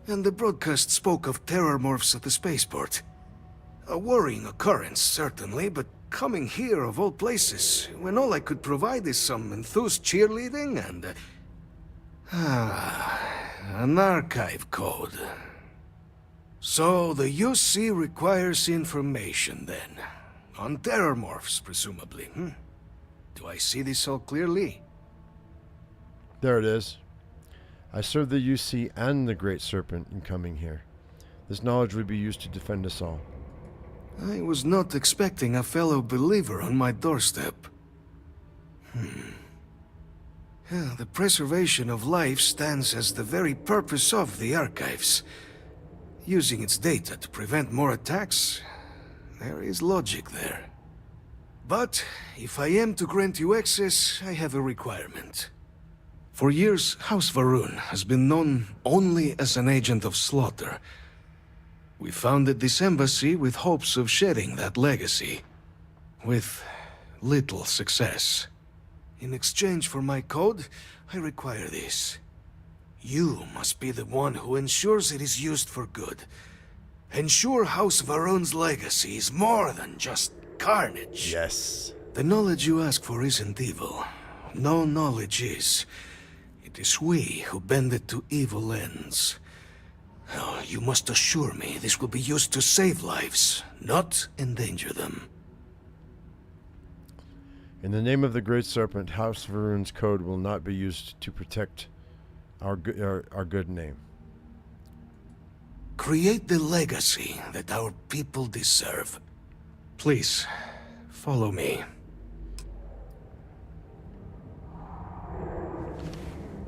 Speaker 9: And the broadcast spoke of terror morphs at the spaceport. A worrying occurrence, certainly, but coming here of all places, when all I could provide is some enthused cheerleading and... an archive code. So the UC requires information, then. On terror morphs, presumably, hmm? Do I see this all clearly?
Speaker 1: There it is. I served the UC and the Great Serpent in coming here. This knowledge would be used to defend us all.
Speaker 9: I was not expecting a fellow believer on my doorstep. Yeah, the preservation of life stands as the very purpose of the archives. Using its data to prevent more attacks, there is logic there. But if I am to grant you access, I have a requirement. For years, House Varun has been known only as an agent of slaughter. We founded this embassy with hopes of shedding that legacy. With little success. In exchange for my code, I require this. You must be the one who ensures it is used for good. Ensure House Varun's legacy is more than just carnage.
Speaker 1: Yes.
Speaker 9: The knowledge you ask for isn't evil. No knowledge is. It is we who bend it to evil ends. Oh, you must assure me this will be used to save lives, not endanger them.
Speaker 1: In the name of the Great Serpent, House Varun's code will not be used to protect our good name.
Speaker 9: Create the legacy that our people deserve. Please, follow me.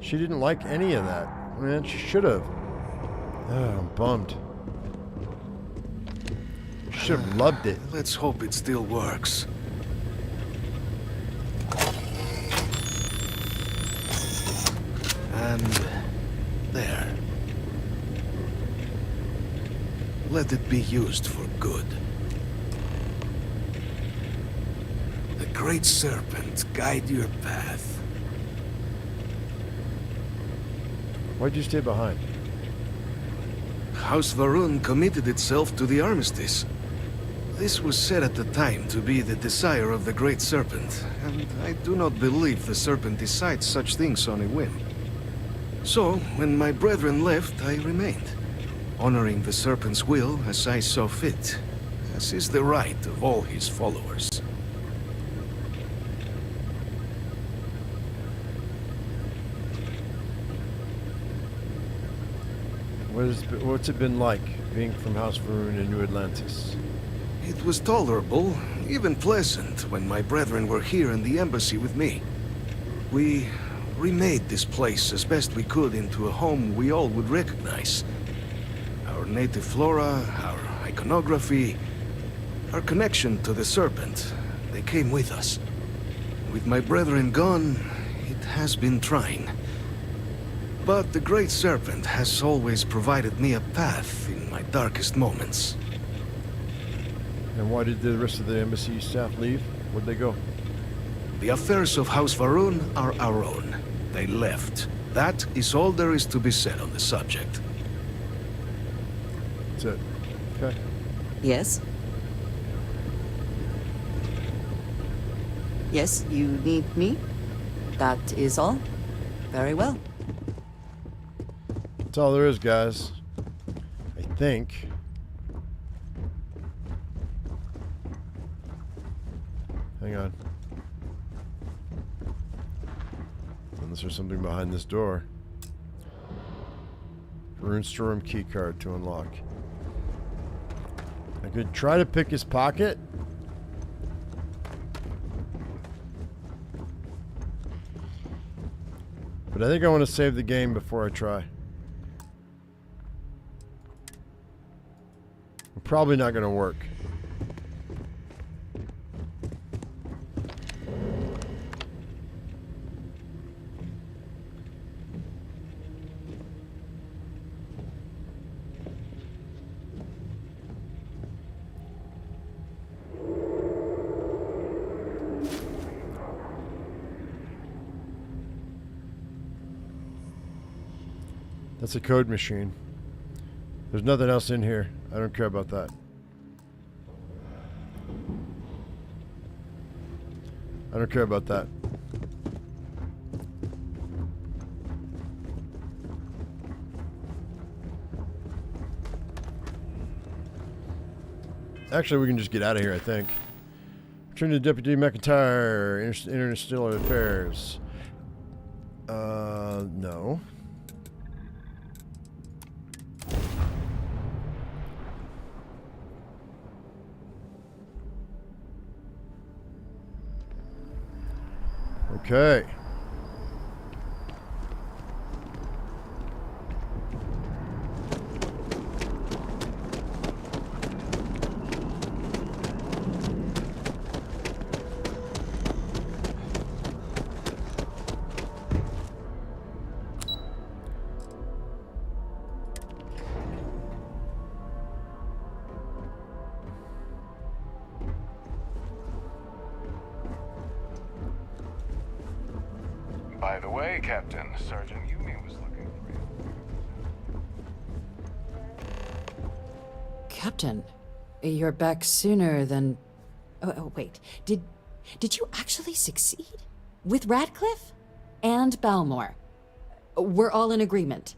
Speaker 1: She didn't like any of that. Man, she should have. Oh, I'm bummed. She should have loved it.
Speaker 9: Let's hope it still works. And there. Let it be used for good. The Great Serpent guide your path.
Speaker 1: Why'd you stay behind?
Speaker 9: House Varun committed itself to the armistice. This was said at the time to be the desire of the Great Serpent, and I do not believe the Serpent decides such things on a whim. So, when my brethren left, I remained, honoring the Serpent's will as I saw fit, as is the right of all his followers.
Speaker 1: What's it been like, being from House Varun in New Atlantis?
Speaker 9: It was tolerable, even pleasant, when my brethren were here in the embassy with me. We remade this place as best we could into a home we all would recognize. Our native flora, our iconography, our connection to the Serpent, they came with us. With my brethren gone, it has been trying. But the Great Serpent has always provided me a path in my darkest moments.
Speaker 1: And why did the rest of the embassy staff leave? Where'd they go?
Speaker 9: The affairs of House Varun are our own. They left. That is all there is to be said on the subject.
Speaker 1: That's it. Okay.
Speaker 3: Yes? Yes, you need me? That is all? Very well.
Speaker 1: That's all there is, guys. I think. Hang on. Unless there's something behind this door. Runestorm keycard to unlock. I could try to pick his pocket. But I think I want to save the game before I try. Probably not going to work. That's a code machine. There's nothing else in here. I don't care about that. I don't care about that. Actually, we can just get out of here, I think. Return to Deputy McIntyre, Interstellar Affairs. No. Okay.
Speaker 4: By the way, Captain, Sergeant Yumi was looking for you.
Speaker 14: Captain, you're back sooner than... Oh, wait. Did you actually succeed? With Radcliffe? And Balmore? We're all in agreement.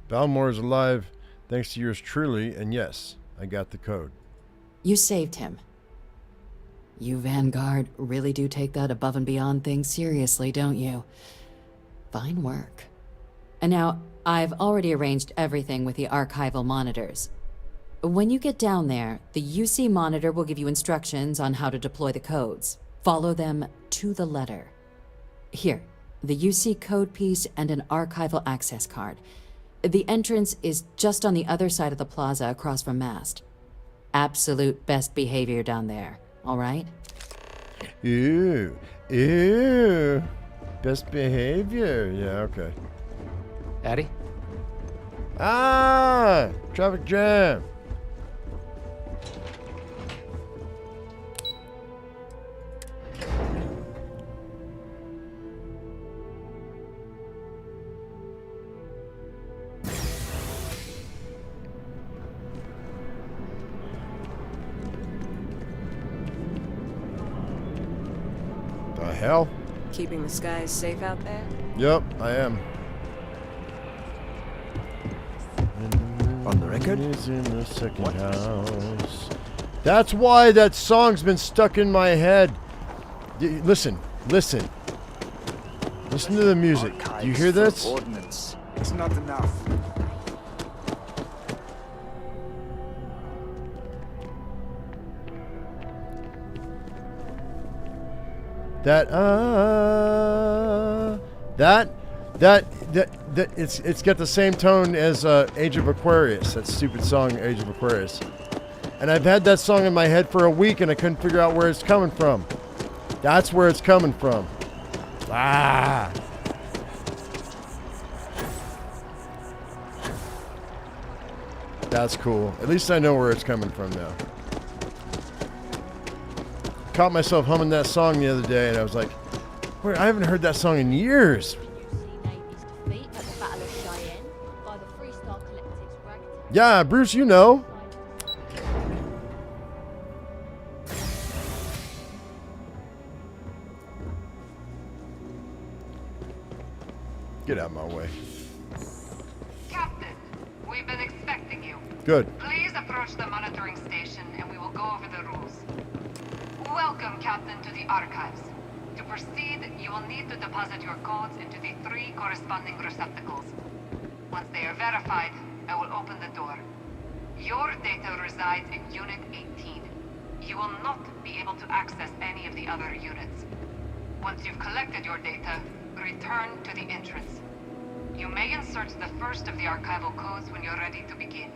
Speaker 1: Balmore is alive thanks to yours truly, and yes, I got the code.
Speaker 14: You saved him. You Vanguard really do take that above and beyond thing seriously, don't you? Fine work. And now, I've already arranged everything with the archival monitors. When you get down there, the UC monitor will give you instructions on how to deploy the codes. Follow them to the letter. Here, the UC code piece and an archival access card. The entrance is just on the other side of the plaza across from Mast. Absolute best behavior down there. All right?
Speaker 1: Ew. Ew. Best behavior. Yeah, okay.
Speaker 17: Addy?
Speaker 1: Ah! Traffic jam. The hell?
Speaker 6: Keeping the skies safe out there?
Speaker 1: Yep, I am.
Speaker 2: On the record?
Speaker 1: Is in the second house. That's why that song's been stuck in my head. Listen, listen. Listen to the music. Do you hear this?
Speaker 21: Ordnance. It's not enough.
Speaker 1: It's got the same tone as Age of Aquarius, that stupid song Age of Aquarius. And I've had that song in my head for a week and I couldn't figure out where it's coming from. That's where it's coming from. Ah. That's cool. At least I know where it's coming from now. Caught myself humming that song the other day and I was like, wait, I haven't heard that song in years. Yeah, Bruce, you know. Get out of my way.
Speaker 10: Captain, we've been expecting you.
Speaker 1: Good.
Speaker 10: Please approach the monitoring station and we will go over the rules. Welcome, Captain, to the archives. To proceed, you will need to deposit your codes into the 3 corresponding receptacles. Once they are verified, I will open the door. Your data resides in Unit 18. You will not be able to access any of the other units. Once you've collected your data, return to the entrance. You may insert the first of the archival codes when you're ready to begin.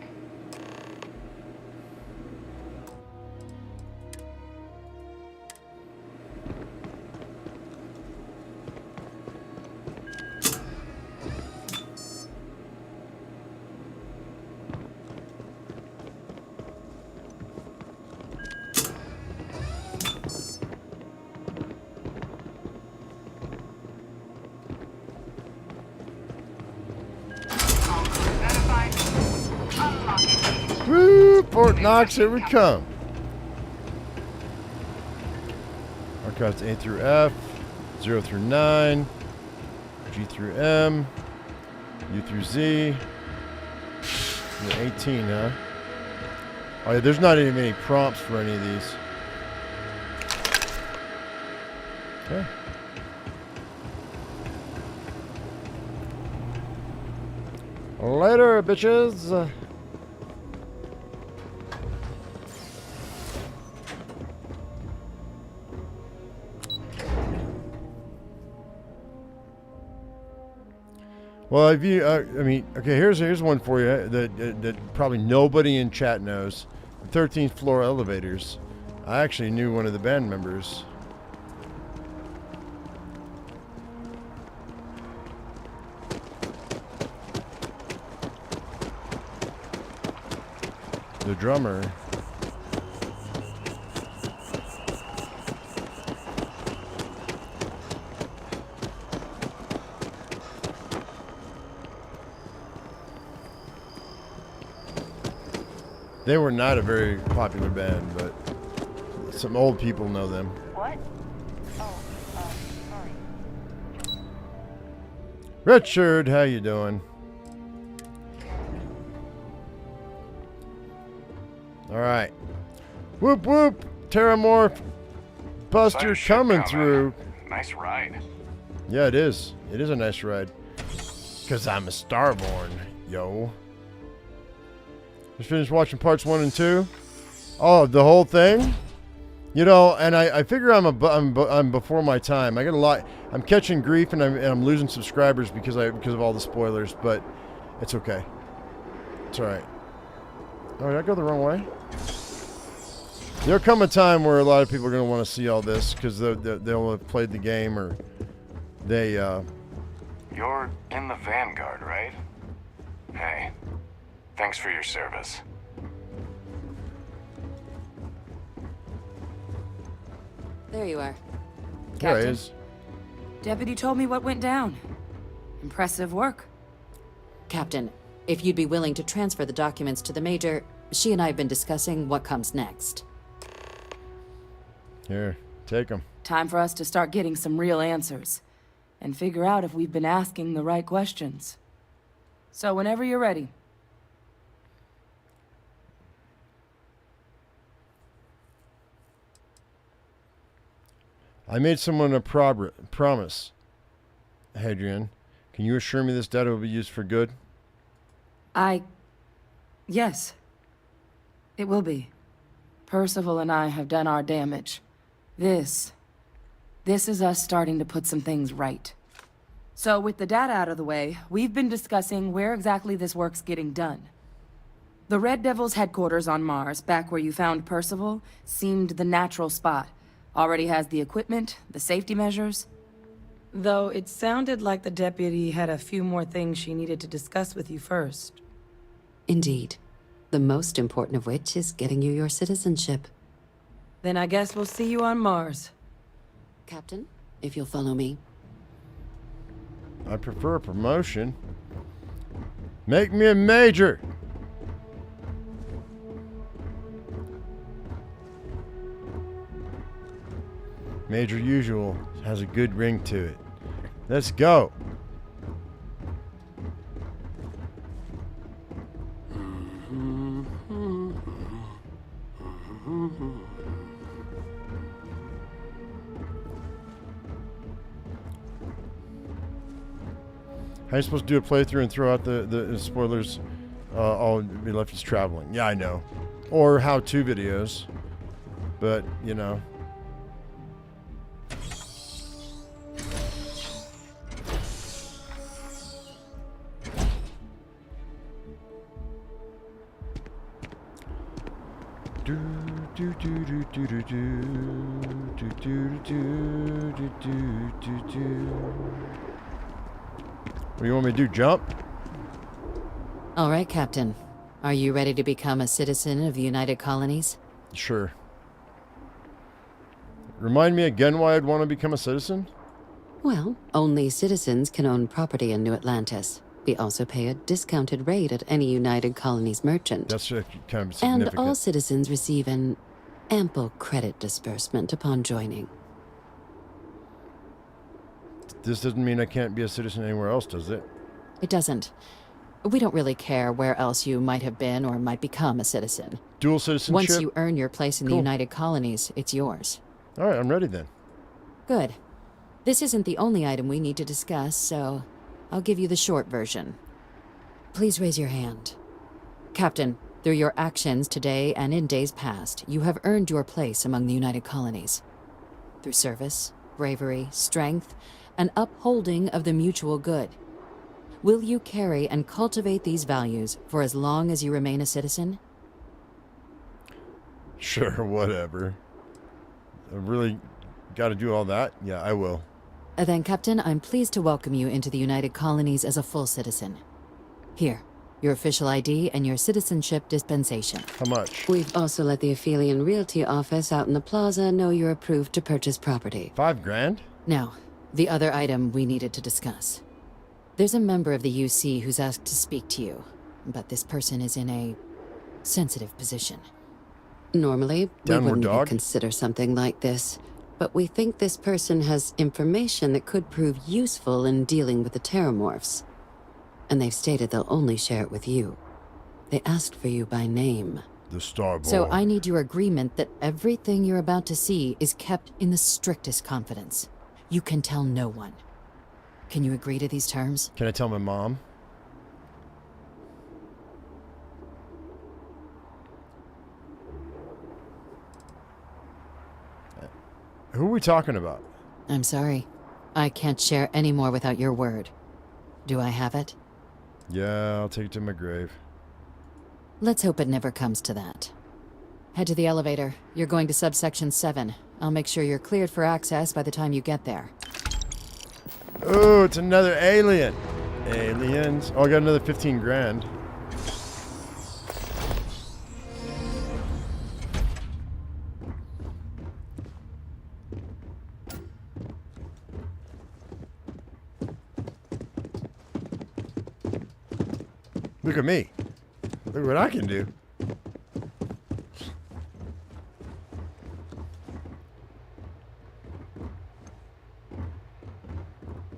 Speaker 1: Woo! Fort Knox, here we come. Archives A through F, 0 through 9, G through M, U through Z. You're 18, huh? Oh yeah, there's not even any prompts for any of these. Okay. Later, bitches. Well, if you, I mean, okay, here's one for you that probably nobody in chat knows. The 13th floor elevators. I actually knew one of the band members. The drummer. They were not a very popular band, but some old people know them.
Speaker 25: What? Oh, sorry.
Speaker 1: Richard, how you doing? All right. Whoop whoop. Terramorph Buster coming through.
Speaker 4: Nice ride.
Speaker 1: Yeah, it is. It is a nice ride. Because I'm a Starborn, yo. Just finished watching parts 1 and 2. Oh, the whole thing? You know, and I figure I'm before my time. I get a lot. I'm catching grief and I'm losing subscribers because of all the spoilers, but it's okay. It's all right. Oh, did I go the wrong way? There'll come a time where a lot of people are going to want to see all this because they'll have played the game or they.
Speaker 4: You're in the Vanguard, right? Hey, thanks for your service.
Speaker 11: There you are.
Speaker 1: There he is.
Speaker 12: Deputy told me what went down. Impressive work.
Speaker 11: Captain, if you'd be willing to transfer the documents to the Major, she and I have been discussing what comes next.
Speaker 1: Here, take them.
Speaker 12: Time for us to start getting some real answers. And figure out if we've been asking the right questions. So whenever you're ready.
Speaker 1: I made someone a promise. Hadrian, can you assure me this data will be used for good?
Speaker 12: Yes. It will be. Percival and I have done our damage. This is us starting to put some things right. So with the data out of the way, we've been discussing where exactly this work's getting done. The Red Devil's headquarters on Mars, back where you found Percival, seemed the natural spot. Already has the equipment, the safety measures. Though it sounded like the deputy had a few more things she needed to discuss with you first.
Speaker 11: Indeed. The most important of which is getting you your citizenship.
Speaker 12: Then I guess we'll see you on Mars.
Speaker 11: Captain, if you'll follow me.
Speaker 1: I prefer a promotion. Make me a major. Major Usual has a good ring to it. Let's go. How are you supposed to do a playthrough and throw out the spoilers? All be left is traveling. Yeah, I know. Or how-to videos. But, you know. Do do do do do do do do do do do do. What do you want me to do? Jump?
Speaker 11: All right, Captain. Are you ready to become a citizen of the United Colonies?
Speaker 1: Sure. Remind me again why I'd want to become a citizen?
Speaker 11: Well, only citizens can own property in New Atlantis. We also pay a discounted rate at any United Colonies merchant.
Speaker 1: That's kind of significant.
Speaker 11: And all citizens receive an ample credit disbursement upon joining.
Speaker 1: This doesn't mean I can't be a citizen anywhere else, does it?
Speaker 11: It doesn't. We don't really care where else you might have been or might become a citizen.
Speaker 1: Dual citizenship?
Speaker 11: Once you earn your place in the United Colonies, it's yours.
Speaker 1: All right, I'm ready then.
Speaker 11: Good. This isn't the only item we need to discuss, so I'll give you the short version. Please raise your hand. Captain, through your actions today and in days past, you have earned your place among the United Colonies. Through service, bravery, strength, and upholding of the mutual good. Will you carry and cultivate these values for as long as you remain a citizen?
Speaker 1: Sure, whatever. I really got to do all that? Yeah, I will.
Speaker 11: Then, Captain, I'm pleased to welcome you into the United Colonies as a full citizen. Here, your official ID and your citizenship dispensation.
Speaker 1: How much?
Speaker 11: We've also let the Aphelion Realty office out in the plaza know you're approved to purchase property.
Speaker 1: $5 grand?
Speaker 11: Now, the other item we needed to discuss. There's a member of the UC who's asked to speak to you, but this person is in a sensitive position. Normally, we wouldn't even consider something like this, but we think this person has information that could prove useful in dealing with the Terramorphs. And they've stated they'll only share it with you. They asked for you by name.
Speaker 1: The Starborn.
Speaker 11: So I need your agreement that everything you're about to see is kept in the strictest confidence. You can tell no one. Can you agree to these terms?
Speaker 1: Can I tell my mom? Who are we talking about?
Speaker 11: I'm sorry. I can't share any more without your word. Do I have it?
Speaker 1: Yeah, I'll take it to my grave.
Speaker 11: Let's hope it never comes to that. Head to the elevator. You're going to subsection 7. I'll make sure you're cleared for access by the time you get there.
Speaker 1: Oh, it's another alien. Aliens. Oh, I got another 15 grand. Look at me. Look what I can do.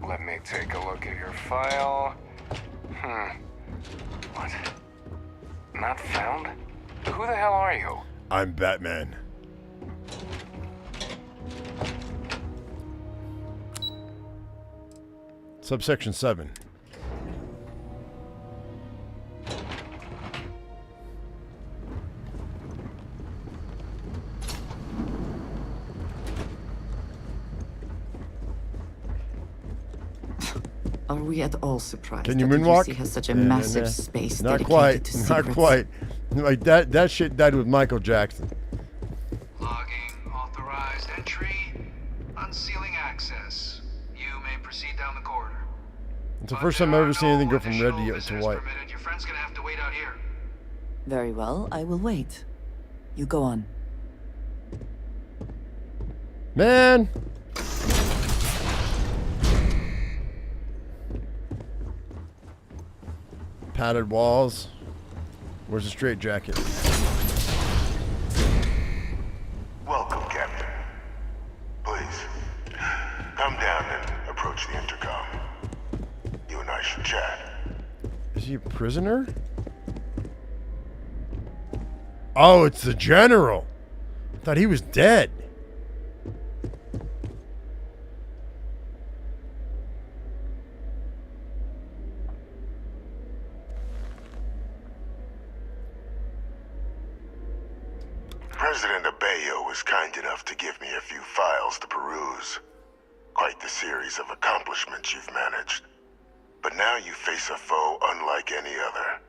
Speaker 4: Let me take a look at your file. What? Not found? Who the hell are you?
Speaker 1: I'm Batman. Subsection 7.
Speaker 3: Are we at all surprised
Speaker 1: Can you
Speaker 3: that
Speaker 1: moonwalk?
Speaker 3: the UC has such a massive space
Speaker 1: Not
Speaker 3: dedicated
Speaker 1: quite.
Speaker 3: to
Speaker 1: Not
Speaker 3: secrets?
Speaker 1: quite. Like that shit died with Michael Jackson.
Speaker 7: Logging authorized entry. Unsealing access. You may proceed down the corridor.
Speaker 1: It's the first time I've ever seen anything go from red to white.
Speaker 7: Your friend's gonna have to wait out here.
Speaker 14: Very well, I will wait. You go on.
Speaker 1: Man! Padded walls. Where's the straitjacket?
Speaker 28: Welcome, Captain. Please,
Speaker 1: he a prisoner? Oh, it's the general. I thought he was dead.
Speaker 28: President Abeyo was kind enough to give me a few files to peruse. Quite the series of accomplishments you've managed. But now you face a foe unlike any other.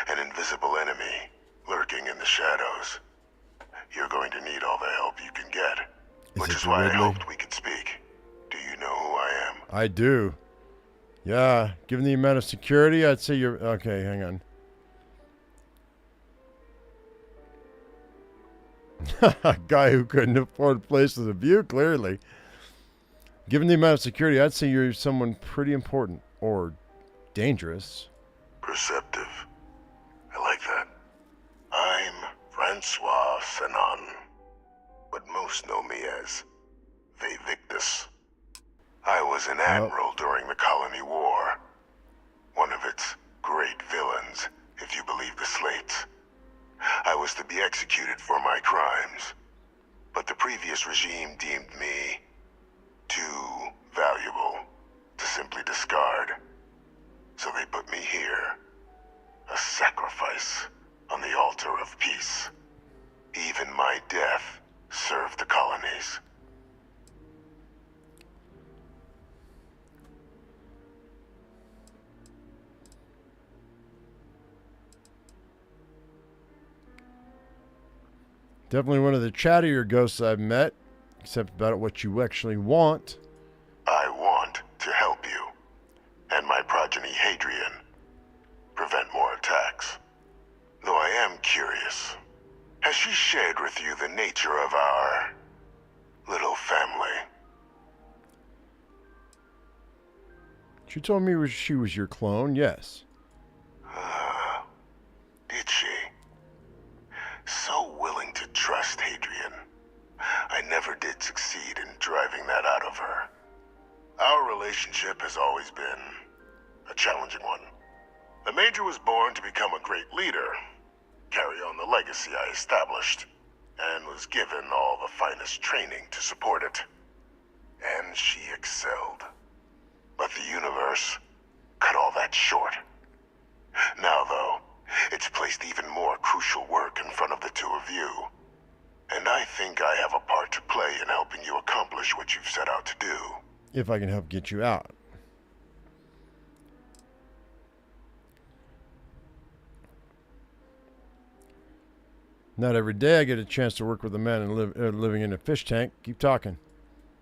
Speaker 28: An invisible enemy, lurking in the shadows. You're going to need all the help you can get. Which is why I hoped we could speak. Do you know who I am?
Speaker 1: I do. Yeah, given the amount of security, I'd say you're... Okay, hang on. A guy who couldn't afford a place with a view, clearly. Given the amount of security, I'd say you're someone pretty important. Or dangerous.
Speaker 28: Perceptive. I like that. I'm Francois Sanon, but most know me as Victus. I was an admiral during the Colony War. One of its great villains, if you believe the slates. I was to be executed for my crimes, but the previous regime deemed me too valuable to simply discard. So they put me here, a sacrifice on the altar of peace. Even my death served the colonies.
Speaker 1: Definitely one of the chattier ghosts I've met, except about what you actually want.
Speaker 28: I want to help you, and my progeny Hadrian, prevent more attacks. Though I am curious, has she shared with you the nature of our little family?
Speaker 1: She told me she was your clone, yes.
Speaker 28: Did she? So willing to trust Hadrian. I never did succeed in driving that out of her. Our relationship has always been a challenging one. The Major was born to become a great leader, carry on the legacy I established, and was given all the finest training to support it. And she excelled. But the universe cut all that short. Now, though, it's placed even more crucial work in front of the two of you. And I think I have a part to play in helping you accomplish what you've set out to do.
Speaker 1: If I can help get you out. Not every day I get a chance to work with a man and living in a fish tank. Keep talking.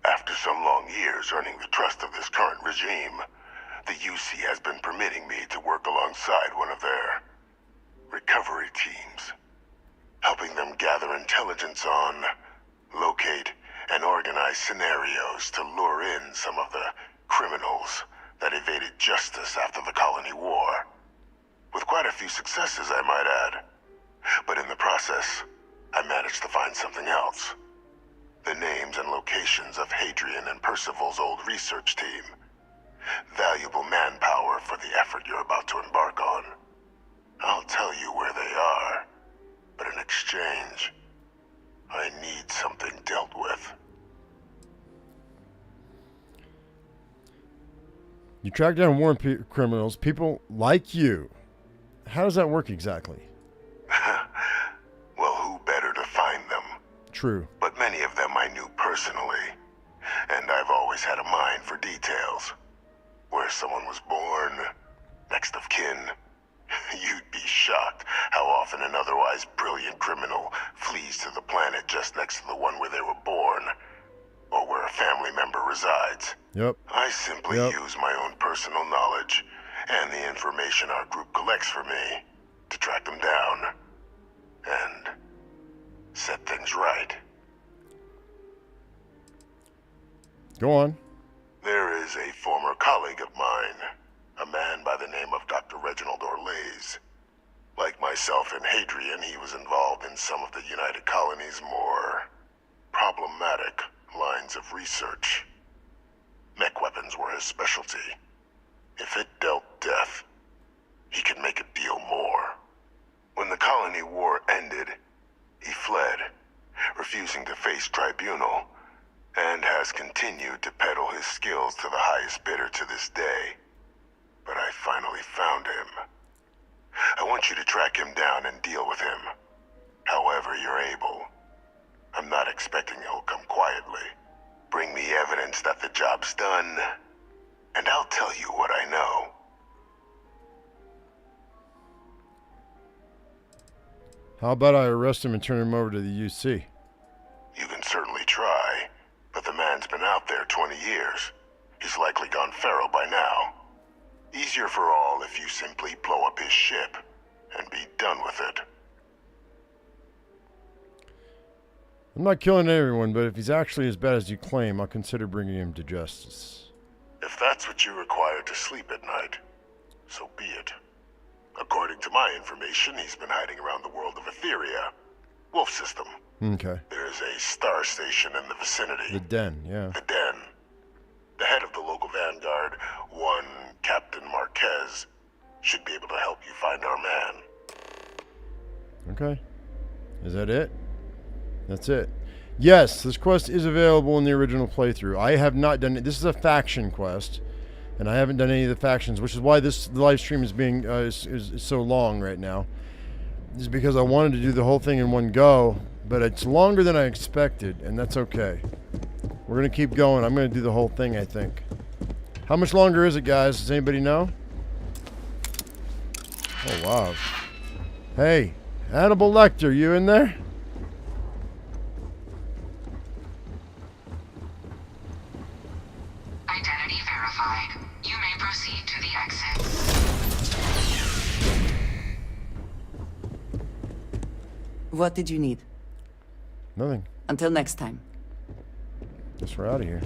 Speaker 28: After some long years earning the trust of this current regime, the UC has been permitting me to work alongside one of their recovery teams, helping them gather intelligence on, locate, and organize scenarios to lure in some of the criminals that evaded justice after the Colony War. With quite a few successes, I might add. But in the process, I managed to find something else. The names and locations of Hadrian and Percival's old research team. Valuable manpower for the effort you're about to embark on. I'll tell you where they are, but in exchange, I need something dealt with.
Speaker 1: You track down war criminals, people like you. How does that work exactly?
Speaker 28: Well, who better to find them?
Speaker 1: True.
Speaker 28: But many of them I knew personally, and I've always had a mind for details. Where someone was born, next of kin. You'd be shocked how often an otherwise brilliant criminal flees to the planet just next to the one where they were born, or where a family member resides.
Speaker 1: Yep.
Speaker 28: I simply use my own personal knowledge and the information our group collects for me to track them down and set things right.
Speaker 1: Go on.
Speaker 28: There is a former colleague of mine, a man by the name of Dr. Reginald Orlaise. Like myself and Hadrian, he was involved in some of the United Colony's more problematic lines of research. Mech weapons were his specialty. If it dealt death, he could make a deal more. When the colony war ended, he fled, refusing to face tribunal, and has continued to peddle his skills to the highest bidder to this day. But I finally found him. I want you to track him down and deal with him, however you're able. I'm not expecting he'll come quietly. Bring me evidence that the job's done, and I'll tell you what I know.
Speaker 1: How about I arrest him and turn him over to the UC?
Speaker 28: You can certainly try, but the man's been out there 20 years. He's likely gone feral by now. Easier for all if you simply blow up his ship and be done with it.
Speaker 1: I'm not killing everyone, but if he's actually as bad as you claim, I'll consider bringing him to justice.
Speaker 28: If that's what you require to sleep at night, so be it. According to my information, he's been hiding around the world of Etheria, Wolf System.
Speaker 1: Okay.
Speaker 28: There's a star station in the vicinity.
Speaker 1: The Den, yeah.
Speaker 28: The Den. The head of the local Vanguard, one Captain Marquez, should be able to help you find our man.
Speaker 1: Okay. Is that it? That's it. Yes, this quest is available in the original playthrough. I have not done it. This is a faction quest, and I haven't done any of the factions, which is why this live stream is being is so long right now. This is because I wanted to do the whole thing in one go, but it's longer than I expected, and that's okay. We're gonna keep going. I'm gonna do the whole thing, I think. How much longer is it, guys? Does anybody know? Oh wow. Hey, Hannibal Lecter, you in there?
Speaker 10: Identity verified. You may proceed to the exit.
Speaker 14: What did you need?
Speaker 1: Nothing.
Speaker 14: Until next time.
Speaker 1: Guess we're out of here.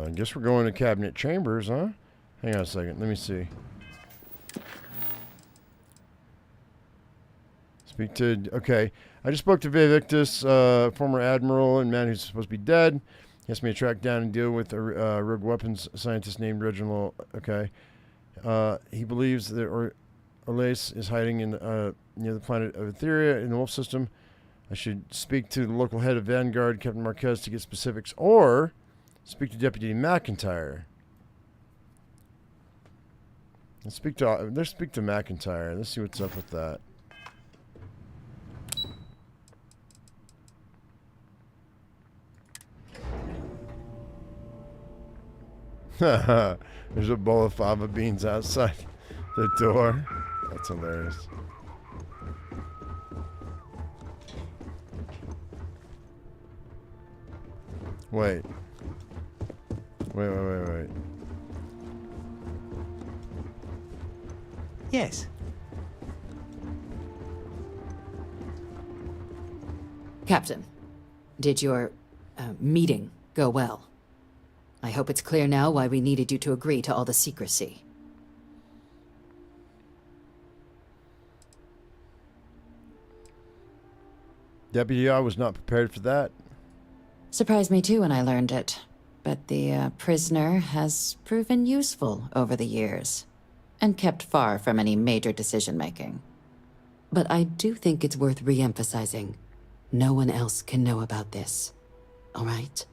Speaker 1: I guess we're going to cabinet chambers, huh? Hang on a second. Let me see. Speak to... Okay. I just spoke to Victus, former admiral and man who's supposed to be dead. He asked me to track down and deal with a rogue weapons scientist named Reginald. Okay. He believes that Orlace is hiding in near the planet of Etheria in the Wolf System. I should speak to the local head of Vanguard, Captain Marquez, to get specifics, or speak to Deputy McIntyre. Let's speak to McIntyre. Let's see what's up with that. There's a bowl of fava beans outside the door. That's hilarious. Wait. Wait.
Speaker 2: Yes.
Speaker 11: Captain, did your meeting go well? I hope it's clear now why we needed you to agree to all the secrecy.
Speaker 1: Deputy, I was not prepared for that.
Speaker 11: Surprised me too when I learned it. But the prisoner has proven useful over the years, and kept far from any major decision-making. But I do think it's worth re-emphasizing. No one else can know about this. All right?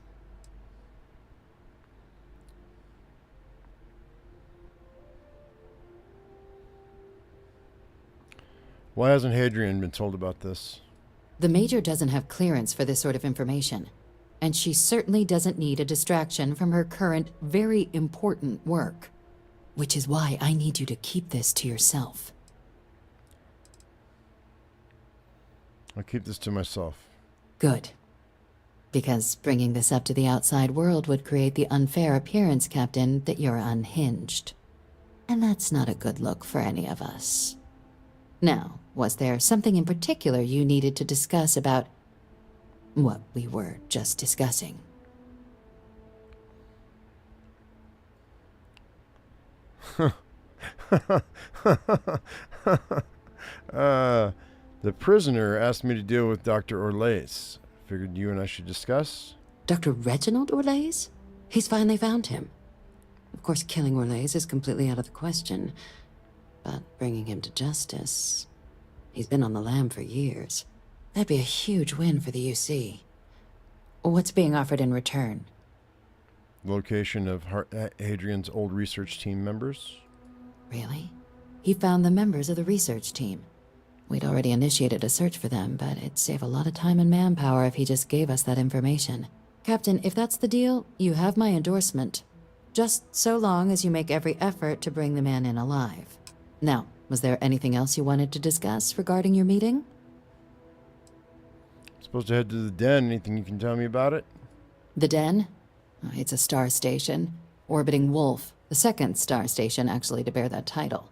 Speaker 1: Why hasn't Hadrian been told about this?
Speaker 11: The Major doesn't have clearance for this sort of information, and she certainly doesn't need a distraction from her current, very important work. Which is why I need you to keep this to yourself.
Speaker 1: I'll keep this to myself.
Speaker 11: Good. Because bringing this up to the outside world would create the unfair appearance, Captain, that you're unhinged. And that's not a good look for any of us. Now, was there something in particular you needed to discuss about what we were just discussing?
Speaker 1: The prisoner asked me to deal with Dr. Orlace. Figured you and I should discuss.
Speaker 11: Dr. Reginald Orlace? He's finally found him. Of course, killing Orlace is completely out of the question. But bringing him to justice... He's been on the lam for years. That'd be a huge win for the UC. What's being offered in return?
Speaker 1: Location of Hadrian's old research team members.
Speaker 11: Really? He found the members of the research team. We'd already initiated a search for them, but it'd save a lot of time and manpower if he just gave us that information. Captain, if that's the deal, you have my endorsement. Just so long as you make every effort to bring the man in alive. Now, was there anything else you wanted to discuss regarding your meeting?
Speaker 1: Supposed to head to the den. Anything you can tell me about it?
Speaker 11: The den? It's a star station. Orbiting Wolf, the second star station actually to bear that title.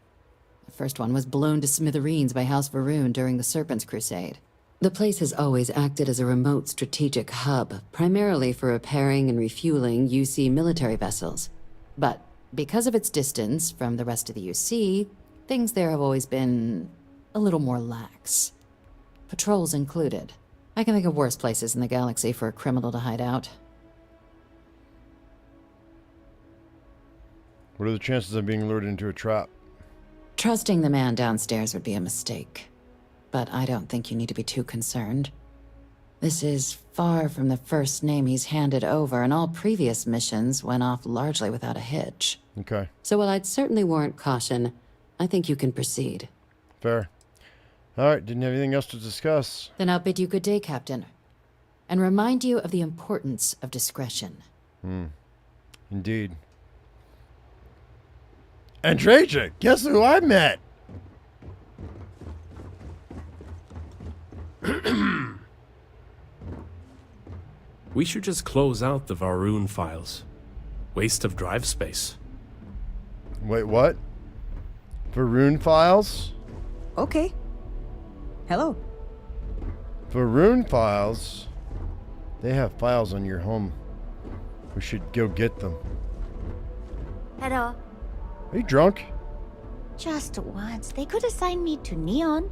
Speaker 11: The first one was blown to smithereens by House Varun during the Serpent's Crusade. The place has always acted as a remote strategic hub, primarily for repairing and refueling UC military vessels. But because of its distance from the rest of the UC, things there have always been a little more lax. Patrols included. I can think of worse places in the galaxy for a criminal to hide out.
Speaker 1: What are the chances of being lured into a trap?
Speaker 11: Trusting the man downstairs would be a mistake. But I don't think you need to be too concerned. This is far from the first name he's handed over, and all previous missions went off largely without a hitch.
Speaker 1: Okay.
Speaker 11: So while I'd certainly warrant caution, I think you can proceed.
Speaker 1: Fair. All right, didn't have anything else to discuss.
Speaker 11: Then I'll bid you good day, Captain. And remind you of the importance of discretion.
Speaker 1: Indeed. Andreja, guess who I met?
Speaker 8: We should just close out the Varun files. Waste of drive space.
Speaker 1: Wait, what? Varun files?
Speaker 14: Okay. Hello.
Speaker 1: Varun files? They have files on your home. We should go get them.
Speaker 5: Hello.
Speaker 1: Are you drunk?
Speaker 5: Just once. They could assign me to Neon.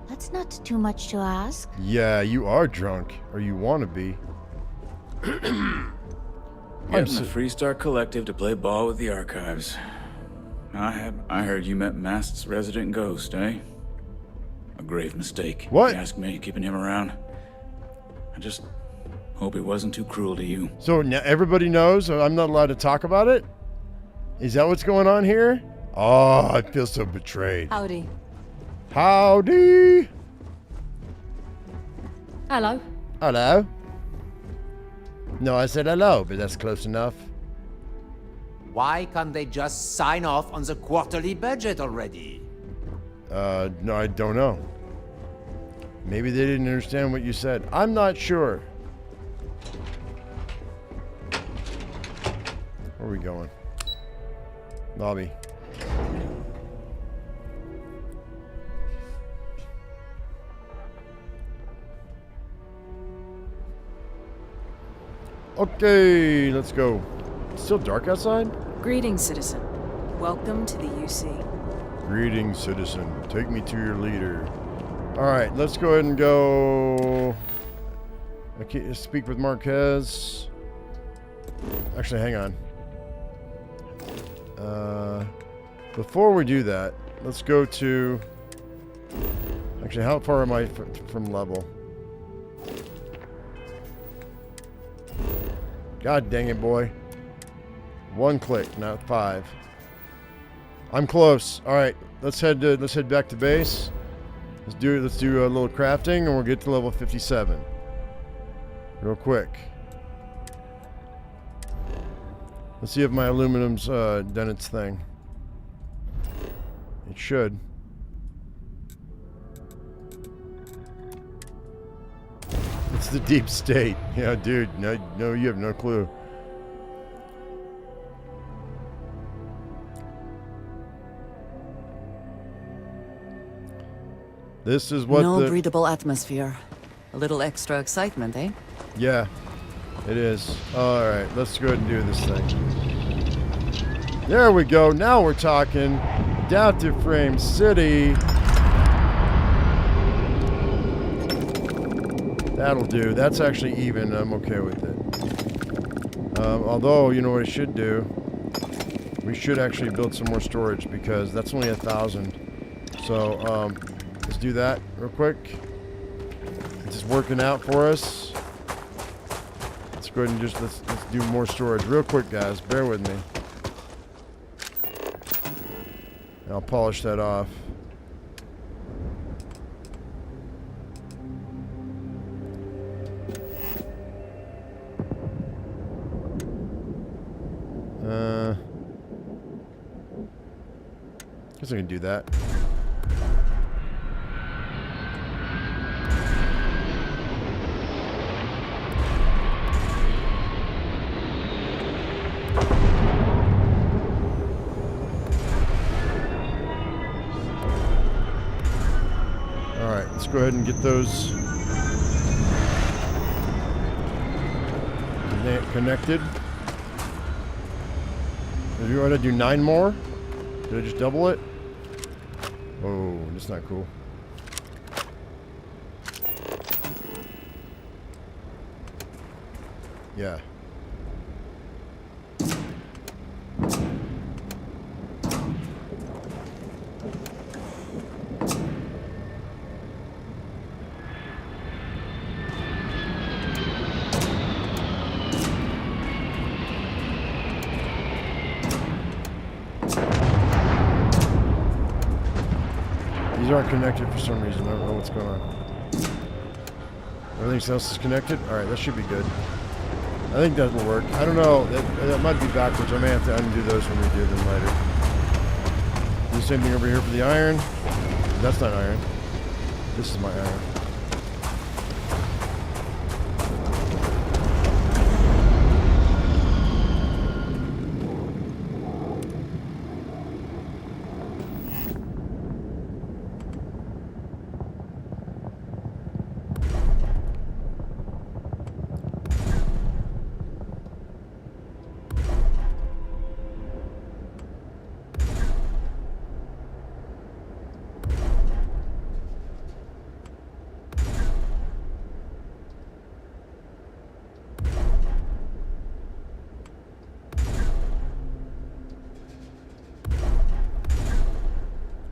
Speaker 5: That's not too much to ask.
Speaker 1: Yeah, you are drunk. Or you want to be.
Speaker 21: Getting the Freestar Collective to play ball with the archives. I heard you met Mast's resident ghost, eh? A grave mistake.
Speaker 1: What?
Speaker 21: If you ask me, keeping him around. I just hope it wasn't too cruel to you.
Speaker 1: So now everybody knows I'm not allowed to talk about it? Is that what's going on here? Oh, I feel so betrayed.
Speaker 12: Howdy.
Speaker 1: Howdy.
Speaker 24: Hello.
Speaker 1: Hello. No, I said hello, but that's close enough.
Speaker 17: Why can't they just sign off on the quarterly budget already?
Speaker 1: No, I don't know. Maybe they didn't understand what you said. I'm not sure. Where are we going? Lobby. Okay, let's go. It's still dark outside?
Speaker 12: Greetings, citizen. Welcome to the UC.
Speaker 1: Greetings, citizen. Take me to your leader. Alright, let's go ahead and go... Okay, speak with Marquez. Actually, hang on. Before we do that, let's go to... Actually, how far am I from level? God dang it, boy. 1 click, not 5. I'm close. All right, let's head back to base. Let's do a little crafting, and we'll get to level 57. Real quick. Let's see if my aluminum's done its thing. It should. It's the deep state. Yeah, dude. No, you have no clue. This is what
Speaker 14: no breathable atmosphere. A little extra excitement, eh?
Speaker 1: Yeah, it is. All right, let's go ahead and do this thing. There we go. Now we're talking. Adaptive Frame City. That'll do. That's actually even. I'm okay with it. Although, you know what I should do? We should actually build some more storage because that's only 1,000. So, let's do that real quick. It's just working out for us. Let's go ahead and just, let's do more storage real quick, guys. Bear with me. I'll polish that off. Guess I can do that. Alright, let's go ahead and get those connected. Did you want to do 9 more? Did I just double it? Oh, that's not cool. Yeah. These aren't connected for some reason. I don't know what's going on. Everything else is connected? Alright, that should be good. I think that will work. I don't know. That might be backwards. I may have to undo those when we do them later. Do the same thing over here for the iron. That's not iron. This is my iron.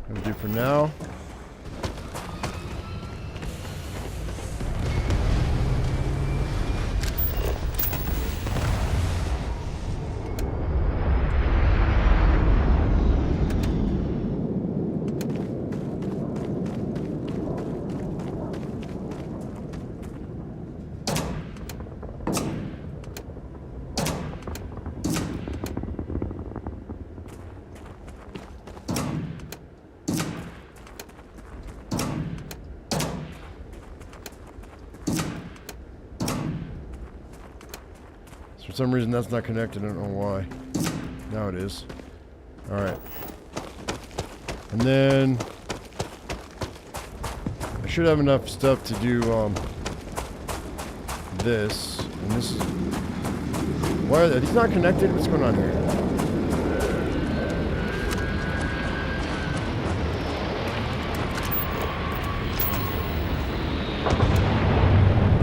Speaker 1: Gonna do for now. For some reason that's not connected. I don't know why. Now it is. Alright. And then I should have enough stuff to do this. And this is, why are these not connected? What's going on here?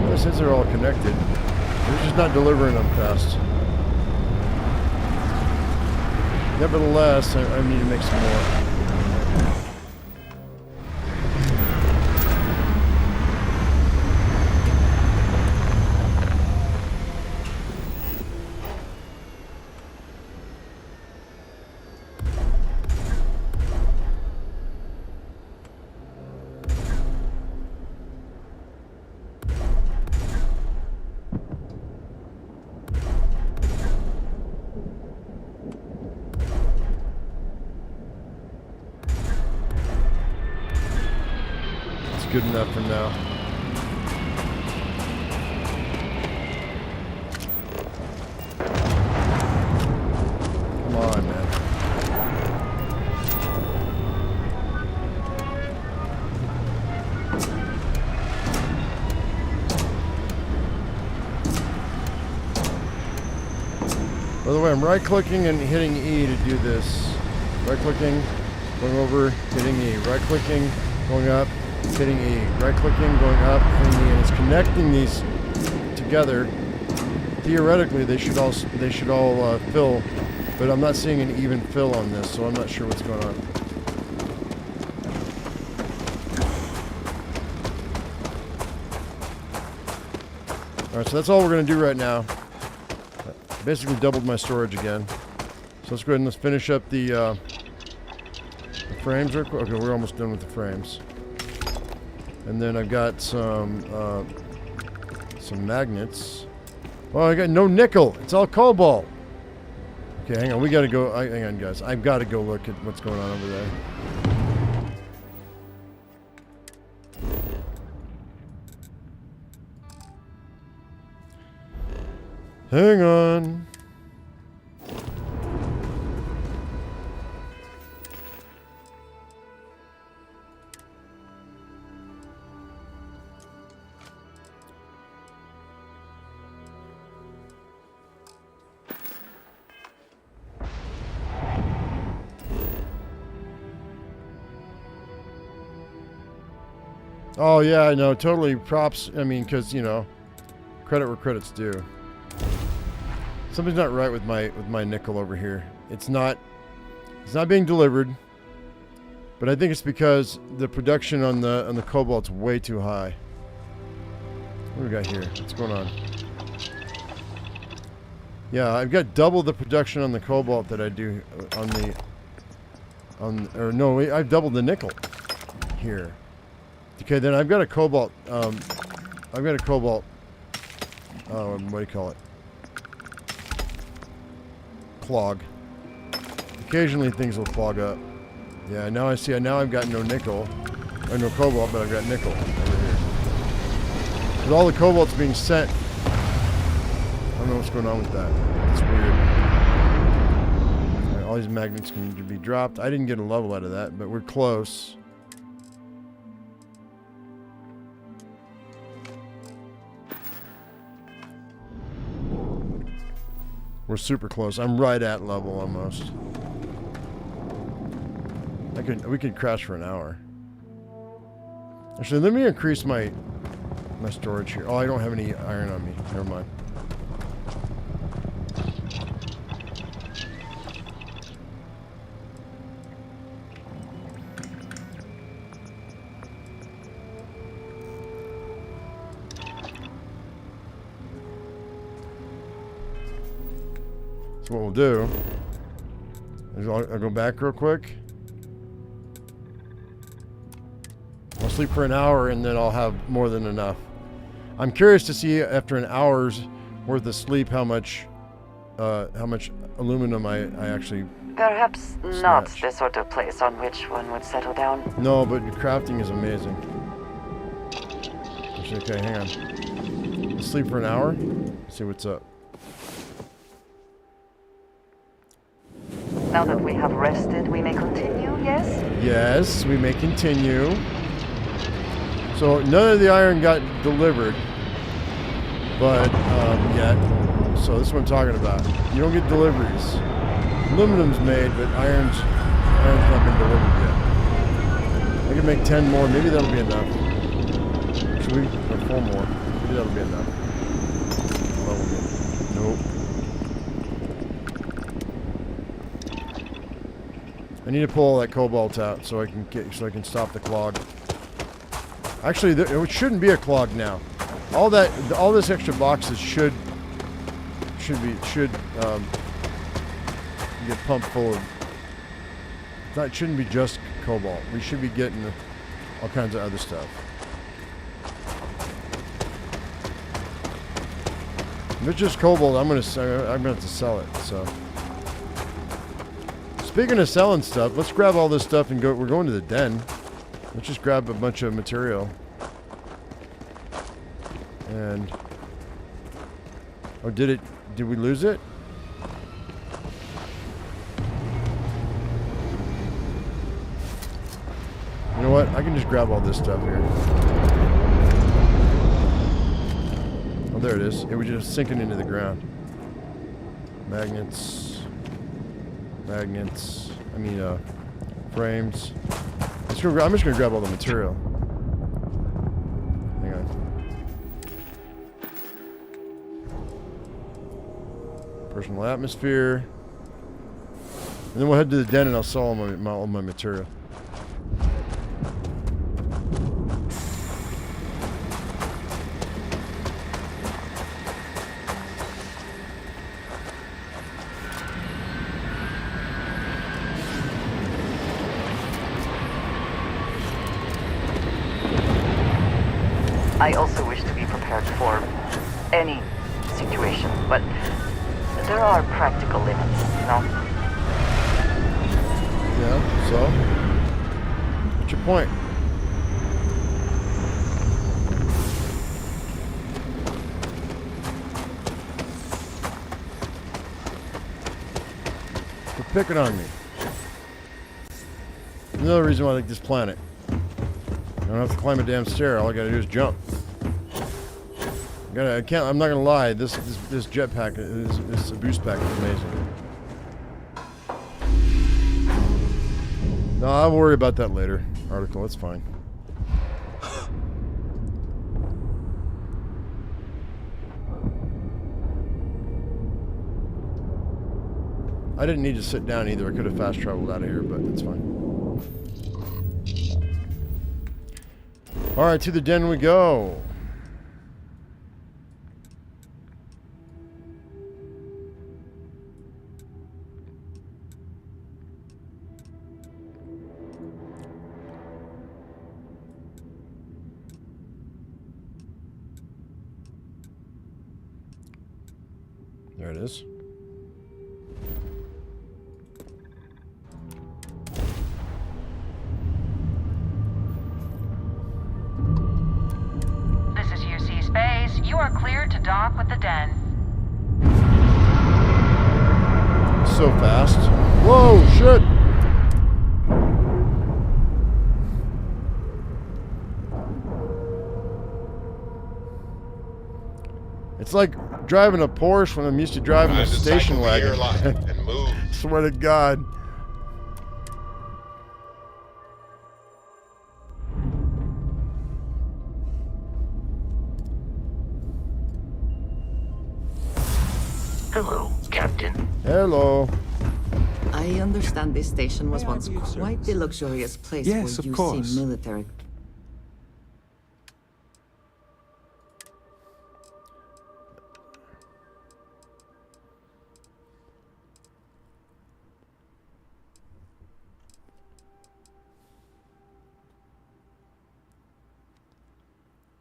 Speaker 1: Well, since they're all connected, they're just not delivering them fast. Nevertheless, I need to make some more. Good enough for now. Come on, man. By the way, I'm right-clicking and hitting E to do this. Right-clicking, going over, hitting a right-clicking, going up, hitting a right-clicking, going up, hitting the, and it's connecting these together. Theoretically, they should all fill, but I'm not seeing an even fill on this, so I'm not sure what's going on. Alright, so that's all we're going to do right now. Basically doubled my storage again. So let's go ahead and let's finish up the frames real quick. Okay, we're almost done with the frames. And then I've got some magnets. Oh, I got no nickel. It's all cobalt. Okay, hang on. We got to go. Hang on, guys. I've got to go look at what's going on over there. Hang on. Oh yeah, I know. Totally props. I mean, because you know, credit where credit's due. Something's not right with my nickel over here. It's not being delivered. But I think it's because the production on the cobalt's way too high. What do we got here? What's going on? Yeah, I've got double the production on the cobalt that I do I've doubled the nickel here. Okay, then I've got a cobalt. What do you call it? Clog. Occasionally things will clog up. Yeah, now I see. Now I've got no nickel, or no cobalt, but I've got nickel over here. Because all the cobalt's being sent. I don't know what's going on with that. It's weird. All right, all these magnets can be dropped. I didn't get a level out of that, but we're close. We're super close. I'm right at level almost. We could crash for an hour. Actually, let me increase my storage here. Oh, I don't have any iron on me. Never mind. So what we'll do is I'll go back real quick. I'll sleep for an hour and then I'll have more than enough. I'm curious to see after an hour's worth of sleep how much aluminum I actually
Speaker 3: Perhaps not the sort of place on which one would settle down.
Speaker 1: No, but crafting is amazing. Actually, okay, hang on. Let's sleep for an hour. See what's up.
Speaker 3: Now that we have rested, we may continue, yes?
Speaker 1: Yes, we may continue. So none of the iron got delivered, but yet. So this is what I'm talking about. You don't get deliveries. Aluminum's made, but iron's not been delivered yet. I can make 10 more. Maybe that'll be enough. Should we? Or 4 more. Maybe that'll be enough. Nope. I need to pull all that cobalt out so I can stop the clog. Actually, it shouldn't be a clog now. All this extra boxes should get pumped full of. It shouldn't be just cobalt. We should be getting all kinds of other stuff. If it's just cobalt, I'm gonna have to sell it. So. Speaking of selling stuff, let's grab all this stuff and go. We're going to the den. Let's just grab a bunch of material. And oh, did we lose it? You know what? I can just grab all this stuff here. Oh, there it is. It was just sinking into the ground. Magnets. Frames. I'm just gonna grab all the material. Hang on. Personal atmosphere. And then we'll head to the den and I'll sell all my material.
Speaker 14: I also wish to be prepared for any situation, but there are practical limits, you know?
Speaker 1: Yeah, so? What's your point? Quit picking on me. Another reason why I like this planet. I don't have to climb a damn stair. All I gotta do is jump. I'm not gonna lie. This jetpack, this boost pack is amazing. No, I'll worry about that later. Article, it's fine. I didn't need to sit down either. I could have fast traveled out of here, but it's fine. All right, to the den we go. There it is.
Speaker 10: This is UC Space. You are cleared to dock with the den.
Speaker 1: So fast. Whoa, shit. It's like driving a Porsche when I'm used to driving a station wagon. Swear to God.
Speaker 13: Hello, Captain.
Speaker 1: Hello.
Speaker 3: I understand this station was once quite the luxurious place
Speaker 13: Yes,
Speaker 3: for
Speaker 13: of
Speaker 3: UC
Speaker 13: course.
Speaker 3: military.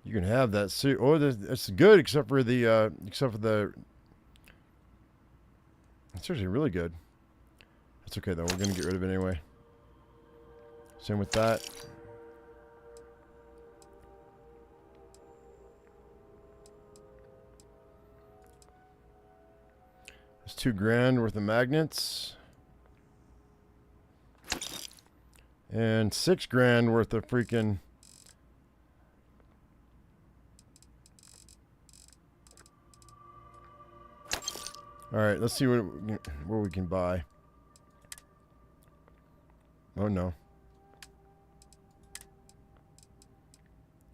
Speaker 1: You can have that suit. Oh, that's good, except for the It's actually really good. That's okay though. We're gonna get rid of it anyway. Same with that. It's $2,000 worth of magnets. And $6,000 worth of freaking. All right, let's see what we can buy. Oh no.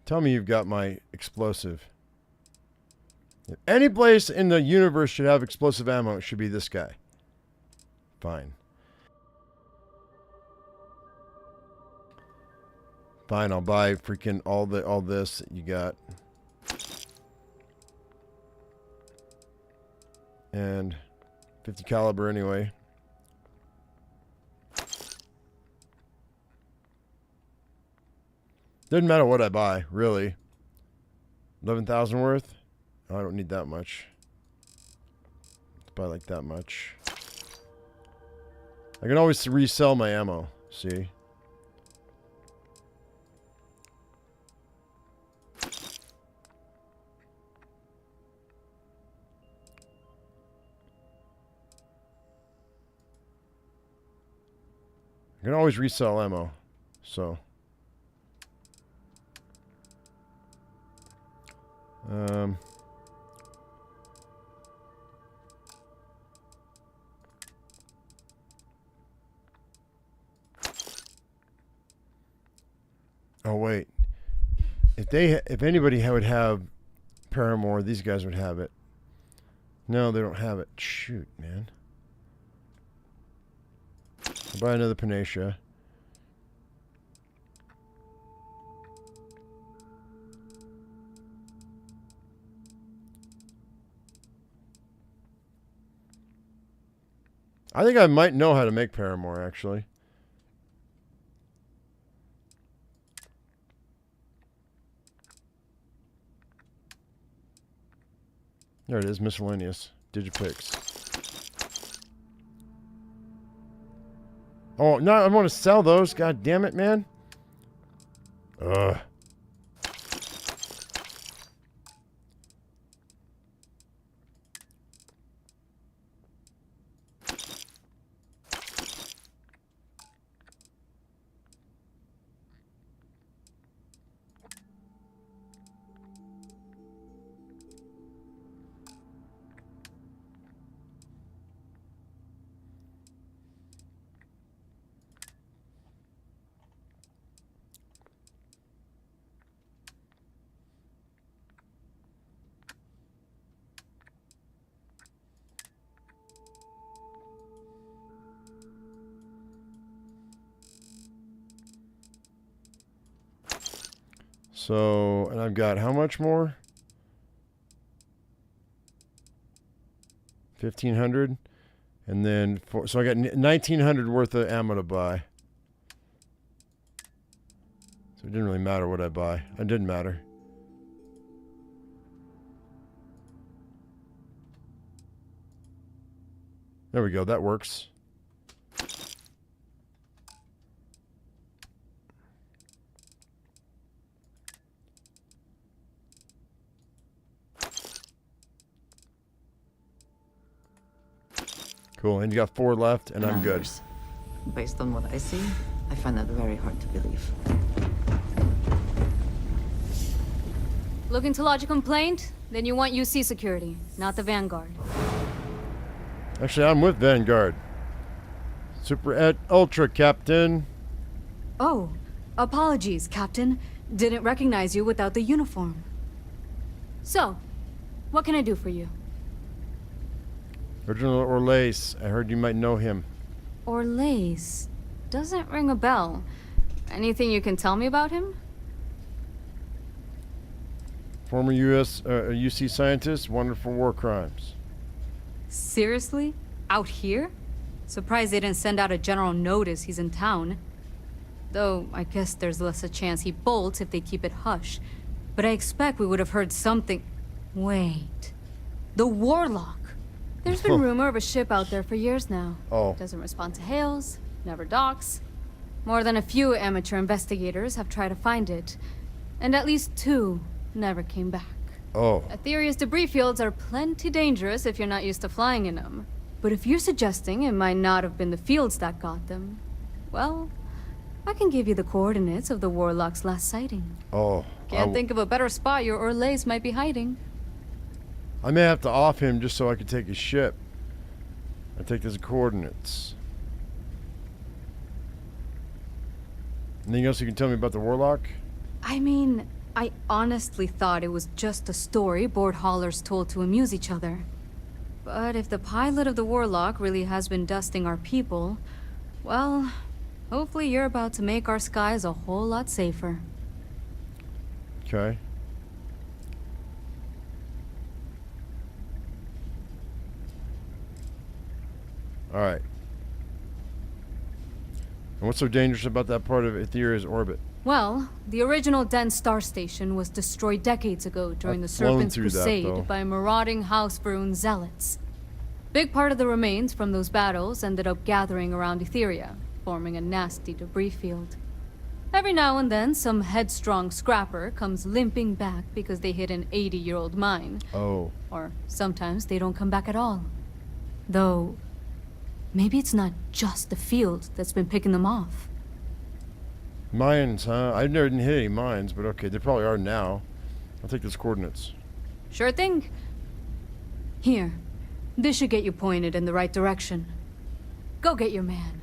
Speaker 1: Tell me you've got my explosive. If any place in the universe should have explosive ammo, it should be this guy. Fine. Fine, I'll buy freaking all this that you got. And 50 caliber anyway. Doesn't matter what I buy, really. 11,000 worth? Oh, I don't need that much. Let's buy like that much. I can always resell my ammo, see? I can always resell ammo, so. if anybody would have Paramore, these guys would have it. No, they don't have it. Shoot, man. I'll buy another Panacea. I think I might know how to make Paramore, actually. There it is, miscellaneous. Digipix. Oh, no, I want to sell those. God damn it, man. Ugh. So, and I've got how much more? 1,500. And then, so I got 1,900 worth of ammo to buy. So it didn't really matter what I buy. It didn't matter. There we go. That works. Cool, and you got 4 left, and I'm good.
Speaker 3: Based on what I see, I find that very hard to believe.
Speaker 24: Looking to lodge a complaint? Then you want UC security, not the Vanguard.
Speaker 1: Actually, I'm with Vanguard. Super et Ultra, Captain.
Speaker 24: Oh, apologies, Captain. Didn't recognize you without the uniform. So, what can I do for you?
Speaker 1: Original Orlace. I heard you might know him.
Speaker 24: Orlace? Doesn't ring a bell. Anything you can tell me about him?
Speaker 1: Former UC scientist, wanted for war crimes.
Speaker 24: Seriously? Out here? Surprised they didn't send out a general notice he's in town. Though, I guess there's less a chance he bolts if they keep it hush. But I expect we would have heard something... Wait... The Warlock! There's been rumor of a ship out there for years now.
Speaker 1: Oh.
Speaker 24: Doesn't respond to hails, never docks. More than a few amateur investigators have tried to find it. And at least 2 never came back.
Speaker 1: Oh.
Speaker 24: Aetherius debris fields are plenty dangerous if you're not used to flying in them. But if you're suggesting it might not have been the fields that got them, well, I can give you the coordinates of the Warlock's last sighting.
Speaker 1: Oh.
Speaker 24: Can't think of a better spot your Orlace might be hiding.
Speaker 1: I may have to off him just so I can take his ship. I take his coordinates. Anything else you can tell me about the Warlock?
Speaker 24: I mean, I honestly thought it was just a story board haulers told to amuse each other. But if the pilot of the Warlock really has been dusting our people, well, hopefully you're about to make our skies a whole lot safer.
Speaker 1: Okay. Alright. And what's so dangerous about that part of Aetheria's orbit?
Speaker 24: Well, the original dense star station was destroyed decades ago during the Serpent's Crusade by marauding House Varun zealots. Big part of the remains from those battles ended up gathering around Aetheria, forming a nasty debris field. Every now and then, some headstrong scrapper comes limping back because they hit an 80-year-old mine.
Speaker 1: Oh.
Speaker 24: Or sometimes they don't come back at all. Though... maybe it's not just the field that's been picking them off.
Speaker 1: Mines, huh? I've never hit any mines, but okay, they probably are now. I'll take those coordinates.
Speaker 24: Sure thing. Here. This should get you pointed in the right direction. Go get your man.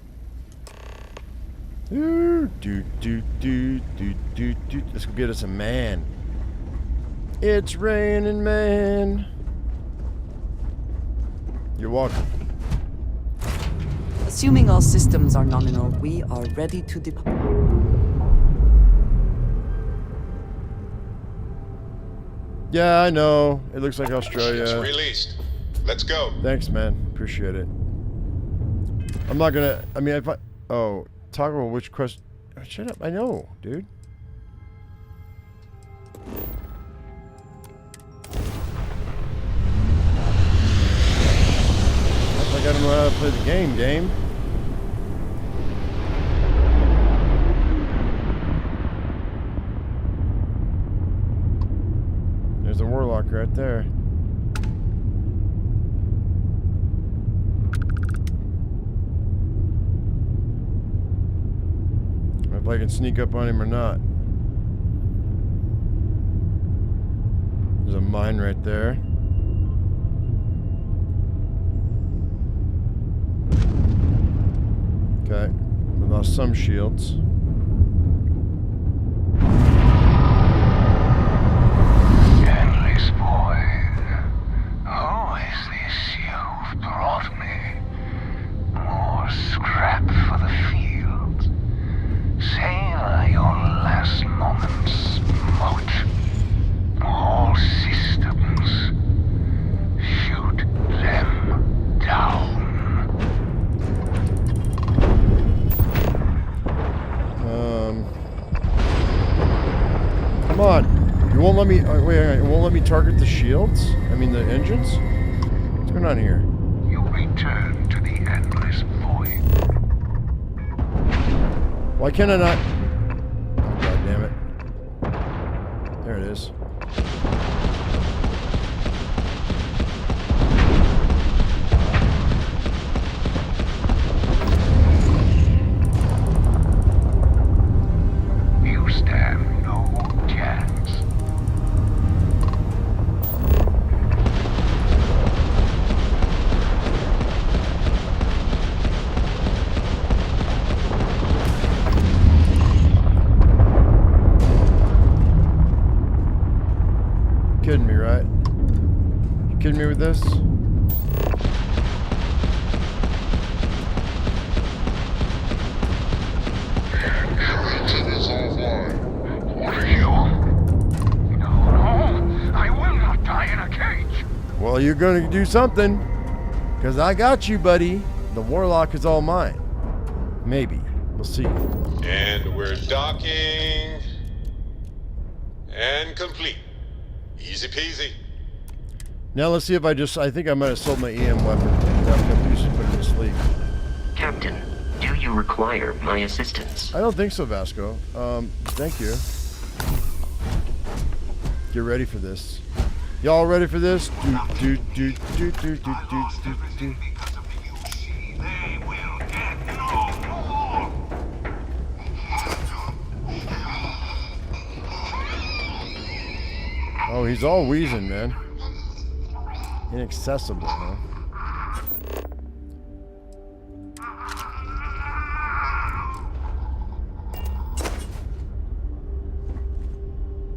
Speaker 1: Let's go get us a man. It's raining, man. You're welcome.
Speaker 3: Assuming all systems are nominal, we are ready to depart.
Speaker 1: Yeah, I know. It looks like Australia.
Speaker 13: It's released. Let's go.
Speaker 1: Thanks, man. Appreciate it. I'm not gonna. I mean, if I. Oh, toggle which quest. Oh, shut up. I know, dude. I gotta know how to play the game. There's a warlock right there. If I can sneak up on him or not. There's a mine right there. Okay, we lost some shields.
Speaker 7: Endless void. Who is this you've brought me? More scrap for the field. Savor your last moments, moat. All systems. Shoot them down.
Speaker 1: Come on. You won't let me... wait, it won't let me target the shields? I mean, the engines? What's going on here?
Speaker 7: You return to the endless void.
Speaker 1: Why can't I not... Oh, God damn it. There it is.
Speaker 7: You stand no chance.
Speaker 1: Kidding me, right? You kidding me with this?
Speaker 7: Everything is offline. What are you? No, I will not die in a cage.
Speaker 1: Well, you're gonna do something. Because I got you, buddy. The warlock is all mine. Maybe. We'll see.
Speaker 13: And we're docking. And complete. Easy peasy.
Speaker 1: Now let's see if I think I might have sold my EM weapon. That usually put him to sleep.
Speaker 15: Captain, do you require my assistance?
Speaker 1: I don't think so, Vasco. Thank you. Get ready for this. Y'all ready for this? Oh, he's all wheezing, man. Inaccessible, huh?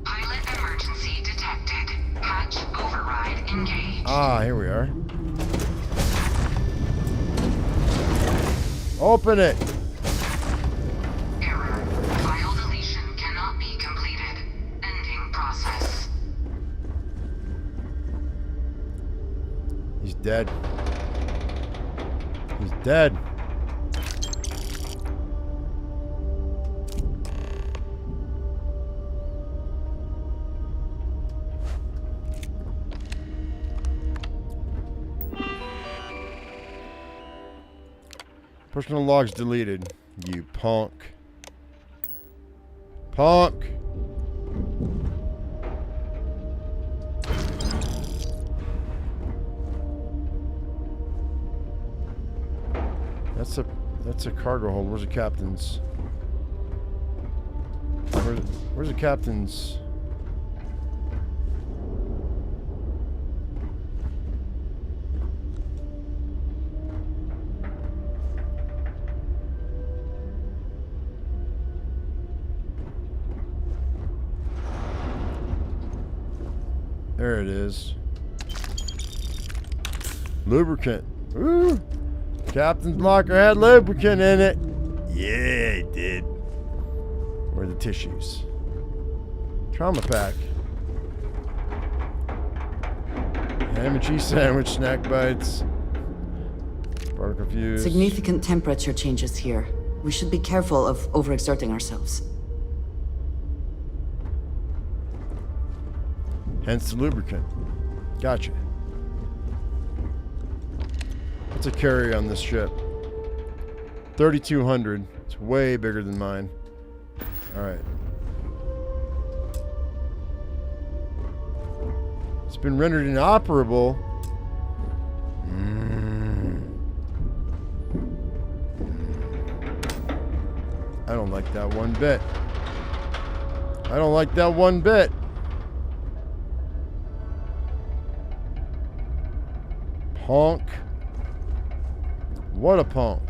Speaker 10: Pilot emergency detected. Hatch override engaged.
Speaker 1: Ah, here we are. Open it!
Speaker 10: Error. File deletion cannot be completed. Ending process.
Speaker 1: He's dead. He's dead. Personal logs deleted. You punk. Punk! That's a cargo hold. Where's the captain's? Where's the captain's? There it is. Lubricant. Ooh. Captain's locker had lubricant in it. Yeah, it did. Where are the tissues? Trauma pack. Ham and cheese sandwich, snack bites. Particle fuse.
Speaker 3: Significant temperature changes here. We should be careful of overexerting ourselves.
Speaker 1: Hence the lubricant. Gotcha. What's a carry on this ship? 3,200. It's way bigger than mine. Alright. It's been rendered inoperable. I don't like that one bit. I don't like that one bit. Punk. What a punk.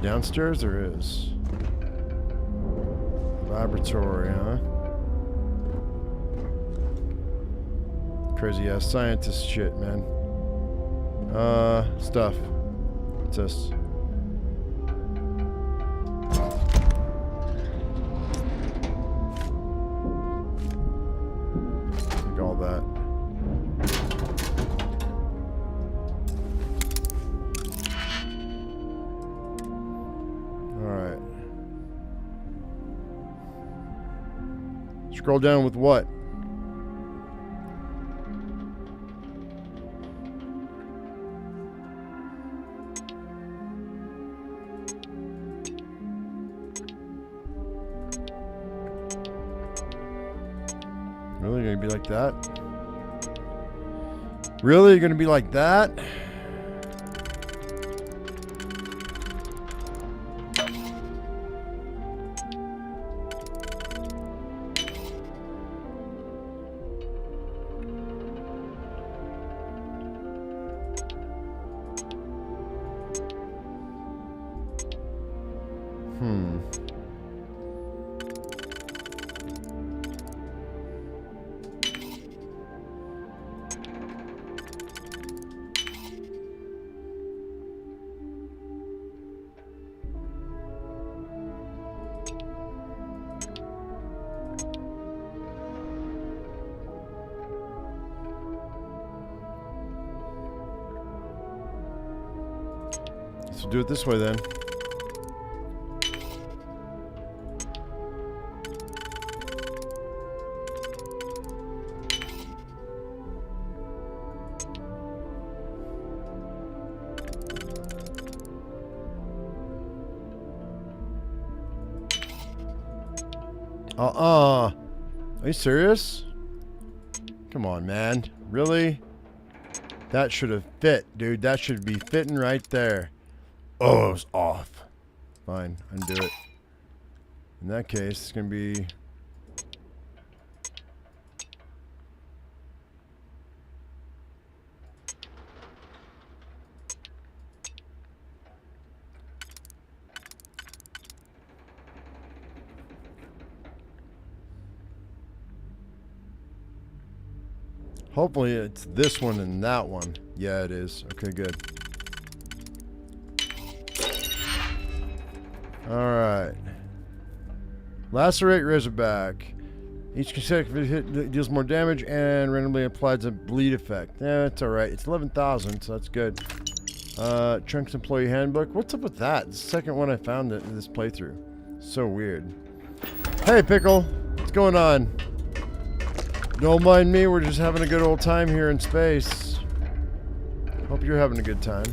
Speaker 1: Downstairs there is. Laboratory, huh? Crazy ass scientist shit, man. Stuff. What's this? Take all that. Scroll down with what? Really gonna be like that? Really gonna be like that? So do it this way then. Are you serious? Come on, man. Really? That should have fit, dude. That should be fitting right there. Oh, it was off. Fine, undo it. In that case, it's going to be... Hopefully it's this one and that one. Yeah, it is. Okay, good. Alright. Lacerate Razorback. Each consecutive hit deals more damage and randomly applies a bleed effect. Yeah, it's alright. It's 11,000, so that's good. Trunks Employee Handbook. What's up with that? It's the second one I found in this playthrough. So weird. Hey, Pickle. What's going on? Don't mind me, we're just having a good old time here in space. Hope you're having a good time.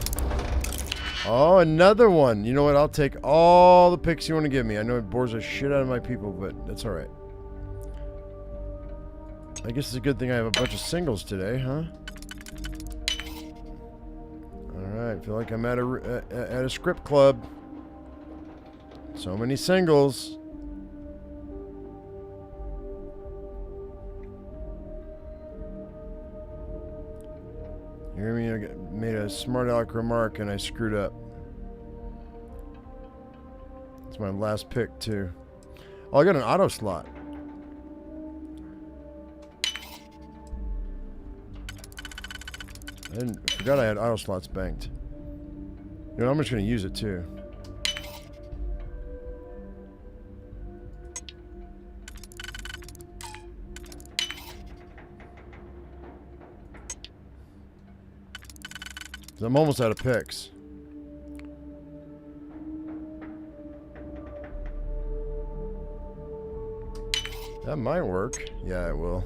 Speaker 1: Oh, another one. You know what? I'll take all the picks you want to give me. I know it bores the shit out of my people, but that's alright. I guess it's a good thing I have a bunch of singles today, huh? Alright, feel like I'm at a script club. So many singles. You hear me? I made a smart aleck remark and I screwed up. It's my last pick, too. Oh, I got an auto slot. I forgot I had auto slots banked. You know, I'm just going to use it, too. I'm almost out of picks. That might work. Yeah, it will.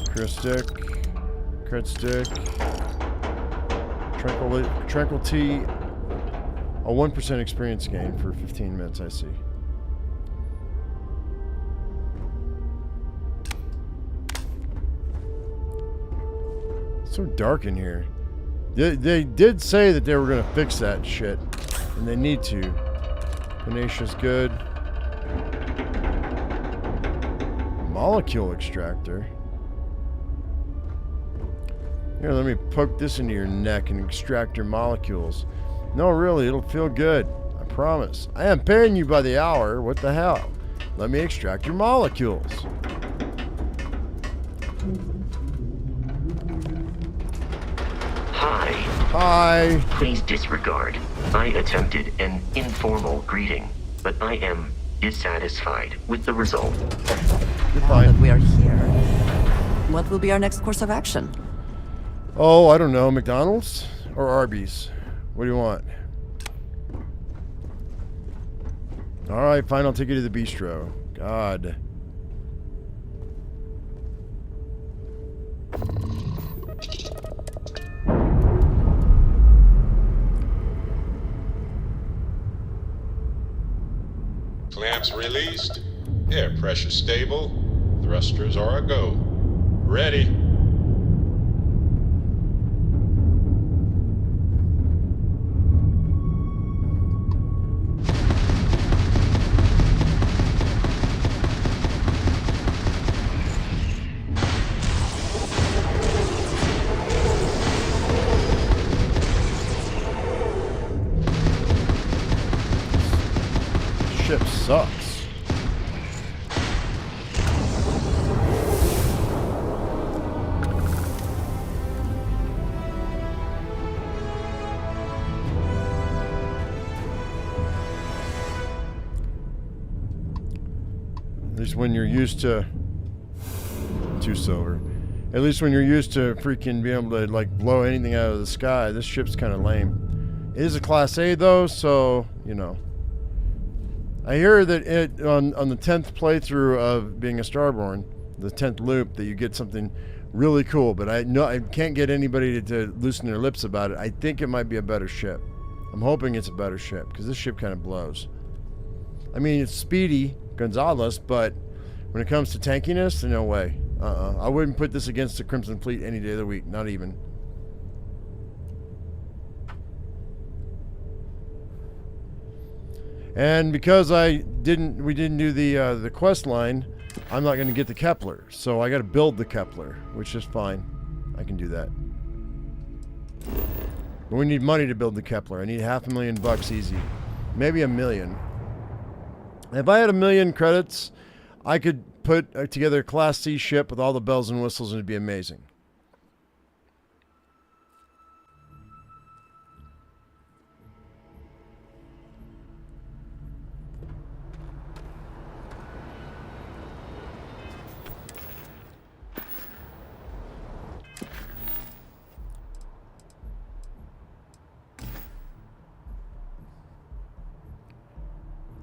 Speaker 1: Crit stick. Crit stick. Tranquility. A 1% experience gain for 15 minutes, I see. It's so dark in here. They did say that they were going to fix that shit. And they need to. Tenacious good. Molecule extractor. Here, let me poke this into your neck and extract your molecules. No, really, it'll feel good. I promise. I am paying you by the hour. What the hell? Let me extract your molecules.
Speaker 15: Hi.
Speaker 1: Hi.
Speaker 15: Please disregard. I attempted an informal greeting, but I am dissatisfied with the result.
Speaker 3: Now that we are here, what will be our next course of action?
Speaker 1: Oh, I don't know. McDonald's or Arby's? What do you want? Alright, fine. I'll take you to the bistro. God.
Speaker 13: Clamps released. Air pressure stable. Thrusters are a go. Ready.
Speaker 1: Ship sucks. At least when you're used to 2 silver. At least when you're used to freaking being able to like blow anything out of the sky, this ship's kind of lame. It is a Class A though, so you know. I hear that it on the 10th playthrough of being a Starborn, the 10th loop, that you get something really cool, but I can't get anybody to loosen their lips about it. I think it might be a better ship. I'm hoping it's a better ship, because this ship kind of blows. I mean, it's speedy, Gonzalez, but when it comes to tankiness, no way. I wouldn't put this against the Crimson Fleet any day of the week, not even. And because we didn't do the quest line, I'm not going to get the Kepler. So I got to build the Kepler, which is fine. I can do that. But we need money to build the Kepler. I need $500,000 easy, maybe $1 million. If I had $1 million credits, I could put together a Class C ship with all the bells and whistles, and it'd be amazing.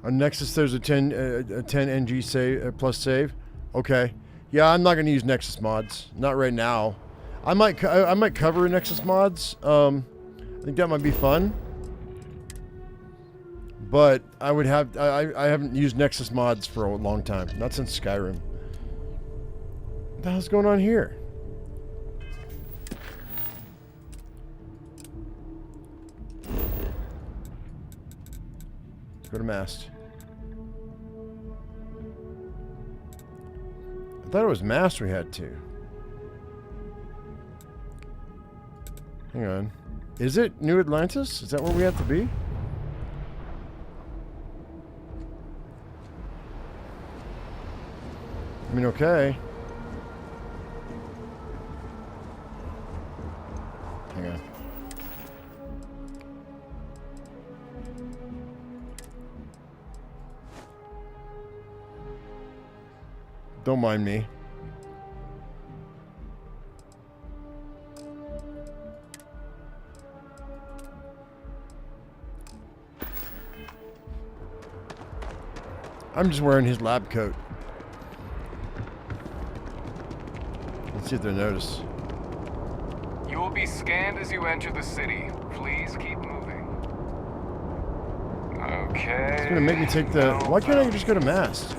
Speaker 1: On Nexus, there's a 10 NG save plus save. Okay, Yeah, I'm not going to use Nexus mods. Not right now. I might cover Nexus mods. I think that might be fun. But I would have... I haven't used Nexus mods for a long time. Not since Skyrim. What the hell's going on here? Go to mast. I thought it was mast we had to. Hang on. Is it New Atlantis? Is that where we have to be? I mean, okay. Hang on. Don't mind me. I'm just wearing his lab coat. Let's see if they notice.
Speaker 16: You will be scanned as you enter the city. Please keep moving. Okay.
Speaker 1: It's gonna make me take the... Why can't I just go to mast?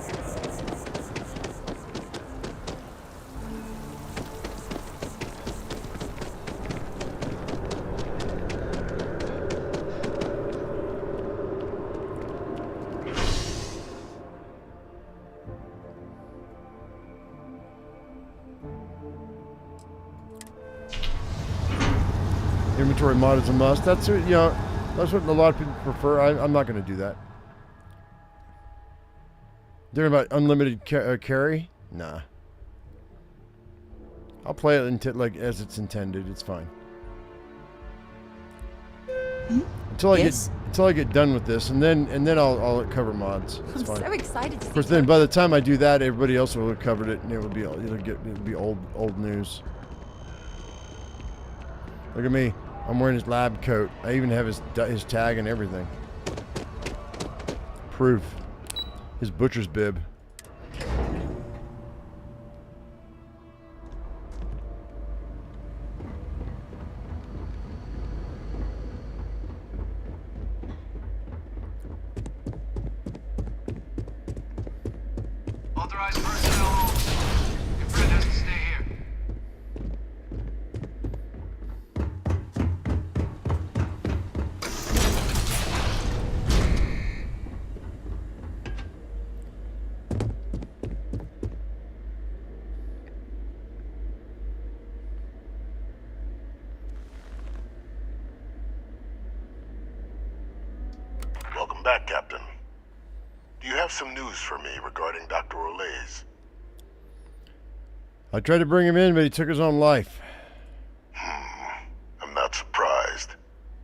Speaker 1: Inventory mod is a must. That's what, you know, that's what a lot of people prefer. I'm not going to do that. They're about unlimited carry? Nah. I'll play it like as it's intended. It's fine. Until I get done with this, and then I'll cover mods. It's fine.
Speaker 5: I'm so excited to see.
Speaker 1: Of course, then by the time I do that, everybody else will have covered it, and it'll be old news. Look at me. I'm wearing his lab coat. I even have his tag and everything. Proof. His butcher's bib.
Speaker 7: Authorized personnel rules. Your friend has to stay here.
Speaker 28: Welcome back, Captain. Do you have some news for me regarding Dr. Olays?
Speaker 1: I tried to bring him in, but he took his own life.
Speaker 28: I'm not surprised.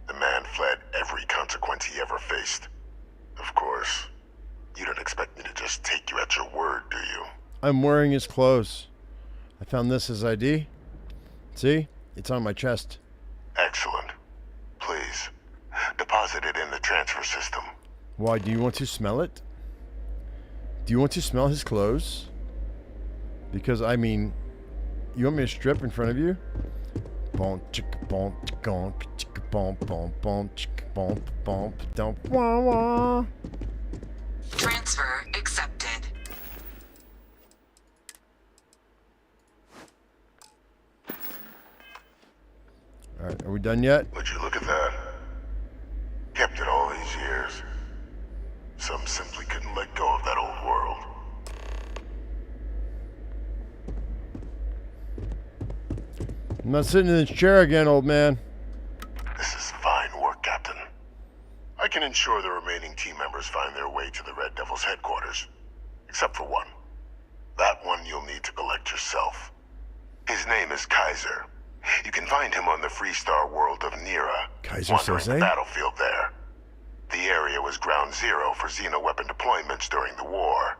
Speaker 28: The man fled every consequence he ever faced. Of course, you don't expect me to just take you at your word, do you?
Speaker 1: I'm wearing his clothes. I found this as ID. See? It's on my chest.
Speaker 28: Excellent. Please, deposit it in the transfer system.
Speaker 1: Why? Do you want to smell it? Do you want to smell his clothes? Because, I mean, you want me to strip in front of you? Bon, chicka, bon, chicka, chicka, bon, bon, bon, chicka, bon, bon, don't, wah, wah.
Speaker 3: Transfer accepted.
Speaker 1: Alright, are we done yet?
Speaker 28: Would you look at that? Kept it all these years. Some simply couldn't let go of that old world.
Speaker 1: I'm not sitting in this chair again, old man.
Speaker 28: This is fine work, Captain. I can ensure the remaining team members find their way to the Red Devil's headquarters. Except for one. That one you'll need to collect yourself. His name is Kaiser. You can find him on the Freestar world of Nira, wandering the battlefield there. The area was ground zero for xeno-weapon deployments during the war,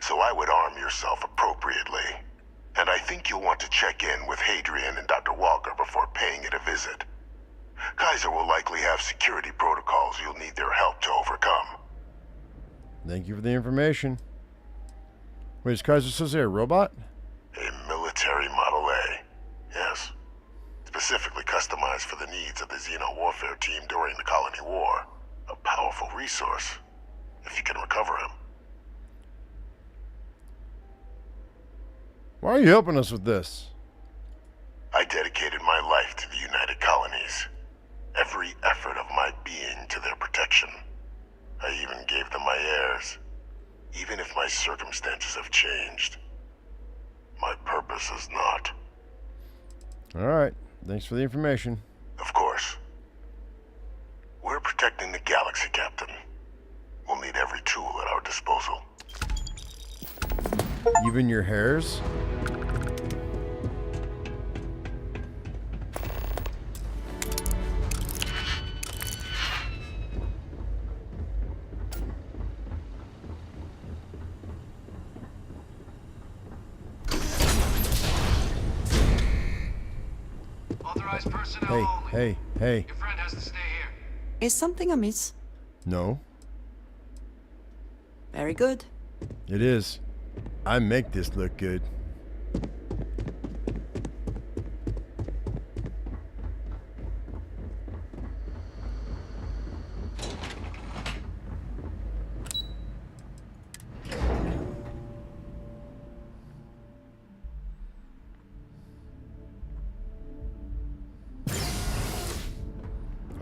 Speaker 28: so I would arm yourself appropriately. And I think you'll want to check in with Hadrian and Dr. Walker before paying it a visit. Kaiser will likely have security protocols you'll need their help to overcome.
Speaker 1: Thank you for the information. Wait, is Kaiser supposed to be a robot?
Speaker 28: customized for the needs of the Xeno warfare team during the Colony War. A powerful resource, if you can recover him.
Speaker 1: Why are you helping us with this?
Speaker 28: I dedicated my life to the United Colonies. Every effort of my being to their protection. I even gave them my heirs. Even if my circumstances have changed, my purpose is not.
Speaker 1: Alright, thanks for the information.
Speaker 28: Of course. We're protecting the galaxy, Captain. We'll need every tool at our disposal.
Speaker 1: Even your hairs?
Speaker 7: Authorized personnel
Speaker 1: Hey, hey.
Speaker 7: Your friend has to stay here.
Speaker 3: Is something amiss?
Speaker 1: No,
Speaker 3: Very good.
Speaker 1: it is. I make this look good.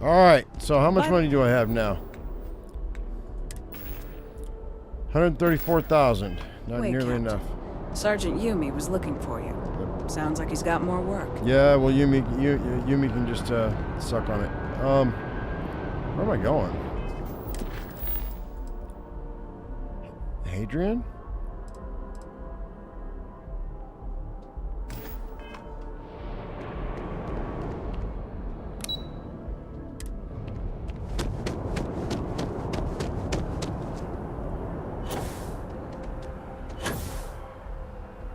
Speaker 1: All right, so how much money do I have now? 134,000. Not
Speaker 3: Wait,
Speaker 1: nearly
Speaker 3: Captain.
Speaker 1: enough.
Speaker 3: Sergeant Yumi was looking for you. Sounds like he's got more work.
Speaker 1: Yeah, well, Yumi can just suck on it. Where am I going? Hadrian?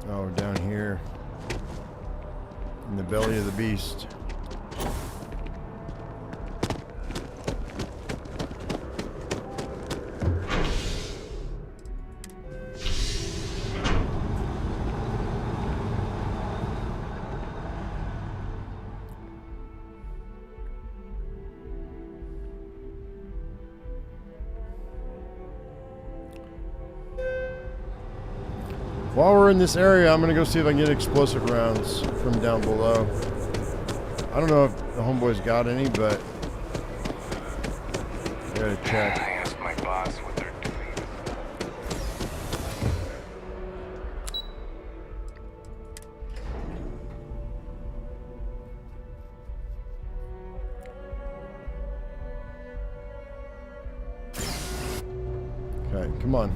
Speaker 1: Oh, down here. In the belly of the beast. While we're in this area, I'm going to go see if I can get explosive rounds from down below. I don't know if the homeboy's got any, but I gotta check.
Speaker 16: I asked my boss what they're doing.
Speaker 1: Okay, come on.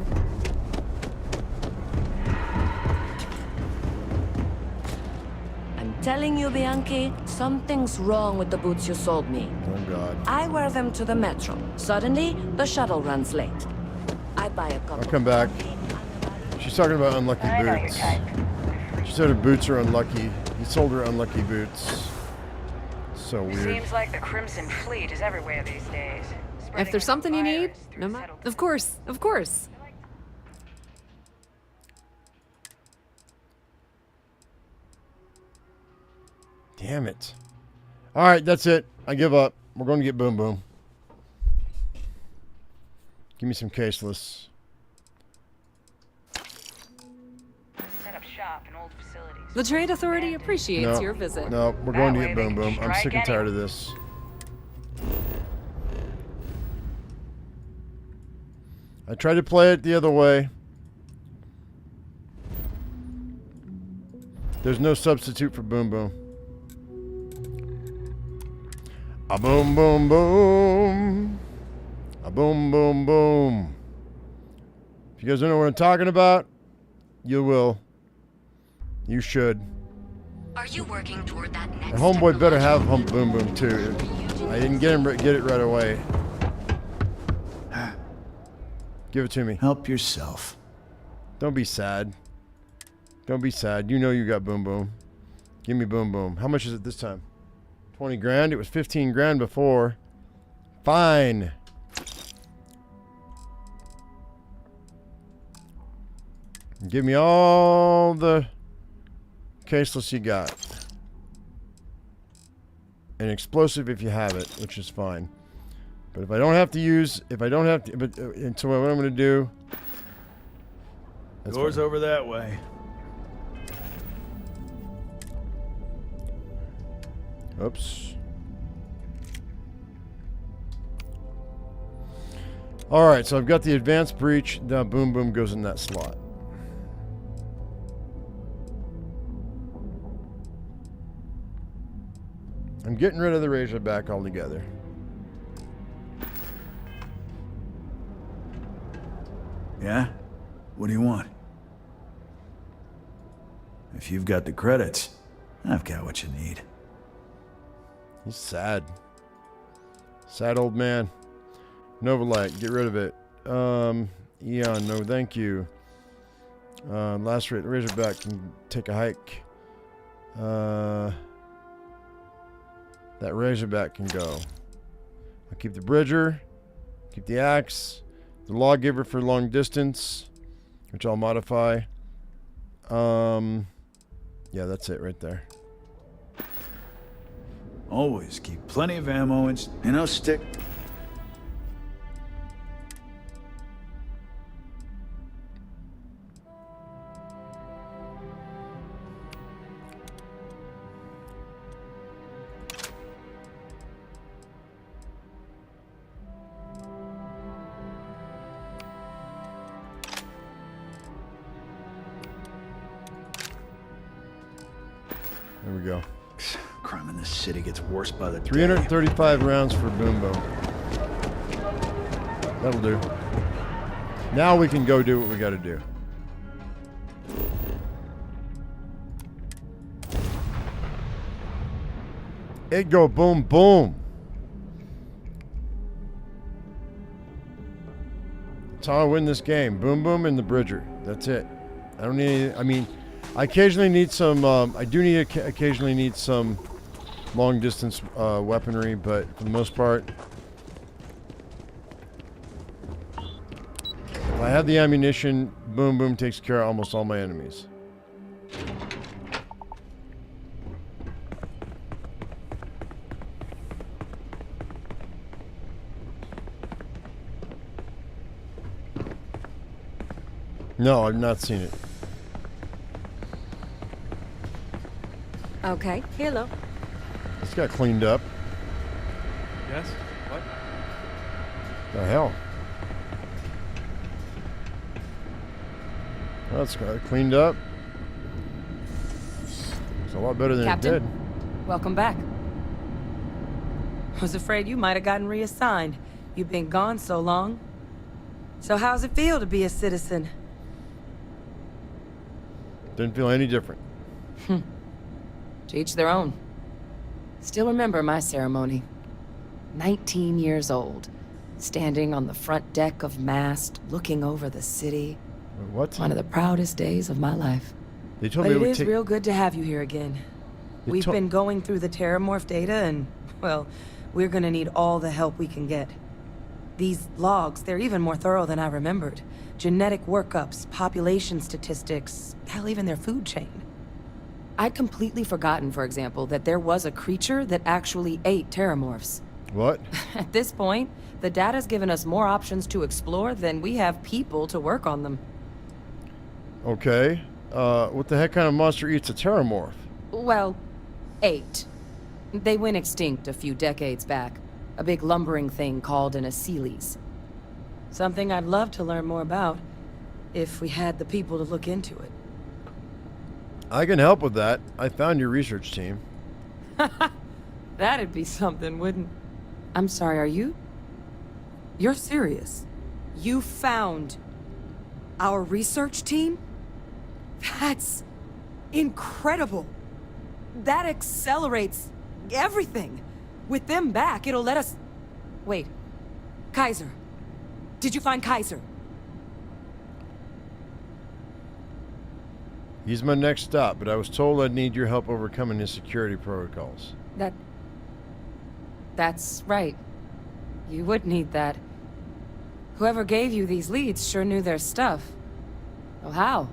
Speaker 9: Telling you, Bianchi, something's wrong with the boots you sold me.
Speaker 1: Oh, God.
Speaker 9: I wear them to the metro. Suddenly, the shuttle runs late. I buy a couple.
Speaker 1: I'll come back. She's talking about unlucky boots. She said her boots are unlucky. He sold her unlucky boots. So weird.
Speaker 18: Seems like the Crimson Fleet is everywhere these days.
Speaker 6: If there's something you need, no matter. Of course, of course.
Speaker 1: Damn it. All right, that's it. I give up. We're going to get Boom Boom. Give me some caseless.
Speaker 18: Set up shop in old facilities.
Speaker 6: The Trade Authority appreciates your visit.
Speaker 1: No, we're going to get Boom Boom. I'm sick and tired of this. I tried to play it the other way. There's no substitute for Boom Boom. A boom, boom, boom. A boom, boom, boom. If you guys don't know what I'm talking about, you will. You should.
Speaker 9: Are you working toward that next?
Speaker 1: And homeboy better have Hump Boom Boom too. I didn't get it right away. Give it to me.
Speaker 19: Help yourself.
Speaker 1: Don't be sad. Don't be sad. You know you got Boom Boom. Give me Boom Boom. How much is it this time? 20 grand? It was 15 grand before. Fine. Give me all the caseless you got. an explosive if you have it, which is fine. But if I don't have to use, so what I'm going to do...
Speaker 21: Door's over that way.
Speaker 1: Oops. Alright, so I've got the advanced breach. The boom boom goes in that slot. I'm getting rid of the Razorback altogether.
Speaker 21: Yeah? What do you want? If you've got the credits, I've got what you need.
Speaker 1: He's sad. Sad old man. Novalight, get rid of it. Eon, no thank you. Lacerate, Razorback can take a hike. That Razorback can go. I'll keep the Bridger. Keep the Axe. The Lawgiver for long distance, which I'll modify. Yeah, that's it right there.
Speaker 21: Always keep plenty of ammo and, stick.
Speaker 1: There we go.
Speaker 21: Crime in this city gets worse by the day.
Speaker 1: 335 rounds for Boom Boom. That'll do. Now we can go do what we got to do. It go boom boom. That's how I win this game. Boom boom and the Bridger. That's it. I don't need any, I mean, I occasionally need some, occasionally need some long distance weaponry, but for the most part, if I have the ammunition, Boom Boom takes care of almost all my enemies. No, I've not seen it.
Speaker 9: Okay, hello.
Speaker 1: This got cleaned up.
Speaker 16: Yes? What?
Speaker 1: The hell? Well, it's got cleaned up. It's a lot better than
Speaker 12: Captain,
Speaker 1: it did.
Speaker 12: Welcome back. Was afraid you might have gotten reassigned. You've been gone so long. So how's it feel to be a citizen?
Speaker 1: Didn't feel any different.
Speaker 12: To each their own. Still remember my ceremony. 19 years old, standing on the front deck of Mast, looking over the city.
Speaker 1: What?
Speaker 12: One of the proudest days of my life.
Speaker 1: They told
Speaker 12: but
Speaker 1: me
Speaker 12: it
Speaker 1: would
Speaker 12: is
Speaker 1: take...
Speaker 12: real good to have you here again. We've been going through the Terramorph data and, well, we're gonna need all the help we can get. These logs, they're even more thorough than I remembered. Genetic workups, population statistics, hell, even their food chain. I'd completely forgotten, for example, that there was a creature that actually ate Terramorphs.
Speaker 1: What?
Speaker 12: At this point, the data's given us more options to explore than we have people to work on them.
Speaker 1: Okay. What the heck kind of monster eats a Terramorph?
Speaker 12: Well, 8. They went extinct a few decades back. A big lumbering thing called an Aceles. Something I'd love to learn more about, if we had the people to look into it.
Speaker 1: I can help with that. I found your research team.
Speaker 12: That'd be something, wouldn't... I'm sorry, are you? You're serious? You found our research team? That's incredible. That accelerates everything. With them back, it'll let us... Wait. Kaiser. Did you find Kaiser?
Speaker 1: He's my next stop, but I was told I'd need your help overcoming his security protocols.
Speaker 12: That's right. You would need that. Whoever gave you these leads sure knew their stuff. Well, how?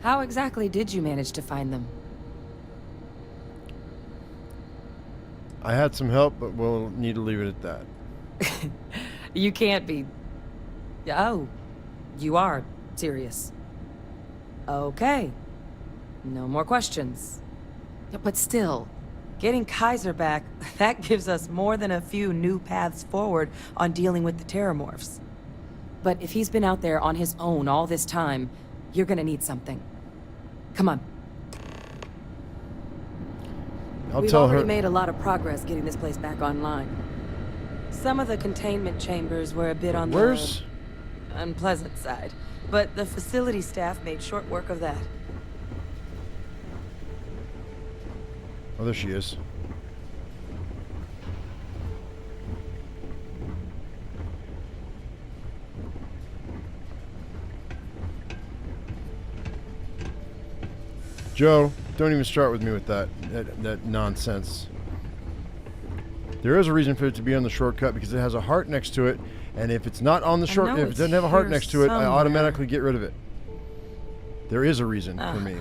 Speaker 12: How exactly did you manage to find them?
Speaker 1: I had some help, but we'll need to leave it at that.
Speaker 12: You can't be... Oh, you are serious. Okay. No more questions. But still, getting Kaiser back, that gives us more than a few new paths forward on dealing with the Terramorphs. But if he's been out there on his own all this time, you're gonna need something. Come on. We've already made a lot of progress getting this place back online. Some of the containment chambers were a bit on the unpleasant side, but the facility staff made short work of that.
Speaker 1: Oh, there she is. Joe, don't even start with me with that nonsense. There is a reason for it to be on the shortcut because it has a heart next to it, and if it's not on the short, if it doesn't have a heart next to it, I automatically get rid of it. There is a reason for me.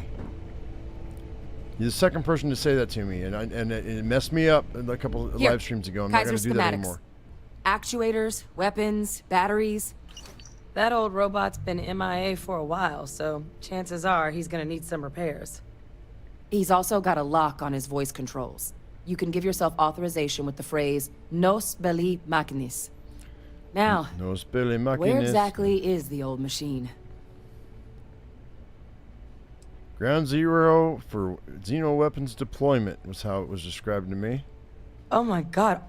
Speaker 1: You're the second person to say that to me, and it messed me up a couple of live streams ago. I'm not going to do that anymore.
Speaker 12: Actuators, weapons, batteries. That old robot's been MIA for a while, so chances are he's going to need some repairs. He's also got a lock on his voice controls. You can give yourself authorization with the phrase, Nos belli machinis. Now,
Speaker 1: Nos belli machinis.
Speaker 12: Where exactly is the old machine?
Speaker 1: Ground zero for Xeno weapons deployment was how it was described to me.
Speaker 12: Oh my god.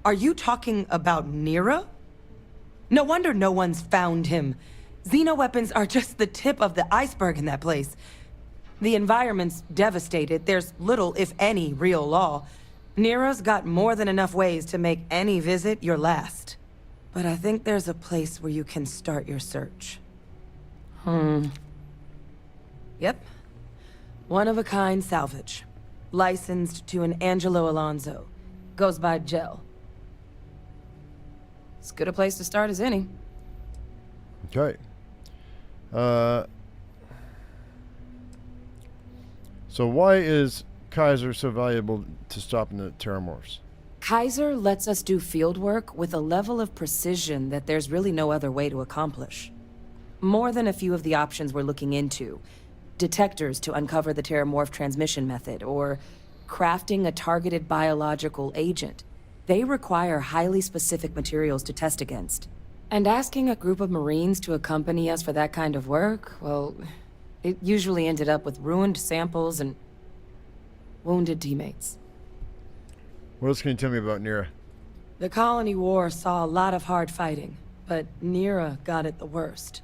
Speaker 12: Are you talking about Nero? No wonder no one's found him. Xeno weapons are just the tip of the iceberg in that place. The environment's devastated. There's little, if any, real law. Nero's got more than enough ways to make any visit your last. But I think there's a place where you can start your search. Yep. One-of-a-kind salvage. Licensed to an Angelo Alonso. Goes by Gel. As good a place to start as any.
Speaker 1: Okay. So why is Kaiser so valuable to stopping the Terramorphs?
Speaker 12: Kaiser lets us do field work with a level of precision that there's really no other way to accomplish. More than a few of the options we're looking into. Detectors to uncover the Terramorph transmission method, or crafting a targeted biological agent. They require highly specific materials to test against. And asking a group of Marines to accompany us for that kind of work, well, it usually ended up with ruined samples and wounded teammates.
Speaker 1: What else can you tell me about Nera?
Speaker 12: The Colony War saw a lot of hard fighting, but Nera got it the worst.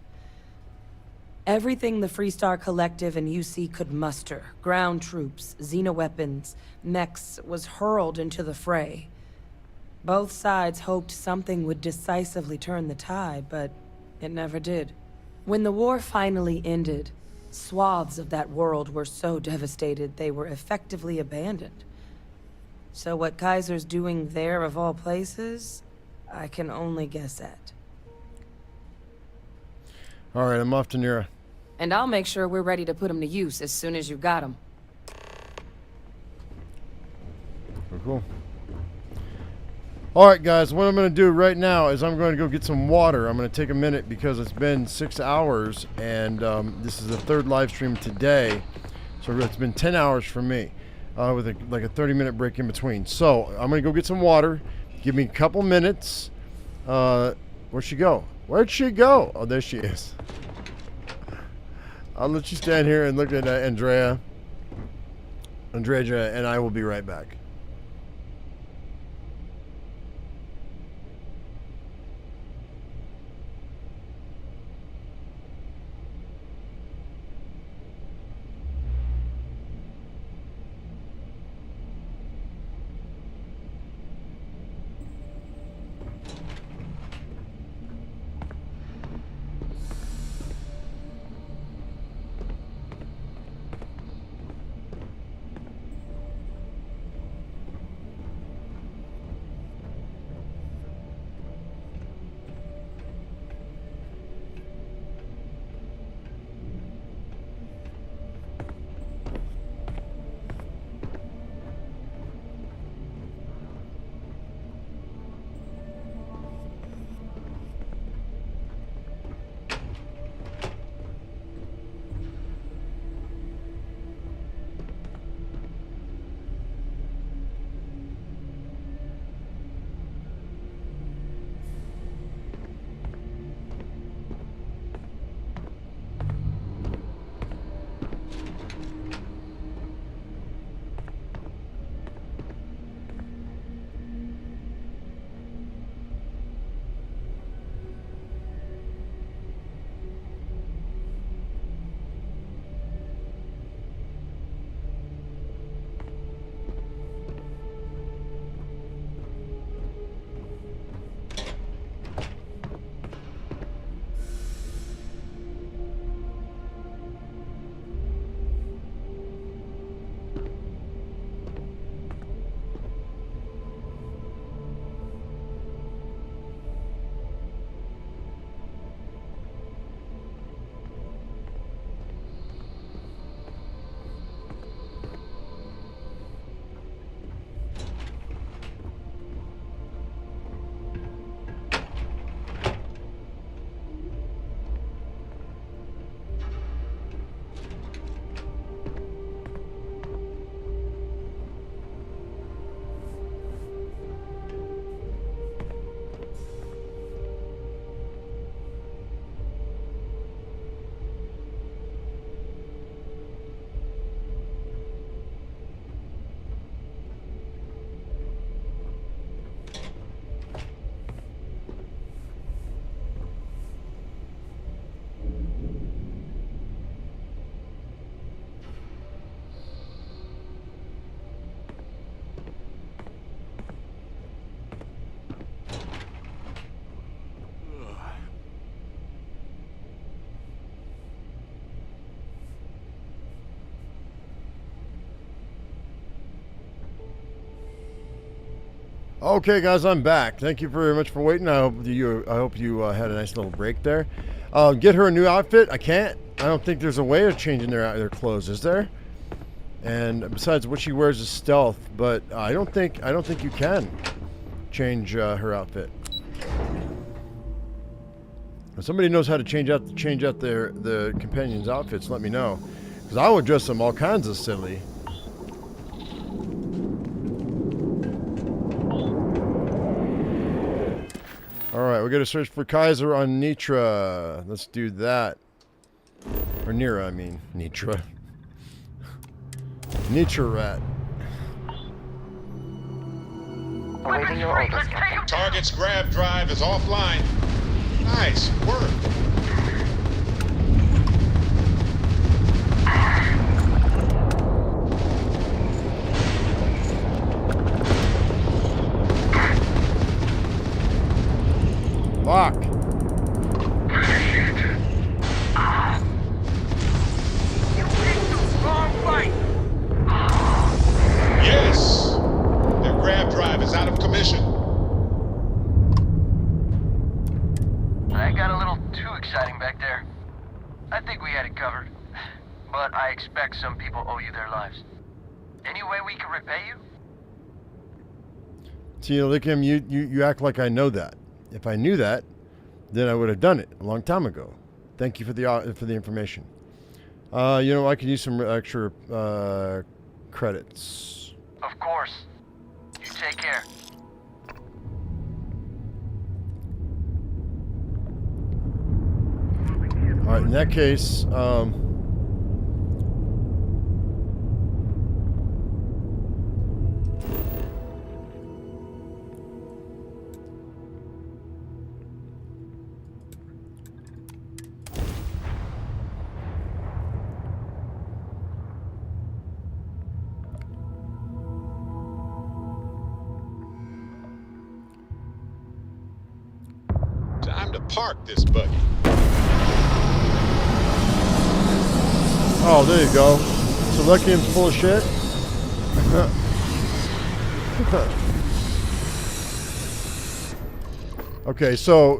Speaker 12: Everything the Freestar Collective and UC could muster, ground troops, xenoweapons, mechs, was hurled into the fray. Both sides hoped something would decisively turn the tide, but it never did. When the war finally ended, swaths of that world were so devastated they were effectively abandoned. So what Kaiser's doing there of all places, I can only guess at.
Speaker 1: Alright, I'm off to Nera.
Speaker 12: And I'll make sure we're ready to put him to use as soon as you've got him.
Speaker 1: Cool. Alright guys, what I'm going to do right now is I'm going to go get some water. I'm going to take a minute because it's been 6 hours and this is the third live stream today. So it's been 10 hours for me with like a 30-minute break in between. So I'm going to go get some water. Give me a couple minutes. Where'd she go? Where'd she go? Oh, there she is. I'll let you stand here and look at Andrea, and I will be right back. Okay, guys, I'm back. Thank you very much for waiting. I hope you had a nice little break there. Get her a new outfit. I can't. I don't think there's a way of changing their clothes, is there? And besides, what she wears is stealth, but I don't think you can change her outfit. If somebody knows how to change out the companions' outfits, let me know, because I would dress them all kinds of silly. Alright, we gotta search for Kaiser on Nitra. Let's do that. Or Nira, I mean. Nitra. Nitra rat.
Speaker 15: Awaiting your orders, Captain.
Speaker 13: Target's grab drive is offline. Nice work.
Speaker 1: Fuck.
Speaker 13: Yes! Their grab drive is out of commission.
Speaker 4: I got a little too exciting back there. I think we had it covered. But I expect some people owe you their lives. Any way we can repay you?
Speaker 1: See, Lithium, you act like I know that. If I knew that, then I would have done it a long time ago. Thank you for the information. You know, I could use some extra credits.
Speaker 4: Of course. You take care.
Speaker 1: All right, in that case,
Speaker 13: Time to park this buggy.
Speaker 1: oh, there you go. So Luckium's full of shit. Okay, so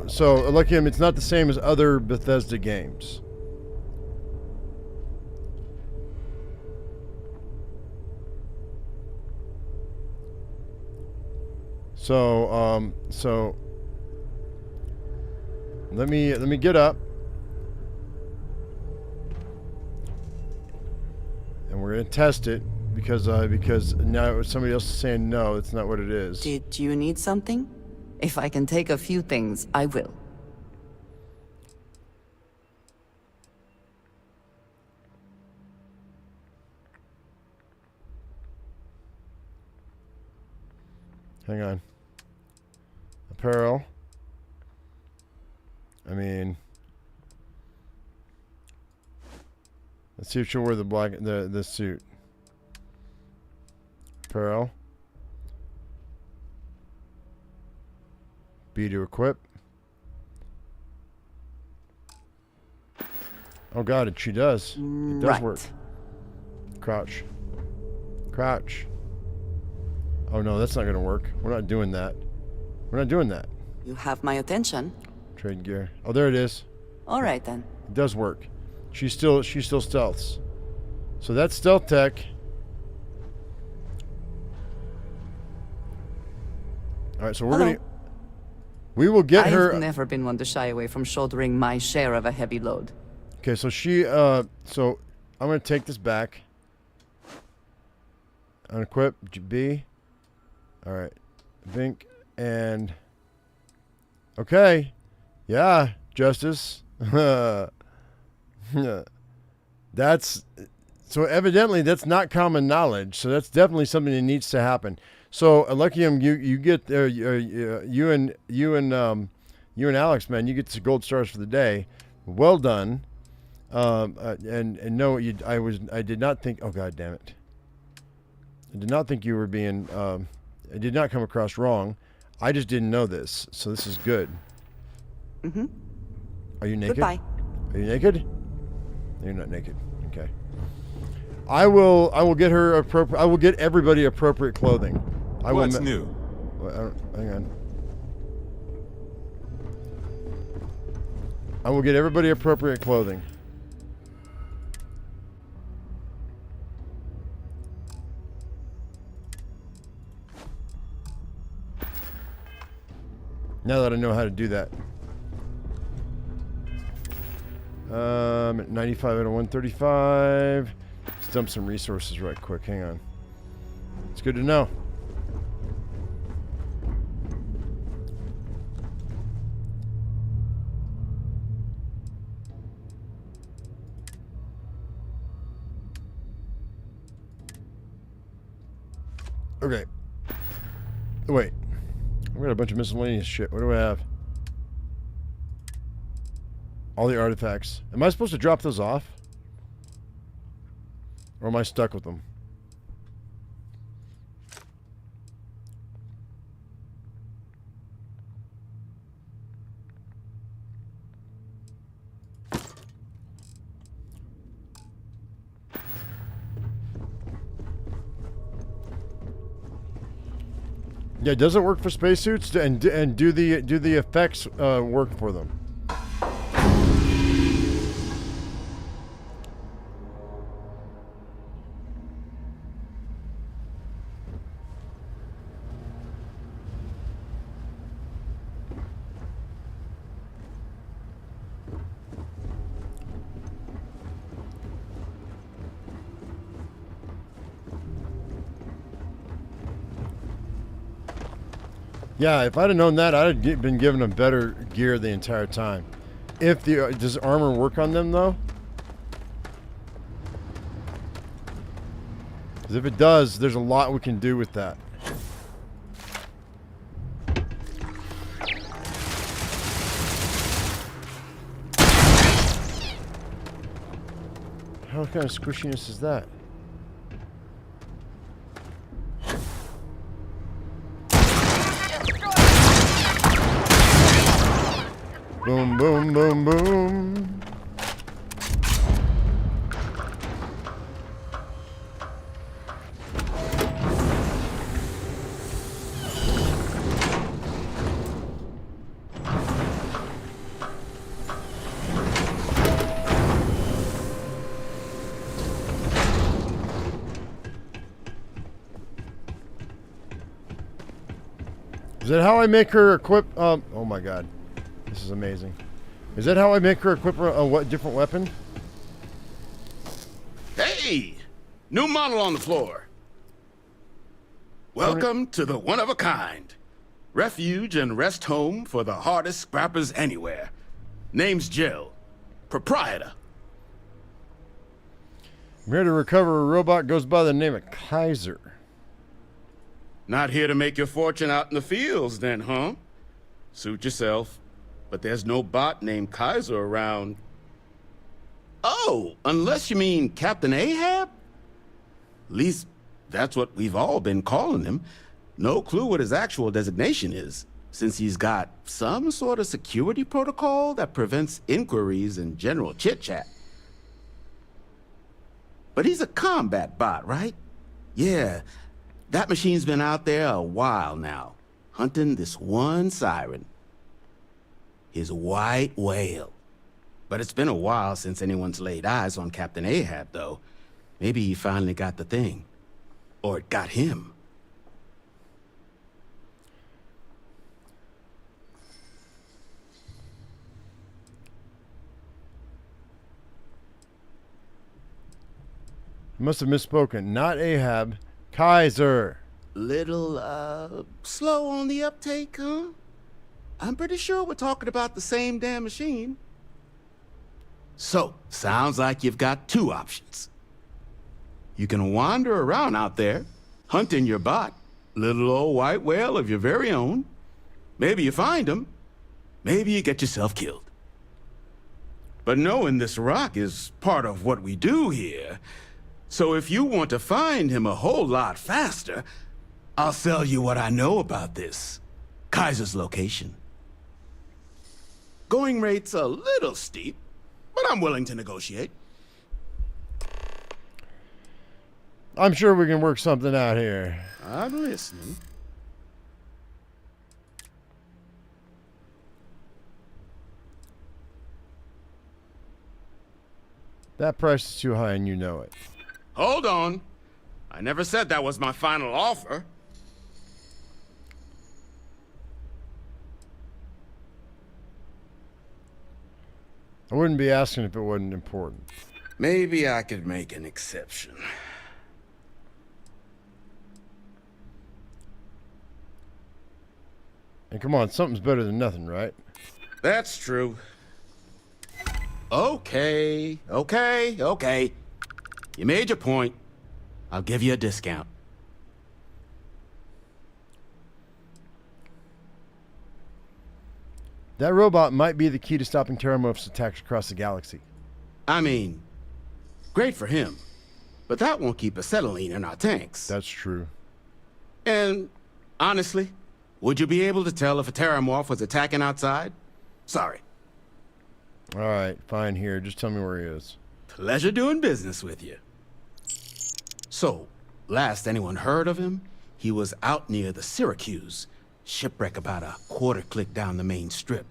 Speaker 1: Luckium, it's not the same as other Bethesda games. So let me get up. And we're gonna test it because now somebody else is saying no, it's not what it is.
Speaker 3: Did you need something? If I can take a few things, I will.
Speaker 1: Hang on. Apparel. I mean, let's see if she'll wear the suit. Apparel. B to equip. Oh god, she does. It does work. Crouch. Crouch. Oh no, that's not gonna work. We're not doing that. We're not doing that.
Speaker 3: You have my attention.
Speaker 1: Trade gear. Oh, there it is.
Speaker 3: All right then.
Speaker 1: It does work. She still stealths. So that's stealth tech. All right, so we will get her.
Speaker 3: I've never been one to shy away from shouldering my share of a heavy load.
Speaker 1: Okay, so so I'm gonna take this back. Unequip B. All right, Vink and. Okay. Yeah, Justice. That's so evidently that's not common knowledge. So that's definitely something that needs to happen. So Alekium, you get you and Alex, man, you get the gold stars for the day. Well done. And no, I did not think. Oh god damn it! I did not think you were being. I did not come across wrong. I just didn't know this, so this is good.
Speaker 3: Mm-hmm.
Speaker 1: Are you naked?
Speaker 3: Goodbye.
Speaker 1: Are you naked? You're not naked. Okay. I will get her appropriate. I will get everybody appropriate clothing.
Speaker 19: What's new?
Speaker 1: Hang on. I will get everybody appropriate clothing. Now that I know how to do that. At 95 out of 135. Let's dump some resources right quick. Hang on. It's good to know. Okay. Wait. We got a bunch of miscellaneous shit. What do I have? All the artifacts. Am I supposed to drop those off? Or am I stuck with them? Yeah, does it work for spacesuits and do the effects work for them? Yeah, if I'd have known that, I'd have been giving them better gear the entire time. If the does armor work on them though? Because if it does, there's a lot we can do with that. How kind of squishiness is that? Boom, boom, boom, boom. Is that how I make her equip? Oh my god. This is amazing. Is that how I make her equip a what different weapon?
Speaker 2: Hey! New model on the floor. Welcome to the one-of-a-kind. Refuge and rest home for the hardest scrappers anywhere. Name's Jill. Proprietor.
Speaker 1: I'm here to recover a robot goes by the name of Kaiser.
Speaker 2: Not here to make your fortune out in the fields then, huh? Suit yourself. But there's no bot named Kaiser around. Oh, unless you mean Captain Ahab? At least, that's what we've all been calling him. No clue what his actual designation is, since he's got some sort of security protocol that prevents inquiries and general chit-chat. But he's a combat bot, right? Yeah, that machine's been out there a while now, hunting this one siren. His white whale. But it's been a while since anyone's laid eyes on Captain Ahab, though. Maybe he finally got the thing. Or it got him.
Speaker 1: I must have misspoken. Not Ahab. Kaiser.
Speaker 2: Little, slow on the uptake, huh? I'm pretty sure we're talking about the same damn machine. So, sounds like you've got two options. You can wander around out there, hunting your bot, little old white whale of your very own. Maybe you find him, maybe you get yourself killed. But knowing this rock is part of what we do here, so if you want to find him a whole lot faster, I'll sell you what I know about this. Kaiser's location. Going rate's a little steep, but I'm willing to negotiate.
Speaker 1: I'm sure we can work something out here.
Speaker 2: I'm listening.
Speaker 1: That price is too high and you know it.
Speaker 2: Hold on. I never said that was my final offer.
Speaker 1: I wouldn't be asking if it wasn't important.
Speaker 2: Maybe I could make an exception.
Speaker 1: And come on, something's better than nothing, right?
Speaker 2: That's true. Okay. You made your point. I'll give you a discount.
Speaker 1: That robot might be the key to stopping Terramorph's attacks across the galaxy.
Speaker 2: I mean, great for him, but that won't keep acetylene in our tanks.
Speaker 1: That's true.
Speaker 2: And honestly, would you be able to tell if a Terramorph was attacking outside? Sorry.
Speaker 1: All right, fine here. Just tell me where he is.
Speaker 2: Pleasure doing business with you. So, last anyone heard of him, he was out near the Syracuse. Shipwreck about a quarter click down the main strip.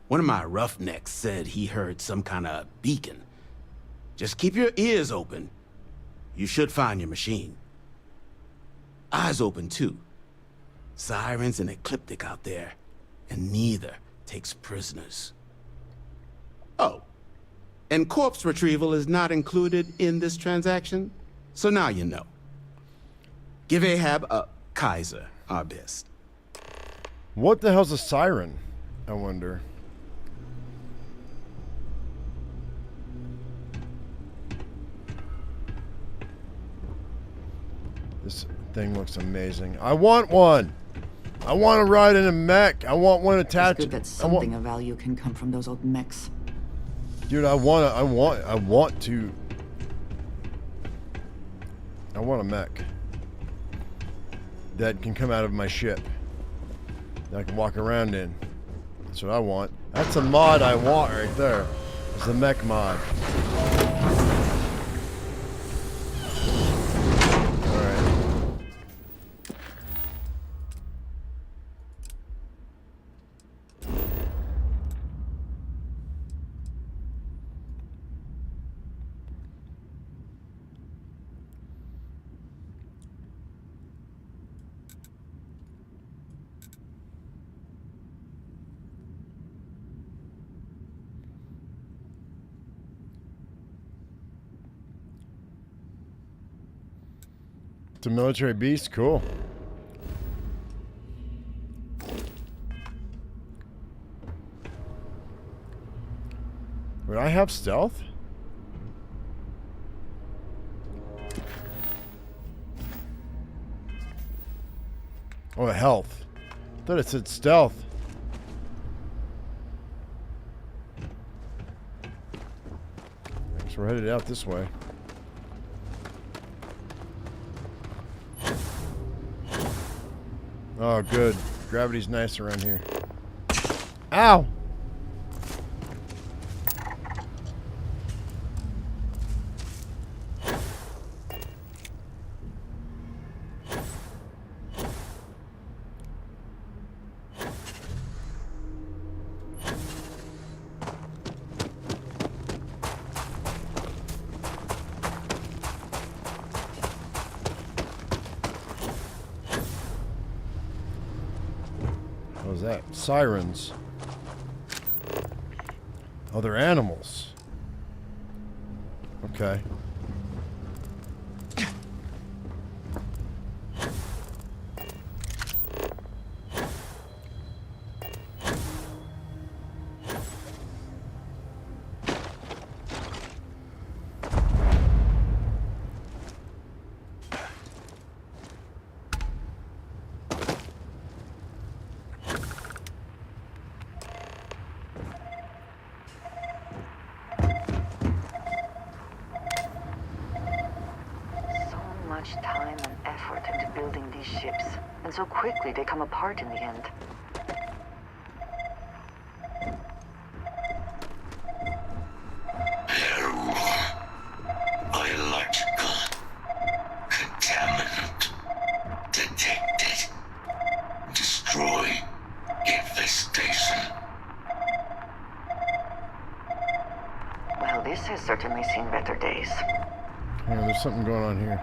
Speaker 2: One of my roughnecks said he heard some kind of beacon. Just keep your ears open. You should find your machine. Eyes open too. Sirens and ecliptic out there, and neither takes prisoners. Oh, and corpse retrieval is not included in this transaction, so now you know. Give Ahab a Kaiser our best.
Speaker 1: What the hell's a siren? I wonder. This thing looks amazing. I want one. I want to ride in a mech. I want one attached.
Speaker 3: It's good that something of value can come from those old mechs.
Speaker 1: Dude, I want a mech that can come out of my ship that I can walk around in. That's what I want. That's a mod I want right there. It's the mech mod. It's a military beast? Cool. Would I have stealth? Oh, health. I thought it said stealth. Guess we're headed out this way. Oh, good. Gravity's nice around here. Ow! What was that? Sirens. Oh, they're animals. Okay.
Speaker 11: Time and effort into building these ships, and so quickly they come apart in the end.
Speaker 19: Biological contaminant detected. Destroy infestation.
Speaker 11: Well, This has certainly seen better days.
Speaker 1: Hang on, there's something going on here.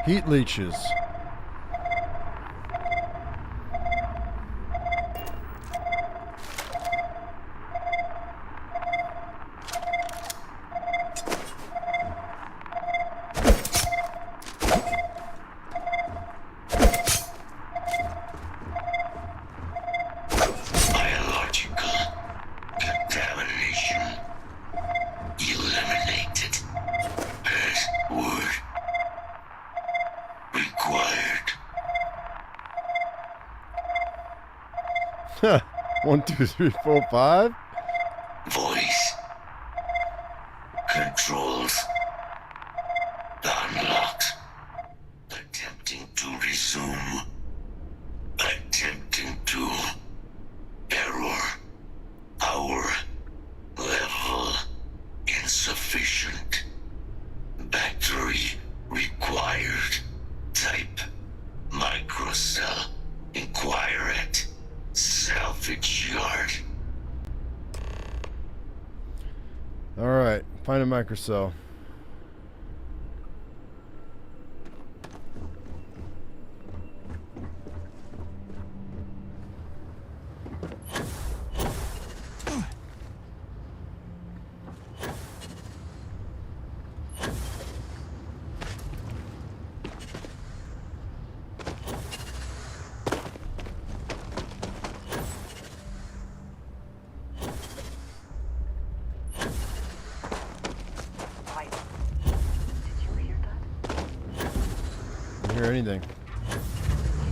Speaker 1: Heat leeches. Huh. 1, 2, 3, 4, 5.
Speaker 19: Voice. Controls. Unlocked. Attempting to resume. Attempting to. Error. Power. Level. Insufficient. Battery required. Type. Microcell. Inquire at. Salvage yard.
Speaker 1: Alright, find a microcell. Hear anything?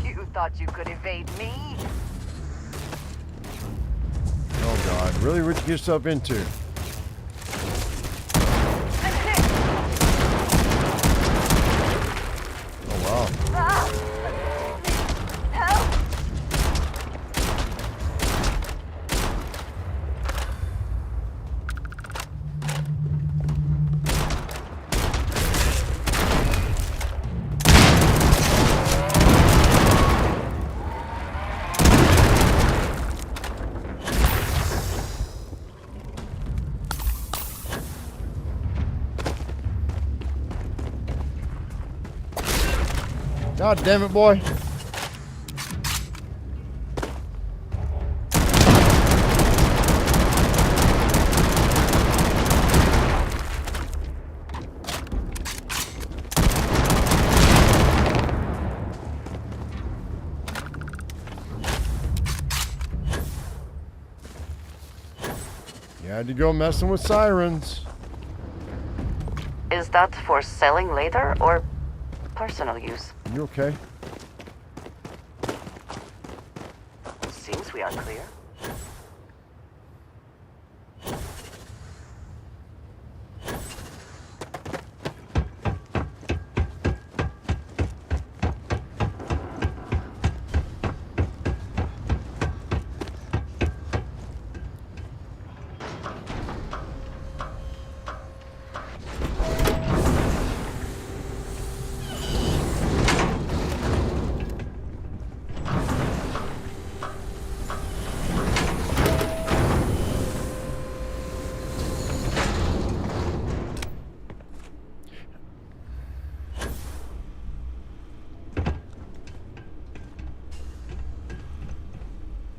Speaker 18: You thought you could evade me?
Speaker 1: Oh God! Really, what you get yourself into? Oh wow!
Speaker 18: Help!
Speaker 1: God damn it, boy. You had to go messing with sirens.
Speaker 11: Is that for selling later or personal use?
Speaker 1: You okay?
Speaker 11: Seems we are clear.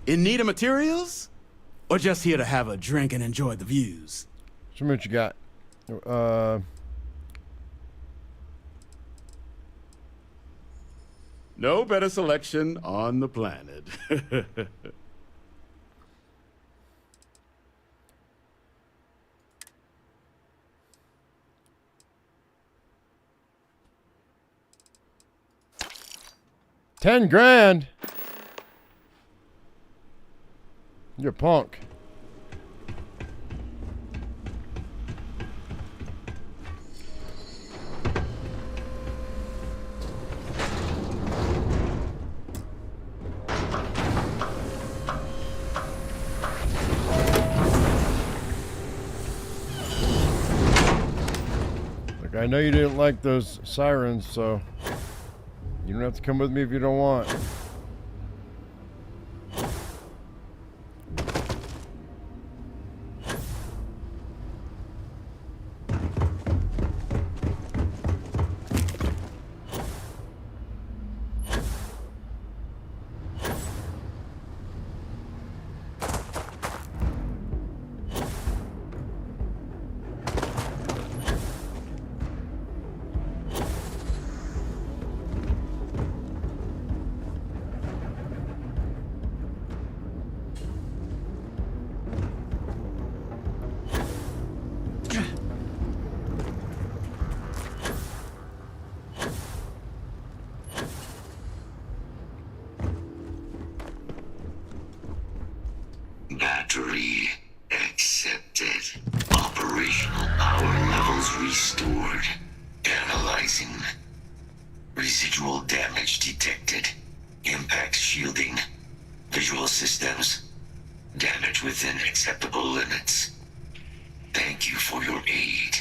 Speaker 2: In need of materials? Or just here to have a drink and enjoy the views?
Speaker 1: Show me what you got.
Speaker 2: No better selection on the planet.
Speaker 1: $10,000. You're a punk. Like, I know you didn't like those sirens, so you don't have to come with me if you don't want.
Speaker 19: Battery accepted. Operational power levels restored. Analyzing. Residual damage detected. Impact shielding. Visual systems. Damage within acceptable limits. Thank you for your aid.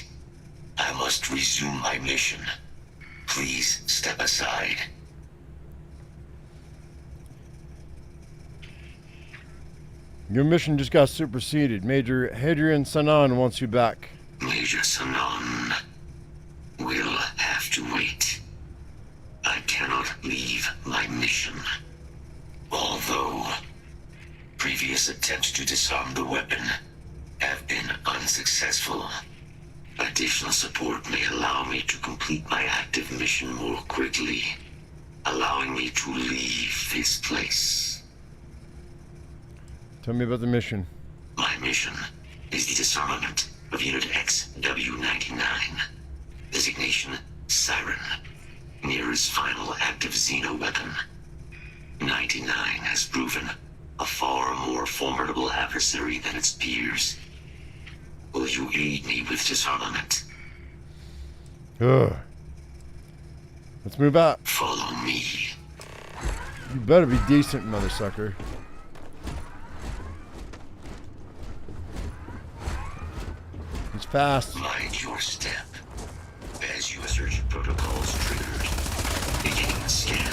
Speaker 19: I must resume my mission. Please step aside.
Speaker 1: Your mission just got superseded. Major Hadrian Sanan wants you back.
Speaker 19: Major Sanan will have to wait. I cannot leave my mission. Although previous attempts to disarm the weapon have been unsuccessful, additional support may allow me to complete my active mission more quickly, allowing me to leave this place.
Speaker 1: Tell me about the mission.
Speaker 19: My mission is the disarmament of Unit XW-99. Designation, Siren. Nearest final active Xeno weapon. 99 has proven a far more formidable adversary than its peers. Will you aid me with disarmament?
Speaker 1: Ugh. Let's move out.
Speaker 19: Follow me.
Speaker 1: You better be decent, mother sucker. It's fast.
Speaker 19: Mind your step. As you search protocols triggered. Beginning the scan.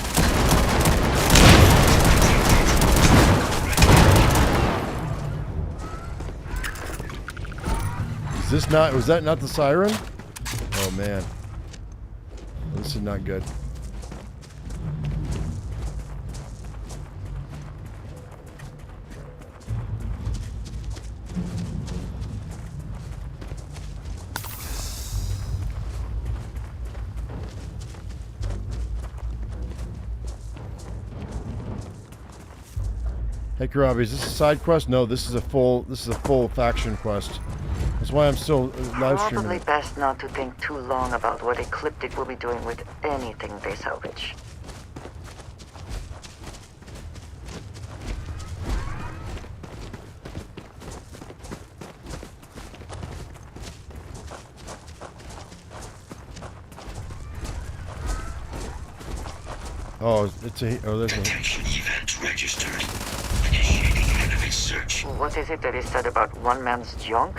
Speaker 1: Is this not, was that not the siren? Oh man. This is not good. Hey Karabi, is this a side quest? No, this is a full faction quest. That's why I'm still live streaming.
Speaker 11: Probably best not to think too long about what Ecliptic will be doing with anything they salvage.
Speaker 1: Oh, it's a, oh, there's a...
Speaker 19: Detection event registered. Initiating enemy search.
Speaker 11: What is it that is said about one man's junk?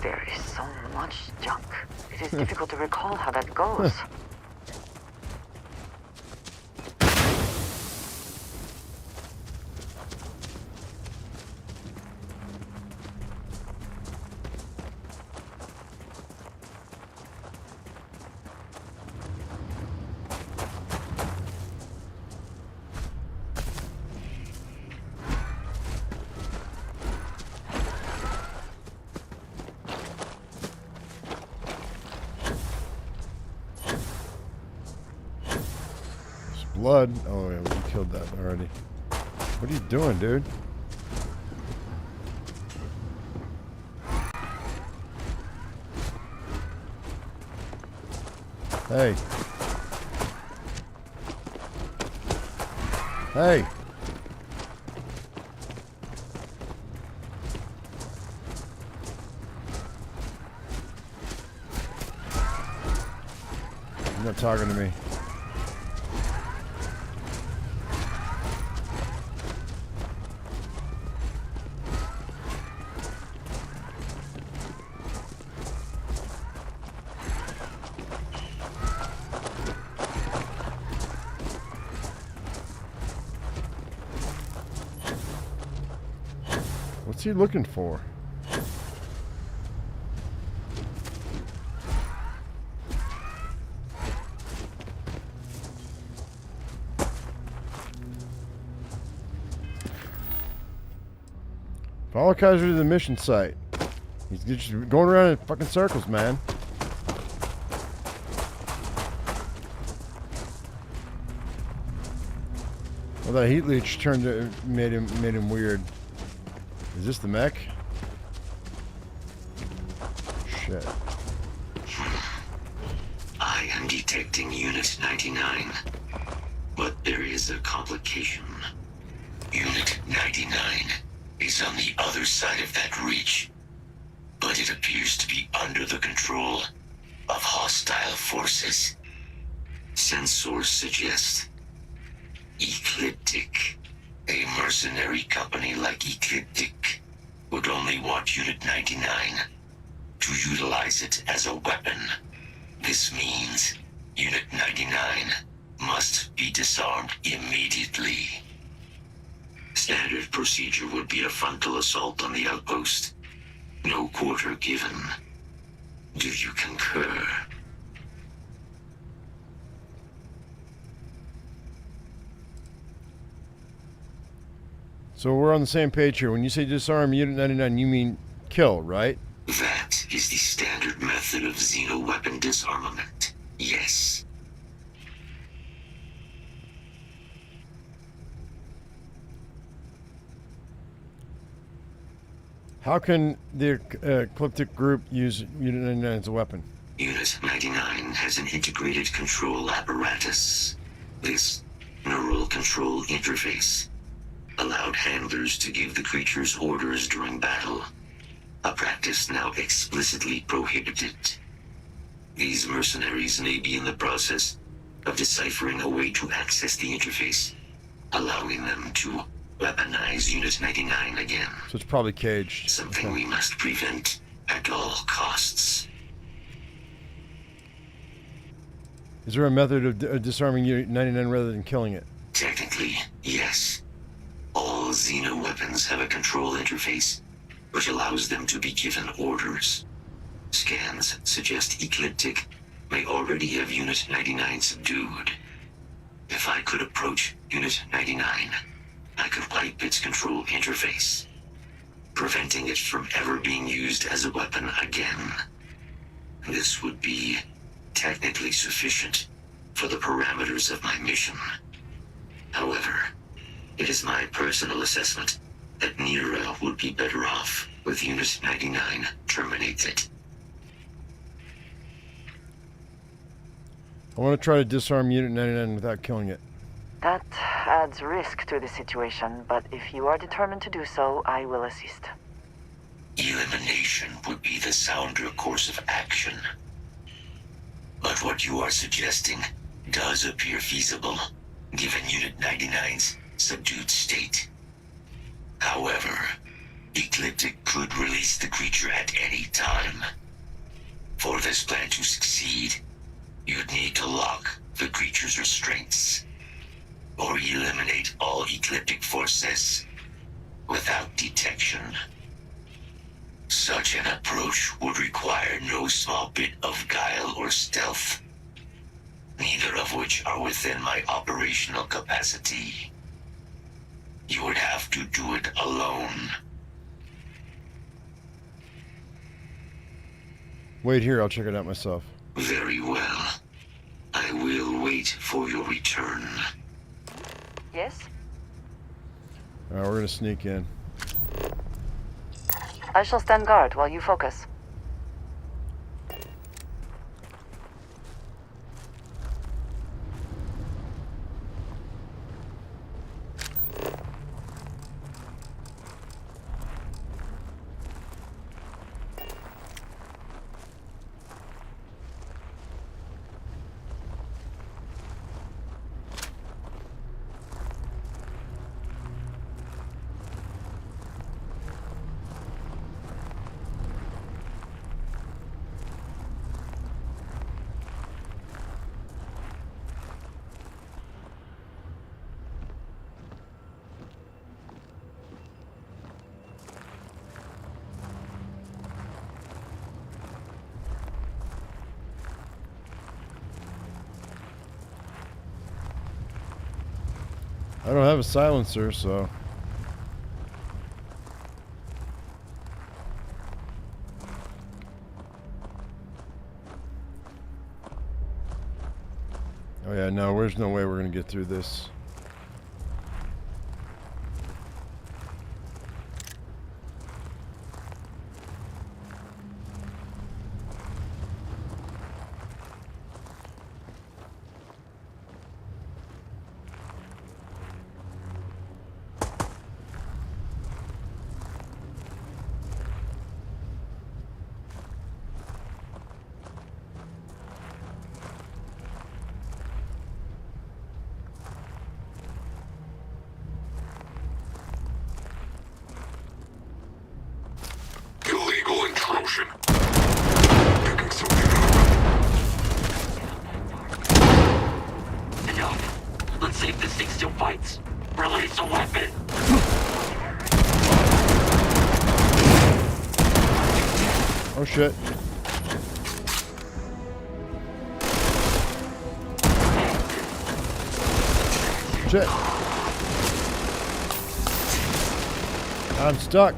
Speaker 11: There is so much junk. It is difficult to recall how that goes.
Speaker 1: Blood. Oh yeah, we killed that already. What are you doing, dude? Hey. Hey. You're not talking to me. he looking for? Follow Kaiser to the mission site. He's just going around in fucking circles, man. Well, that heat leech made him weird. Is this the mech? Shit.
Speaker 19: I am detecting Unit 99, but there is a complication. Unit 99 is on the other side of that reach, but it appears to be under the control of hostile forces. Sensors suggest Ecliptic, a mercenary company like Ecliptic, would only want Unit 99 to utilize it as a weapon. This means Unit 99 must be disarmed immediately. Standard procedure would be a frontal assault on the outpost. No quarter given. Do you concur?
Speaker 1: So we're on the same page here. When you say disarm Unit 99, you mean kill, right?
Speaker 19: That is the standard method of xeno-weapon disarmament. Yes.
Speaker 1: How can the Ecliptic group use Unit 99 as a weapon?
Speaker 19: Unit 99 has an integrated control apparatus. This neural control interface allowed handlers to give the creatures orders during battle, a practice now explicitly prohibited. These mercenaries may be in the process of deciphering a way to access the interface, allowing them to weaponize Unit 99 again.
Speaker 1: So it's probably caged.
Speaker 19: Something we must prevent at all costs.
Speaker 1: Is there a method of disarming Unit 99 rather than killing it?
Speaker 19: Technically, yes. All xeno weapons have a control interface, which allows them to be given orders. Scans suggest Ecliptic may already have Unit 99 subdued. If I could approach Unit 99, I could wipe its control interface, preventing it from ever being used as a weapon again. This would be technically sufficient for the parameters of my mission. However, it is my personal assessment that Nira would be better off with Unit 99 terminated.
Speaker 1: I want to try to disarm Unit 99 without killing it.
Speaker 11: That adds risk to the situation, but if you are determined to do so, I will assist.
Speaker 19: Elimination would be the sounder course of action. But what you are suggesting does appear feasible, given Unit 99's subdued state. However, Ecliptic could release the creature at any time. For this plan to succeed, you'd need to lock the creature's restraints, or eliminate all Ecliptic forces without detection. Such an approach would require no small bit of guile or stealth, neither of which are within my operational capacity. You would have to do it alone.
Speaker 1: Wait here, I'll check it out myself.
Speaker 19: Very well. I will wait for your return.
Speaker 11: Yes?
Speaker 1: Alright, we're gonna sneak in.
Speaker 11: I shall stand guard while you focus.
Speaker 1: I don't have a silencer, so... Oh yeah, no, there's no way we're gonna get through this.
Speaker 19: Illegal intrusion. Picking something up. Enough. Let's see if this thing still fights. Release a weapon.
Speaker 1: Oh shit. Shit. I'm stuck.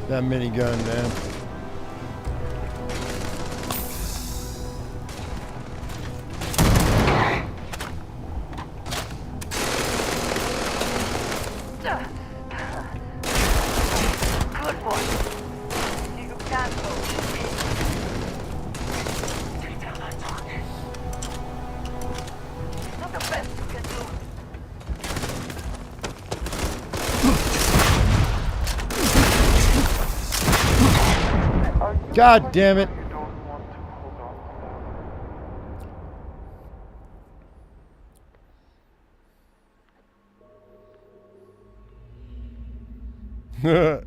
Speaker 1: That minigun, man.
Speaker 18: Good one. You can't hold me. Take down that target. Not the best you can do.
Speaker 1: God damn it. The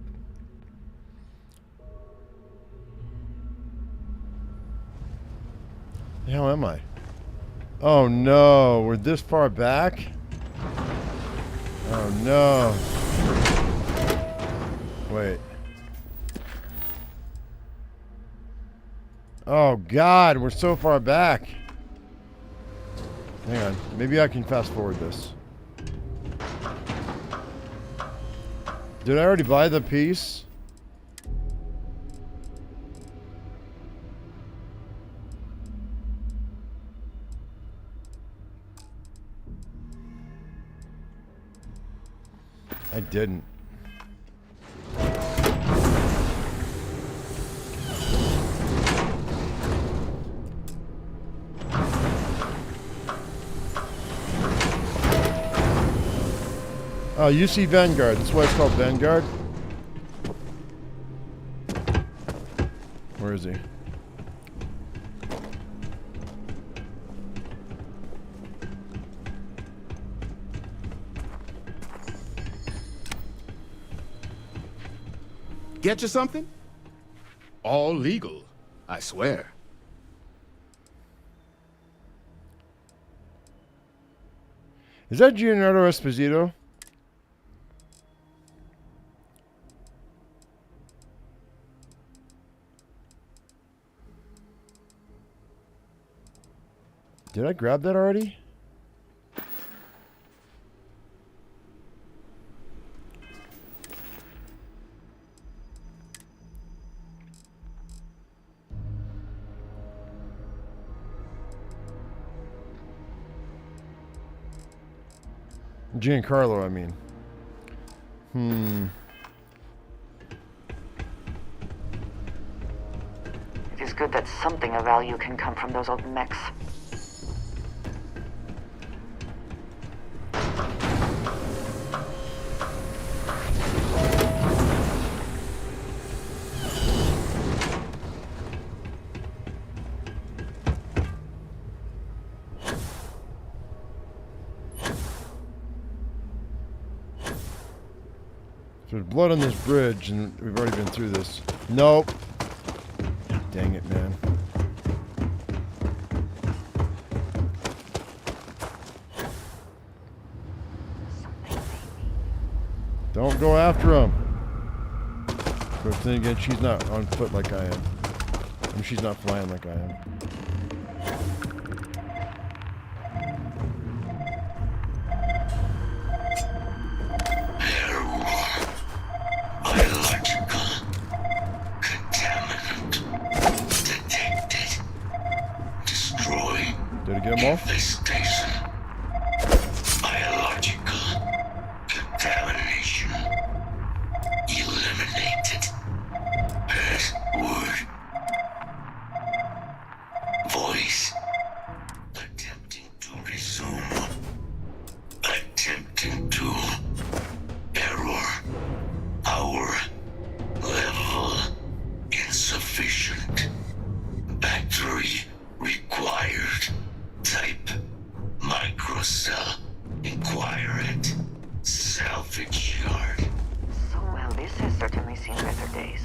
Speaker 1: hell am I? Oh no, we're this far back? Oh no. Wait. Oh God, we're so far back. Hang on, maybe I can fast forward this. Did I already buy the piece? I didn't. Oh, you see Vanguard. That's why it's called Vanguard. Where is he?
Speaker 2: Get you something? All legal, I swear.
Speaker 1: Is that Leonardo Esposito? Did I grab that already? Giancarlo, I mean.
Speaker 11: It is good that something of value can come from those old mechs.
Speaker 1: There's blood on this bridge, and we've already been through this. Nope. Dang it, man. Don't go after him. But then again, she's not on foot like I am. I mean, she's not flying like I am. Did I get him off?
Speaker 19: Biological contamination eliminated. Password. Voice. Attempting to resume. Attempting to. Error. Power level insufficient. Battery required. Type microcell. Inquire it. Salvage yard.
Speaker 11: So, well, this has certainly seen better days.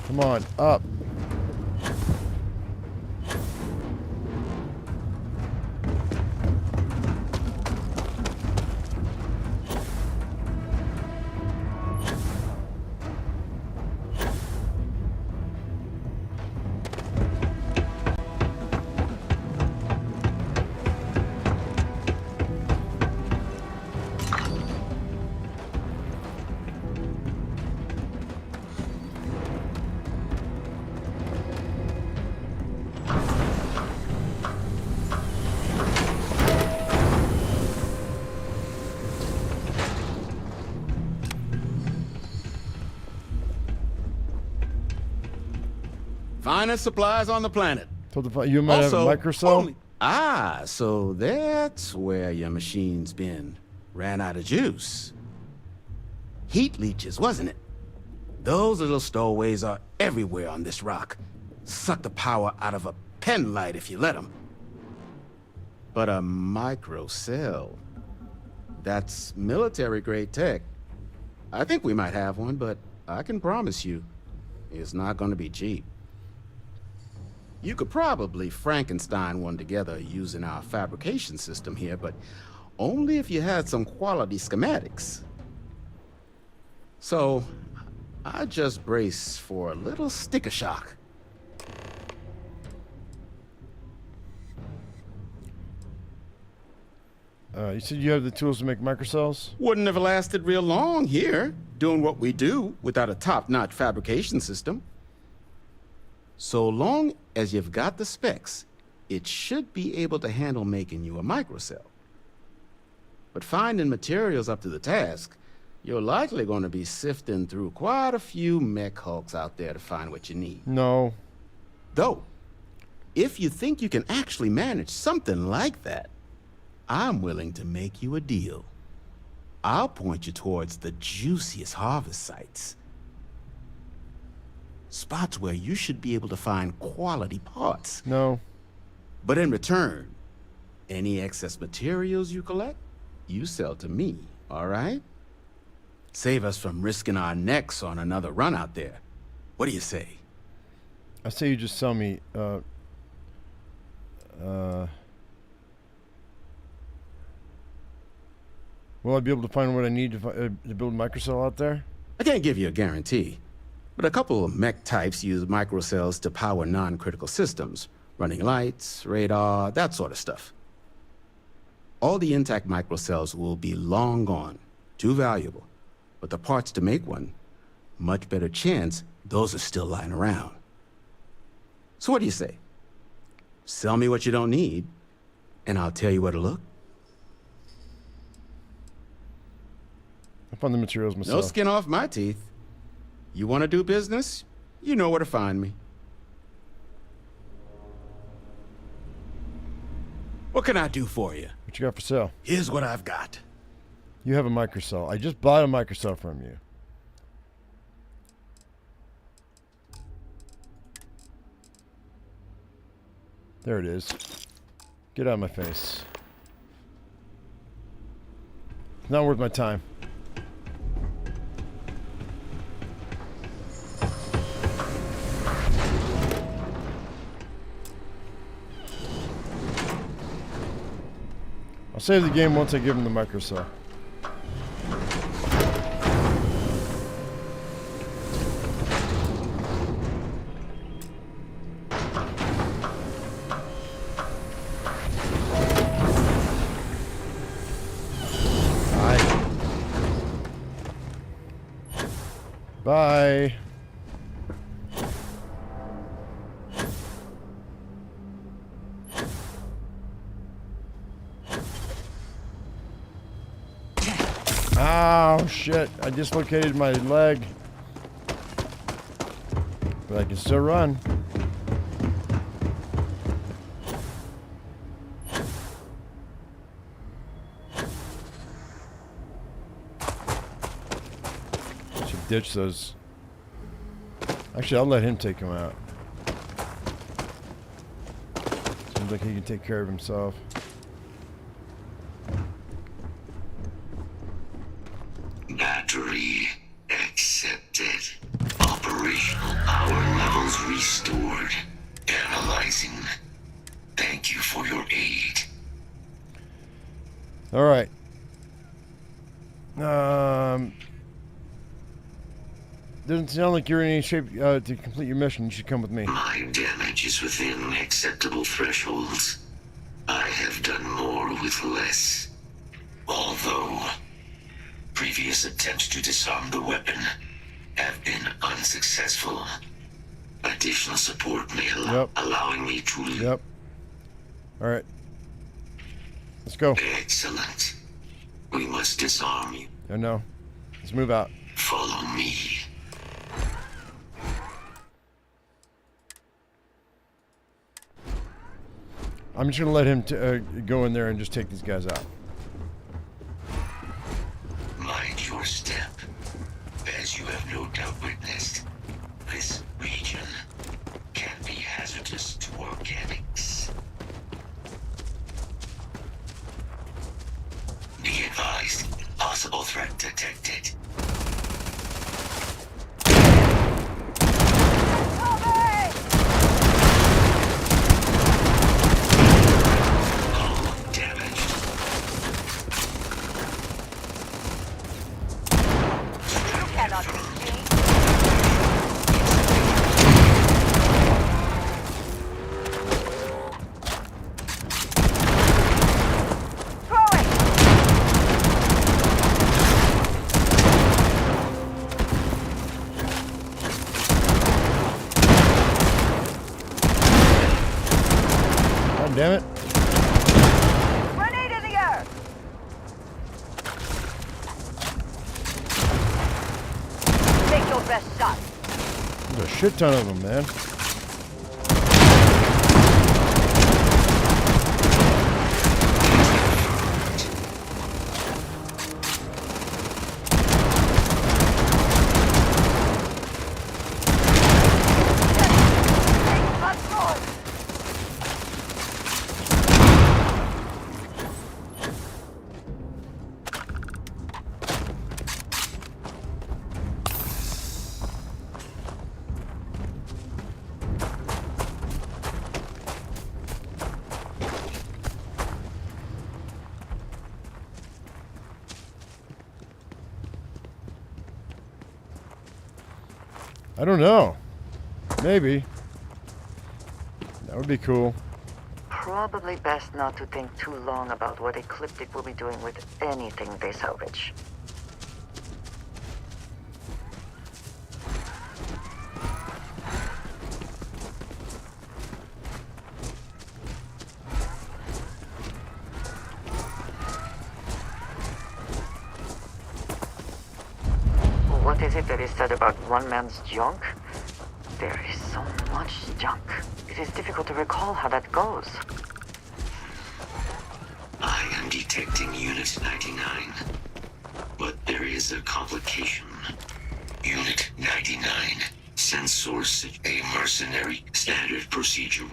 Speaker 1: Come on, up.
Speaker 2: Finest supplies on the planet.
Speaker 1: So you might have a microcell?
Speaker 2: So that's where your machine's been. Ran out of juice. Heat leeches, wasn't it? Those little stowaways are everywhere on this rock. Suck the power out of a pen light if you let them. But a microcell, that's military-grade tech. I think we might have one, but I can promise you, it's not going to be cheap. You could probably Frankenstein one together using our fabrication system here, but only if you had some quality schematics. So, I just brace for a little sticker shock.
Speaker 1: You said you have the tools to make microcells?
Speaker 2: Wouldn't have lasted real long here, doing what we do without a top-notch fabrication system. So long as you've got the specs, it should be able to handle making you a microcell. But finding materials up to the task, you're likely going to be sifting through quite a few mech hulks out there to find what you need.
Speaker 1: No.
Speaker 2: Though, if you think you can actually manage something like that, I'm willing to make you a deal. I'll point you towards the juiciest harvest sites. Spots where you should be able to find quality parts.
Speaker 1: No.
Speaker 2: But in return, any excess materials you collect, you sell to me, all right? Save us from risking our necks on another run out there. What do you say?
Speaker 1: I say you just sell me, will I be able to find what I need to build a microcell out there?
Speaker 2: I can't give you a guarantee, but a couple of mech types use microcells to power non-critical systems, running lights, radar, that sort of stuff. All the intact microcells will be long gone, too valuable, but the parts to make one, much better chance those are still lying around. So what do you say? Sell me what you don't need, and I'll tell you where to look.
Speaker 1: I found the materials myself.
Speaker 2: No skin off my teeth. You want to do business? You know where to find me. What can I do for you?
Speaker 1: What you got for sale?
Speaker 2: Here's what I've got.
Speaker 1: You have a microcell. I just bought a microcell from you. There it is. Get out of my face. Not worth my time. I'll save the game once I give him the microcell. Bye. Oh shit, I dislocated my leg. But I can still run. Should ditch those. Actually, I'll let him take him out. Seems like he can take care of himself.
Speaker 19: Battery accepted. Operational power levels restored. Analyzing. Thank you for your aid.
Speaker 1: All right. Doesn't sound like you're in any shape to complete your mission. You should come with me.
Speaker 19: My damage is within acceptable thresholds. I have done more with less. Although previous attempts to disarm the weapon have been unsuccessful. Additional support may allowing me to...
Speaker 1: Yep. All right. Let's go.
Speaker 19: Excellent. We must disarm you.
Speaker 1: I know. Let's move out.
Speaker 19: Follow me.
Speaker 1: I'm just going to let him go in there and just take these guys out.
Speaker 19: Mind your step. As you have no doubt witnessed, this region can be hazardous to organics. Be advised, possible threat detected.
Speaker 1: Damn it.
Speaker 18: Grenade in the air! Take your best shot.
Speaker 1: There's a shit ton of them, man. I don't know. Maybe. That would be cool.
Speaker 11: Probably best not to think too long about what Ecliptic will be doing with anything they salvage. What is it that is said about one man's junk? There is so much junk. It is difficult to recall how that goes.
Speaker 19: I am detecting Unit 99. But there is a complication. Unit 99. Send source a mercenary standard procedure.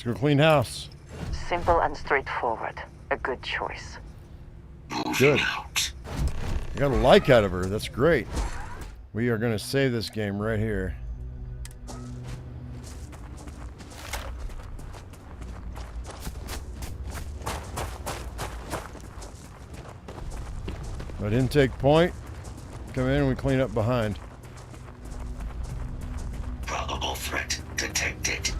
Speaker 1: Let's go clean house.
Speaker 11: Simple and straightforward. A good choice.
Speaker 1: Good. I got a like out of her. That's great. We are going to save this game right here. At intake point, come in and we clean up behind.
Speaker 19: Probable threat detected.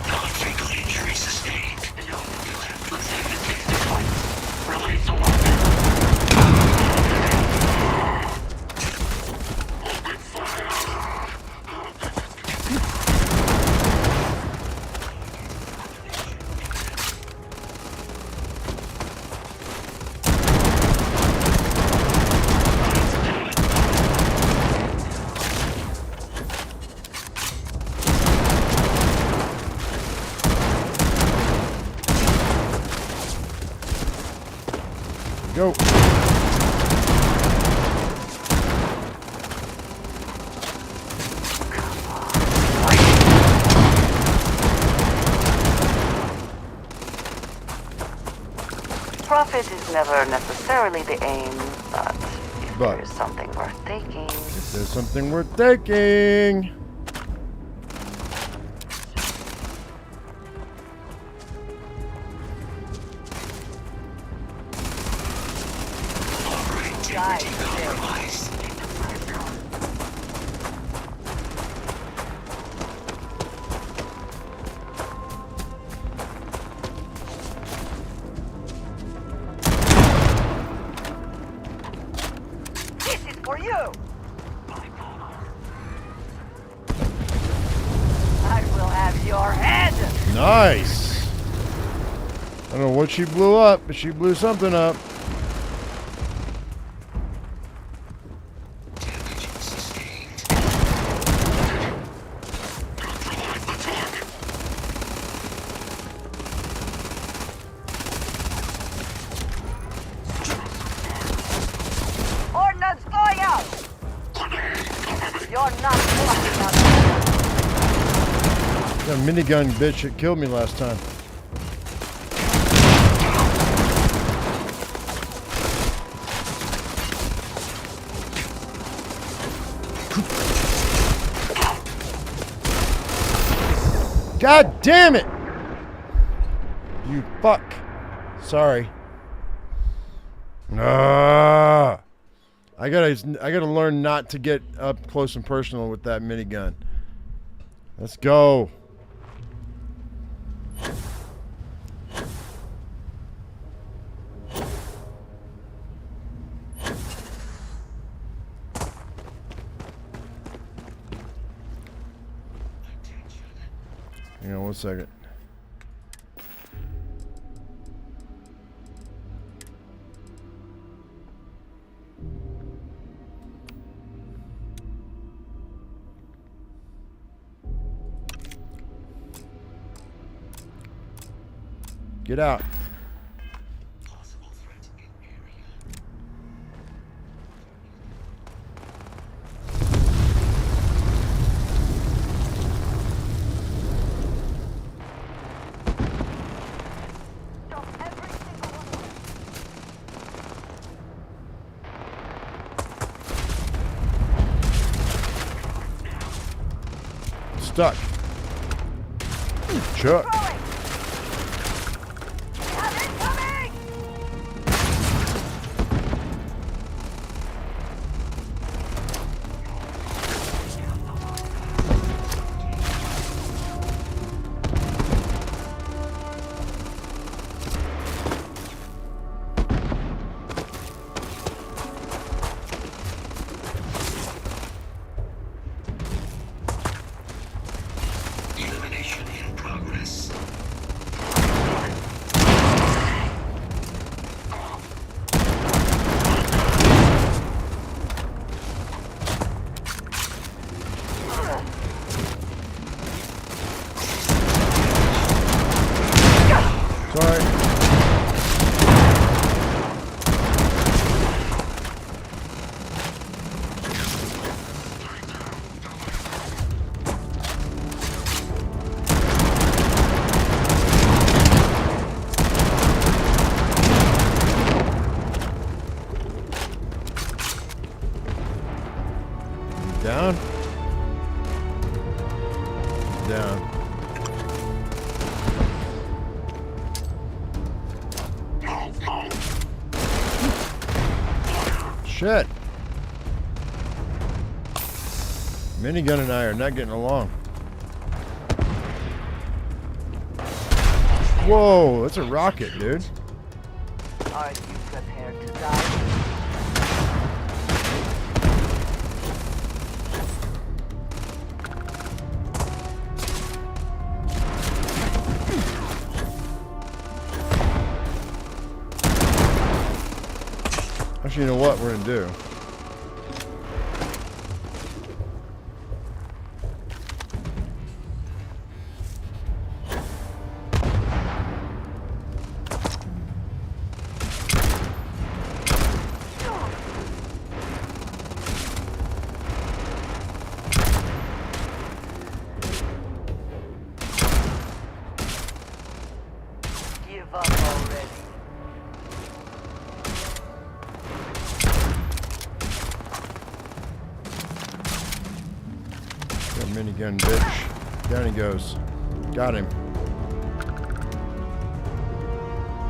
Speaker 19: Non-fatal injury sustained. You'll have to examine the points. Release the weapon. Open fire.
Speaker 1: Go.
Speaker 11: Profit is never necessarily the aim, but if there's something worth taking...
Speaker 1: If there's something worth taking...
Speaker 18: For you! I will have your head!
Speaker 1: Nice! I don't know what she blew up, but she blew something up.
Speaker 18: Ordnance going out! You're not blocking out.
Speaker 1: That minigun bitch that killed me last time. God damn it! You fuck. Sorry. I gotta learn not to get up close and personal with that minigun. Let's go. Hang on 1 second. Get out. Stuck. Chuck.
Speaker 19: Elimination in progress.
Speaker 1: Down. Down. Shit. Minigun and I are not getting along. Whoa, that's a rocket, dude.
Speaker 18: Are you prepared to die?
Speaker 1: Actually, you know what we're gonna do?
Speaker 18: Give up already.
Speaker 1: Got a minigun, bitch. Down he goes. Got him.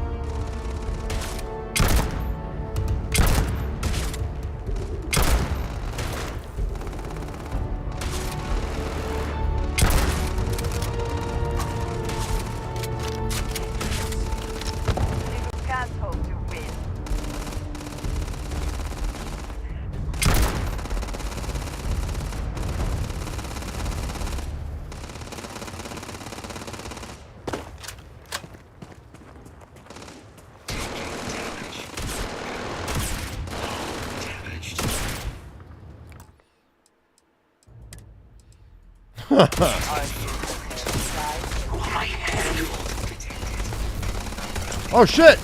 Speaker 18: You can't hope to win.
Speaker 1: Oh shit!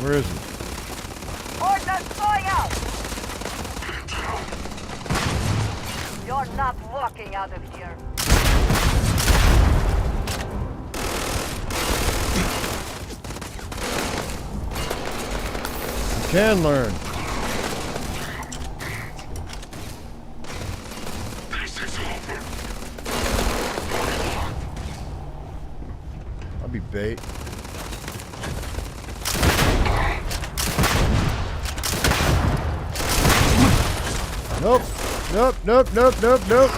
Speaker 1: Where is he?
Speaker 18: Cortez Colo! You're not walking out of here.
Speaker 1: You can learn. I'll be bait. Nope. Nope, nope, nope, nope, nope.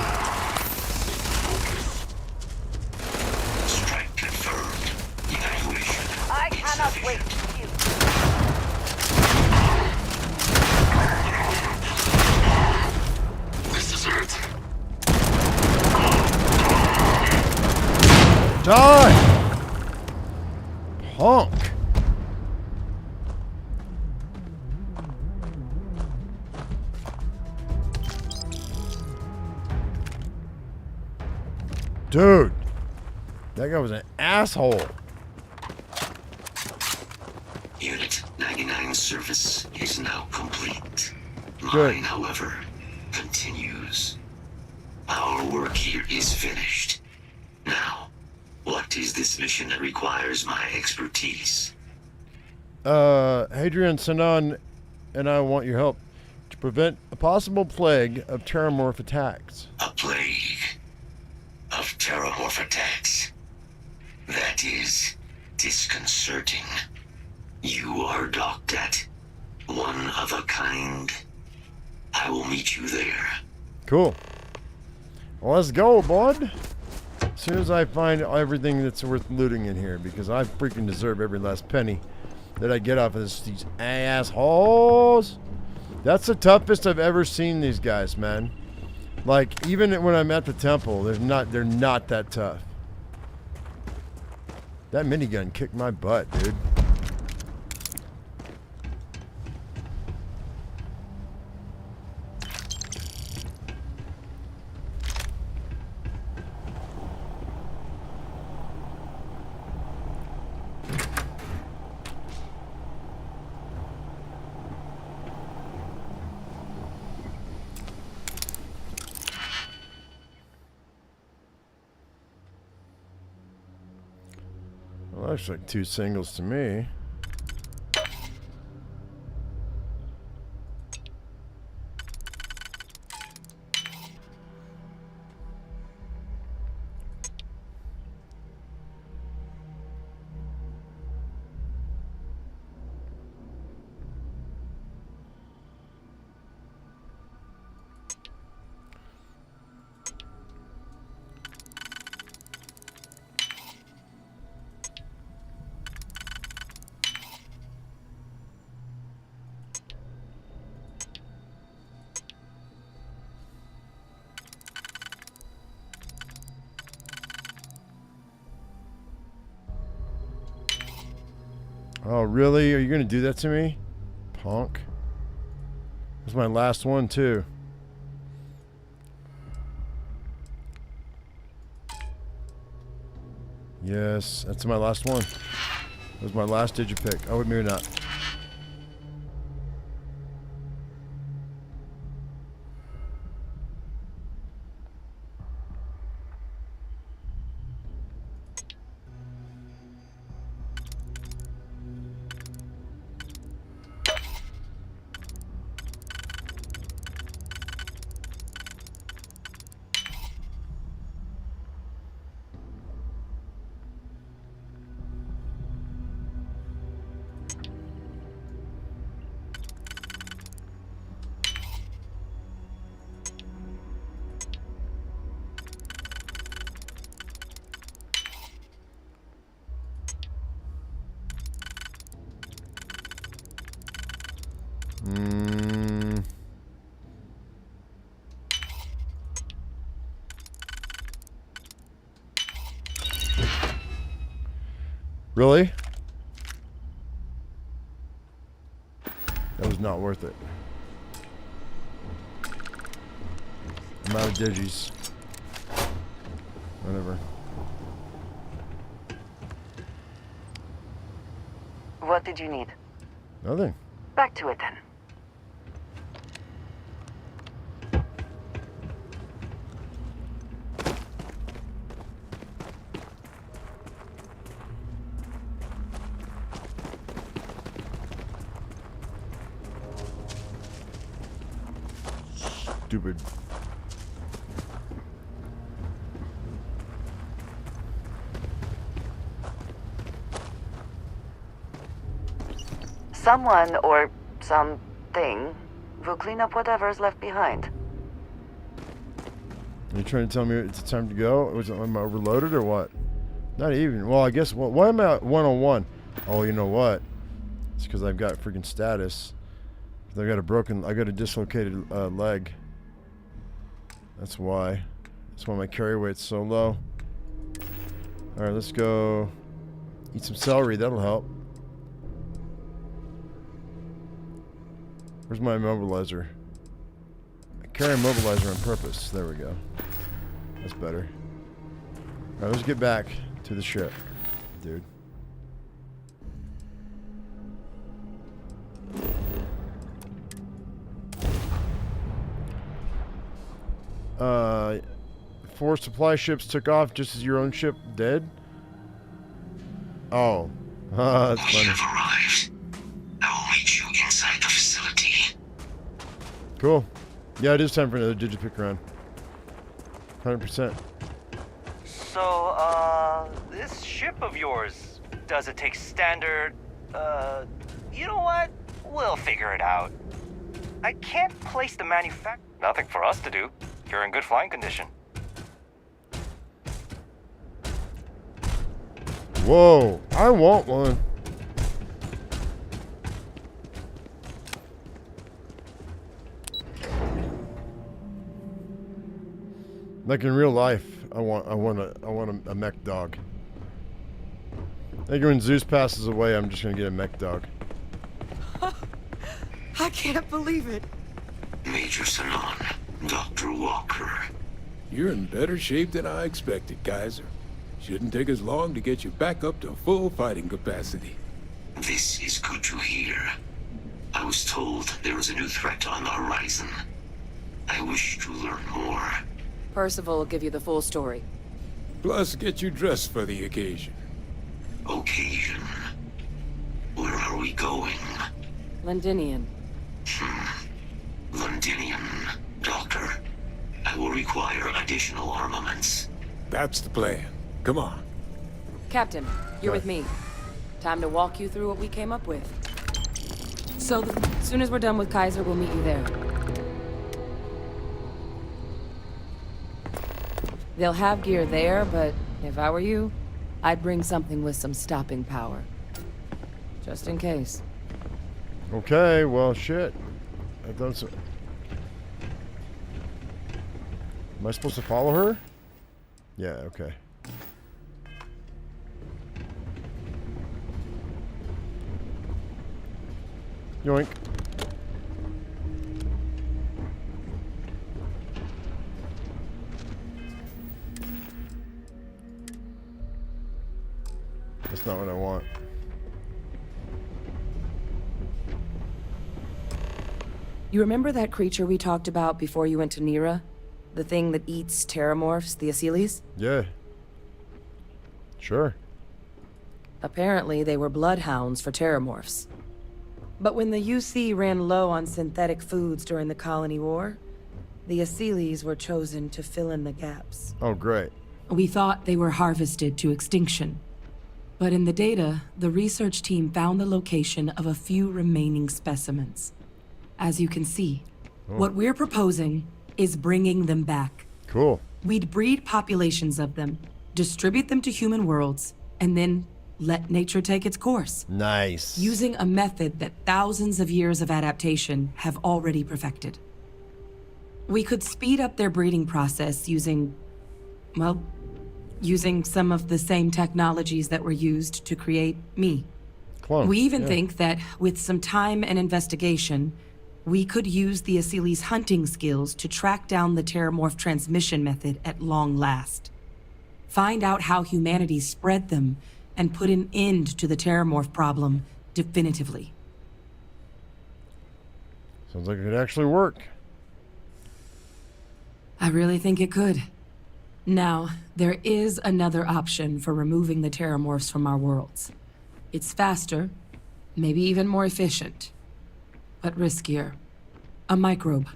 Speaker 19: Strike confirmed. Evaluation.
Speaker 18: I cannot wait to kill
Speaker 19: This is it.
Speaker 1: Die! Punk. Dude, that guy was an asshole.
Speaker 19: Unit 99 service is now complete.
Speaker 1: Good.
Speaker 19: Mine, however, continues. Our work here is finished. Now, what is this mission that requires my expertise?
Speaker 1: Hadrian Sinan and I want your help to prevent a possible plague of terramorph attacks.
Speaker 19: A plague of terramorph attacks. That is disconcerting. You are docked at one of a kind. I will meet you there.
Speaker 1: Cool. Well, let's go, bud. As soon as I find everything that's worth looting in here, because I freaking deserve every last penny that I get off of these assholes. That's the toughest I've ever seen these guys, man. Like, even when I'm at the temple, they're not that tough. That minigun kicked my butt, dude. Well, looks like 2 singles to me. Oh, really? Are you going to do that to me? Punk. This is my last one, too. Yes, that's my last one. That was my last digipick. Oh, maybe not. Really? That was not worth it. I'm out of digis. Whatever.
Speaker 11: What did you need?
Speaker 1: Nothing.
Speaker 11: Back to it then.
Speaker 1: Stupid.
Speaker 11: Someone or something will clean up whatever's left behind.
Speaker 1: Are you trying to tell me it's time to go? Am I overloaded or what? Not even. Well, I guess. Why am I at 101? Oh, you know what? It's because I've got freaking status. I got a dislocated leg. That's why. That's why my carry weight's so low. All right, let's go eat some celery. That'll help. Where's my immobilizer? I carry a immobilizer on purpose. There we go. That's better. All right, let's get back to the ship, dude. Four supply ships took off just as your own ship did? Oh. That's funny.
Speaker 19: We have arrived. I will meet you inside the facility.
Speaker 1: Cool. Yeah, it is time for another digipick run. 100%.
Speaker 8: So, this ship of yours, does it take standard, you know what? We'll figure it out. I can't place the Nothing for us to do. You're in good flying condition.
Speaker 1: Whoa, I want one. Like in real life, I want a mech dog. I think when Zeus passes away, I'm just gonna get a mech dog.
Speaker 11: I can't believe it.
Speaker 19: Major Sanon, Dr. Walker.
Speaker 14: You're in better shape than I expected, Kaiser. Shouldn't take us long to get you back up to full fighting capacity.
Speaker 19: This is good to hear. I was told there was a new threat on the horizon. I wish to learn more.
Speaker 12: Percival will give you the full story.
Speaker 14: Plus, get you dressed for the occasion.
Speaker 19: Occasion? Where are we going?
Speaker 12: Londinian.
Speaker 19: Londinian, Doctor. I will require additional armaments.
Speaker 14: That's the plan. Come on.
Speaker 12: Captain, you're with me. Time to walk you through what we came up with. So, as soon as we're done with Kaiser, we'll meet you there. They'll have gear there, but if I were you, I'd bring something with some stopping power. Just in case.
Speaker 1: Okay, well, shit. I've done so. Am I supposed to follow her? Yeah, okay. Yoink. That's not what I want.
Speaker 12: You remember that creature we talked about before you went to Nira? The thing that eats terramorphs, the Asyles?
Speaker 1: Yeah. Sure.
Speaker 12: Apparently, they were bloodhounds for terramorphs. But when the UC ran low on synthetic foods during the Colony War, the Asyles were chosen to fill in the gaps.
Speaker 1: Oh, great.
Speaker 12: We thought they were harvested to extinction. But in the data, the research team found the location of a few remaining specimens. As you can see, what we're proposing is bringing them back.
Speaker 1: Cool.
Speaker 12: We'd breed populations of them, distribute them to human worlds, and then let nature take its course.
Speaker 1: Nice.
Speaker 12: Using a method that thousands of years of adaptation have already perfected. We could speed up their breeding process using, well, using some of the same technologies that were used to create me.
Speaker 1: Clone.
Speaker 12: We even think that with some time and investigation, we could use the Asyles' hunting skills to track down the terramorph transmission method at long last. Find out how humanity spread them and put an end to the terramorph problem definitively.
Speaker 1: Sounds like it could actually work.
Speaker 12: I really think it could. Now, there is another option for removing the terramorphs from our worlds. It's faster, maybe even more efficient, but riskier. A microbe.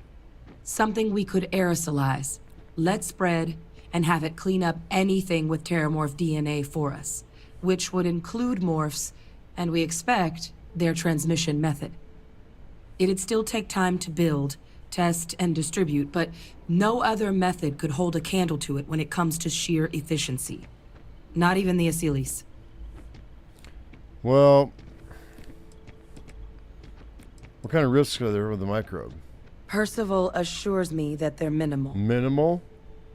Speaker 12: Something we could aerosolize, let spread, and have it clean up anything with terramorph DNA for us, which would include morphs, and we expect their transmission method. It'd still take time to build, test, and distribute, but no other method could hold a candle to it when it comes to sheer efficiency. Not even the Asyles.
Speaker 1: Well, what kind of risks are there with the microbe?
Speaker 12: Percival assures me that they're minimal.
Speaker 1: Minimal?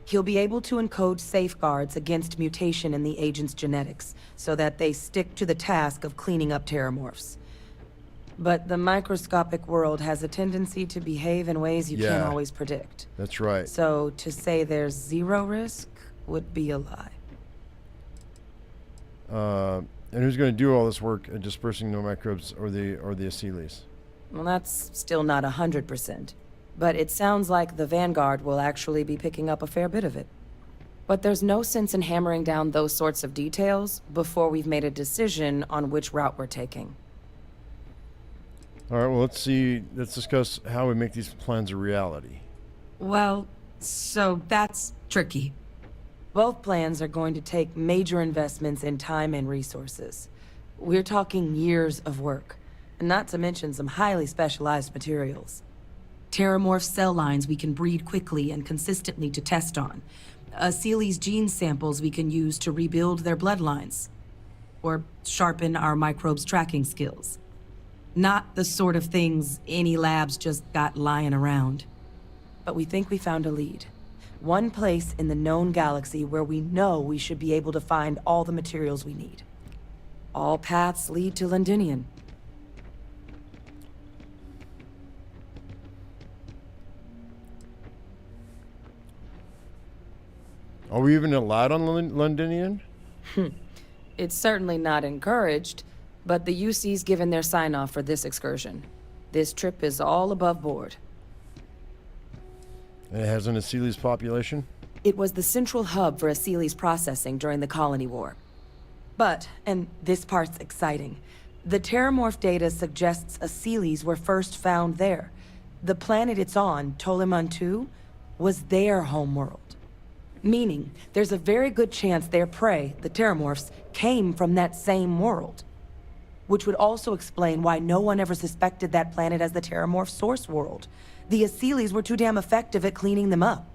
Speaker 12: He'll be able to encode safeguards against mutation in the agent's genetics, so that they stick to the task of cleaning up terramorphs. But the microscopic world has a tendency to behave in ways you can't always predict.
Speaker 1: That's right.
Speaker 12: So to say there's zero risk would be a lie.
Speaker 1: And who's going to do all this work at dispersing no microbes or the Asyles?
Speaker 12: Well, that's still not 100%. But it sounds like the Vanguard will actually be picking up a fair bit of it. But there's no sense in hammering down those sorts of details before we've made a decision on which route we're taking.
Speaker 1: All right, well, let's discuss how we make these plans a reality.
Speaker 12: Well, so that's tricky. Both plans are going to take major investments in time and resources. We're talking years of work, and not to mention some highly specialized materials. Terramorph cell lines we can breed quickly and consistently to test on. Asyles gene samples we can use to rebuild their bloodlines. Or sharpen our microbes tracking skills. Not the sort of things any labs just got lying around. But we think we found a lead. One place in the known galaxy where we know we should be able to find all the materials we need. All paths lead to Londinian.
Speaker 1: Are we even allowed on Londinian?
Speaker 12: It's certainly not encouraged, but the UC's given their sign-off for this excursion. This trip is all above board.
Speaker 1: And it has an Asili's population?
Speaker 12: It was the central hub for Asili's processing during the Colony War. But, and this part's exciting, the Terramorph data suggests Asilis were first found there. The planet it's on, Toliman 2, was their homeworld. Meaning, there's a very good chance their prey, the Terramorphs, came from that same world. Which would also explain why no one ever suspected that planet as the Terramorph source world. The Asilis were too damn effective at cleaning them up.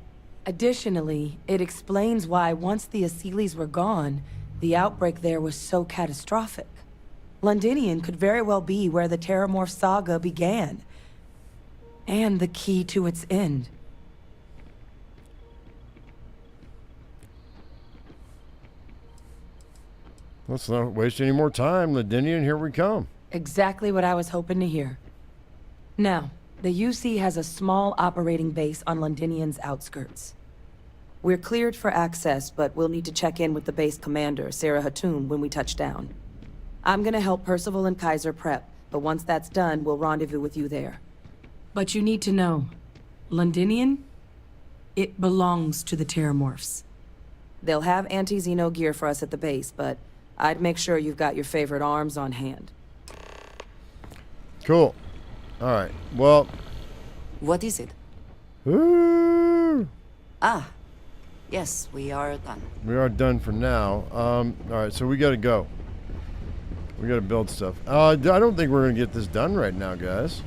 Speaker 12: Additionally, it explains why once the Asilis were gone, the outbreak there was so catastrophic. Londinian could very well be where the Terramorph saga began. And the key to its end.
Speaker 1: Let's not waste any more time. Londinian, here we come.
Speaker 12: Exactly what I was hoping to hear. Now, the UC has a small operating base on Londinian's outskirts. We're cleared for access, but we'll need to check in with the base commander, Sarah Hatoum, when we touch down. I'm gonna help Percival and Kaiser prep, but once that's done, we'll rendezvous with you there. But you need to know, Londinian, it belongs to the Terramorphs. They'll have anti-Xeno gear for us at the base, but I'd make sure you've got your favorite arms on hand.
Speaker 1: Cool. All right. Well.
Speaker 3: What is it?
Speaker 1: Ooh.
Speaker 3: Ah. Yes, we are done.
Speaker 1: We are done for now. All right, so we got to go. We got to build stuff. I don't think we're going to get this done right now, guys.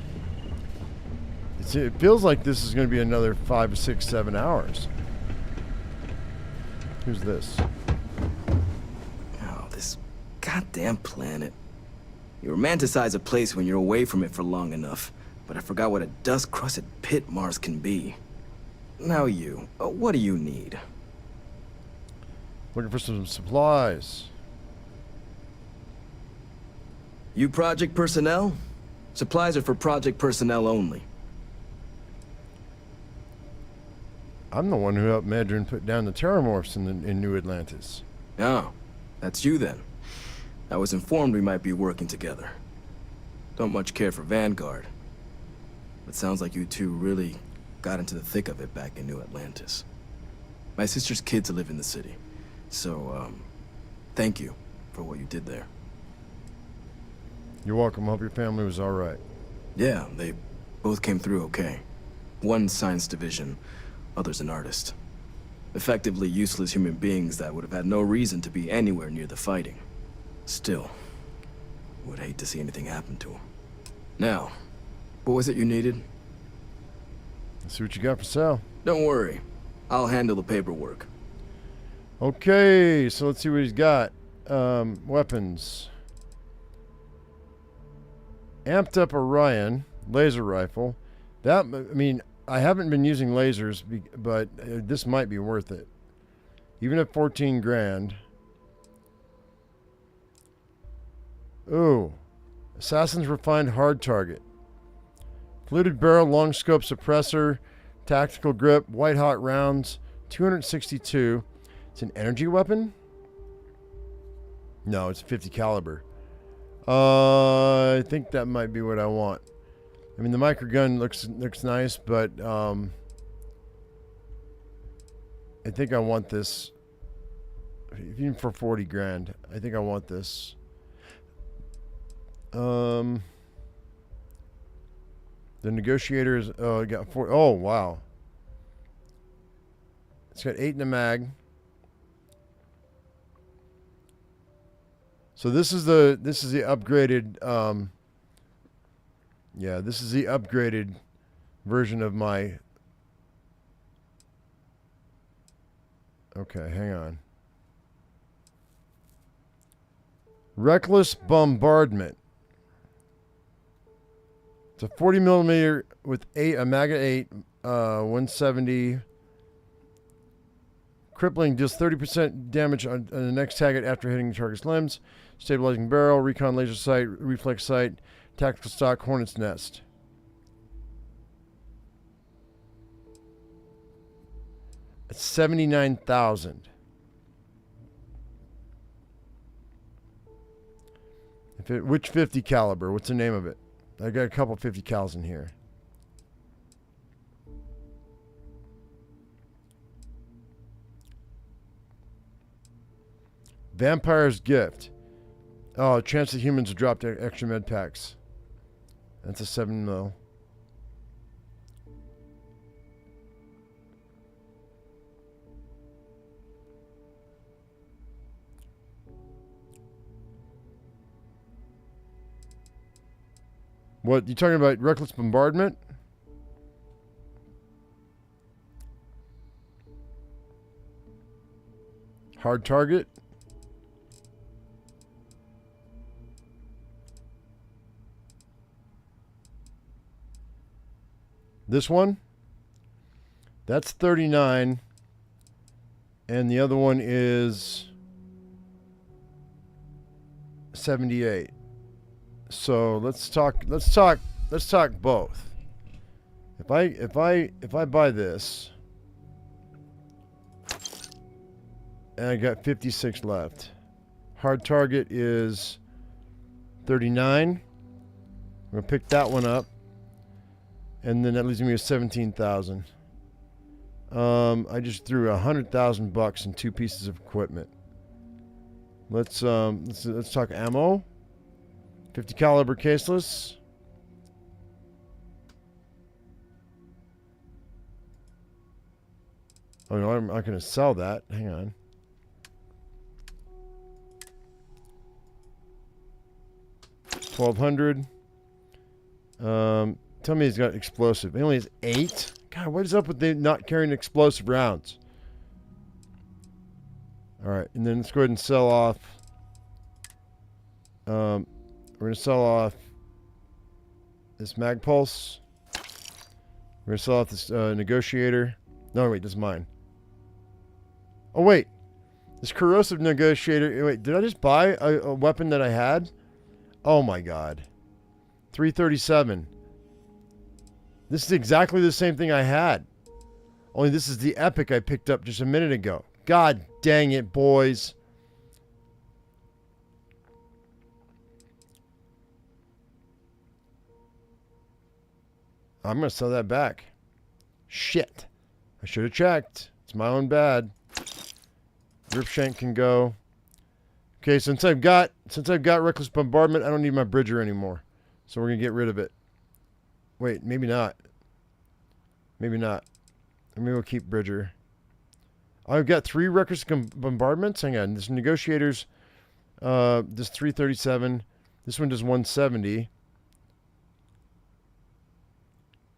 Speaker 1: It feels like this is going to be another 5, 6, 7 hours. Who's this?
Speaker 17: Oh, this goddamn planet. You romanticize a place when you're away from it for long enough, but I forgot what a dust-crusted pit Mars can be. Now you, what do you need?
Speaker 1: Looking for some supplies.
Speaker 17: You project personnel? Supplies are for project personnel only.
Speaker 1: I'm the one who helped Madron put down the Terramorphs in New Atlantis.
Speaker 17: Oh, that's you then. I was informed we might be working together. Don't much care for Vanguard. But sounds like you two really got into the thick of it back in New Atlantis. My sister's kids live in the city. So, thank you for what you did there.
Speaker 1: You're welcome. Hope your family was all right.
Speaker 17: Yeah, they both came through okay. One science division, other's an artist. Effectively useless human beings that would have had no reason to be anywhere near the fighting. Still, would hate to see anything happen to them. Now, what was it you needed?
Speaker 1: Let's see what you got for sale.
Speaker 17: Don't worry. I'll handle the paperwork.
Speaker 1: Okay, so let's see what he's got. Weapons. Amped up Orion laser rifle. That, I mean, I haven't been using lasers, but this might be worth it. Even at 14 grand. Ooh. Assassin's Refined Hard Target. Fluted barrel, long scope suppressor, tactical grip, white hot rounds, 262. It's an energy weapon? No, it's 50 caliber. I think that might be what I want. I mean, the microgun looks nice, but I think I want this. Even for 40 grand, I think I want this. The negotiator is, I got 4. Oh, wow. It's got 8 in the mag. So this is the upgraded, yeah, this is the upgraded version of my, okay, hang on. Reckless Bombardment. It's a 40 millimeter with a Maga 8, 170 Crippling, deals 30% damage on the next target after hitting the target's limbs. Stabilizing barrel, recon laser sight, reflex sight, tactical stock, hornet's nest. It's 79,000. Which 50 caliber? What's the name of it? I got a couple 50 cals in here. Vampire's Gift. Oh, chance that humans will drop their extra med packs. That's a 7 mil. What, you talking about reckless bombardment? Hard target? This one? That's 39. And the other one is 78. So let's talk both. If I buy this and I got 56 left. Hard target is 39. I'm gonna pick that one up. And then that leaves me with 17,000. I just threw $100,000 in 2 pieces of equipment. Let's talk ammo. 50 caliber caseless. Oh no, I'm not going to sell that. Hang on. $1,200. Tell me he's got explosive. He only has 8. God, what is up with the not carrying explosive rounds? All right, and then let's go ahead and sell off. We're going to sell off this mag pulse. We're going to sell off this negotiator. No, wait, this is mine. Oh, wait. This corrosive negotiator. Wait, did I just buy a weapon that I had? Oh, my God. 337. This is exactly the same thing I had. Only this is the epic I picked up just a minute ago. God dang it, boys. I'm going to sell that back. Shit. I should have checked. It's my own bad. Ripshank can go. Okay, since I've got reckless bombardment, I don't need my bridger anymore. So we're going to get rid of it. Wait, maybe not. Maybe not. Maybe we'll keep bridger. I've got 3 reckless bombardments. Hang on. This negotiators, this 337. This one does 170.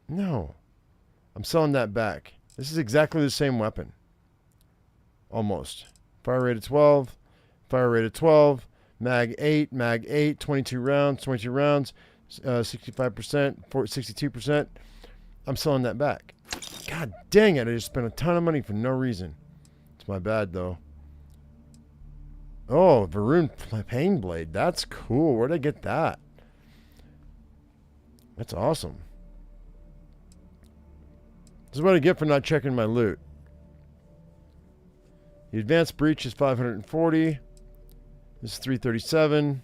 Speaker 1: No. I'm selling that back. This is exactly the same weapon. Almost. Fire rate of 12. Fire rate of 12. Mag 8. Mag 8. 22 rounds. 22 rounds. 65%. 62%. I'm selling that back. God dang it. I just spent a ton of money for no reason. It's my bad, though. Oh, Varun Pain Blade. That's cool. Where'd I get that? That's awesome. This is what I get for not checking my loot. The advanced breach is 540. This is 337.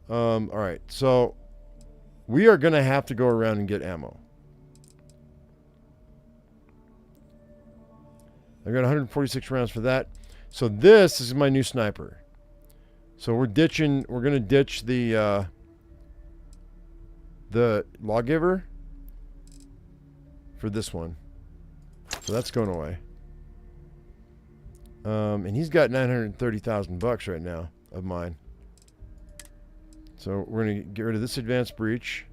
Speaker 1: Alright, so we are going to have to go around and get ammo. I got 146 rounds for that. So this is my new sniper. So we're going to ditch the lawgiver for this one. So that's going away. And he's got $930,000 right now of mine. So we're going to get rid of this advanced breach.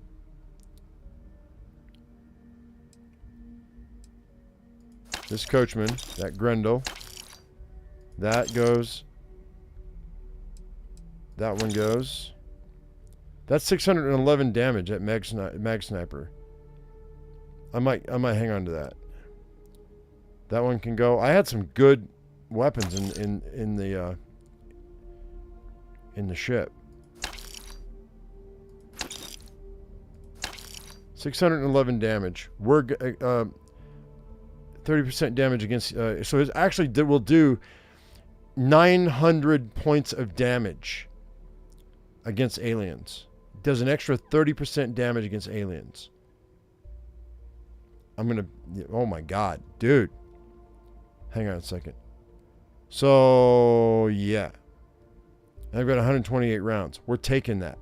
Speaker 1: This coachman, that Grendel. That goes. That one goes. That's 611 damage at mag sniper. I might hang on to that. That one can go. I had some good weapons in the ship. 611 damage. We're 30% damage against. So it actually will do 900 points of damage against aliens. It does an extra 30% damage against aliens. I'm gonna. Oh my god, dude. Hang on a second. So yeah, I've got 128 rounds. We're taking that.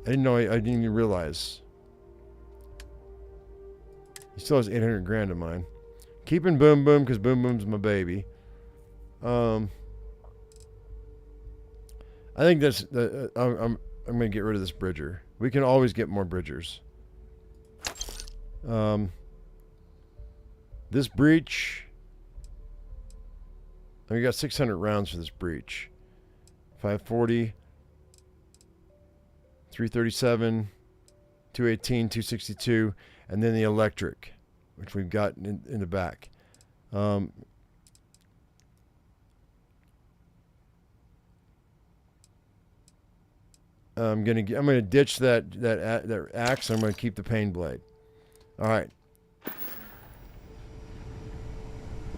Speaker 1: I didn't know. I didn't even realize. He still has 800 grand of mine. Keeping Boom Boom because Boom Boom's my baby. I think that's. I'm gonna get rid of this Bridger. We can always get more Bridgers. This breach. We got 600 rounds for this breach. 540, 337, 218, 262, and then the electric, which we've got in the back. I'm gonna ditch that axe. I'm gonna keep the pain blade. All right.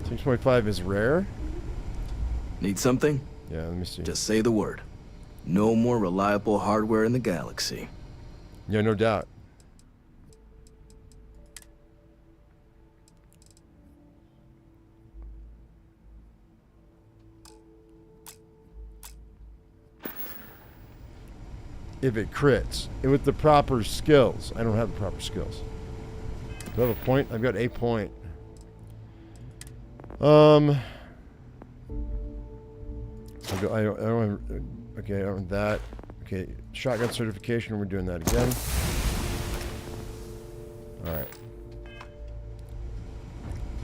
Speaker 1: 6.5 is rare.
Speaker 17: Need something?
Speaker 1: Yeah, let me see.
Speaker 17: Just say the word. No more reliable hardware in the galaxy.
Speaker 1: Yeah, no doubt. If it crits, with the proper skills. I don't have the proper skills. Do I have a point? I've got a point. I don't have, okay, I don't have that. Okay, shotgun certification, we're doing that again. Alright.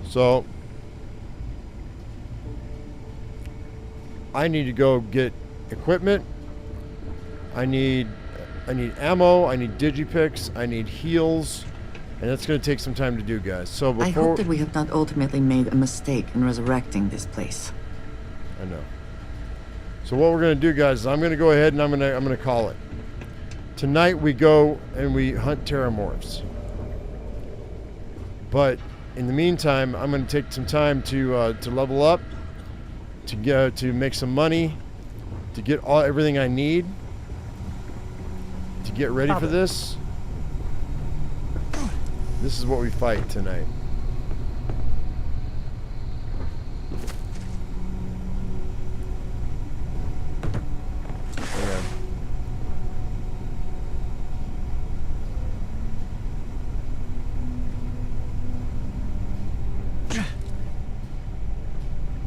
Speaker 1: So, I need to go get equipment. I need ammo, I need digipicks, I need heals, and that's going to take some time to do, guys. So before...
Speaker 3: I hope that we have not ultimately made a mistake in resurrecting this place.
Speaker 1: I know. So what we're going to do, guys, is I'm going to go ahead and I'm going to call it. Tonight we go and we hunt terramorphs. But in the meantime, I'm going to take some time to level up, to make some money, to get everything I need, to get ready for this. This is what we fight tonight.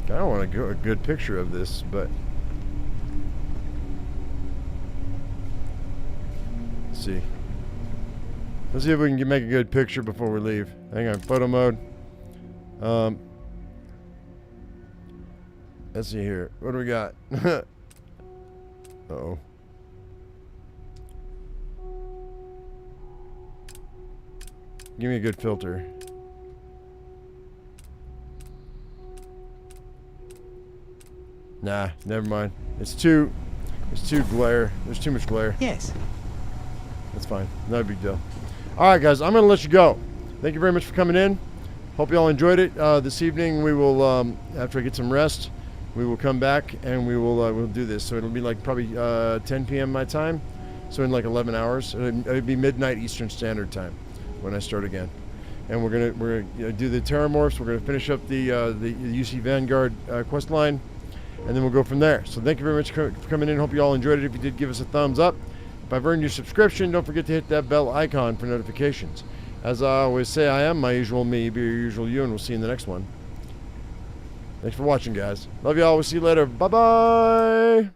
Speaker 1: I don't want to get a good picture of this, but let's see. Let's see if we can make a good picture before we leave. Hang on, photo mode. Let's see here. What do we got? Uh-oh. Give me a good filter. Nah, never mind. It's too glare. There's too much glare.
Speaker 2: Yes.
Speaker 1: That's fine. Not a big deal. All right, guys. I'm going to let you go. Thank you very much for coming in. Hope you all enjoyed it. This evening we will, after I get some rest, we will come back and we'll do this. So it'll be like probably 10 p.m. my time. So in like 11 hours. It'll be midnight Eastern Standard Time when I start again. And we're gonna do the terramorphs. We're gonna finish up the UC Vanguard quest line. And then we'll go from there. So thank you very much for coming in. Hope you all enjoyed it. If you did, give us a thumbs up. If I've earned your subscription, don't forget to hit that bell icon for notifications. As I always say, I am my usual me, be your usual you, and we'll see you in the next one. Thanks for watching, guys. Love you all. We'll see you later. Bye-bye.